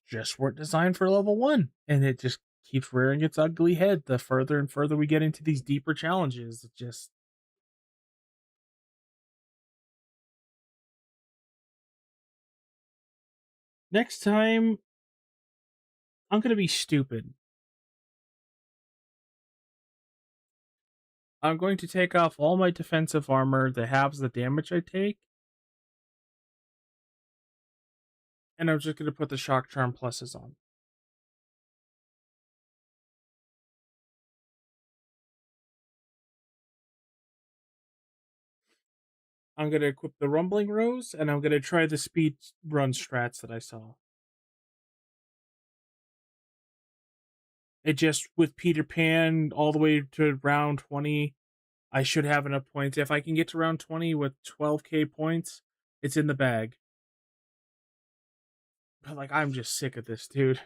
just weren't designed for level 1. And it just keeps rearing its ugly head the further and further we get into these deeper challenges. It just... Next time, I'm going to be stupid. I'm going to take off all my defensive armor that halves the damage I take. And I'm just going to put the Shock Charm pluses on. I'm going to equip the Rumbling Rose, and I'm going to try the speed run strats that I saw. It just, with Peter Pan all the way to round 20, I should have enough points. If I can get to round 20 with 12k points, it's in the bag. But, like, I'm just sick of this, dude.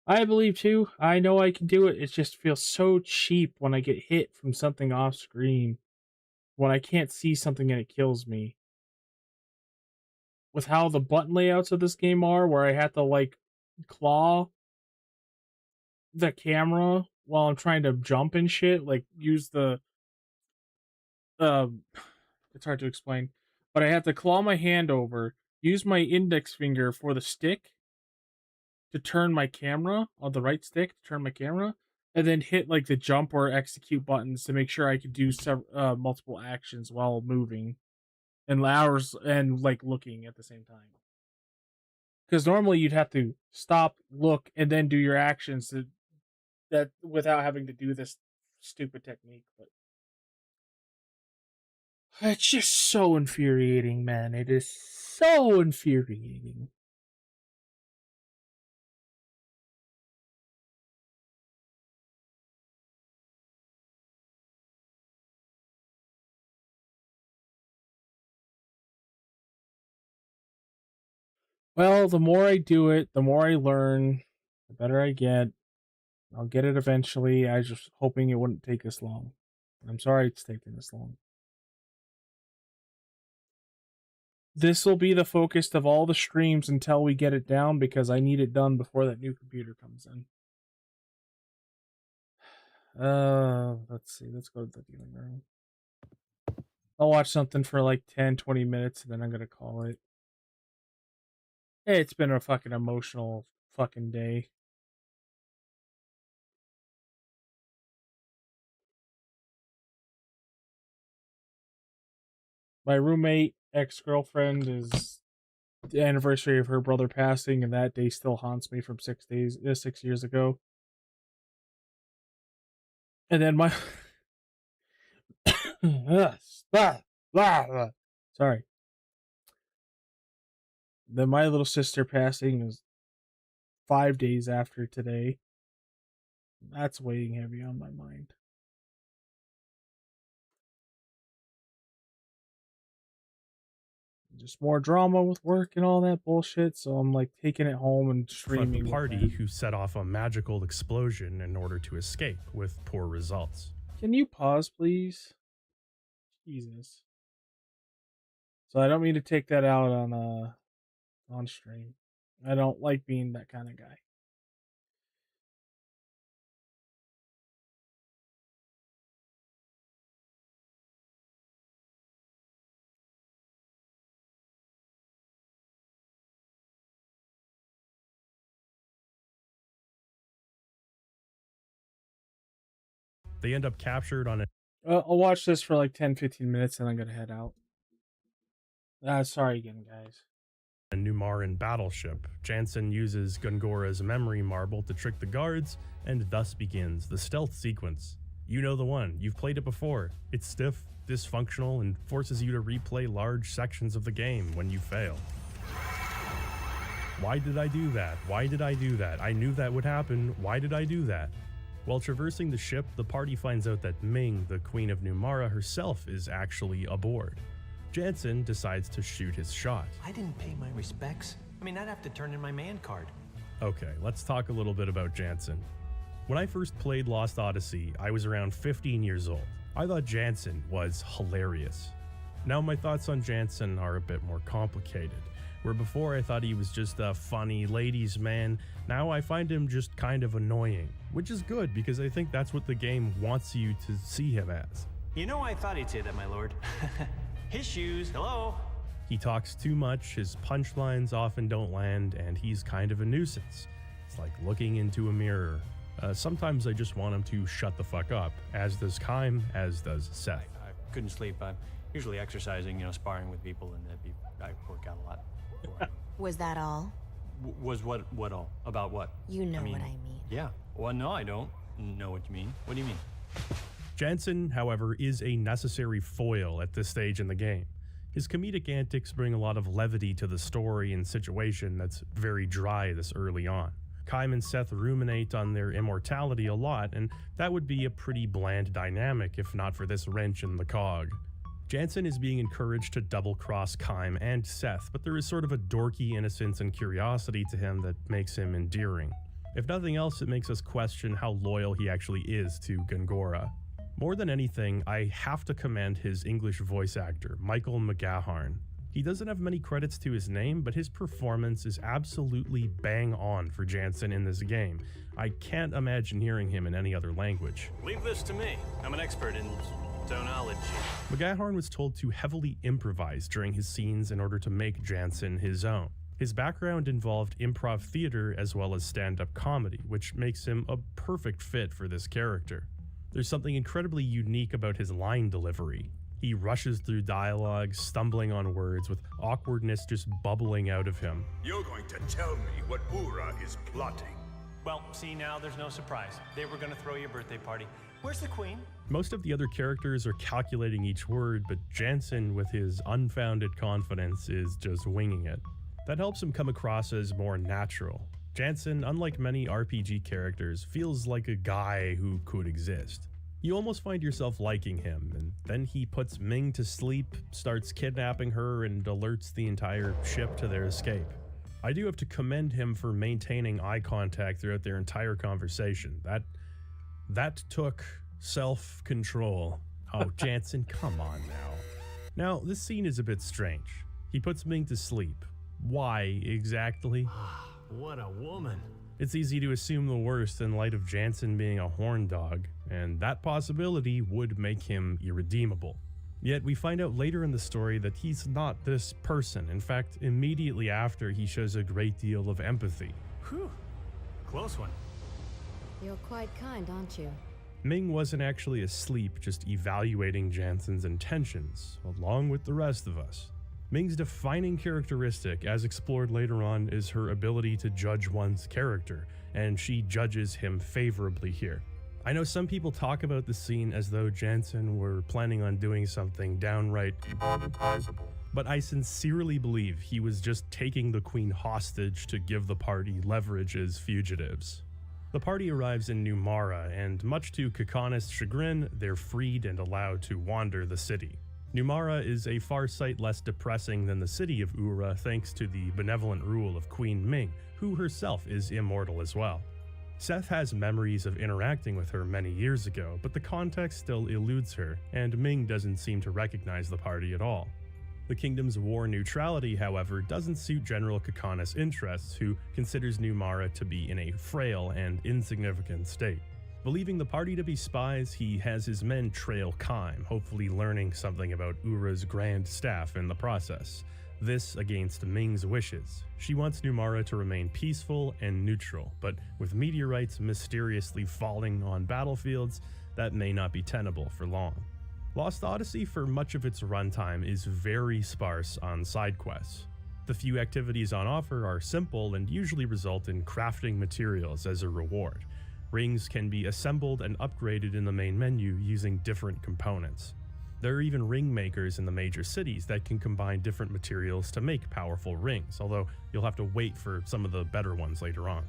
I believe too. I know I can do it. It just feels so cheap when I get hit from something off screen. When I can't see something and it kills me. With how the button layouts of this game are, where I have to, like, claw the camera while I'm trying to jump and shit, like, use the... it's hard to explain. But I have to claw my hand over, use my index finger for the stick to turn my camera, on the right stick to turn my camera, and then hit, like, the jump or execute buttons to make sure I could do multiple actions while moving. And hours and, like, looking at the same time. Because normally you'd have to stop, look, and then do your actions that without having to do this stupid technique. But it's just so infuriating, man. It is so infuriating. Well, the more I do it, the more I learn, the better I get. I'll get it eventually. I was just hoping it wouldn't take this long. I'm sorry it's taking this long. This will be the focus of all the streams until we get it down, because I need it done before that new computer comes in. Let's see. Let's go to the dealing room. I'll watch something for like 10-20 minutes, and then I'm gonna call it. It's been a fucking emotional fucking day. My roommate, ex-girlfriend, is the anniversary of her brother passing, and that day still haunts me from 6 years ago. And then my sorry. Then my little sister passing was 5 days after today. That's weighing heavy on my mind. Just more drama with work and all that bullshit, so I'm like taking it home and streaming. The party who set off a magical explosion in order to escape with poor results. Can you pause, please? Jesus. So I don't mean to take that out on stream. I don't like being that kind of guy. They end up captured on a... I'll watch this for like 10-15 minutes and I'm gonna head out. Sorry again, guys. A Numaran battleship. Jansen uses Gungora's memory marble to trick the guards, and thus begins the stealth sequence. You know the one, you've played it before. It's stiff, dysfunctional, and forces you to replay large sections of the game when you fail. Why did I do that? Why did I do that? I knew that would happen. Why did I do that? While traversing the ship, the party finds out that Ming, the Queen of Numara herself, is actually aboard. Jansen decides to shoot his shot. I didn't pay my respects. I mean, I'd have to turn in my man card. Okay, let's talk a little bit about Jansen. When I first played Lost Odyssey, I was around 15 years old. I thought Jansen was hilarious. Now my thoughts on Jansen are a bit more complicated. Where before I thought he was just a funny ladies' man, now I find him just kind of annoying. Which is good, because I think that's what the game wants you to see him as. You know, I thought he'd say that, my lord. His shoes, hello? He talks too much, his punchlines often don't land, and he's kind of a nuisance. It's like looking into a mirror. Sometimes I just want him to shut the fuck up, as does Kaim, as does Seth. I couldn't sleep. I'm usually exercising, sparring with people, and I work out a lot. Was that all? Was what all? About what? You know what I mean. Yeah. Well, no, I don't know what you mean. What do you mean? Jansen, however, is a necessary foil at this stage in the game. His comedic antics bring a lot of levity to the story and situation that's very dry this early on. Kaim and Seth ruminate on their immortality a lot, and that would be a pretty bland dynamic if not for this wrench in the cog. Jansen is being encouraged to double-cross Kaim and Seth, but there is sort of a dorky innocence and curiosity to him that makes him endearing. If nothing else, it makes us question how loyal he actually is to Gungora. More than anything, I have to commend his English voice actor, Michael McGahern. He doesn't have many credits to his name, but his performance is absolutely bang on for Jansen in this game. I can't imagine hearing him in any other language. Leave this to me. I'm an expert in tonology. McGahern was told to heavily improvise during his scenes in order to make Jansen his own. His background involved improv theater as well as stand-up comedy, which makes him a perfect fit for this character. There's something incredibly unique about his line delivery. He rushes through dialogue, stumbling on words, with awkwardness just bubbling out of him. You're going to tell me what Ura is plotting. Well, see, now there's no surprise. They were going to throw your birthday party. Where's the queen? Most of the other characters are calculating each word, but Jansen, with his unfounded confidence, is just winging it. That helps him come across as more natural. Jansen, unlike many RPG characters, feels like a guy who could exist. You almost find yourself liking him, and then he puts Ming to sleep, starts kidnapping her, and alerts the entire ship to their escape. I do have to commend him for maintaining eye contact throughout their entire conversation. That took self-control. Oh, Jansen, come on now. Now, this scene is a bit strange. He puts Ming to sleep. Why exactly? What a woman. It's easy to assume the worst in light of Jansen being a horn dog, and that possibility would make him irredeemable. Yet we find out later in the story that he's not this person. In fact, immediately after, he shows a great deal of empathy. Whew. Close one. You're quite kind, aren't you? Ming wasn't actually asleep, just evaluating Jansen's intentions, along with the rest of us. Ming's defining characteristic, as explored later on, is her ability to judge one's character, and she judges him favorably here. I know some people talk about the scene as though Jansen were planning on doing something downright, but I sincerely believe he was just taking the queen hostage to give the party leverage as fugitives. The party arrives in New Mara, and much to Kakana's chagrin, they're freed and allowed to wander the city. New Mara is a far sight less depressing than the city of Ura thanks to the benevolent rule of Queen Ming, who herself is immortal as well. Seth has memories of interacting with her many years ago, but the context still eludes her, and Ming doesn't seem to recognize the party at all. The kingdom's war neutrality, however, doesn't suit General Kakana's interests, who considers New Mara to be in a frail and insignificant state. Believing the party to be spies, he has his men trail Kaim, hopefully learning something about Ura's grand staff in the process. This against Ming's wishes. She wants New Mara to remain peaceful and neutral, but with meteorites mysteriously falling on battlefields, that may not be tenable for long. Lost Odyssey, for much of its runtime, is very sparse on side quests. The few activities on offer are simple and usually result in crafting materials as a reward. Rings can be assembled and upgraded in the main menu using different components. There are even ring makers in the major cities that can combine different materials to make powerful rings, although you'll have to wait for some of the better ones later on.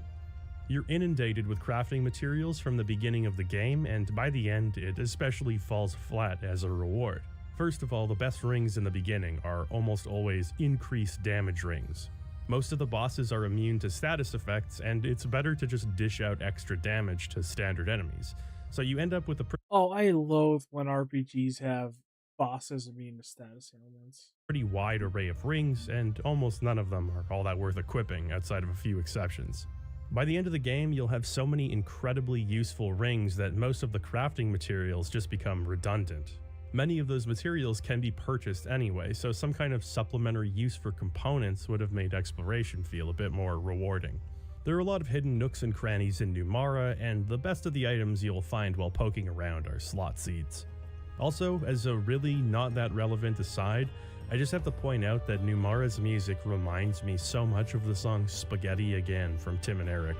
You're inundated with crafting materials from the beginning of the game, and by the end it especially falls flat as a reward. First of all, the best rings in the beginning are almost always increased damage rings. Most of the bosses are immune to status effects, and it's better to just dish out extra damage to standard enemies. So you end up with a I loathe when RPGs have bosses immune to status ailments. pretty wide array of rings, and almost none of them are all that worth equipping outside of a few exceptions. By the end of the game, you'll have so many incredibly useful rings that most of the crafting materials just become redundant. Many of those materials can be purchased anyway, so some kind of supplementary use for components would have made exploration feel a bit more rewarding. There are a lot of hidden nooks and crannies in New Mara, and the best of the items you'll find while poking around are slot seeds. Also, as a really not that relevant aside, I just have to point out that New Mara's music reminds me so much of the song Spaghetti Again from Tim and Eric.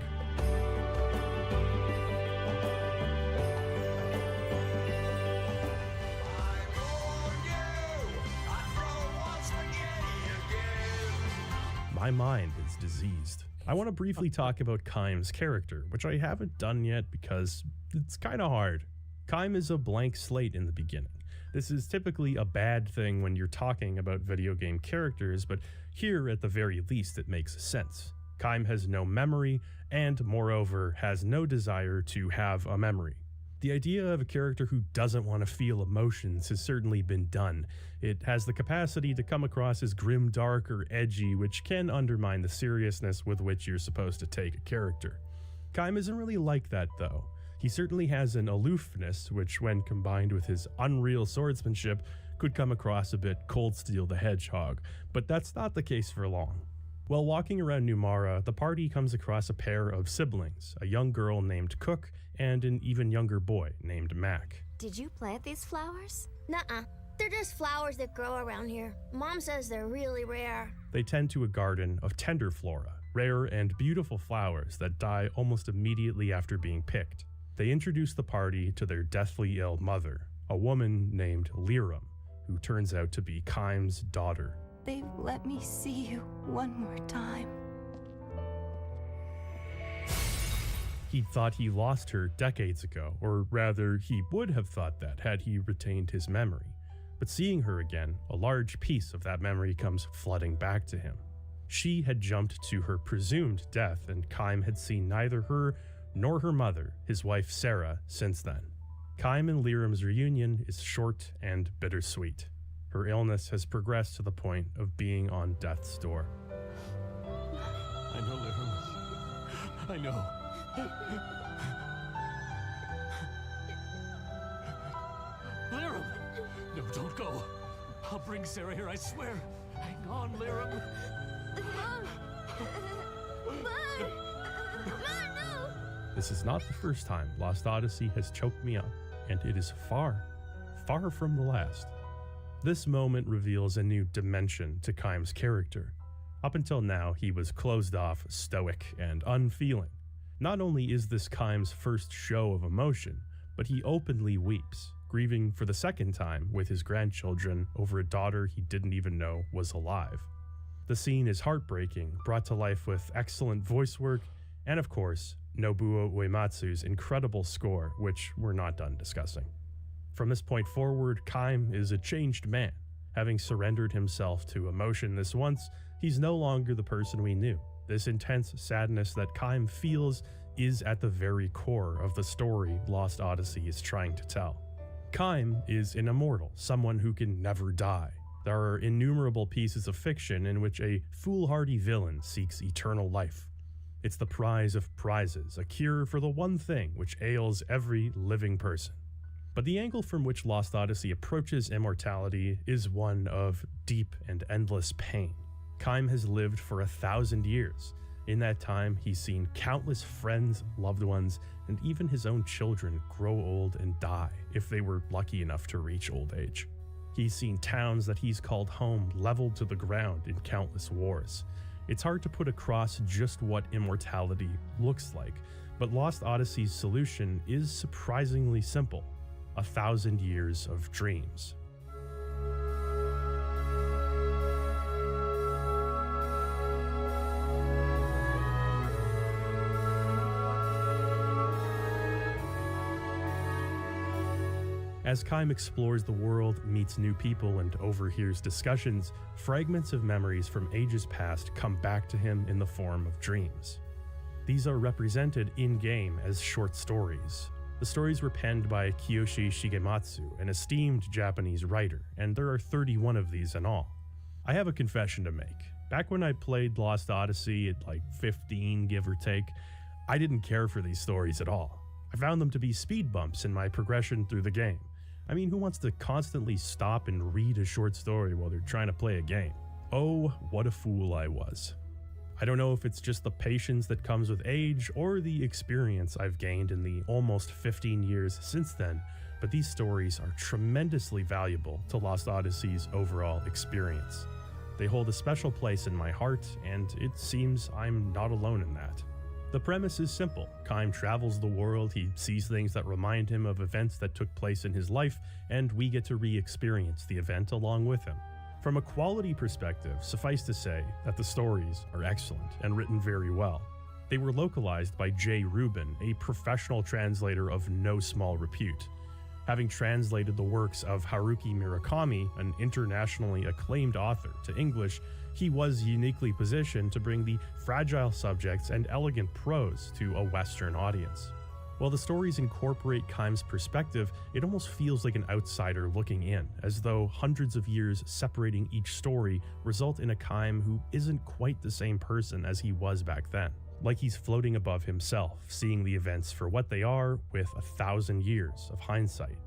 My mind is diseased. I want to briefly talk about Kaim's character, which I haven't done yet because it's kind of hard. Kaim is a blank slate in the beginning. This is typically a bad thing when you're talking about video game characters, but here at the very least it makes sense. Kaim has no memory, and moreover has no desire to have a memory. The idea of a character who doesn't want to feel emotions has certainly been done. It has the capacity to come across as grim, dark, or edgy, which can undermine the seriousness with which you're supposed to take a character. Kaim isn't really like that though. He certainly has an aloofness, which when combined with his unreal swordsmanship, could come across a bit Cold Steel the Hedgehog, but that's not the case for long. While walking around New Mara, the party comes across a pair of siblings, a young girl named Cook and an even younger boy named Mac. Did you plant these flowers? Nuh-uh. They're just flowers that grow around here. Mom says they're really rare. They tend to a garden of tender flora, rare and beautiful flowers that die almost immediately after being picked. They introduce the party to their deathly ill mother, a woman named Liram, who turns out to be Kaim's daughter. They've let me see you one more time. He thought he lost her decades ago, or rather, he would have thought that had he retained his memory. But seeing her again, a large piece of that memory comes flooding back to him. She had jumped to her presumed death, and Kaim had seen neither her nor her mother, his wife Sarah, since then. Kaim and Liram's reunion is short and bittersweet. Her illness has progressed to the point of being on death's door. I know, Liram. I know. Liram! No, don't go. I'll bring Sarah here, I swear. Hang on, Liram. Mom! No! This is not the first time Lost Odyssey has choked me up, and it is far, far from the last. This moment reveals a new dimension to Kaim's character. Up until now, he was closed off, stoic, and unfeeling. Not only is this Kaim's first show of emotion, but he openly weeps, grieving for the second time with his grandchildren over a daughter he didn't even know was alive. The scene is heartbreaking, brought to life with excellent voice work, and of course, Nobuo Uematsu's incredible score, which we're not done discussing. From this point forward, Kaim is a changed man. Having surrendered himself to emotion this once, he's no longer the person we knew. This intense sadness that Kaim feels is at the very core of the story Lost Odyssey is trying to tell. Kaim is an immortal, someone who can never die. There are innumerable pieces of fiction in which a foolhardy villain seeks eternal life. It's the prize of prizes, a cure for the one thing which ails every living person. But the angle from which Lost Odyssey approaches immortality is one of deep and endless pain. Kaim has lived for 1,000 years. In that time, he's seen countless friends, loved ones, and even his own children grow old and die if they were lucky enough to reach old age. He's seen towns that he's called home leveled to the ground in countless wars. It's hard to put across just what immortality looks like, but Lost Odyssey's solution is surprisingly simple: 1,000 years of dreams. As Kaim explores the world, meets new people, and overhears discussions, fragments of memories from ages past come back to him in the form of dreams. These are represented in-game as short stories. The stories were penned by Kiyoshi Shigematsu, an esteemed Japanese writer, and there are 31 of these in all. I have a confession to make. Back when I played Lost Odyssey at like 15, give or take, I didn't care for these stories at all. I found them to be speed bumps in my progression through the game. I mean, who wants to constantly stop and read a short story while they're trying to play a game? Oh, what a fool I was. I don't know if it's just the patience that comes with age or the experience I've gained in the almost 15 years since then, but these stories are tremendously valuable to Lost Odyssey's overall experience. They hold a special place in my heart, and it seems I'm not alone in that. The premise is simple. Kaim travels the world, he sees things that remind him of events that took place in his life, and we get to re-experience the event along with him. From a quality perspective, suffice to say that the stories are excellent and written very well. They were localized by Jay Rubin, a professional translator of no small repute. Having translated the works of Haruki Murakami, an internationally acclaimed author, to English, he was uniquely positioned to bring the fragile subjects and elegant prose to a Western audience. While the stories incorporate Kaim's perspective, it almost feels like an outsider looking in, as though hundreds of years separating each story result in a Kaim who isn't quite the same person as he was back then. Like he's floating above himself, seeing the events for what they are with 1,000 years of hindsight.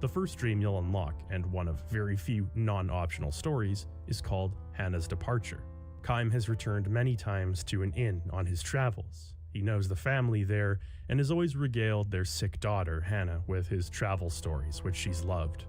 The first dream you'll unlock, and one of very few non-optional stories, is called Hannah's Departure. Kaim has returned many times to an inn on his travels. He knows the family there, and has always regaled their sick daughter, Hannah, with his travel stories, which she's loved.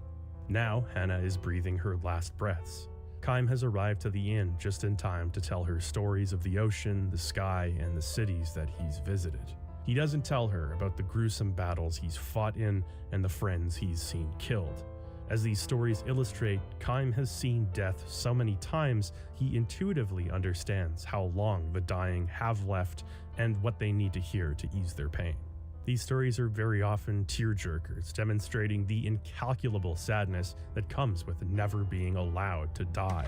Now, Hannah is breathing her last breaths. Kaim has arrived to the inn just in time to tell her stories of the ocean, the sky, and the cities that he's visited. He doesn't tell her about the gruesome battles he's fought in and the friends he's seen killed. As these stories illustrate, Kaim has seen death so many times, he intuitively understands how long the dying have left and what they need to hear to ease their pain. These stories are very often tearjerkers, demonstrating the incalculable sadness that comes with never being allowed to die.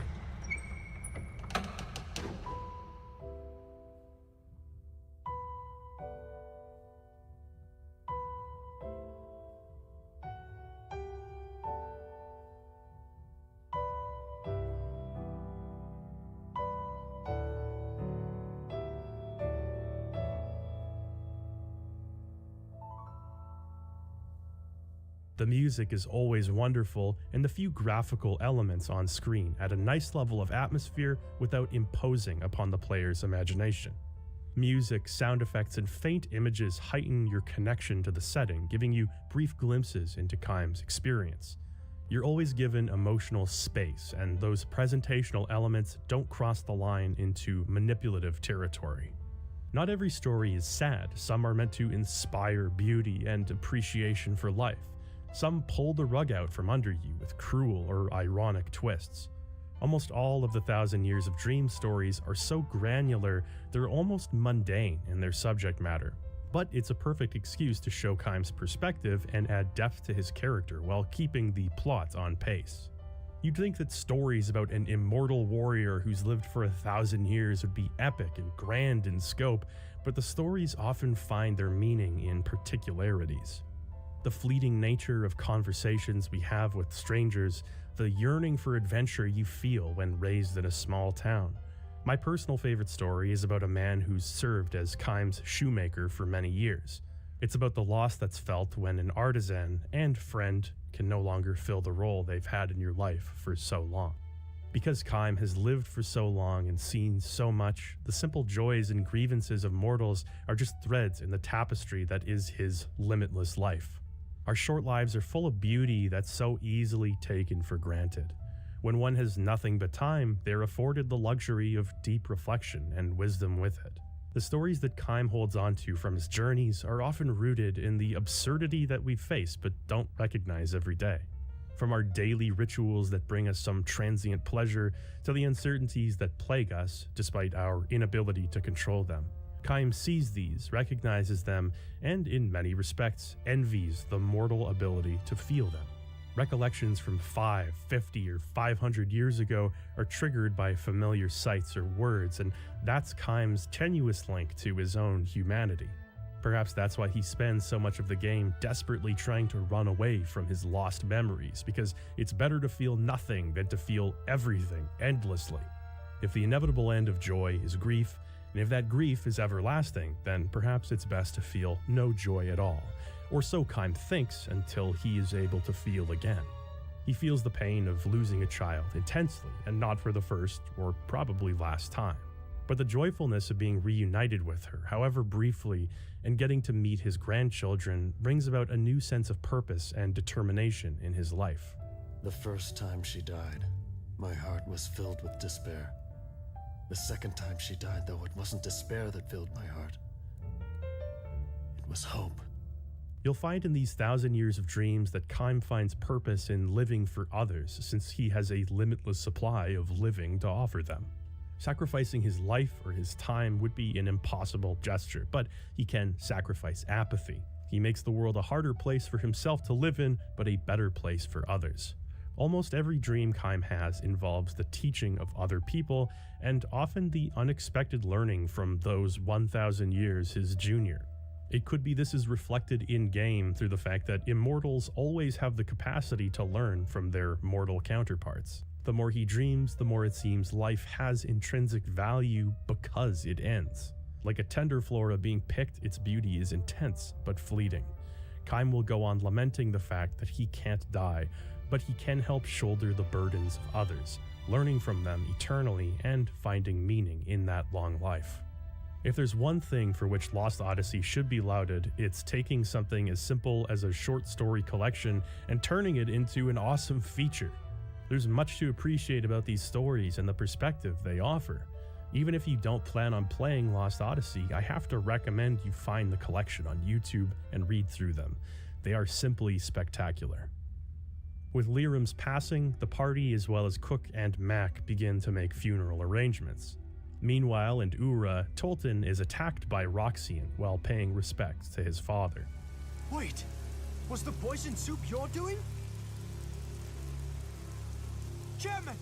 The music is always wonderful, and the few graphical elements on screen add a nice level of atmosphere without imposing upon the player's imagination. Music, sound effects, and faint images heighten your connection to the setting, giving you brief glimpses into Kaim's experience. You're always given emotional space, and those presentational elements don't cross the line into manipulative territory. Not every story is sad. Some are meant to inspire beauty and appreciation for life. Some pull the rug out from under you with cruel or ironic twists. Almost all of the Thousand Years of Dream stories are so granular, they're almost mundane in their subject matter. But it's a perfect excuse to show Kaim's perspective and add depth to his character while keeping the plot on pace. You'd think that stories about an immortal warrior who's lived for 1,000 years would be epic and grand in scope, but the stories often find their meaning in particularities. The fleeting nature of conversations we have with strangers, the yearning for adventure you feel when raised in a small town. My personal favorite story is about a man who's served as Kaim's shoemaker for many years. It's about the loss that's felt when an artisan and friend can no longer fill the role they've had in your life for so long. Because Kaim has lived for so long and seen so much, the simple joys and grievances of mortals are just threads in the tapestry that is his limitless life. Our short lives are full of beauty that's so easily taken for granted. When one has nothing but time, they're afforded the luxury of deep reflection and wisdom with it. The stories that Kaim holds onto from his journeys are often rooted in the absurdity that we face but don't recognize every day. From our daily rituals that bring us some transient pleasure to the uncertainties that plague us despite our inability to control them. Kaim sees these, recognizes them, and in many respects envies the mortal ability to feel them. Recollections from 5, 50, or 500 years ago are triggered by familiar sights or words, and that's Kaim's tenuous link to his own humanity. Perhaps that's why he spends so much of the game desperately trying to run away from his lost memories, because it's better to feel nothing than to feel everything endlessly. If the inevitable end of joy is grief, and if that grief is everlasting, then perhaps it's best to feel no joy at all. Or so Kaim thinks until he is able to feel again. He feels the pain of losing a child intensely, and not for the first or probably last time. But the joyfulness of being reunited with her, however briefly, and getting to meet his grandchildren brings about a new sense of purpose and determination in his life. The first time she died, my heart was filled with despair. The second time she died, though, it wasn't despair that filled my heart. It was hope. You'll find in these 1,000 Years of Dreams that Kaim finds purpose in living for others, since he has a limitless supply of living to offer them. Sacrificing his life or his time would be an impossible gesture, but he can sacrifice apathy. He makes the world a harder place for himself to live in, but a better place for others. Almost every dream Kaim has involves the teaching of other people, and often the unexpected learning from those 1,000 years his junior. It could be this is reflected in-game through the fact that immortals always have the capacity to learn from their mortal counterparts. The more he dreams, the more it seems life has intrinsic value because it ends. Like a tender flora being picked, its beauty is intense but fleeting. Kaim will go on lamenting the fact that he can't die, but he can help shoulder the burdens of others, learning from them eternally and finding meaning in that long life. If there's one thing for which Lost Odyssey should be lauded, it's taking something as simple as a short story collection and turning it into an awesome feature. There's much to appreciate about these stories and the perspective they offer. Even if you don't plan on playing Lost Odyssey, I have to recommend you find the collection on YouTube and read through them. They are simply spectacular. With Lyram's passing, the party as well as Cook and Mac begin to make funeral arrangements. Meanwhile, in Ura, Tolton is attacked by Roxian while paying respects to his father. Wait, was the poison soup you're doing? Chairman,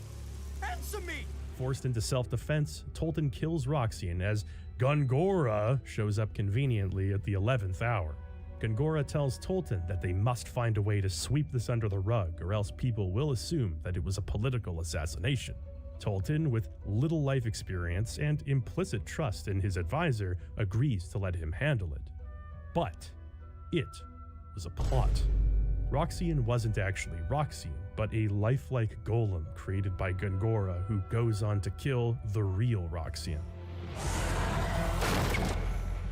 answer me! Forced into self-defense, Tolton kills Roxian as Gungora shows up conveniently at the 11th hour. Gungora tells Tolton that they must find a way to sweep this under the rug, or else people will assume that it was a political assassination. Tolton, with little life experience and implicit trust in his advisor, agrees to let him handle it. But it was a plot. Roxian wasn't actually Roxian, but a lifelike golem created by Gungora who goes on to kill the real Roxian.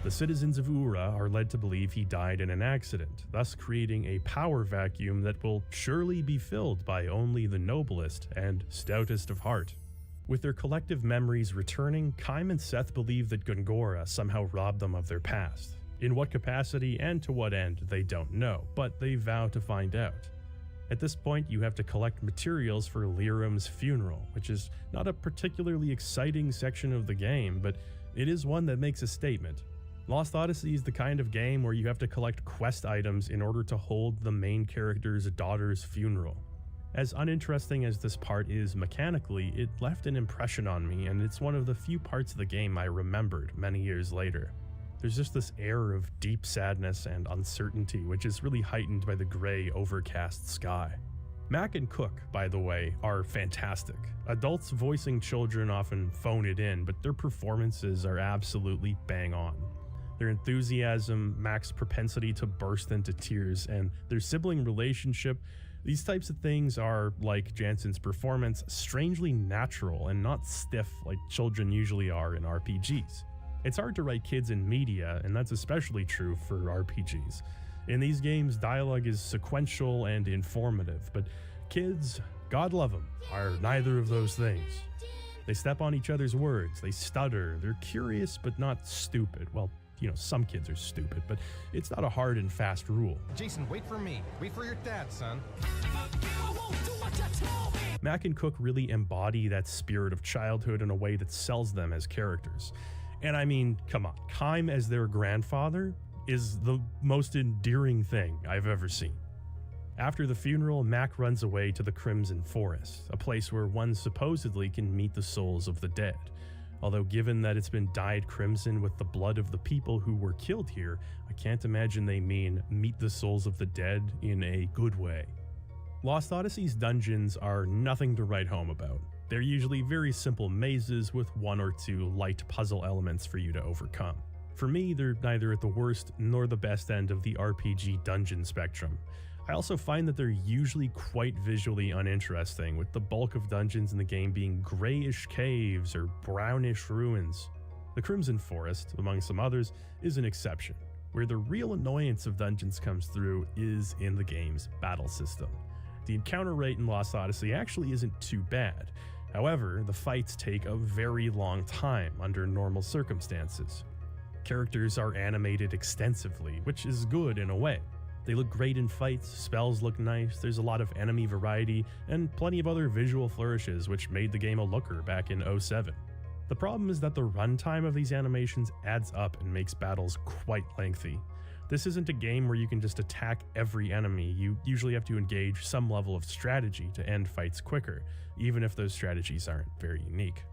The citizens of Ura are led to believe he died in an accident, thus creating a power vacuum that will surely be filled by only the noblest and stoutest of heart. With their collective memories returning, Kaim and Seth believe that Gongora somehow robbed them of their past. In what capacity and to what end, they don't know, but they vow to find out. At this point, you have to collect materials for Lyram's funeral, which is not a particularly exciting section of the game, but it is one that makes a statement. Lost Odyssey is the kind of game where you have to collect quest items in order to hold the main character's daughter's funeral. As uninteresting as this part is mechanically, it left an impression on me, and it's one of the few parts of the game I remembered many years later. There's just this air of deep sadness and uncertainty, which is really heightened by the gray, overcast sky. Mac and Cook, by the way, are fantastic. Adults voicing children often phone it in, but their performances are absolutely bang on. Their enthusiasm, Mac's propensity to burst into tears, and their sibling relationship, these types of things are, like Jansen's performance, strangely natural and not stiff like children usually are in RPGs. It's hard to write kids in media, and that's especially true for RPGs. In these games, dialogue is sequential and informative, but kids, God love them, are neither of those things. They step on each other's words, they stutter, they're curious but not stupid. Well, you know, some kids are stupid, but it's not a hard and fast rule. Jason, wait for me. Wait for your dad, son. Mac and Cook really embody that spirit of childhood in a way that sells them as characters. And I mean, come on, Kaim as their grandfather is the most endearing thing I've ever seen. After the funeral, Mac runs away to the Crimson Forest, a place where one supposedly can meet the souls of the dead. Although given that it's been dyed crimson with the blood of the people who were killed here, I can't imagine they mean meet the souls of the dead in a good way. Lost Odyssey's dungeons are nothing to write home about. They're usually very simple mazes with one or two light puzzle elements for you to overcome. For me, they're neither at the worst nor the best end of the RPG dungeon spectrum. I also find that they're usually quite visually uninteresting, with the bulk of dungeons in the game being grayish caves or brownish ruins. The Crimson Forest, among some others, is an exception. Where the real annoyance of dungeons comes through is in the game's battle system. The encounter rate in Lost Odyssey actually isn't too bad. However, the fights take a very long time under normal circumstances. Characters are animated extensively, which is good in a way. They look great in fights, spells look nice, there's a lot of enemy variety, and plenty of other visual flourishes which made the game a looker back in 07. The problem is that the runtime of these animations adds up and makes battles quite lengthy. This isn't a game where you can just attack every enemy, you usually have to engage some level of strategy to end fights quicker, even if those strategies aren't very unique.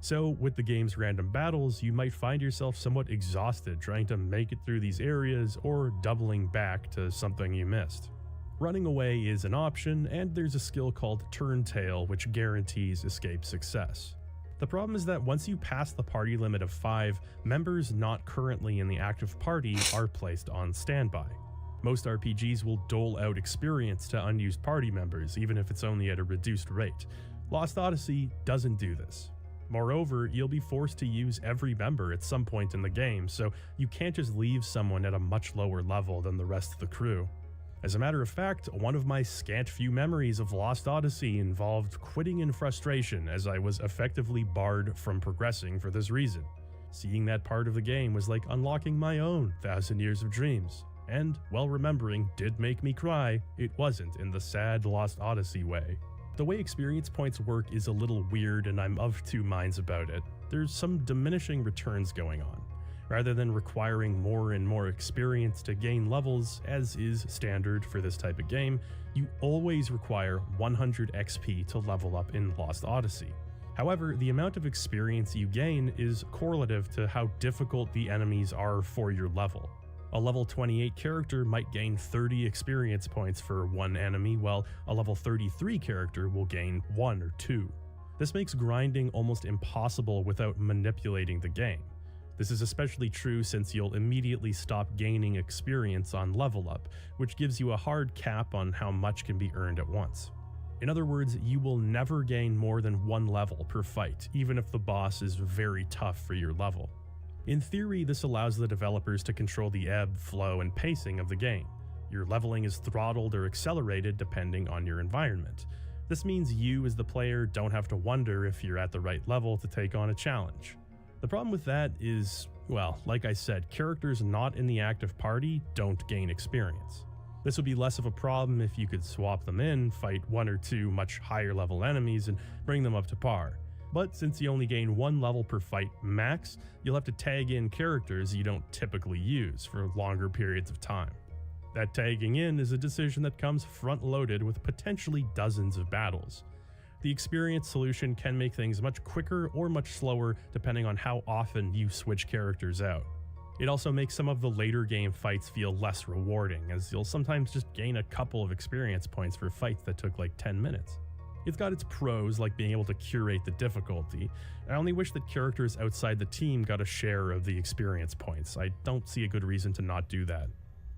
So, with the game's random battles, you might find yourself somewhat exhausted trying to make it through these areas or doubling back to something you missed. Running away is an option, and there's a skill called Turntail which guarantees escape success. The problem is that once you pass the party limit of 5, members not currently in the active party are placed on standby. Most RPGs will dole out experience to unused party members, even if it's only at a reduced rate. Lost Odyssey doesn't do this. Moreover, you'll be forced to use every member at some point in the game, so you can't just leave someone at a much lower level than the rest of the crew. As a matter of fact, one of my scant few memories of Lost Odyssey involved quitting in frustration as I was effectively barred from progressing for this reason. Seeing that part of the game was like unlocking my own 1,000 Years of Dreams, and, while remembering did make me cry, it wasn't in the sad Lost Odyssey way. The way experience points work is a little weird and I'm of two minds about it. There's some diminishing returns going on. Rather than requiring more and more experience to gain levels, as is standard for this type of game, you always require 100 XP to level up in Lost Odyssey. However, the amount of experience you gain is correlative to how difficult the enemies are for your level. A level 28 character might gain 30 experience points for one enemy, while a level 33 character will gain 1 or 2. This makes grinding almost impossible without manipulating the game. This is especially true since you'll immediately stop gaining experience on level up, which gives you a hard cap on how much can be earned at once. In other words, you will never gain more than 1 level per fight, even if the boss is very tough for your level. In theory, this allows the developers to control the ebb, flow, and pacing of the game. Your leveling is throttled or accelerated depending on your environment. This means you as the player don't have to wonder if you're at the right level to take on a challenge. The problem with that is, well, like I said, characters not in the active party don't gain experience. This would be less of a problem if you could swap them in, fight one or two much higher level enemies, and bring them up to par. But since you only gain one level per fight max, you'll have to tag in characters you don't typically use for longer periods of time. That tagging in is a decision that comes front-loaded with potentially dozens of battles. The experience solution can make things much quicker or much slower depending on how often you switch characters out. It also makes some of the later game fights feel less rewarding, as you'll sometimes just gain a couple of experience points for fights that took like 10 minutes. It's got its pros, like being able to curate the difficulty. I only wish that characters outside the team got a share of the experience points. I don't see a good reason to not do that.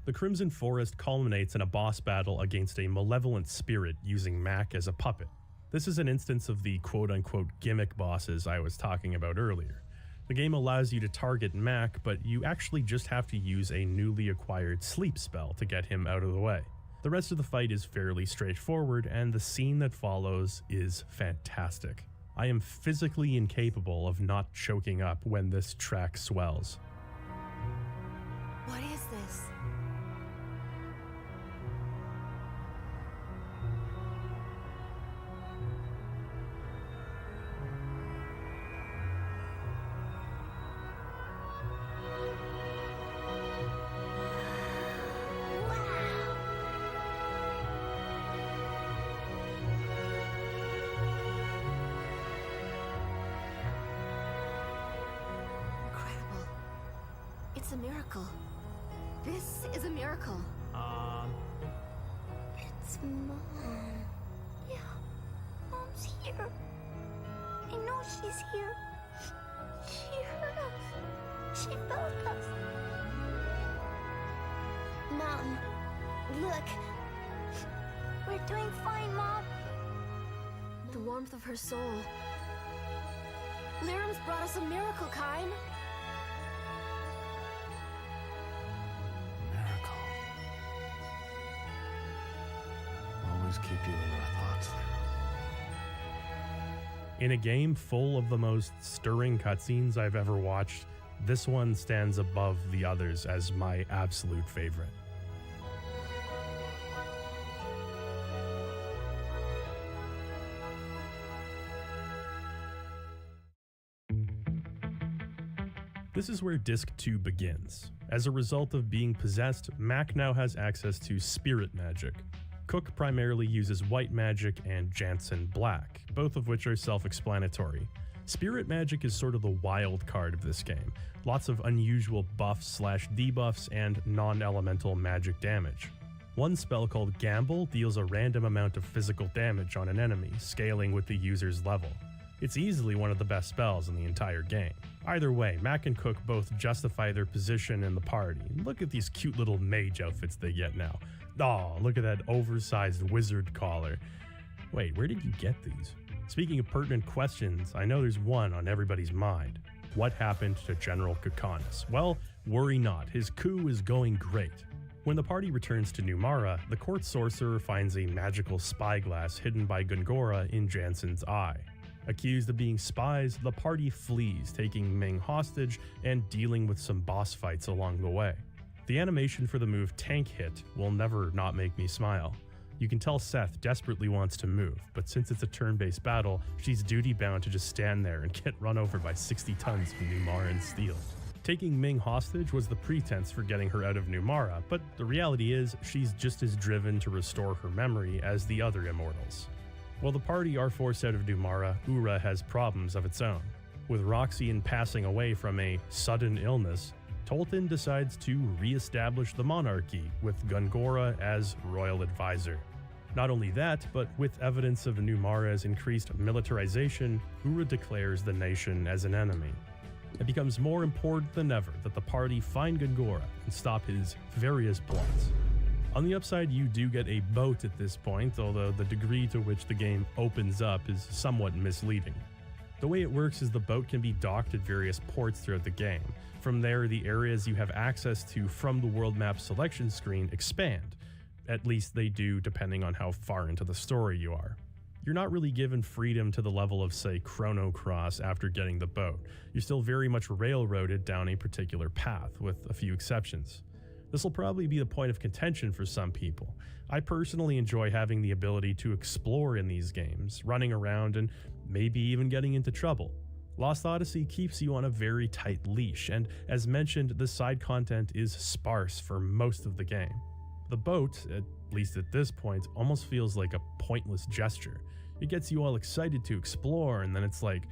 The Crimson Forest culminates in a boss battle against a malevolent spirit using Mac as a puppet. This is an instance of the quote-unquote gimmick bosses I was talking about earlier. The game allows you to target Mac, but you actually just have to use a newly acquired sleep spell to get him out of the way. The rest of the fight is fairly straightforward, and the scene that follows is fantastic. I am physically incapable of not choking up when this track swells. What is this? It's a miracle. This is a miracle. It's Mom. Yeah, Mom's here. I know she's here. She heard us. She felt us. Mom, look. We're doing fine, Mom. The warmth of her soul. Liram's brought us a miracle, Kain. Keep you in our thoughts. In a game full of the most stirring cutscenes I've ever watched, this one stands above the others as my absolute favorite. This is where Disc 2 begins. As a result of being possessed, Mac now has access to spirit magic. Cook primarily uses white magic and Jansen black, both of which are self-explanatory. Spirit magic is sort of the wild card of this game. Lots of unusual buffs/debuffs and non-elemental magic damage. One spell called Gamble deals a random amount of physical damage on an enemy, scaling with the user's level. It's easily one of the best spells in the entire game. Either way, Mac and Cook both justify their position in the party. Look at these cute little mage outfits they get now. Oh, look at that oversized wizard collar. Wait, where did you get these? Speaking of pertinent questions, I know there's one on everybody's mind. What happened to General Kukanis? Well, worry not, his coup is going great. When the party returns to Numara, the court sorcerer finds a magical spyglass hidden by Gongora in Jansen's eye. Accused of being spies, the party flees, taking Ming hostage and dealing with some boss fights along the way. The animation for the move Tank Hit will never not make me smile. You can tell Seth desperately wants to move, but since it's a turn-based battle, she's duty-bound to just stand there and get run over by 60 tons of Numaran steel. Taking Ming hostage was the pretense for getting her out of Numara, but the reality is she's just as driven to restore her memory as the other immortals. While the party are forced out of Numara, Ura has problems of its own. With Roxian passing away from a sudden illness, Tolton decides to re-establish the monarchy with Gongora as royal advisor. Not only that, but with evidence of Numara's increased militarization, Ura declares the nation as an enemy. It becomes more important than ever that the party find Gongora and stop his various plots. On the upside, you do get a boat at this point, although the degree to which the game opens up is somewhat misleading. The way it works is the boat can be docked at various ports throughout the game. From there, the areas you have access to from the world map selection screen expand. At least they do, depending on how far into the story you are. You're not really given freedom to the level of, say, Chrono Cross after getting the boat. You're still very much railroaded down a particular path, with a few exceptions. This will probably be the point of contention for some people. I personally enjoy having the ability to explore in these games, running around and maybe even getting into trouble. Lost Odyssey keeps you on a very tight leash, and as mentioned, the side content is sparse for most of the game. The boat, at least at this point, almost feels like a pointless gesture. It gets you all excited to explore, and then it's like,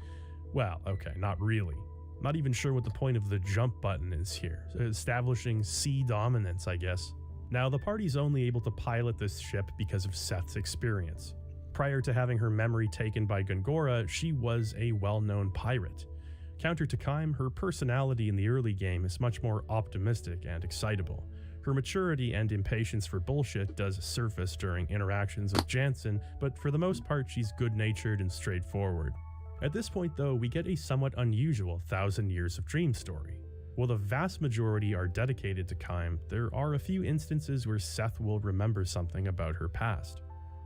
well, okay, not really. Not even sure what the point of the jump button is here. Establishing sea dominance, I guess. Now, the party's only able to pilot this ship because of Seth's experience. Prior to having her memory taken by Gongora, she was a well-known pirate. Counter to Kaim, her personality in the early game is much more optimistic and excitable. Her maturity and impatience for bullshit does surface during interactions with Jansen, but for the most part she's good-natured and straightforward. At this point though, we get a somewhat unusual 1,000 Years of Dream story. While the vast majority are dedicated to Kaim, there are a few instances where Seth will remember something about her past.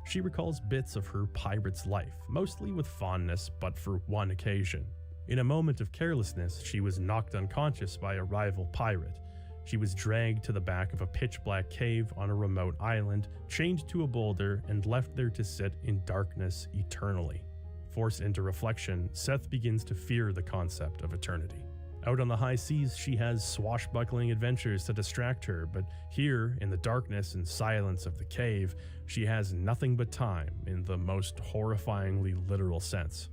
She recalls bits of her pirate's life, mostly with fondness, but for one occasion. In a moment of carelessness, she was knocked unconscious by a rival pirate. She was dragged to the back of a pitch-black cave on a remote island, chained to a boulder, and left there to sit in darkness eternally. Forced into reflection, Seth begins to fear the concept of eternity. Out on the high seas, she has swashbuckling adventures to distract her, but here, in the darkness and silence of the cave, she has nothing but time in the most horrifyingly literal sense.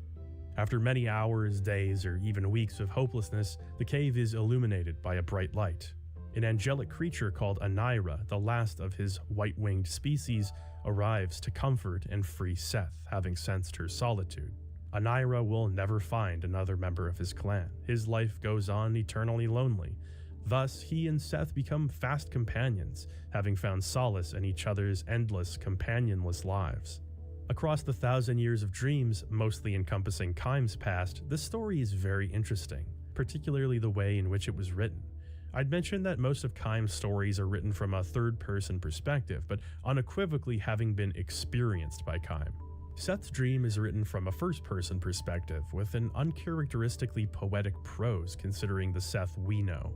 After many hours, days, or even weeks of hopelessness, the cave is illuminated by a bright light. An angelic creature called Anaira, the last of his white-winged species, arrives to comfort and free Seth, having sensed her solitude. Anaira will never find another member of his clan. His life goes on eternally lonely. Thus, he and Seth become fast companions, having found solace in each other's endless, companionless lives. Across the 1,000 Years of Dreams, mostly encompassing Kaim's past, this story is very interesting, particularly the way in which it was written. I'd mentioned that most of Kaim's stories are written from a third-person perspective, but unequivocally having been experienced by Kaim. Seth's dream is written from a first-person perspective, with an uncharacteristically poetic prose considering the Seth we know.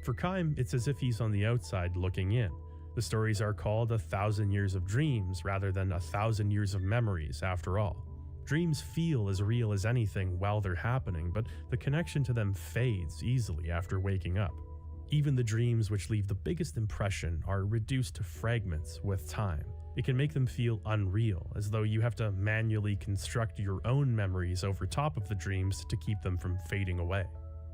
For Kaim, it's as if he's on the outside looking in. The stories are called 1,000 Years of Dreams rather than 1,000 Years of Memories, after all. Dreams feel as real as anything while they're happening, but the connection to them fades easily after waking up. Even the dreams which leave the biggest impression are reduced to fragments with time. It can make them feel unreal, as though you have to manually construct your own memories over top of the dreams to keep them from fading away.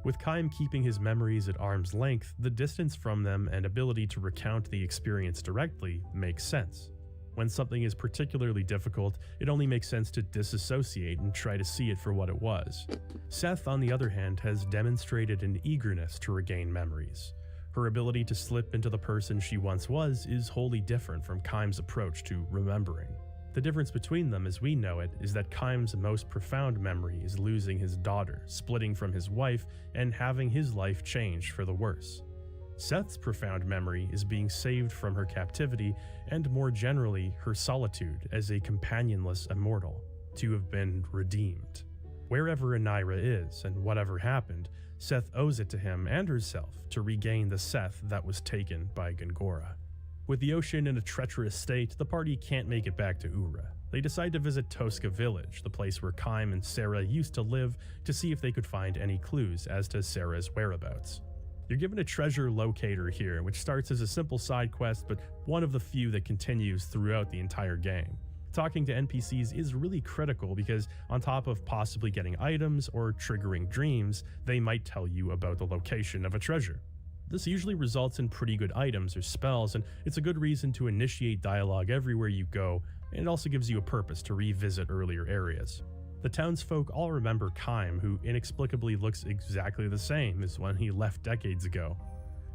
With Kaim keeping his memories at arm's length, the distance from them and ability to recount the experience directly makes sense. When something is particularly difficult, it only makes sense to disassociate and try to see it for what it was. Seth, on the other hand, has demonstrated an eagerness to regain memories. Her ability to slip into the person she once was is wholly different from Kaim's approach to remembering. The difference between them as we know it is that Kaim's most profound memory is losing his daughter, splitting from his wife, and having his life changed for the worse. Seth's profound memory is being saved from her captivity and, more generally, her solitude as a companionless immortal, to have been redeemed. Wherever Anaira is and whatever happened, Seth owes it to him and herself to regain the Seth that was taken by Gongora. With the ocean in a treacherous state, the party can't make it back to Ura. They decide to visit Tosca Village, the place where Kaim and Sarah used to live, to see if they could find any clues as to Sarah's whereabouts. You're given a treasure locator here, which starts as a simple side quest, but one of the few that continues throughout the entire game. Talking to NPCs is really critical because on top of possibly getting items or triggering dreams, they might tell you about the location of a treasure. This usually results in pretty good items or spells, and it's a good reason to initiate dialogue everywhere you go, and it also gives you a purpose to revisit earlier areas. The townsfolk all remember Kaim, who inexplicably looks exactly the same as when he left decades ago.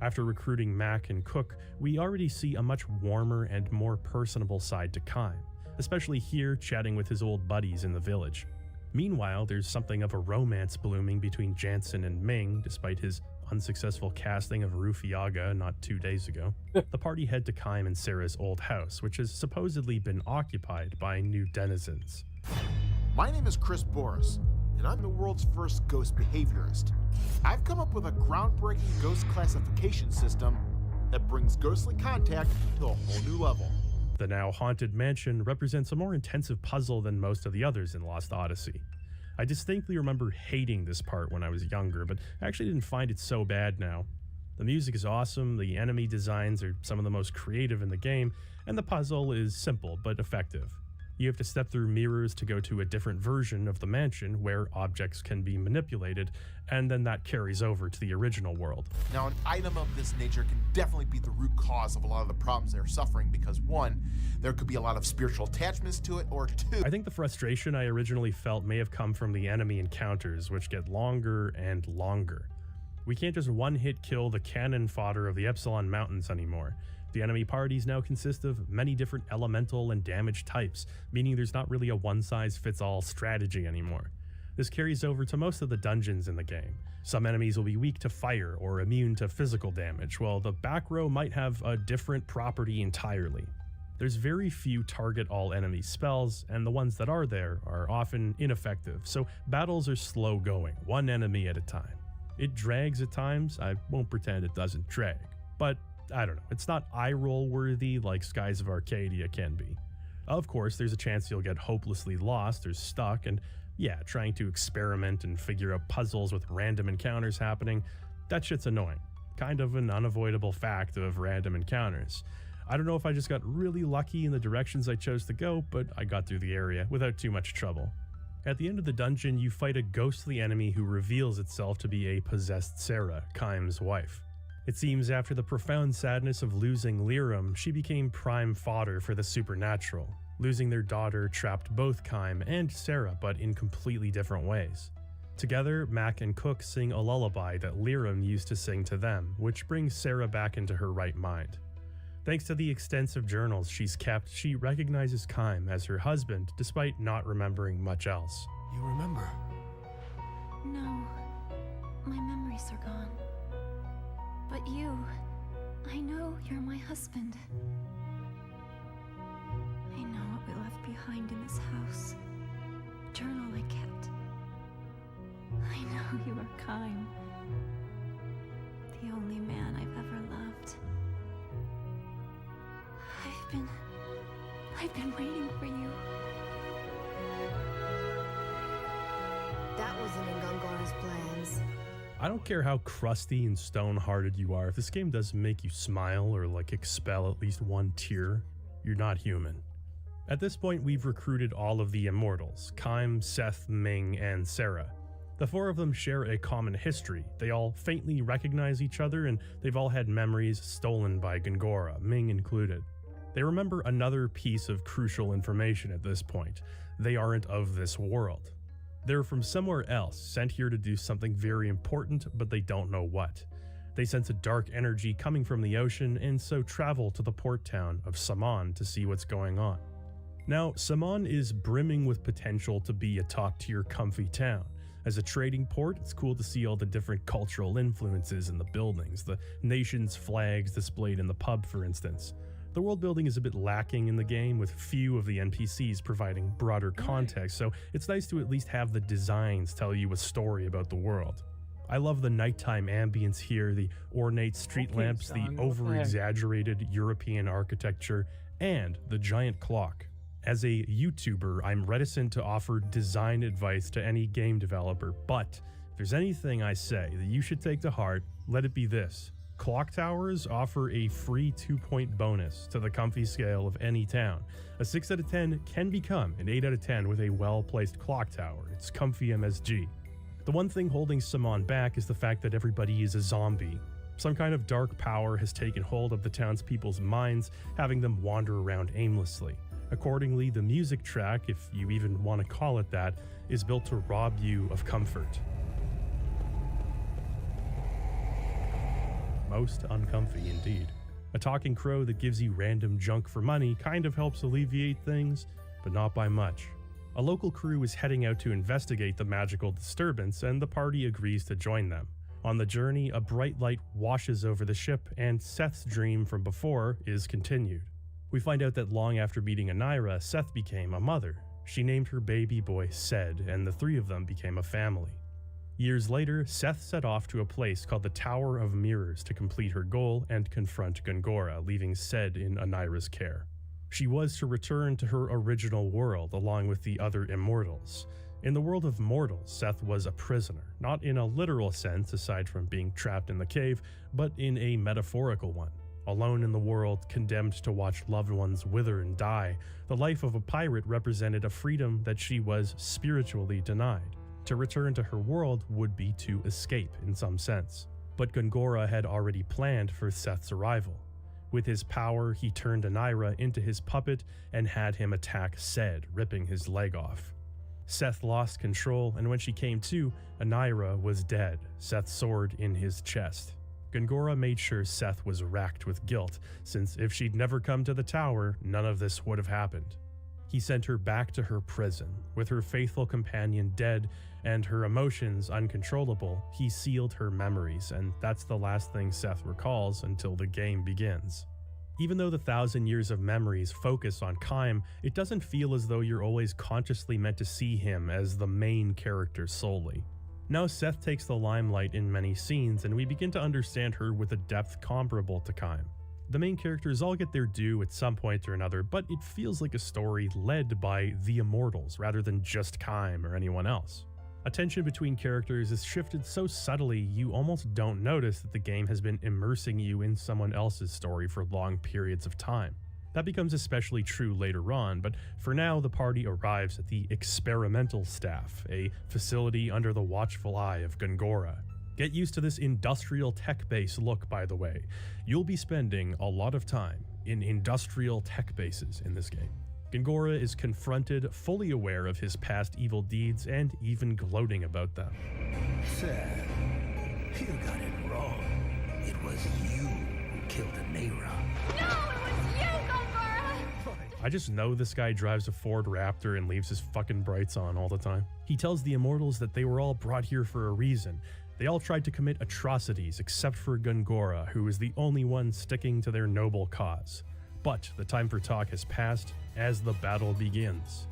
After recruiting Mac and Cook, we already see a much warmer and more personable side to Kaim, especially here chatting with his old buddies in the village. Meanwhile, there's something of a romance blooming between Jansen and Ming, despite his unsuccessful casting of Rufiaga not 2 days ago. The party head to Kaim and Sarah's old house, which has supposedly been occupied by new denizens. My name is Chris Boris, and I'm the world's first ghost behaviorist. I've come up with a groundbreaking ghost classification system that brings ghostly contact to a whole new level. The now haunted mansion represents a more intensive puzzle than most of the others in Lost Odyssey. I distinctly remember hating this part when I was younger, but I actually didn't find it so bad now. The music is awesome, the enemy designs are some of the most creative in the game, and the puzzle is simple but effective. You have to step through mirrors to go to a different version of the mansion where objects can be manipulated, and then that carries over to the original world. Now, an item of this nature can definitely be the root cause of a lot of the problems they're suffering because, one, there could be a lot of spiritual attachments to it, or two... I think the frustration I originally felt may have come from the enemy encounters, which get longer and longer. We can't just one-hit kill the cannon fodder of the Epsilon Mountains anymore. The enemy parties now consist of many different elemental and damage types, meaning there's not really a one-size-fits-all strategy anymore. This carries over to most of the dungeons in the game. Some enemies will be weak to fire or immune to physical damage, while the back row might have a different property entirely. There's very few target all enemy spells, and the ones that are there are often ineffective, so battles are slow going, one enemy at a time. It drags at times, I won't pretend it doesn't drag, but I don't know, it's not eye-roll worthy like Skies of Arcadia can be. Of course, there's a chance you'll get hopelessly lost or stuck, and yeah, trying to experiment and figure out puzzles with random encounters happening, that shit's annoying. Kind of an unavoidable fact of random encounters. I don't know if I just got really lucky in the directions I chose to go, but I got through the area without too much trouble. At the end of the dungeon, you fight a ghostly enemy who reveals itself to be a possessed Sarah, Kym's wife. It seems after the profound sadness of losing Lyrum, she became prime fodder for the supernatural. Losing their daughter trapped both Kym and Sarah, but in completely different ways. Together, Mac and Cook sing a lullaby that Lyrum used to sing to them, which brings Sarah back into her right mind. Thanks to the extensive journals she's kept, she recognizes Kym as her husband, despite not remembering much else. You remember? No, my memories are gone. But you, I know you're my husband. I know what we left behind in this house. Journal I kept. I know you are Kym. The only man I've ever loved. I've been waiting for you. That wasn't in Gungar's plans. I don't care how crusty and stone-hearted you are, if this game doesn't make you smile or expel at least one tear, you're not human. At this point, we've recruited all of the immortals, Kym, Seth, Ming, and Sarah. The four of them share a common history. They all faintly recognize each other, and they've all had memories stolen by Gangora, Ming included. They remember another piece of crucial information at this point. They aren't of this world. They're from somewhere else, sent here to do something very important, but they don't know what. They sense a dark energy coming from the ocean, and so travel to the port town of Saman to see what's going on. Now, Saman is brimming with potential to be a top-tier comfy town. As a trading port, it's cool to see all the different cultural influences in the buildings, the nation's flags displayed in the pub, for instance. The world building is a bit lacking in the game, with few of the NPCs providing broader context, so it's nice to at least have the designs tell you a story about the world. I love the nighttime ambience here, the ornate street lamps, the over-exaggerated European architecture, and the giant clock. As a YouTuber, I'm reticent to offer design advice to any game developer, but if there's anything I say that you should take to heart, let it be this. Clock towers offer a free 2-point bonus to the comfy scale of any town. A 6 out of 10 can become an 8 out of 10 with a well-placed clock tower. It's comfy MSG. The one thing holding Saman back is the fact that everybody is a zombie. Some kind of dark power has taken hold of the townspeople's minds, having them wander around aimlessly. Accordingly, the music track, if you even want to call it that, is built to rob you of comfort. Most uncomfy indeed. A talking crow that gives you random junk for money kind of helps alleviate things, but not by much. A local crew is heading out to investigate the magical disturbance, and the party agrees to join them. On the journey, a bright light washes over the ship, and Seth's dream from before is continued. We find out that long after meeting Anira, Seth became a mother. She named her baby boy Sed, and the three of them became a family. Years later, Seth set off to a place called the Tower of Mirrors to complete her goal and confront Gungora, leaving Sed in Anira's care. She was to return to her original world along with the other immortals. In the world of mortals, Seth was a prisoner, not in a literal sense aside from being trapped in the cave, but in a metaphorical one. Alone in the world, condemned to watch loved ones wither and die, the life of a pirate represented a freedom that she was spiritually denied. To return to her world would be to escape in some sense. But Gungora had already planned for Seth's arrival. With his power, he turned Anira into his puppet and had him attack Sed, ripping his leg off. Seth lost control, and when she came to, Anira was dead, Seth's sword in his chest. Gungora made sure Seth was racked with guilt, since if she'd never come to the tower, none of this would have happened. He sent her back to her prison. With her faithful companion dead and her emotions uncontrollable, he sealed her memories, and that's the last thing Seth recalls until the game begins. Even though the 1,000 years of memories focus on Kaim, it doesn't feel as though you're always consciously meant to see him as the main character solely. Now Seth takes the limelight in many scenes, and we begin to understand her with a depth comparable to Kaim. The main characters all get their due at some point or another, but it feels like a story led by the Immortals rather than just Kaim or anyone else. Attention between characters is shifted so subtly you almost don't notice that the game has been immersing you in someone else's story for long periods of time. That becomes especially true later on, but for now the party arrives at the Experimental Staff, a facility under the watchful eye of Gungora. Get used to this industrial tech-base look, by the way. You'll be spending a lot of time in industrial tech bases in this game. Gungora is confronted, fully aware of his past evil deeds, and even gloating about them. Seth, you got it wrong. It was you who killed Anira. No, it was you, Gungora! I just know this guy drives a Ford Raptor and leaves his fucking brights on all the time. He tells the Immortals that they were all brought here for a reason. They all tried to commit atrocities except for Gungora, who is the only one sticking to their noble cause. But the time for talk has passed as the battle begins.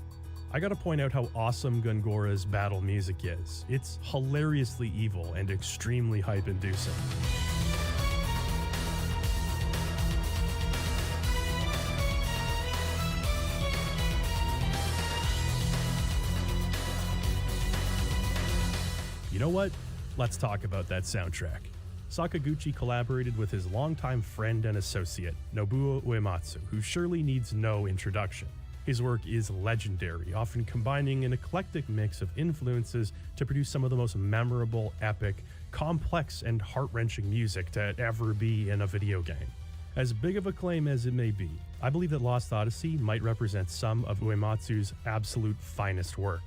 I gotta point out how awesome Gungora's battle music is. It's hilariously evil and extremely hype-inducing. You know what? Let's talk about that soundtrack. Sakaguchi collaborated with his longtime friend and associate, Nobuo Uematsu, who surely needs no introduction. His work is legendary, often combining an eclectic mix of influences to produce some of the most memorable, epic, complex, and heart-wrenching music to ever be in a video game. As big of a claim as it may be, I believe that Lost Odyssey might represent some of Uematsu's absolute finest work.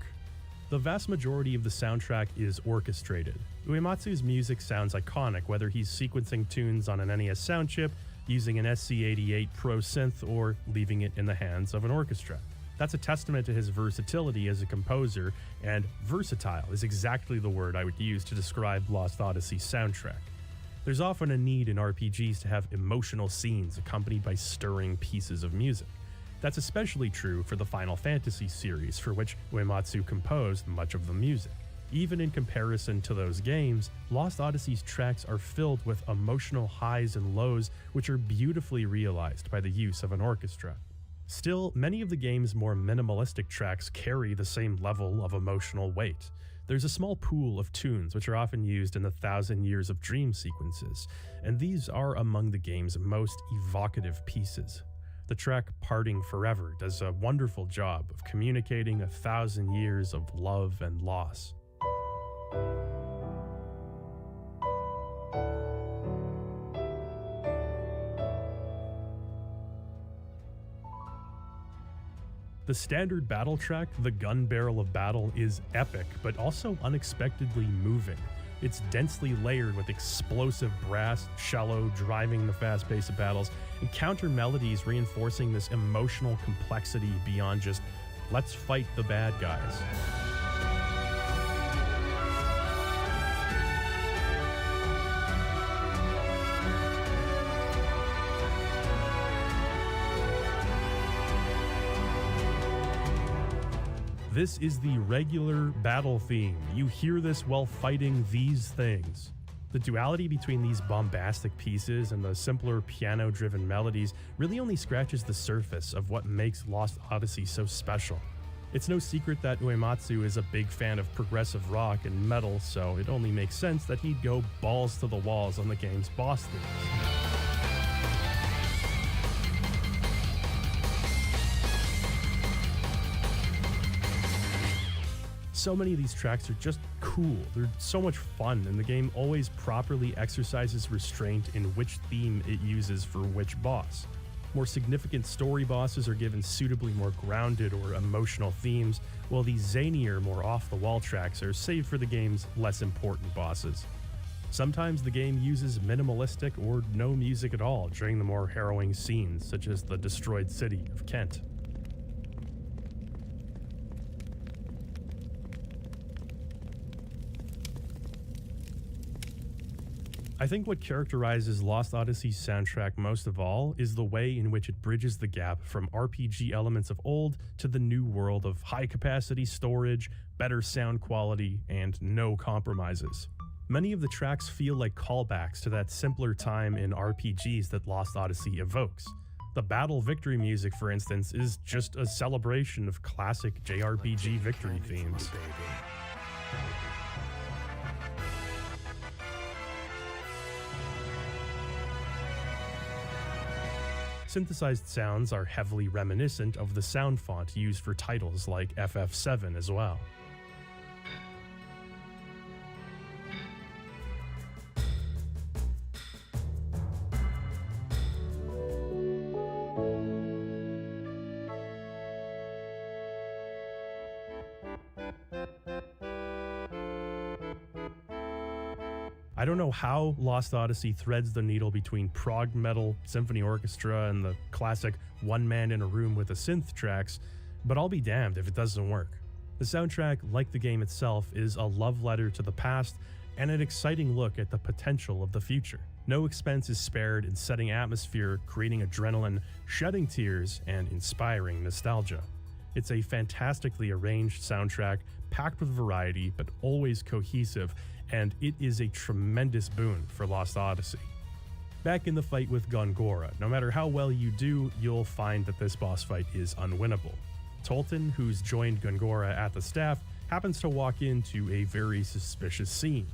The vast majority of the soundtrack is orchestrated. Uematsu's music sounds iconic, whether he's sequencing tunes on an NES sound chip, using an SC-88 Pro synth, or leaving it in the hands of an orchestra. That's a testament to his versatility as a composer, and versatile is exactly the word I would use to describe Lost Odyssey's soundtrack. There's often a need in RPGs to have emotional scenes accompanied by stirring pieces of music. That's especially true for the Final Fantasy series, for which Uematsu composed much of the music. Even in comparison to those games, Lost Odyssey's tracks are filled with emotional highs and lows which are beautifully realized by the use of an orchestra. Still, many of the game's more minimalistic tracks carry the same level of emotional weight. There's a small pool of tunes which are often used in the 1,000 Years of Dream sequences, and these are among the game's most evocative pieces. The track Parting Forever does a wonderful job of communicating 1,000 years of love and loss. The standard battle track, The Gun Barrel of Battle, is epic, but also unexpectedly moving. It's densely layered with explosive brass, cello driving the fast pace of battles, and counter melodies reinforcing this emotional complexity beyond just, let's fight the bad guys. This is the regular battle theme. You hear this while fighting these things. The duality between these bombastic pieces and the simpler piano-driven melodies really only scratches the surface of what makes Lost Odyssey so special. It's no secret that Uematsu is a big fan of progressive rock and metal, so it only makes sense that he'd go balls to the walls on the game's boss themes. So many of these tracks are just cool, they're so much fun, and the game always properly exercises restraint in which theme it uses for which boss. More significant story bosses are given suitably more grounded or emotional themes, while the zanier, more off-the-wall tracks are saved for the game's less important bosses. Sometimes the game uses minimalistic or no music at all during the more harrowing scenes, such as the destroyed city of Kent. I think what characterizes Lost Odyssey's soundtrack most of all is the way in which it bridges the gap from RPG elements of old to the new world of high-capacity storage, better sound quality, and no compromises. Many of the tracks feel like callbacks to that simpler time in RPGs that Lost Odyssey evokes. The battle victory music, for instance, is just a celebration of classic JRPG victory themes. Synthesized sounds are heavily reminiscent of the sound font used for titles like FF7 as well. I don't know how Lost Odyssey threads the needle between prog metal, symphony orchestra, and the classic one man in a room with a synth tracks, but I'll be damned if it doesn't work. The soundtrack, like the game itself, is a love letter to the past and an exciting look at the potential of the future. No expense is spared in setting atmosphere, creating adrenaline, shedding tears, and inspiring nostalgia. It's a fantastically arranged soundtrack, packed with variety, but always cohesive, and it is a tremendous boon for Lost Odyssey. Back in the fight with Gongora, no matter how well you do, you'll find that this boss fight is unwinnable. Tolton, who's joined Gongora at the staff, happens to walk into a very suspicious scene.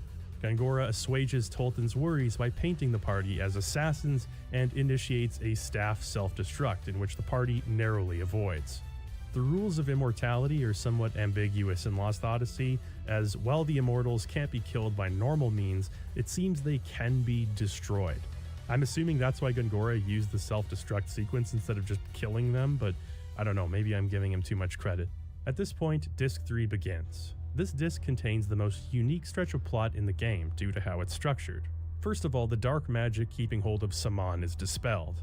Gongora assuages Tolton's worries by painting the party as assassins and initiates a staff self-destruct in which the party narrowly avoids. The rules of immortality are somewhat ambiguous in Lost Odyssey, as while the immortals can't be killed by normal means, it seems they can be destroyed. I'm assuming that's why Gongora used the self-destruct sequence instead of just killing them, but I don't know, maybe I'm giving him too much credit. At this point, Disc 3 begins. This disc contains the most unique stretch of plot in the game due to how it's structured. First of all, the dark magic keeping hold of Saman is dispelled.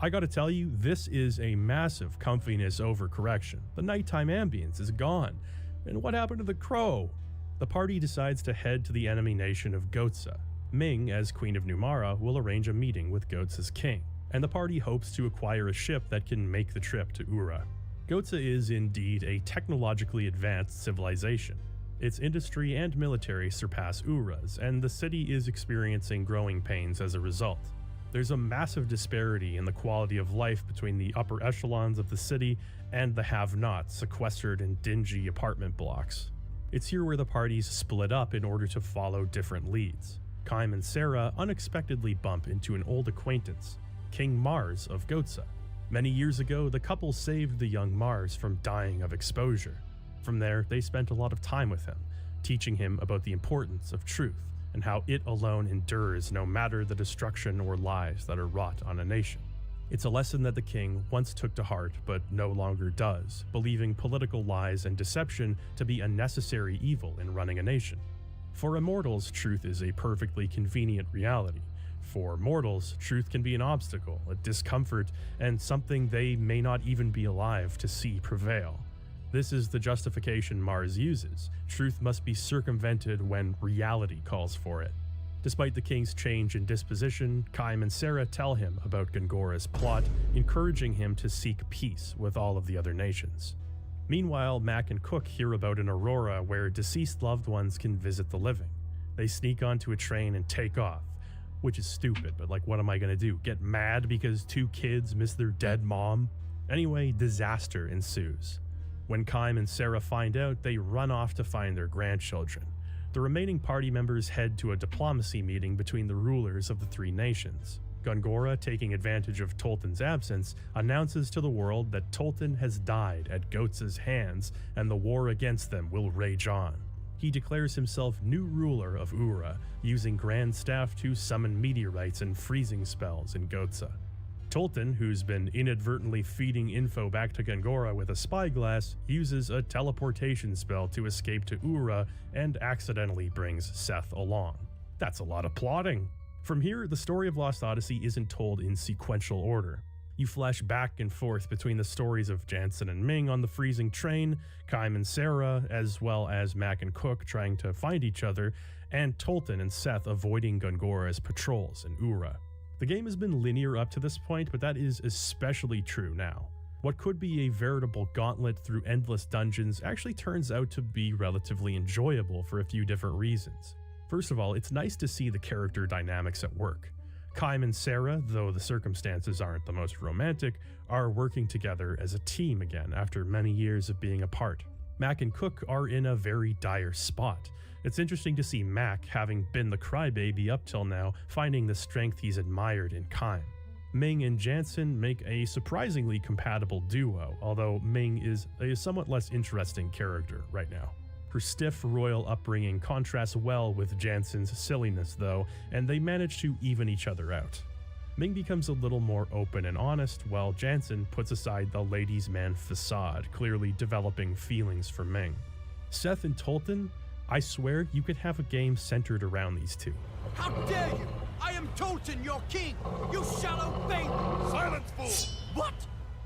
I gotta tell you, this is a massive comfiness overcorrection. The nighttime ambience is gone. And what happened to the crow? The party decides to head to the enemy nation of Gotsa. Ming, as Queen of Numara, will arrange a meeting with Gotsa's king, and the party hopes to acquire a ship that can make the trip to Ura. Gotsa is indeed a technologically advanced civilization. Its industry and military surpass Ura's, and the city is experiencing growing pains as a result. There's a massive disparity in the quality of life between the upper echelons of the city and the have-nots sequestered in dingy apartment blocks. It's here where the parties split up in order to follow different leads. Kaim and Sarah unexpectedly bump into an old acquaintance, King Mars of Gotsa. Many years ago, the couple saved the young Mars from dying of exposure. From there, they spent a lot of time with him, teaching him about the importance of truth and how it alone endures no matter the destruction or lies that are wrought on a nation. It's a lesson that the king once took to heart but no longer does, believing political lies and deception to be a necessary evil in running a nation. For immortals, truth is a perfectly convenient reality. For mortals, truth can be an obstacle, a discomfort, and something they may not even be alive to see prevail. This is the justification Mars uses. Truth must be circumvented when reality calls for it. Despite the king's change in disposition, Kaim and Sarah tell him about Gongora's plot, encouraging him to seek peace with all of the other nations. Meanwhile, Mac and Cook hear about an aurora where deceased loved ones can visit the living. They sneak onto a train and take off, which is stupid, but like, what am I gonna do? Get mad because 2 kids miss their dead mom? Anyway, disaster ensues. When Kym and Sarah find out, they run off to find their grandchildren. The remaining party members head to a diplomacy meeting between the rulers of the 3 nations. Gongora, taking advantage of Tolton's absence, announces to the world that Tolton has died at Goats' hands and the war against them will rage on. He declares himself new ruler of Ura, using Grand Staff to summon meteorites and freezing spells in Gotsa. Tolton, who's been inadvertently feeding info back to Gongora with a spyglass, uses a teleportation spell to escape to Ura and accidentally brings Seth along. That's a lot of plotting. From here, the story of Lost Odyssey isn't told in sequential order. You flash back and forth between the stories of Jansen and Ming on the freezing train, Kym and Sarah, as well as Mac and Cook trying to find each other, and Tolton and Seth avoiding Gongora's patrols in Ura. The game has been linear up to this point, but that is especially true now. What could be a veritable gauntlet through endless dungeons actually turns out to be relatively enjoyable for a few different reasons. First of all, it's nice to see the character dynamics at work. Kym and Sarah, though the circumstances aren't the most romantic, are working together as a team again after many years of being apart. Mac and Cook are in a very dire spot. It's interesting to see Mac, having been the crybaby up till now, finding the strength he's admired in Kym. Ming and Jansen make a surprisingly compatible duo, although Ming is a somewhat less interesting character right now. Her stiff royal upbringing contrasts well with Jansen's silliness though, and they manage to even each other out. Ming becomes a little more open and honest, while Jansen puts aside the ladies' man facade, clearly developing feelings for Ming. Seth and Tolton, I swear you could have a game centered around these two. How dare you! I am Tolton, your king! You shallow babe! Silence, fool! What?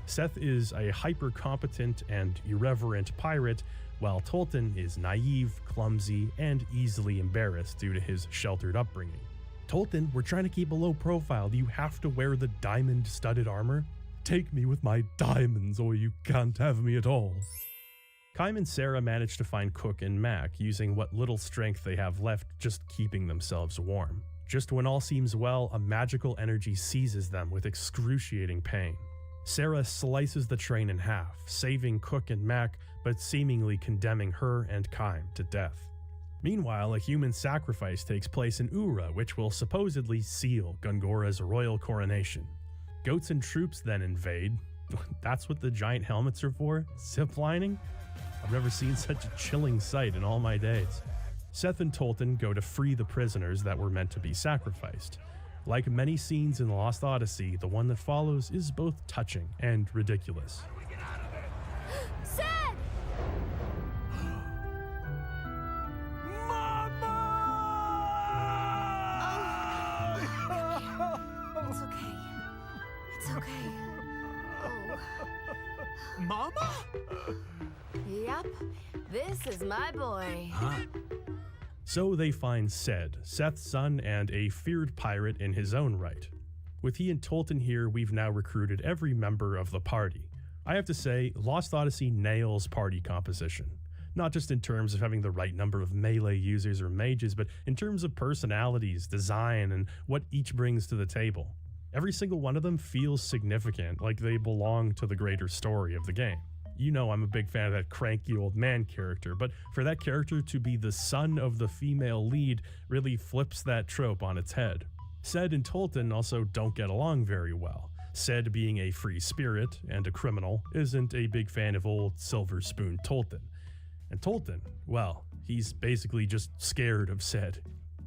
Seth is a hyper-competent and irreverent pirate, while Tolton is naive, clumsy, and easily embarrassed due to his sheltered upbringing. Tolton, we're trying to keep a low profile. Do you have to wear the diamond-studded armor? Take me with my diamonds, or you can't have me at all. Kym and Sarah manage to find Cook and Mac, using what little strength they have left just keeping themselves warm. Just when all seems well, a magical energy seizes them with excruciating pain. Sarah slices the train in half, saving Cook and Mac, but seemingly condemning her and Kym to death. Meanwhile, a human sacrifice takes place in Ura, which will supposedly seal Gongora's royal coronation. Goats and troops then invade. That's what the giant helmets are for? Ziplining? I've never seen such a chilling sight in all my days. Seth and Tolton go to free the prisoners that were meant to be sacrificed. Like many scenes in The Lost Odyssey, the one that follows is both touching and ridiculous. Sid! It's okay. It's okay. Mama? Yep, this is my boy. Huh? So they find Ced, Seth's son and a feared pirate in his own right. With he and Tolton here, we've now recruited every member of the party. I have to say, Lost Odyssey nails party composition. Not just in terms of having the right number of melee users or mages, but in terms of personalities, design, and what each brings to the table. Every single one of them feels significant, like they belong to the greater story of the game. You know I'm a big fan of that cranky old man character, but for that character to be the son of the female lead really flips that trope on its head. Ced and Tolton also don't get along very well. Ced, being a free spirit and a criminal, isn't a big fan of old Silver Spoon Tolton. And Tolton, well, he's basically just scared of Ced.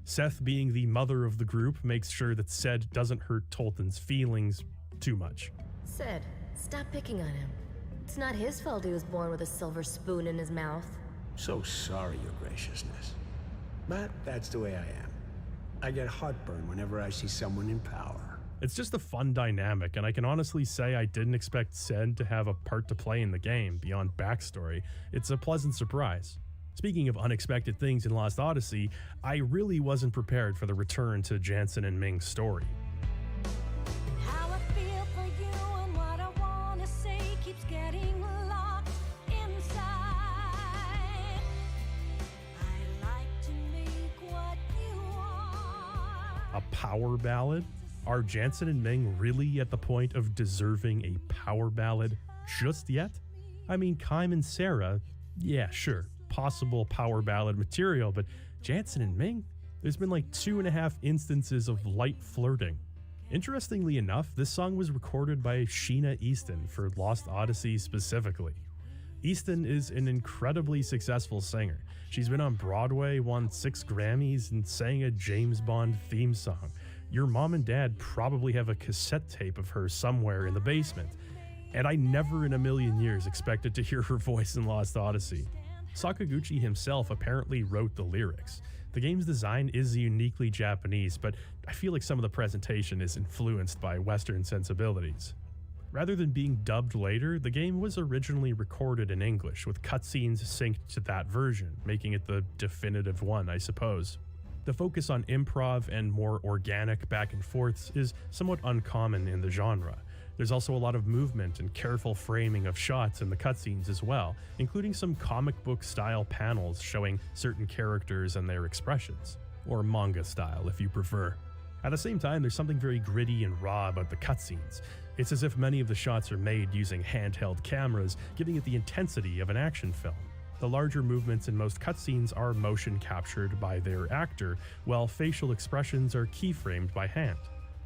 Seth, being the mother of the group, makes sure that Ced doesn't hurt Tolton's feelings too much. Ced, stop picking on him. It's not his fault he was born with a silver spoon in his mouth. So sorry, Your Graciousness. But that's the way I am. I get heartburn whenever I see someone in power. It's just a fun dynamic, and I can honestly say I didn't expect Ced to have a part to play in the game beyond backstory. It's a pleasant surprise. Speaking of unexpected things in Lost Odyssey, I really wasn't prepared for the return to Jansen and Ming's story. How I feel for you and what I wanna say keeps getting locked inside. power ballad? Are Jansen and Ming really at the point of deserving a power ballad just yet? I mean, Kaim and Sarah, yeah, sure, possible power ballad material, but Jansen and Ming? There's been like 2.5 instances of light flirting. Interestingly enough, this song was recorded by Sheena Easton for Lost Odyssey specifically. Easton is an incredibly successful singer. She's been on Broadway, won 6 Grammys, and sang a James Bond theme song. Your mom and dad probably have a cassette tape of her somewhere in the basement. And I never in a million years expected to hear her voice in Lost Odyssey. Sakaguchi himself apparently wrote the lyrics. The game's design is uniquely Japanese, but I feel like some of the presentation is influenced by Western sensibilities. Rather than being dubbed later, the game was originally recorded in English, with cutscenes synced to that version, making it the definitive one, I suppose. The focus on improv and more organic back and forths is somewhat uncommon in the genre. There's also a lot of movement and careful framing of shots in the cutscenes as well, including some comic book style panels showing certain characters and their expressions, or manga style if you prefer. At the same time, there's something very gritty and raw about the cutscenes. It's as if many of the shots are made using handheld cameras, giving it the intensity of an action film. The larger movements in most cutscenes are motion captured by their actor, while facial expressions are keyframed by hand.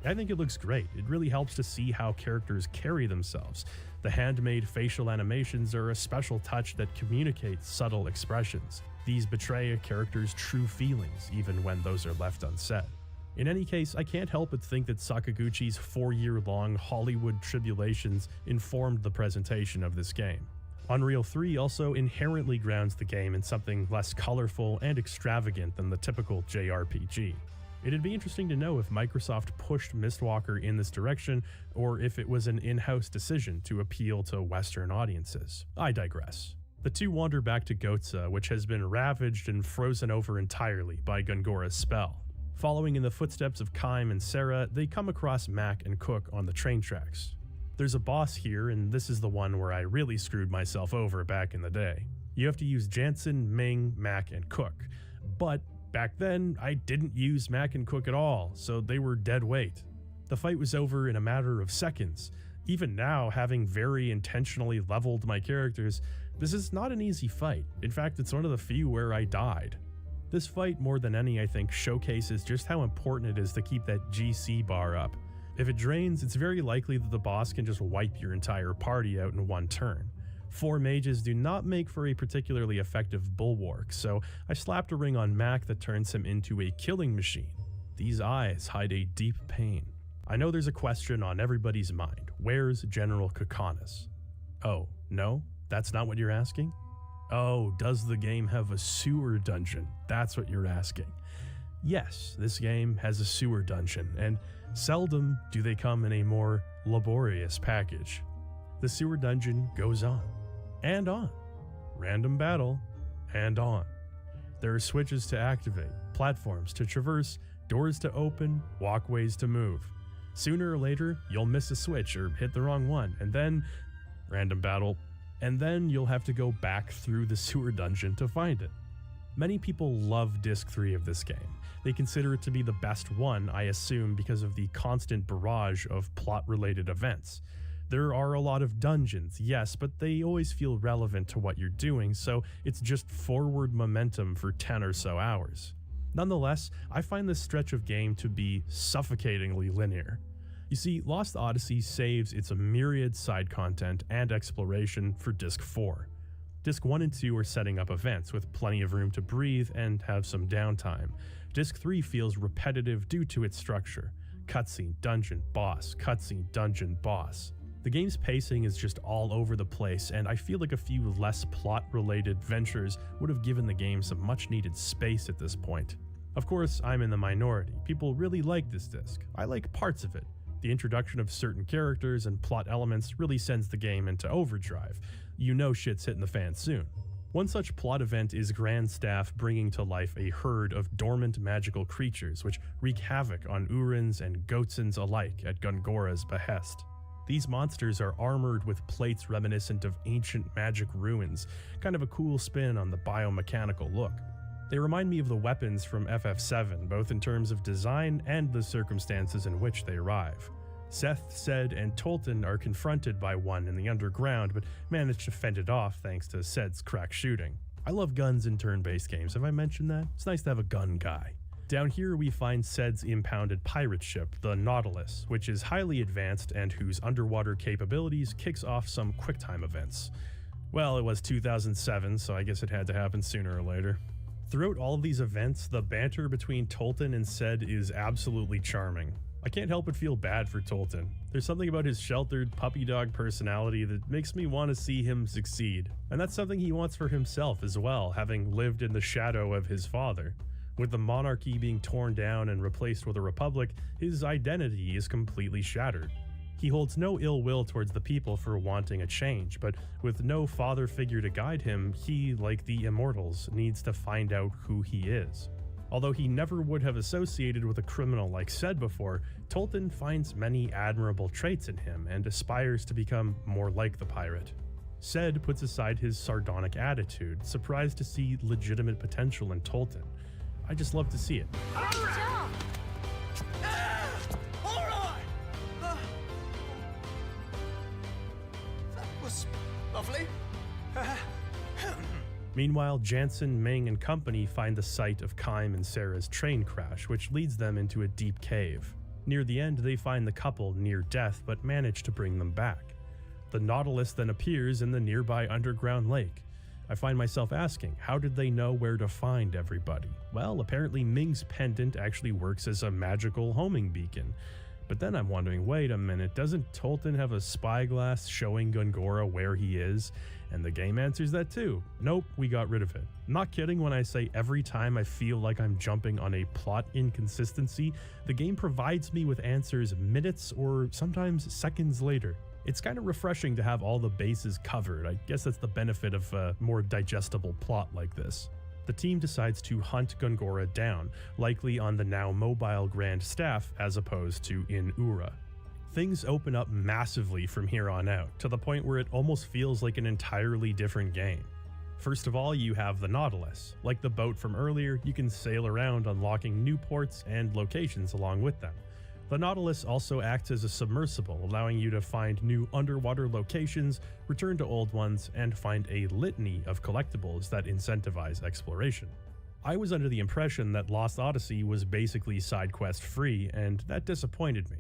I think it looks great. It really helps to see how characters carry themselves. The handmade facial animations are a special touch that communicates subtle expressions. These betray a character's true feelings, even when those are left unsaid. In any case, I can't help but think that Sakaguchi's 4-year-long Hollywood tribulations informed the presentation of this game. Unreal 3 also inherently grounds the game in something less colorful and extravagant than the typical JRPG. It'd be interesting to know if Microsoft pushed Mistwalker in this direction, or if it was an in-house decision to appeal to Western audiences. I digress. The two wander back to Gotza, which has been ravaged and frozen over entirely by Gungora's spell. Following in the footsteps of Kaim and Sarah, they come across Mac and Cook on the train tracks. There's a boss here, and this is the one where I really screwed myself over back in the day. You have to use Jansen, Ming, Mac, and Cook. But back then, I didn't use Mac and Cook at all, so they were dead weight. The fight was over in a matter of seconds. Even now, having very intentionally leveled my characters, this is not an easy fight. In fact, it's one of the few where I died. This fight, more than any, I think, showcases just how important it is to keep that GC bar up. If it drains, it's very likely that the boss can just wipe your entire party out in one turn. 4 mages do not make for a particularly effective bulwark, so I slapped a ring on Mac that turns him into a killing machine. These eyes hide a deep pain. I know there's a question on everybody's mind. Where's General Kakanis? Oh, no? That's not what you're asking? Oh, does the game have a sewer dungeon? That's what you're asking. Yes, this game has a sewer dungeon, and seldom do they come in a more laborious package. The sewer dungeon goes on, and on. Random battle, and on. There are switches to activate, platforms to traverse, doors to open, walkways to move. Sooner or later, you'll miss a switch or hit the wrong one, and then, random battle, and then you'll have to go back through the sewer dungeon to find it. Many people love Disc 3 of this game. They consider it to be the best one, I assume, because of the constant barrage of plot-related events. There are a lot of dungeons, yes, but they always feel relevant to what you're doing, so it's just forward momentum for 10 or so hours. Nonetheless, I find this stretch of game to be suffocatingly linear. You see, Lost Odyssey saves its myriad side content and exploration for Disc 4. Disc 1 and 2 are setting up events with plenty of room to breathe and have some downtime. Disc 3 feels repetitive due to its structure. Cutscene, dungeon, boss, cutscene, dungeon, boss. The game's pacing is just all over the place, and I feel like a few less plot-related ventures would have given the game some much-needed space at this point. Of course, I'm in the minority. People really like this disc. I like parts of it. The introduction of certain characters and plot elements really sends the game into overdrive. You know shit's hitting the fan soon. One such plot event is Grandstaff bringing to life a herd of dormant magical creatures which wreak havoc on Urins and Goatsons alike at Gungora's behest. These monsters are armored with plates reminiscent of ancient magic ruins, kind of a cool spin on the biomechanical look. They remind me of the weapons from FF7, both in terms of design and the circumstances in which they arrive. Seth, Ced, and Tolton are confronted by one in the underground, but manage to fend it off thanks to Ced's crack shooting. I love guns in turn-based games, have I mentioned that? It's nice to have a gun guy. Down here we find Ced's impounded pirate ship, the Nautilus, which is highly advanced and whose underwater capabilities kicks off some QuickTime events. Well, it was 2007, so I guess it had to happen sooner or later. Throughout all of these events, the banter between Tolton and Ced is absolutely charming. I can't help but feel bad for Tolton. There's something about his sheltered puppy dog personality that makes me want to see him succeed. And that's something he wants for himself as well, having lived in the shadow of his father. With the monarchy being torn down and replaced with a republic, his identity is completely shattered. He holds no ill will towards the people for wanting a change, but with no father figure to guide him, he, like the immortals, needs to find out who he is. Although he never would have associated with a criminal like Ced before, Tolton finds many admirable traits in him and aspires to become more like the pirate. Ced puts aside his sardonic attitude, surprised to see legitimate potential in Tolton. I just love to see it. Lovely. Meanwhile, Jansen, Ming, and company find the site of Kime and Sarah's train crash, which leads them into a deep cave. Near the end, they find the couple near death, but manage to bring them back. The Nautilus then appears in the nearby underground lake. I find myself asking, how did they know where to find everybody? Well, apparently Ming's pendant actually works as a magical homing beacon. But then I'm wondering, wait a minute, doesn't Tolton have a spyglass showing Gongora where he is? And the game answers that too. Nope, we got rid of it. I'm not kidding when I say every time I feel like I'm jumping on a plot inconsistency, the game provides me with answers minutes or sometimes seconds later. It's kind of refreshing to have all the bases covered. I guess that's the benefit of a more digestible plot like this. The team decides to hunt Gongora down, likely on the now mobile Grand Staff as opposed to in Ura. Things open up massively from here on out, to the point where it almost feels like an entirely different game. First of all, you have the Nautilus. Like the boat from earlier, you can sail around unlocking new ports and locations along with them. The Nautilus also acts as a submersible, allowing you to find new underwater locations, return to old ones, and find a litany of collectibles that incentivize exploration. I was under the impression that Lost Odyssey was basically side quest free, and that disappointed me.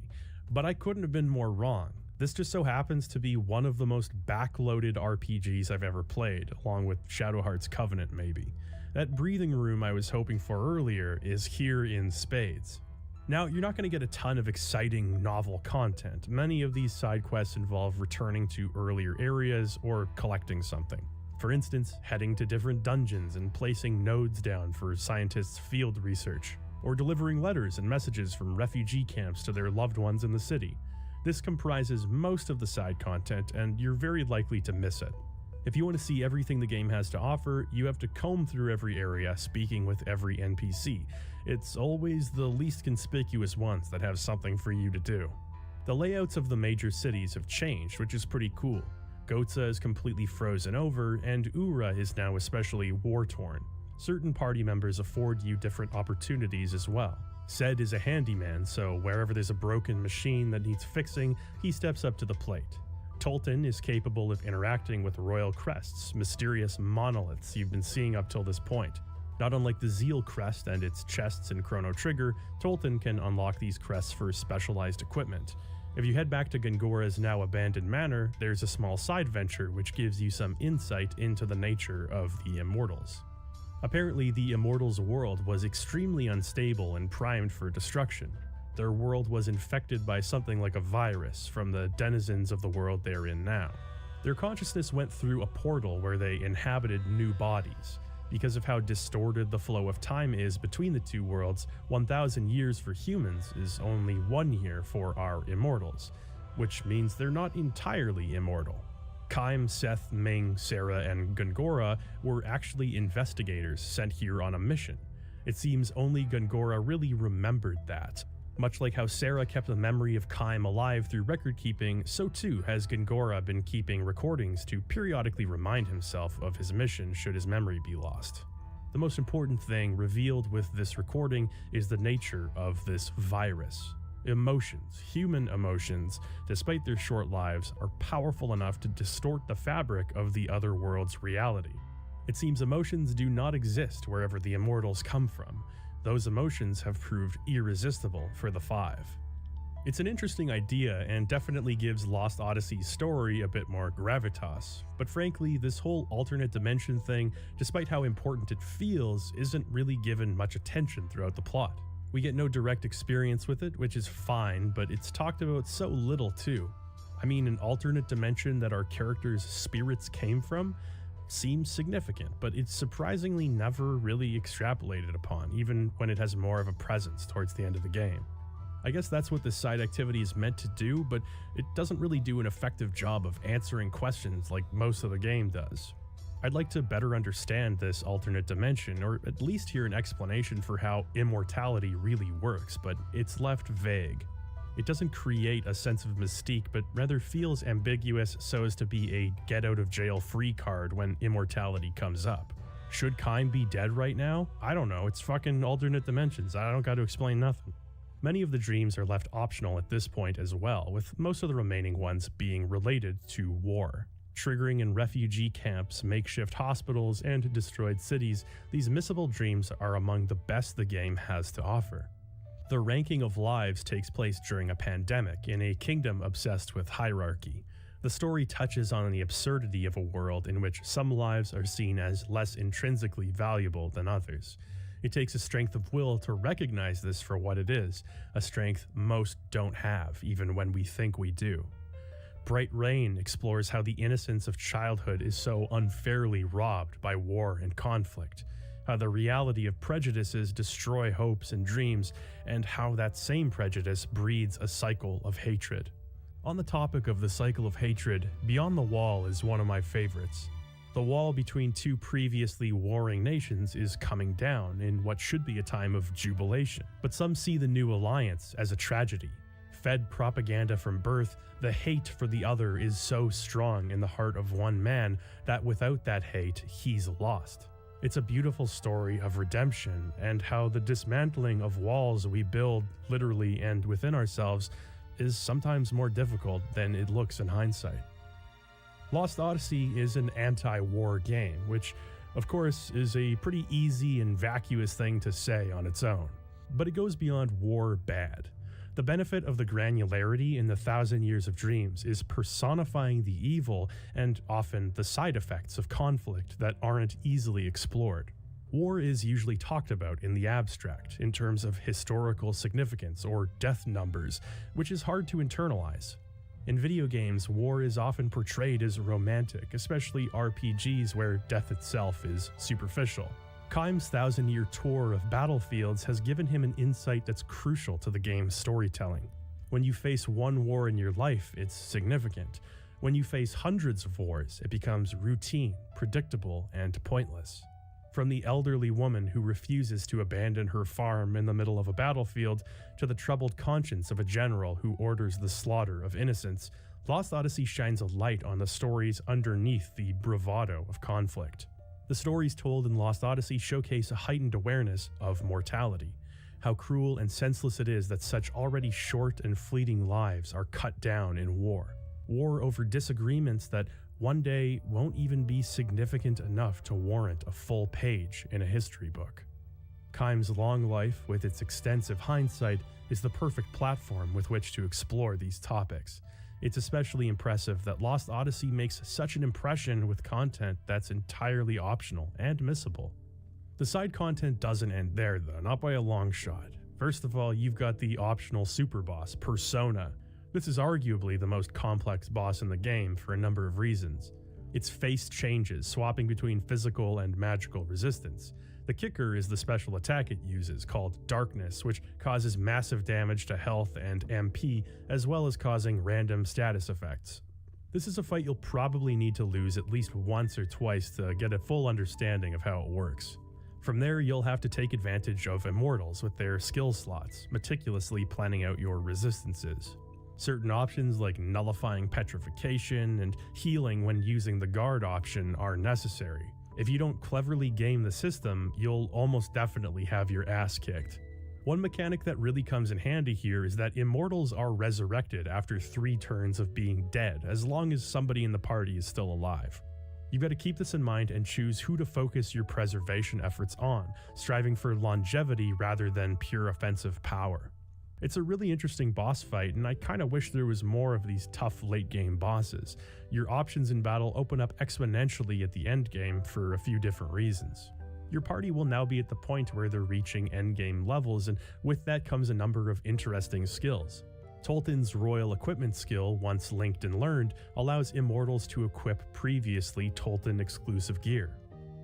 But I couldn't have been more wrong. This just so happens to be one of the most backloaded RPGs I've ever played, along with Shadow Heart's Covenant maybe. That breathing room I was hoping for earlier is here in spades. Now, you're not going to get a ton of exciting, novel content. Many of these side quests involve returning to earlier areas or collecting something. For instance, heading to different dungeons and placing nodes down for scientists' field research, or delivering letters and messages from refugee camps to their loved ones in the city. This comprises most of the side content, and you're very likely to miss it. If you want to see everything the game has to offer, you have to comb through every area, speaking with every NPC. It's always the least conspicuous ones that have something for you to do. The layouts of the major cities have changed, which is pretty cool. Gotza is completely frozen over, and Ura is now especially war-torn. Certain party members afford you different opportunities as well. Ced is a handyman, so wherever there's a broken machine that needs fixing, he steps up to the plate. Tolton is capable of interacting with royal crests, mysterious monoliths you've been seeing up till this point. Not unlike the Zeal crest and its chests in Chrono Trigger, Tolton can unlock these crests for specialized equipment. If you head back to Gongora's now abandoned manor, there's a small side venture which gives you some insight into the nature of the Immortals. Apparently, the Immortals' world was extremely unstable and primed for destruction. Their world was infected by something like a virus from the denizens of the world they're in now. Their consciousness went through a portal where they inhabited new bodies. Because of how distorted the flow of time is between the two worlds, 1,000 years for humans is only 1 year for our Immortals, which means they're not entirely immortal. Kime, Seth, Ming, Sarah, and Gongora were actually investigators sent here on a mission. It seems only Gongora really remembered that. Much like how Sarah kept the memory of Kime alive through record keeping, so too has Gongora been keeping recordings to periodically remind himself of his mission should his memory be lost. The most important thing revealed with this recording is the nature of this virus. Emotions, human emotions, despite their short lives, are powerful enough to distort the fabric of the other world's reality. It seems emotions do not exist wherever the immortals come from. Those emotions have proved irresistible for the Five. It's an interesting idea and definitely gives Lost Odyssey's story a bit more gravitas, but frankly, this whole alternate dimension thing, despite how important it feels, isn't really given much attention throughout the plot. We get no direct experience with it, which is fine, but it's talked about so little too. I mean, an alternate dimension that our characters' spirits came from seems significant, but it's surprisingly never really extrapolated upon, even when it has more of a presence towards the end of the game. I guess that's what this side activity is meant to do, but it doesn't really do an effective job of answering questions like most of the game does. I'd like to better understand this alternate dimension, or at least hear an explanation for how immortality really works, but it's left vague. It doesn't create a sense of mystique, but rather feels ambiguous so as to be a get-out-of-jail-free card when immortality comes up. Should Kime be dead right now? I don't know, it's fucking alternate dimensions, I don't gotta explain nothing. Many of the dreams are left optional at this point as well, with most of the remaining ones being related to war. Triggering in refugee camps, makeshift hospitals, and destroyed cities, these missable dreams are among the best the game has to offer. The ranking of lives takes place during a pandemic in a kingdom obsessed with hierarchy. The story touches on the absurdity of a world in which some lives are seen as less intrinsically valuable than others. It takes a strength of will to recognize this for what it is, a strength most don't have, even when we think we do. Bright Rain explores how the innocence of childhood is so unfairly robbed by war and conflict, how the reality of prejudices destroy hopes and dreams, and how that same prejudice breeds a cycle of hatred. On the topic of the cycle of hatred, Beyond the Wall is one of my favorites. The wall between two previously warring nations is coming down in what should be a time of jubilation, but some see the new alliance as a tragedy. Fed propaganda from birth, the hate for the other is so strong in the heart of one man that without that hate, he's lost. It's a beautiful story of redemption and how the dismantling of walls we build literally and within ourselves is sometimes more difficult than it looks in hindsight. Lost Odyssey is an anti-war game, which, of course, is a pretty easy and vacuous thing to say on its own. But it goes beyond war bad. The benefit of the granularity in the Thousand Years of Dreams is personifying the evil and often the side effects of conflict that aren't easily explored. War is usually talked about in the abstract, in terms of historical significance or death numbers, which is hard to internalize. In video games, war is often portrayed as romantic, especially RPGs where death itself is superficial. Kime's 1,000-year tour of battlefields has given him an insight that's crucial to the game's storytelling. When you face one war in your life, it's significant. When you face hundreds of wars, it becomes routine, predictable, and pointless. From the elderly woman who refuses to abandon her farm in the middle of a battlefield to the troubled conscience of a general who orders the slaughter of innocents, Lost Odyssey shines a light on the stories underneath the bravado of conflict. The stories told in Lost Odyssey showcase a heightened awareness of mortality, how cruel and senseless it is that such already short and fleeting lives are cut down in war. War over disagreements that one day won't even be significant enough to warrant a full page in a history book. Kime's long life, with its extensive hindsight, is the perfect platform with which to explore these topics. It's especially impressive that Lost Odyssey makes such an impression with content that's entirely optional and missable. The side content doesn't end there though, not by a long shot. First of all, you've got the optional super boss, Persona. This is arguably the most complex boss in the game for a number of reasons. Its face changes, swapping between physical and magical resistance. The kicker is the special attack it uses, called Darkness, which causes massive damage to health and MP, as well as causing random status effects. This is a fight you'll probably need to lose at least once or twice to get a full understanding of how it works. From there, you'll have to take advantage of immortals with their skill slots, meticulously planning out your resistances. Certain options like nullifying petrification and healing when using the guard option are necessary. If you don't cleverly game the system, you'll almost definitely have your ass kicked. One mechanic that really comes in handy here is that immortals are resurrected after 3 turns of being dead, as long as somebody in the party is still alive. You've got to keep this in mind and choose who to focus your preservation efforts on, striving for longevity rather than pure offensive power. It's a really interesting boss fight, and I kinda wish there was more of these tough late game bosses. Your options in battle open up exponentially at the end game for a few different reasons. Your party will now be at the point where they're reaching endgame levels, and with that comes a number of interesting skills. Tolton's royal equipment skill, once linked and learned, allows immortals to equip previously Tolton exclusive gear.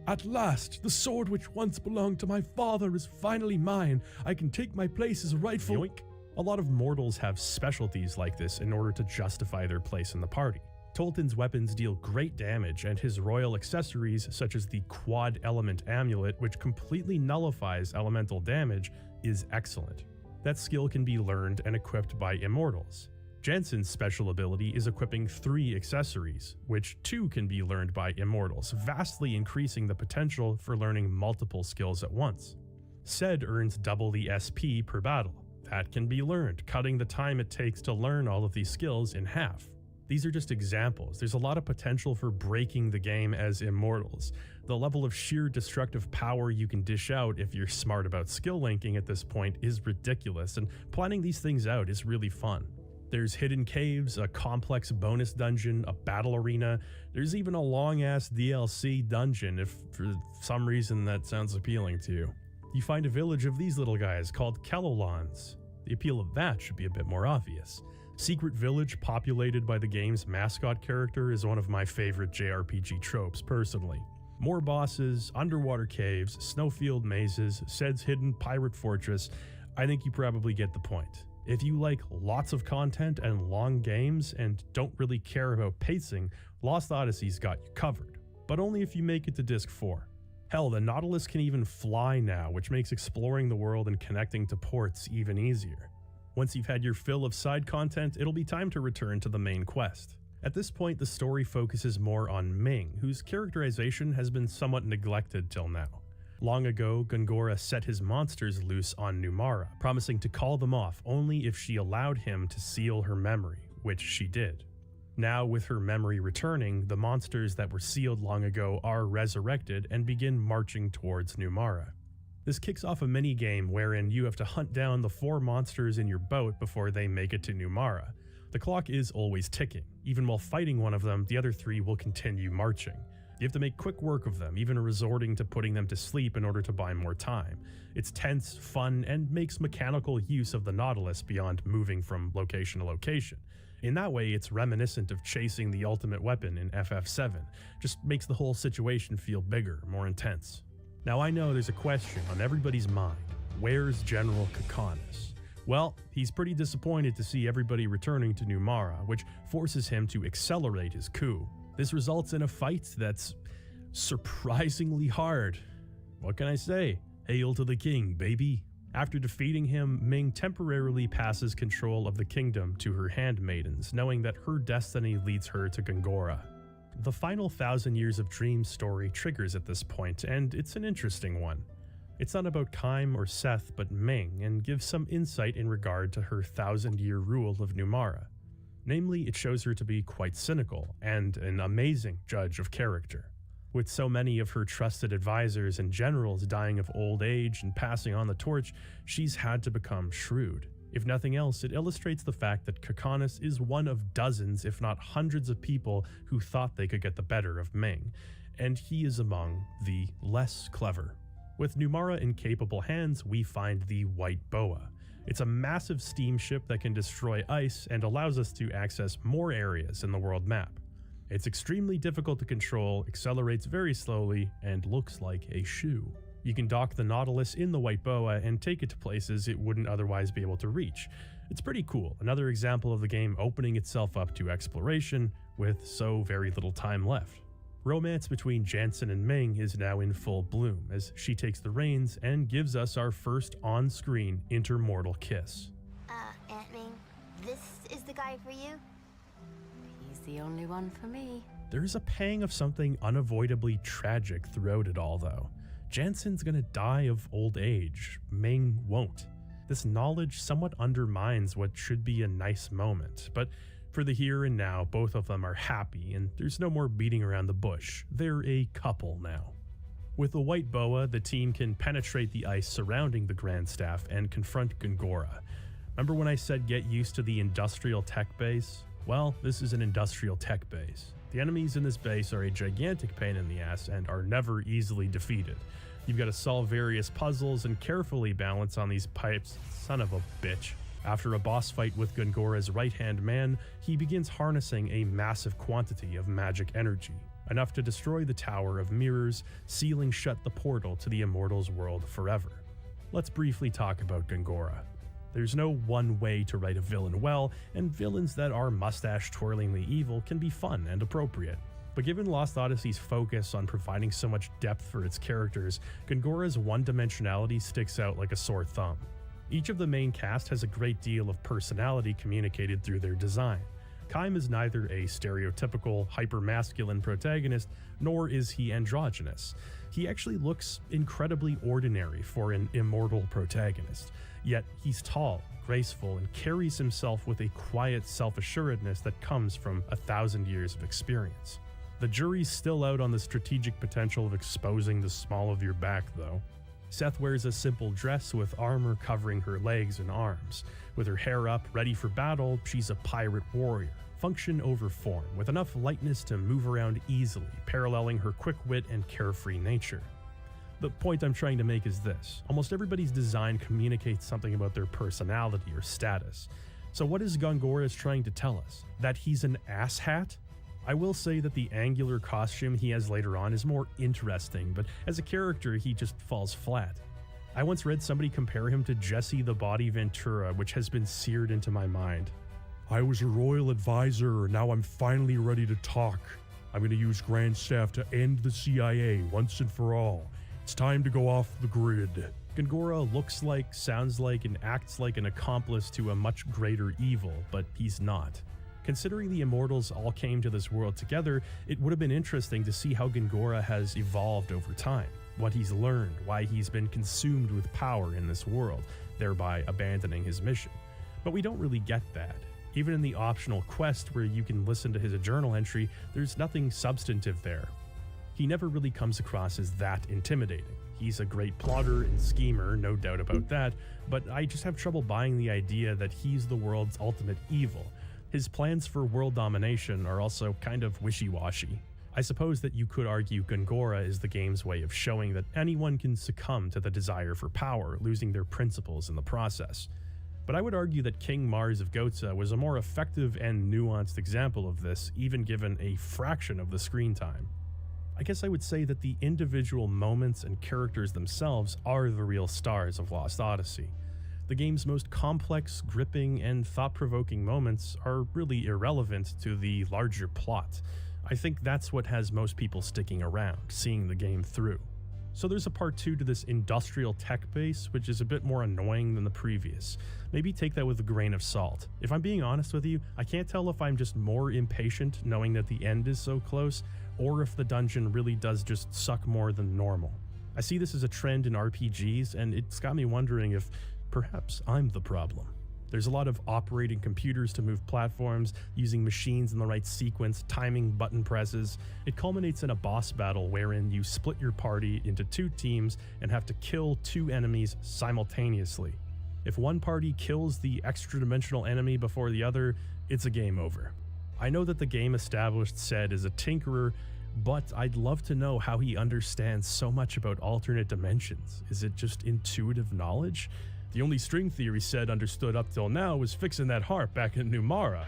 At last, the sword which once belonged to my father is finally mine. I can take my place as rightful— Yoink. A lot of mortals have specialties like this in order to justify their place in the party. Tolton's weapons deal great damage, and his royal accessories, such as the Quad Element Amulet, which completely nullifies elemental damage, is excellent. That skill can be learned and equipped by immortals. Jensen's special ability is equipping 3 accessories, which 2 can be learned by immortals, vastly increasing the potential for learning multiple skills at once. Ced earns double the SP per battle. That can be learned, cutting the time it takes to learn all of these skills in half. These are just examples. There's a lot of potential for breaking the game as immortals. The level of sheer destructive power you can dish out if you're smart about skill linking at this point is ridiculous, and planning these things out is really fun. There's hidden caves, a complex bonus dungeon, a battle arena. There's even a long-ass DLC dungeon if for some reason that sounds appealing to you. You find a village of these little guys called Kellolans. The appeal of that should be a bit more obvious. Secret village populated by the game's mascot character is one of my favorite JRPG tropes personally. More bosses, underwater caves, snowfield mazes, Ced's hidden pirate fortress. I think you probably get the point. If you like lots of content and long games and don't really care about pacing, Lost Odyssey's got you covered. But only if you make it to Disc 4. Hell, the Nautilus can even fly now, which makes exploring the world and connecting to ports even easier. Once you've had your fill of side content, it'll be time to return to the main quest. At this point, the story focuses more on Ming, whose characterization has been somewhat neglected till now. Long ago, Gongora set his monsters loose on Numara, promising to call them off only if she allowed him to seal her memory, which she did. Now, with her memory returning, the monsters that were sealed long ago are resurrected and begin marching towards Numara. This kicks off a mini-game wherein you have to hunt down the 4 monsters in your boat before they make it to Numara. The clock is always ticking. Even while fighting one of them, the other 3 will continue marching. You have to make quick work of them, even resorting to putting them to sleep in order to buy more time. It's tense, fun, and makes mechanical use of the Nautilus beyond moving from location to location. In that way, it's reminiscent of chasing the ultimate weapon in FF7, just makes the whole situation feel bigger, more intense. Now I know there's a question on everybody's mind. Where's General Kakanis? Well, he's pretty disappointed to see everybody returning to Numara, which forces him to accelerate his coup. This results in a fight that's surprisingly hard. What can I say? Hail to the king, baby. After defeating him, Ming temporarily passes control of the kingdom to her handmaidens, knowing that her destiny leads her to Gongora. The final 1,000 Years of Dreams story triggers at this point, and it's an interesting one. It's not about Kaim or Seth, but Ming, and gives some insight in regard to her 1,000-year rule of Numara. Namely, it shows her to be quite cynical, and an amazing judge of character. With so many of her trusted advisors and generals dying of old age and passing on the torch, she's had to become shrewd. If nothing else, it illustrates the fact that Kakanis is one of dozens, if not hundreds of people who thought they could get the better of Ming, and he is among the less clever. With Numara in capable hands, we find the White Boa. It's a massive steamship that can destroy ice and allows us to access more areas in the world map. It's extremely difficult to control, accelerates very slowly, and looks like a shoe. You can dock the Nautilus in the White Boa and take it to places it wouldn't otherwise be able to reach. It's pretty cool, another example of the game opening itself up to exploration with so very little time left. Romance between Jansen and Ming is now in full bloom as she takes the reins and gives us our first on-screen intermortal kiss. Aunt Ming, this is the guy for you? He's the only one for me. There's a pang of something unavoidably tragic throughout it all, though. Jansen's gonna die of old age. Ming won't. This knowledge somewhat undermines what should be a nice moment, but for the here and now, both of them are happy, and there's no more beating around the bush. They're a couple now. With the white boa, the team can penetrate the ice surrounding the Grand Staff and confront Gongora. Remember when I said get used to the industrial tech base? Well, this is an industrial tech base. The enemies in this base are a gigantic pain in the ass and are never easily defeated. You've got to solve various puzzles and carefully balance on these pipes. Son of a bitch. After a boss fight with Gongora's right-hand man, he begins harnessing a massive quantity of magic energy, enough to destroy the Tower of Mirrors, sealing shut the portal to the Immortals world forever. Let's briefly talk about Gongora. There's no one way to write a villain well, and villains that are mustache-twirlingly evil can be fun and appropriate. But given Lost Odyssey's focus on providing so much depth for its characters, Gongora's one-dimensionality sticks out like a sore thumb. Each of the main cast has a great deal of personality communicated through their design. Kaim is neither a stereotypical hyper-masculine protagonist, nor is he androgynous. He actually looks incredibly ordinary for an immortal protagonist, yet he's tall, graceful, and carries himself with a quiet self-assuredness that comes from 1,000 years of experience. The jury's still out on the strategic potential of exposing the small of your back, though. Seth wears a simple dress with armor covering her legs and arms. With her hair up, ready for battle, she's a pirate warrior. Function over form, with enough lightness to move around easily, paralleling her quick wit and carefree nature. The point I'm trying to make is this: almost everybody's design communicates something about their personality or status. So what is Gongora's trying to tell us? That he's an asshat? I will say that the angular costume he has later on is more interesting, but as a character he just falls flat. I once read somebody compare him to Jesse the Body Ventura, which has been seared into my mind. I was a royal advisor, now I'm finally ready to talk. I'm going to use Grand Staff to end the CIA once and for all. It's time to go off the grid. Gongora looks like, sounds like, and acts like an accomplice to a much greater evil, but he's not. Considering the Immortals all came to this world together, it would have been interesting to see how Gongora has evolved over time, what he's learned, why he's been consumed with power in this world, thereby abandoning his mission. But we don't really get that. Even in the optional quest where you can listen to his journal entry, there's nothing substantive there. He never really comes across as that intimidating. He's a great plotter and schemer, no doubt about that, but I just have trouble buying the idea that he's the world's ultimate evil. His plans for world domination are also kind of wishy-washy. I suppose that you could argue Gongora is the game's way of showing that anyone can succumb to the desire for power, losing their principles in the process. But I would argue that King Mars of Gotza was a more effective and nuanced example of this, even given a fraction of the screen time. I guess I would say that the individual moments and characters themselves are the real stars of Lost Odyssey. The game's most complex, gripping, and thought-provoking moments are really irrelevant to the larger plot. I think that's what has most people sticking around, seeing the game through. So there's a part 2 to this industrial tech base, which is a bit more annoying than the previous. Maybe take that with a grain of salt. If I'm being honest with you, I can't tell if I'm just more impatient knowing that the end is so close, or if the dungeon really does just suck more than normal. I see this as a trend in RPGs, and it's got me wondering if perhaps I'm the problem. There's a lot of operating computers to move platforms, using machines in the right sequence, timing button presses. It culminates in a boss battle wherein you split your party into 2 teams and have to kill 2 enemies simultaneously. If one party kills the extra-dimensional enemy before the other, it's a game over. I know that the game established Ced as a tinkerer, but I'd love to know how he understands so much about alternate dimensions. Is it just intuitive knowledge? The only string theory Ced understood up till now was fixing that harp back in Numara.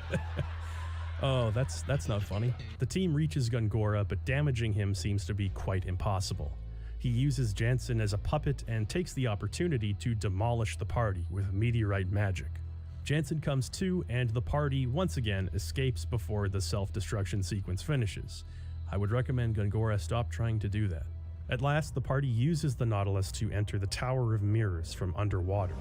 Oh, that's not funny. The team reaches Gongora, but damaging him seems to be quite impossible. He uses Jansen as a puppet and takes the opportunity to demolish the party with meteorite magic. Jansen comes to, and the party once again escapes before the self-destruction sequence finishes. I would recommend Gongora stop trying to do that. At last, the party uses the Nautilus to enter the Tower of Mirrors from underwater.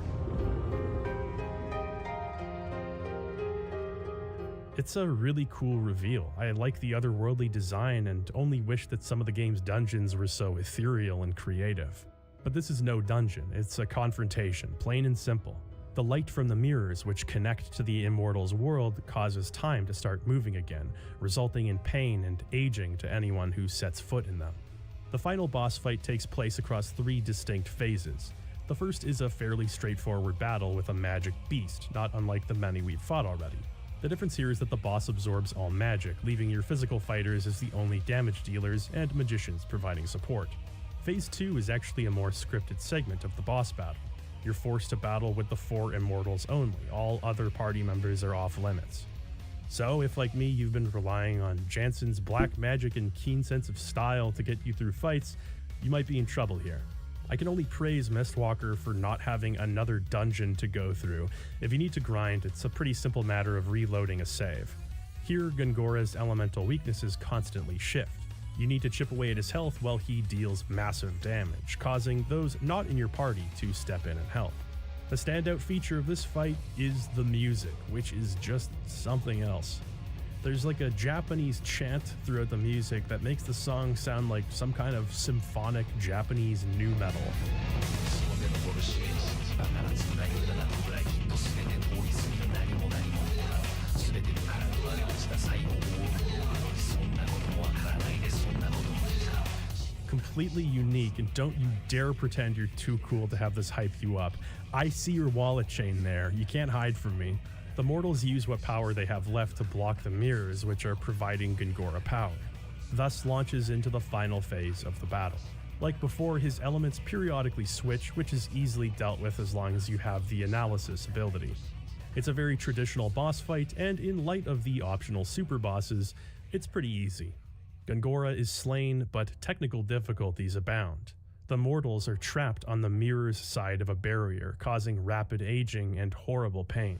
It's a really cool reveal. I like the otherworldly design and only wish that some of the game's dungeons were so ethereal and creative. But this is no dungeon, it's a confrontation, plain and simple. The light from the mirrors which connect to the Immortals' world causes time to start moving again, resulting in pain and aging to anyone who sets foot in them. The final boss fight takes place across 3 distinct phases. The first is a fairly straightforward battle with a magic beast, not unlike the many we've fought already. The difference here is that the boss absorbs all magic, leaving your physical fighters as the only damage dealers and magicians providing support. Phase 2 is actually a more scripted segment of the boss battle. You're forced to battle with the 4 Immortals only, all other party members are off limits. So if like me you've been relying on Jansen's black magic and keen sense of style to get you through fights, you might be in trouble here. I can only praise Mistwalker for not having another dungeon to go through. If you need to grind, it's a pretty simple matter of reloading a save. Here, Gungora's elemental weaknesses constantly shift. You need to chip away at his health while he deals massive damage, causing those not in your party to step in and help. The standout feature of this fight is the music, which is just something else. There's like a Japanese chant throughout the music that makes the song sound like some kind of symphonic Japanese nu metal. Completely unique, and don't you dare pretend you're too cool to have this hype you up. I see your wallet chain there, you can't hide from me. The mortals use what power they have left to block the mirrors, which are providing Gungora power. Thus launches into the final phase of the battle. Like before, his elements periodically switch, which is easily dealt with as long as you have the analysis ability. It's a very traditional boss fight, and in light of the optional super bosses, it's pretty easy. Gungora is slain, but technical difficulties abound. The mortals are trapped on the mirror's side of a barrier, causing rapid aging and horrible pain.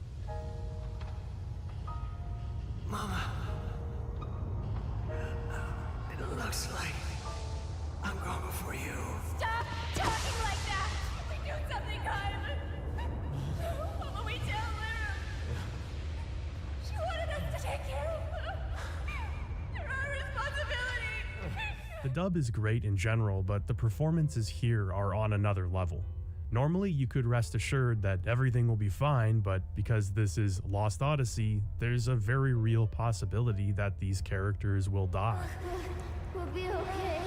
Mama, it looks like I'm gone before you. Stop talking like that! We do something, Kyle! What will we tell Lyra? She wanted us to take care of her. They're our responsibility. The dub is great in general, but the performances here are on another level. Normally, you could rest assured that everything will be fine, but because this is Lost Odyssey, there's a very real possibility that these characters will die. We'll be okay.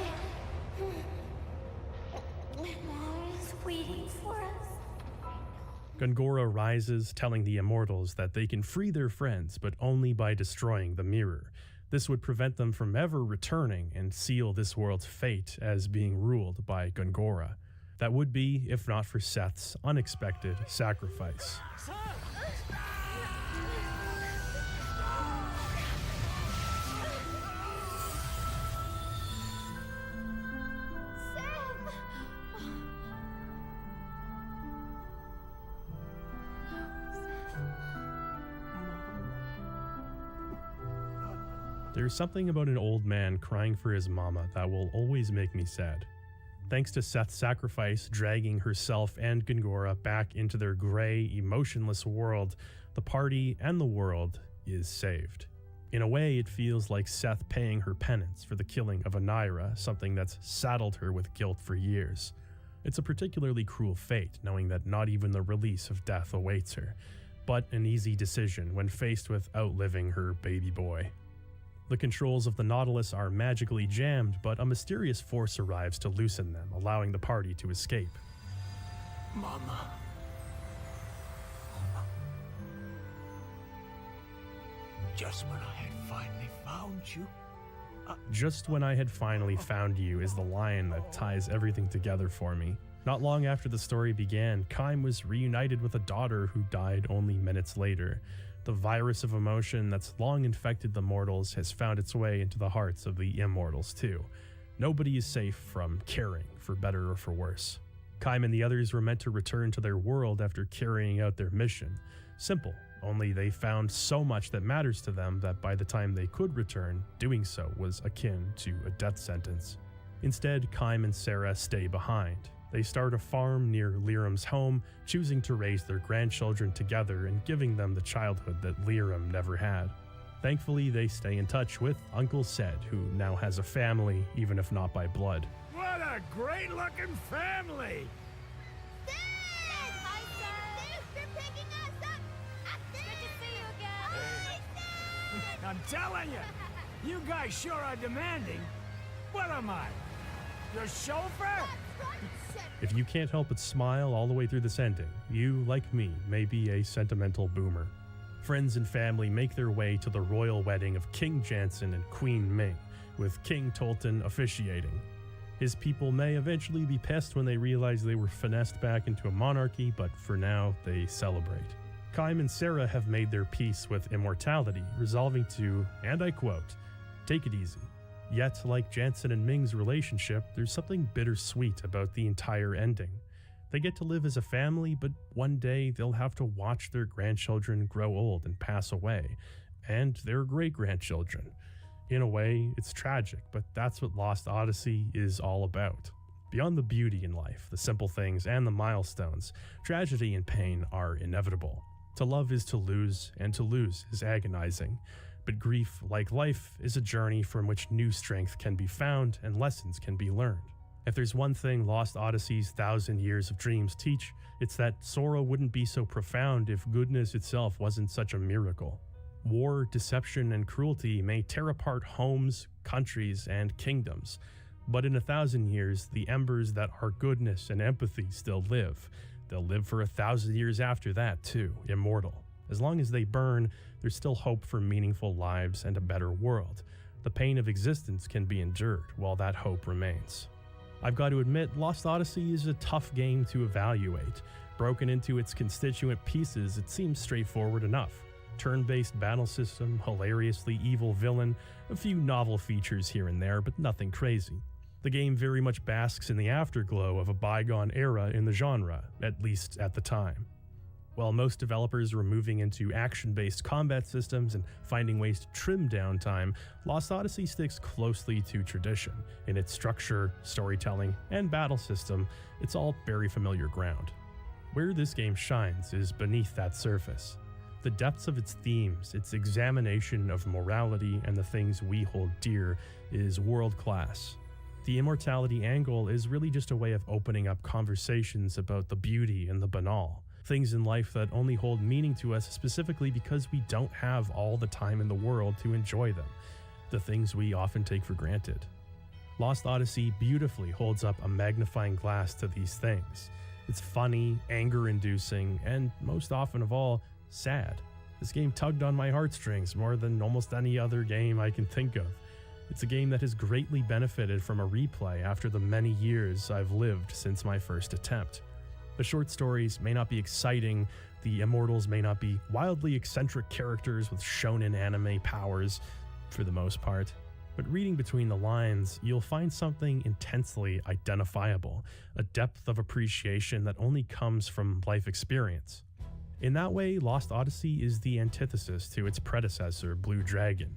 Mama's waiting for us. Gungora rises, telling the Immortals that they can free their friends, but only by destroying the mirror. This would prevent them from ever returning and seal this world's fate as being ruled by Gungora. That would be, if not for Seth's unexpected sacrifice. There's something about an old man crying for his mama that will always make me sad. Thanks to Seth's sacrifice dragging herself and Gungora back into their gray, emotionless world, the party and the world is saved. In a way, it feels like Seth paying her penance for the killing of Anira, something that's saddled her with guilt for years. It's a particularly cruel fate, knowing that not even the release of death awaits her, but an easy decision when faced with outliving her baby boy. The controls of the Nautilus are magically jammed, but a mysterious force arrives to loosen them, allowing the party to escape. Mama. Just when I had finally found you. Just when I had finally found you is the line that ties everything together for me. Not long after the story began, Kaim was reunited with a daughter who died only minutes later. The virus of emotion that's long infected the mortals has found its way into the hearts of the immortals too. Nobody is safe from caring, for better or for worse. Kaim and the others were meant to return to their world after carrying out their mission. Simple, only they found so much that matters to them that by the time they could return, doing so was akin to a death sentence. Instead, Kaim and Sarah stay behind. They start a farm near Lyram's home, choosing to raise their grandchildren together and giving them the childhood that Lyram never had. Thankfully, they stay in touch with Uncle Sed, who now has a family, even if not by blood. What a great-looking family! Hi, Seth. They're picking us up. Good to see you again. I'm telling you, you guys sure are demanding. What am I? Your chauffeur? If you can't help but smile all the way through this ending, you, like me, may be a sentimental boomer. Friends and family make their way to the royal wedding of King Jansen and Queen Ming, with King Tolton officiating. His people may eventually be pissed when they realize they were finessed back into a monarchy, but for now, they celebrate. Kym and Sarah have made their peace with immortality, resolving to, and I quote, "Take it easy." Yet, like Jansen and Ming's relationship, there's something bittersweet about the entire ending. They get to live as a family, but one day they'll have to watch their grandchildren grow old and pass away, and their great-grandchildren. In a way, it's tragic, but that's what Lost Odyssey is all about. Beyond the beauty in life, the simple things, and the milestones, tragedy and pain are inevitable. To love is to lose, and to lose is agonizing. But grief, like life, is a journey from which new strength can be found and lessons can be learned. If there's one thing Lost Odyssey's 1,000 Years of Dreams teach, it's that sorrow wouldn't be so profound if goodness itself wasn't such a miracle. War, deception, and cruelty may tear apart homes, countries, and kingdoms, but in 1,000 years, the embers that are goodness and empathy still live. They'll live for 1,000 years after that, too, immortal. As long as they burn, there's still hope for meaningful lives and a better world. The pain of existence can be endured while that hope remains. I've got to admit, Lost Odyssey is a tough game to evaluate. Broken into its constituent pieces, it seems straightforward enough. Turn-based battle system, hilariously evil villain, a few novel features here and there, but nothing crazy. The game very much basks in the afterglow of a bygone era in the genre, at least at the time. While most developers were moving into action-based combat systems and finding ways to trim downtime, Lost Odyssey sticks closely to tradition. In its structure, storytelling, and battle system, it's all very familiar ground. Where this game shines is beneath that surface. The depths of its themes, its examination of morality and the things we hold dear, is world-class. The immortality angle is really just a way of opening up conversations about the beauty and the banal. Things in life that only hold meaning to us specifically because we don't have all the time in the world to enjoy them, the things we often take for granted. Lost Odyssey beautifully holds up a magnifying glass to these things. It's funny, anger-inducing, and most often of all, sad. This game tugged on my heartstrings more than almost any other game I can think of. It's a game that has greatly benefited from a replay after the many years I've lived since my first attempt. The short stories may not be exciting, the immortals may not be wildly eccentric characters with shonen anime powers, for the most part, but reading between the lines, you'll find something intensely identifiable, a depth of appreciation that only comes from life experience. In that way, Lost Odyssey is the antithesis to its predecessor, Blue Dragon.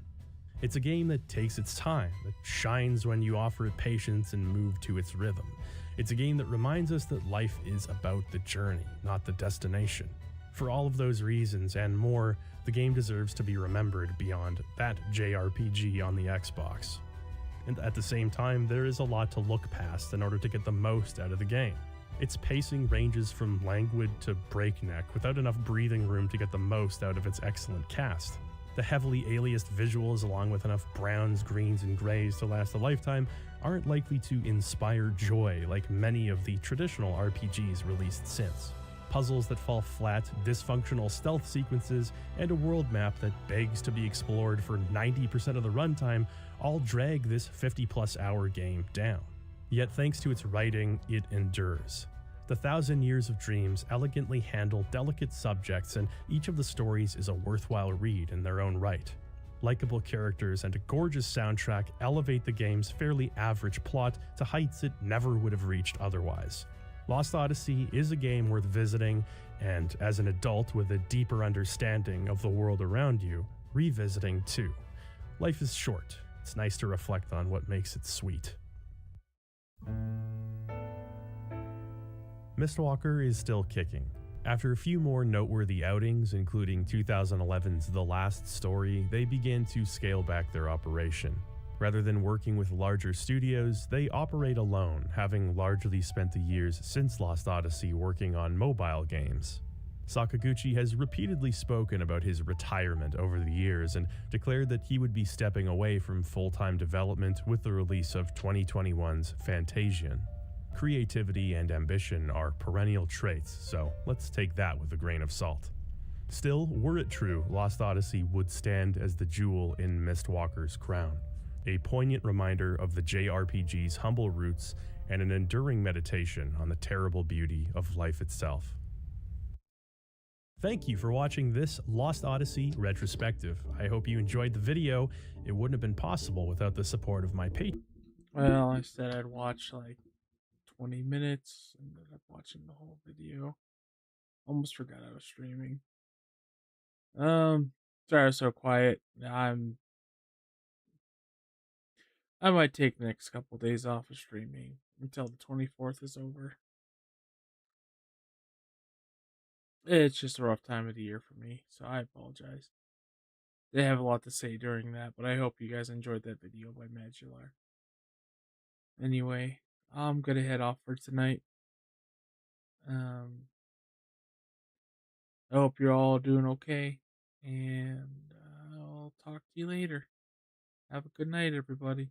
It's a game that takes its time, that shines when you offer it patience and move to its rhythm. It's a game that reminds us that life is about the journey, not the destination. For all of those reasons and more, the game deserves to be remembered beyond that JRPG on the Xbox. And at the same time, there is a lot to look past in order to get the most out of the game. Its pacing ranges from languid to breakneck, without enough breathing room to get the most out of its excellent cast. The heavily aliased visuals, along with enough browns, greens, and grays to last a lifetime, aren't likely to inspire joy like many of the traditional RPGs released since. Puzzles that fall flat, dysfunctional stealth sequences, and a world map that begs to be explored for 90% of the runtime all drag this 50-plus hour game down. Yet thanks to its writing, it endures. The 1,000 Years of Dreams elegantly handle delicate subjects, and each of the stories is a worthwhile read in their own right. Likeable characters and a gorgeous soundtrack elevate the game's fairly average plot to heights it never would have reached otherwise. Lost Odyssey is a game worth visiting, and as an adult with a deeper understanding of the world around you, revisiting too. Life is short. It's nice to reflect on what makes it sweet. Mistwalker is still kicking. After a few more noteworthy outings, including 2011's The Last Story, they began to scale back their operation. Rather than working with larger studios, they operate alone, having largely spent the years since Lost Odyssey working on mobile games. Sakaguchi has repeatedly spoken about his retirement over the years and declared that he would be stepping away from full-time development with the release of 2021's Fantasian. Creativity and ambition are perennial traits, so let's take that with a grain of salt. Still, were it true, Lost Odyssey would stand as the jewel in Mistwalker's crown, a poignant reminder of the JRPG's humble roots and an enduring meditation on the terrible beauty of life itself. Thank you for watching this Lost Odyssey retrospective. I hope you enjoyed the video. It wouldn't have been possible without the support of my Patreon. Well, I said I'd watch like 20 minutes, ended up watching the whole video. Almost forgot I was streaming. Sorry I was so quiet. I might take the next couple days off of streaming until the 24th is over. It's just a rough time of the year for me, so I apologize. They have a lot to say during that, but I hope you guys enjoyed that video by Madular. Anyway, I'm gonna head off for tonight. I hope you're all doing okay, and I'll talk to you later. Have a good night, everybody.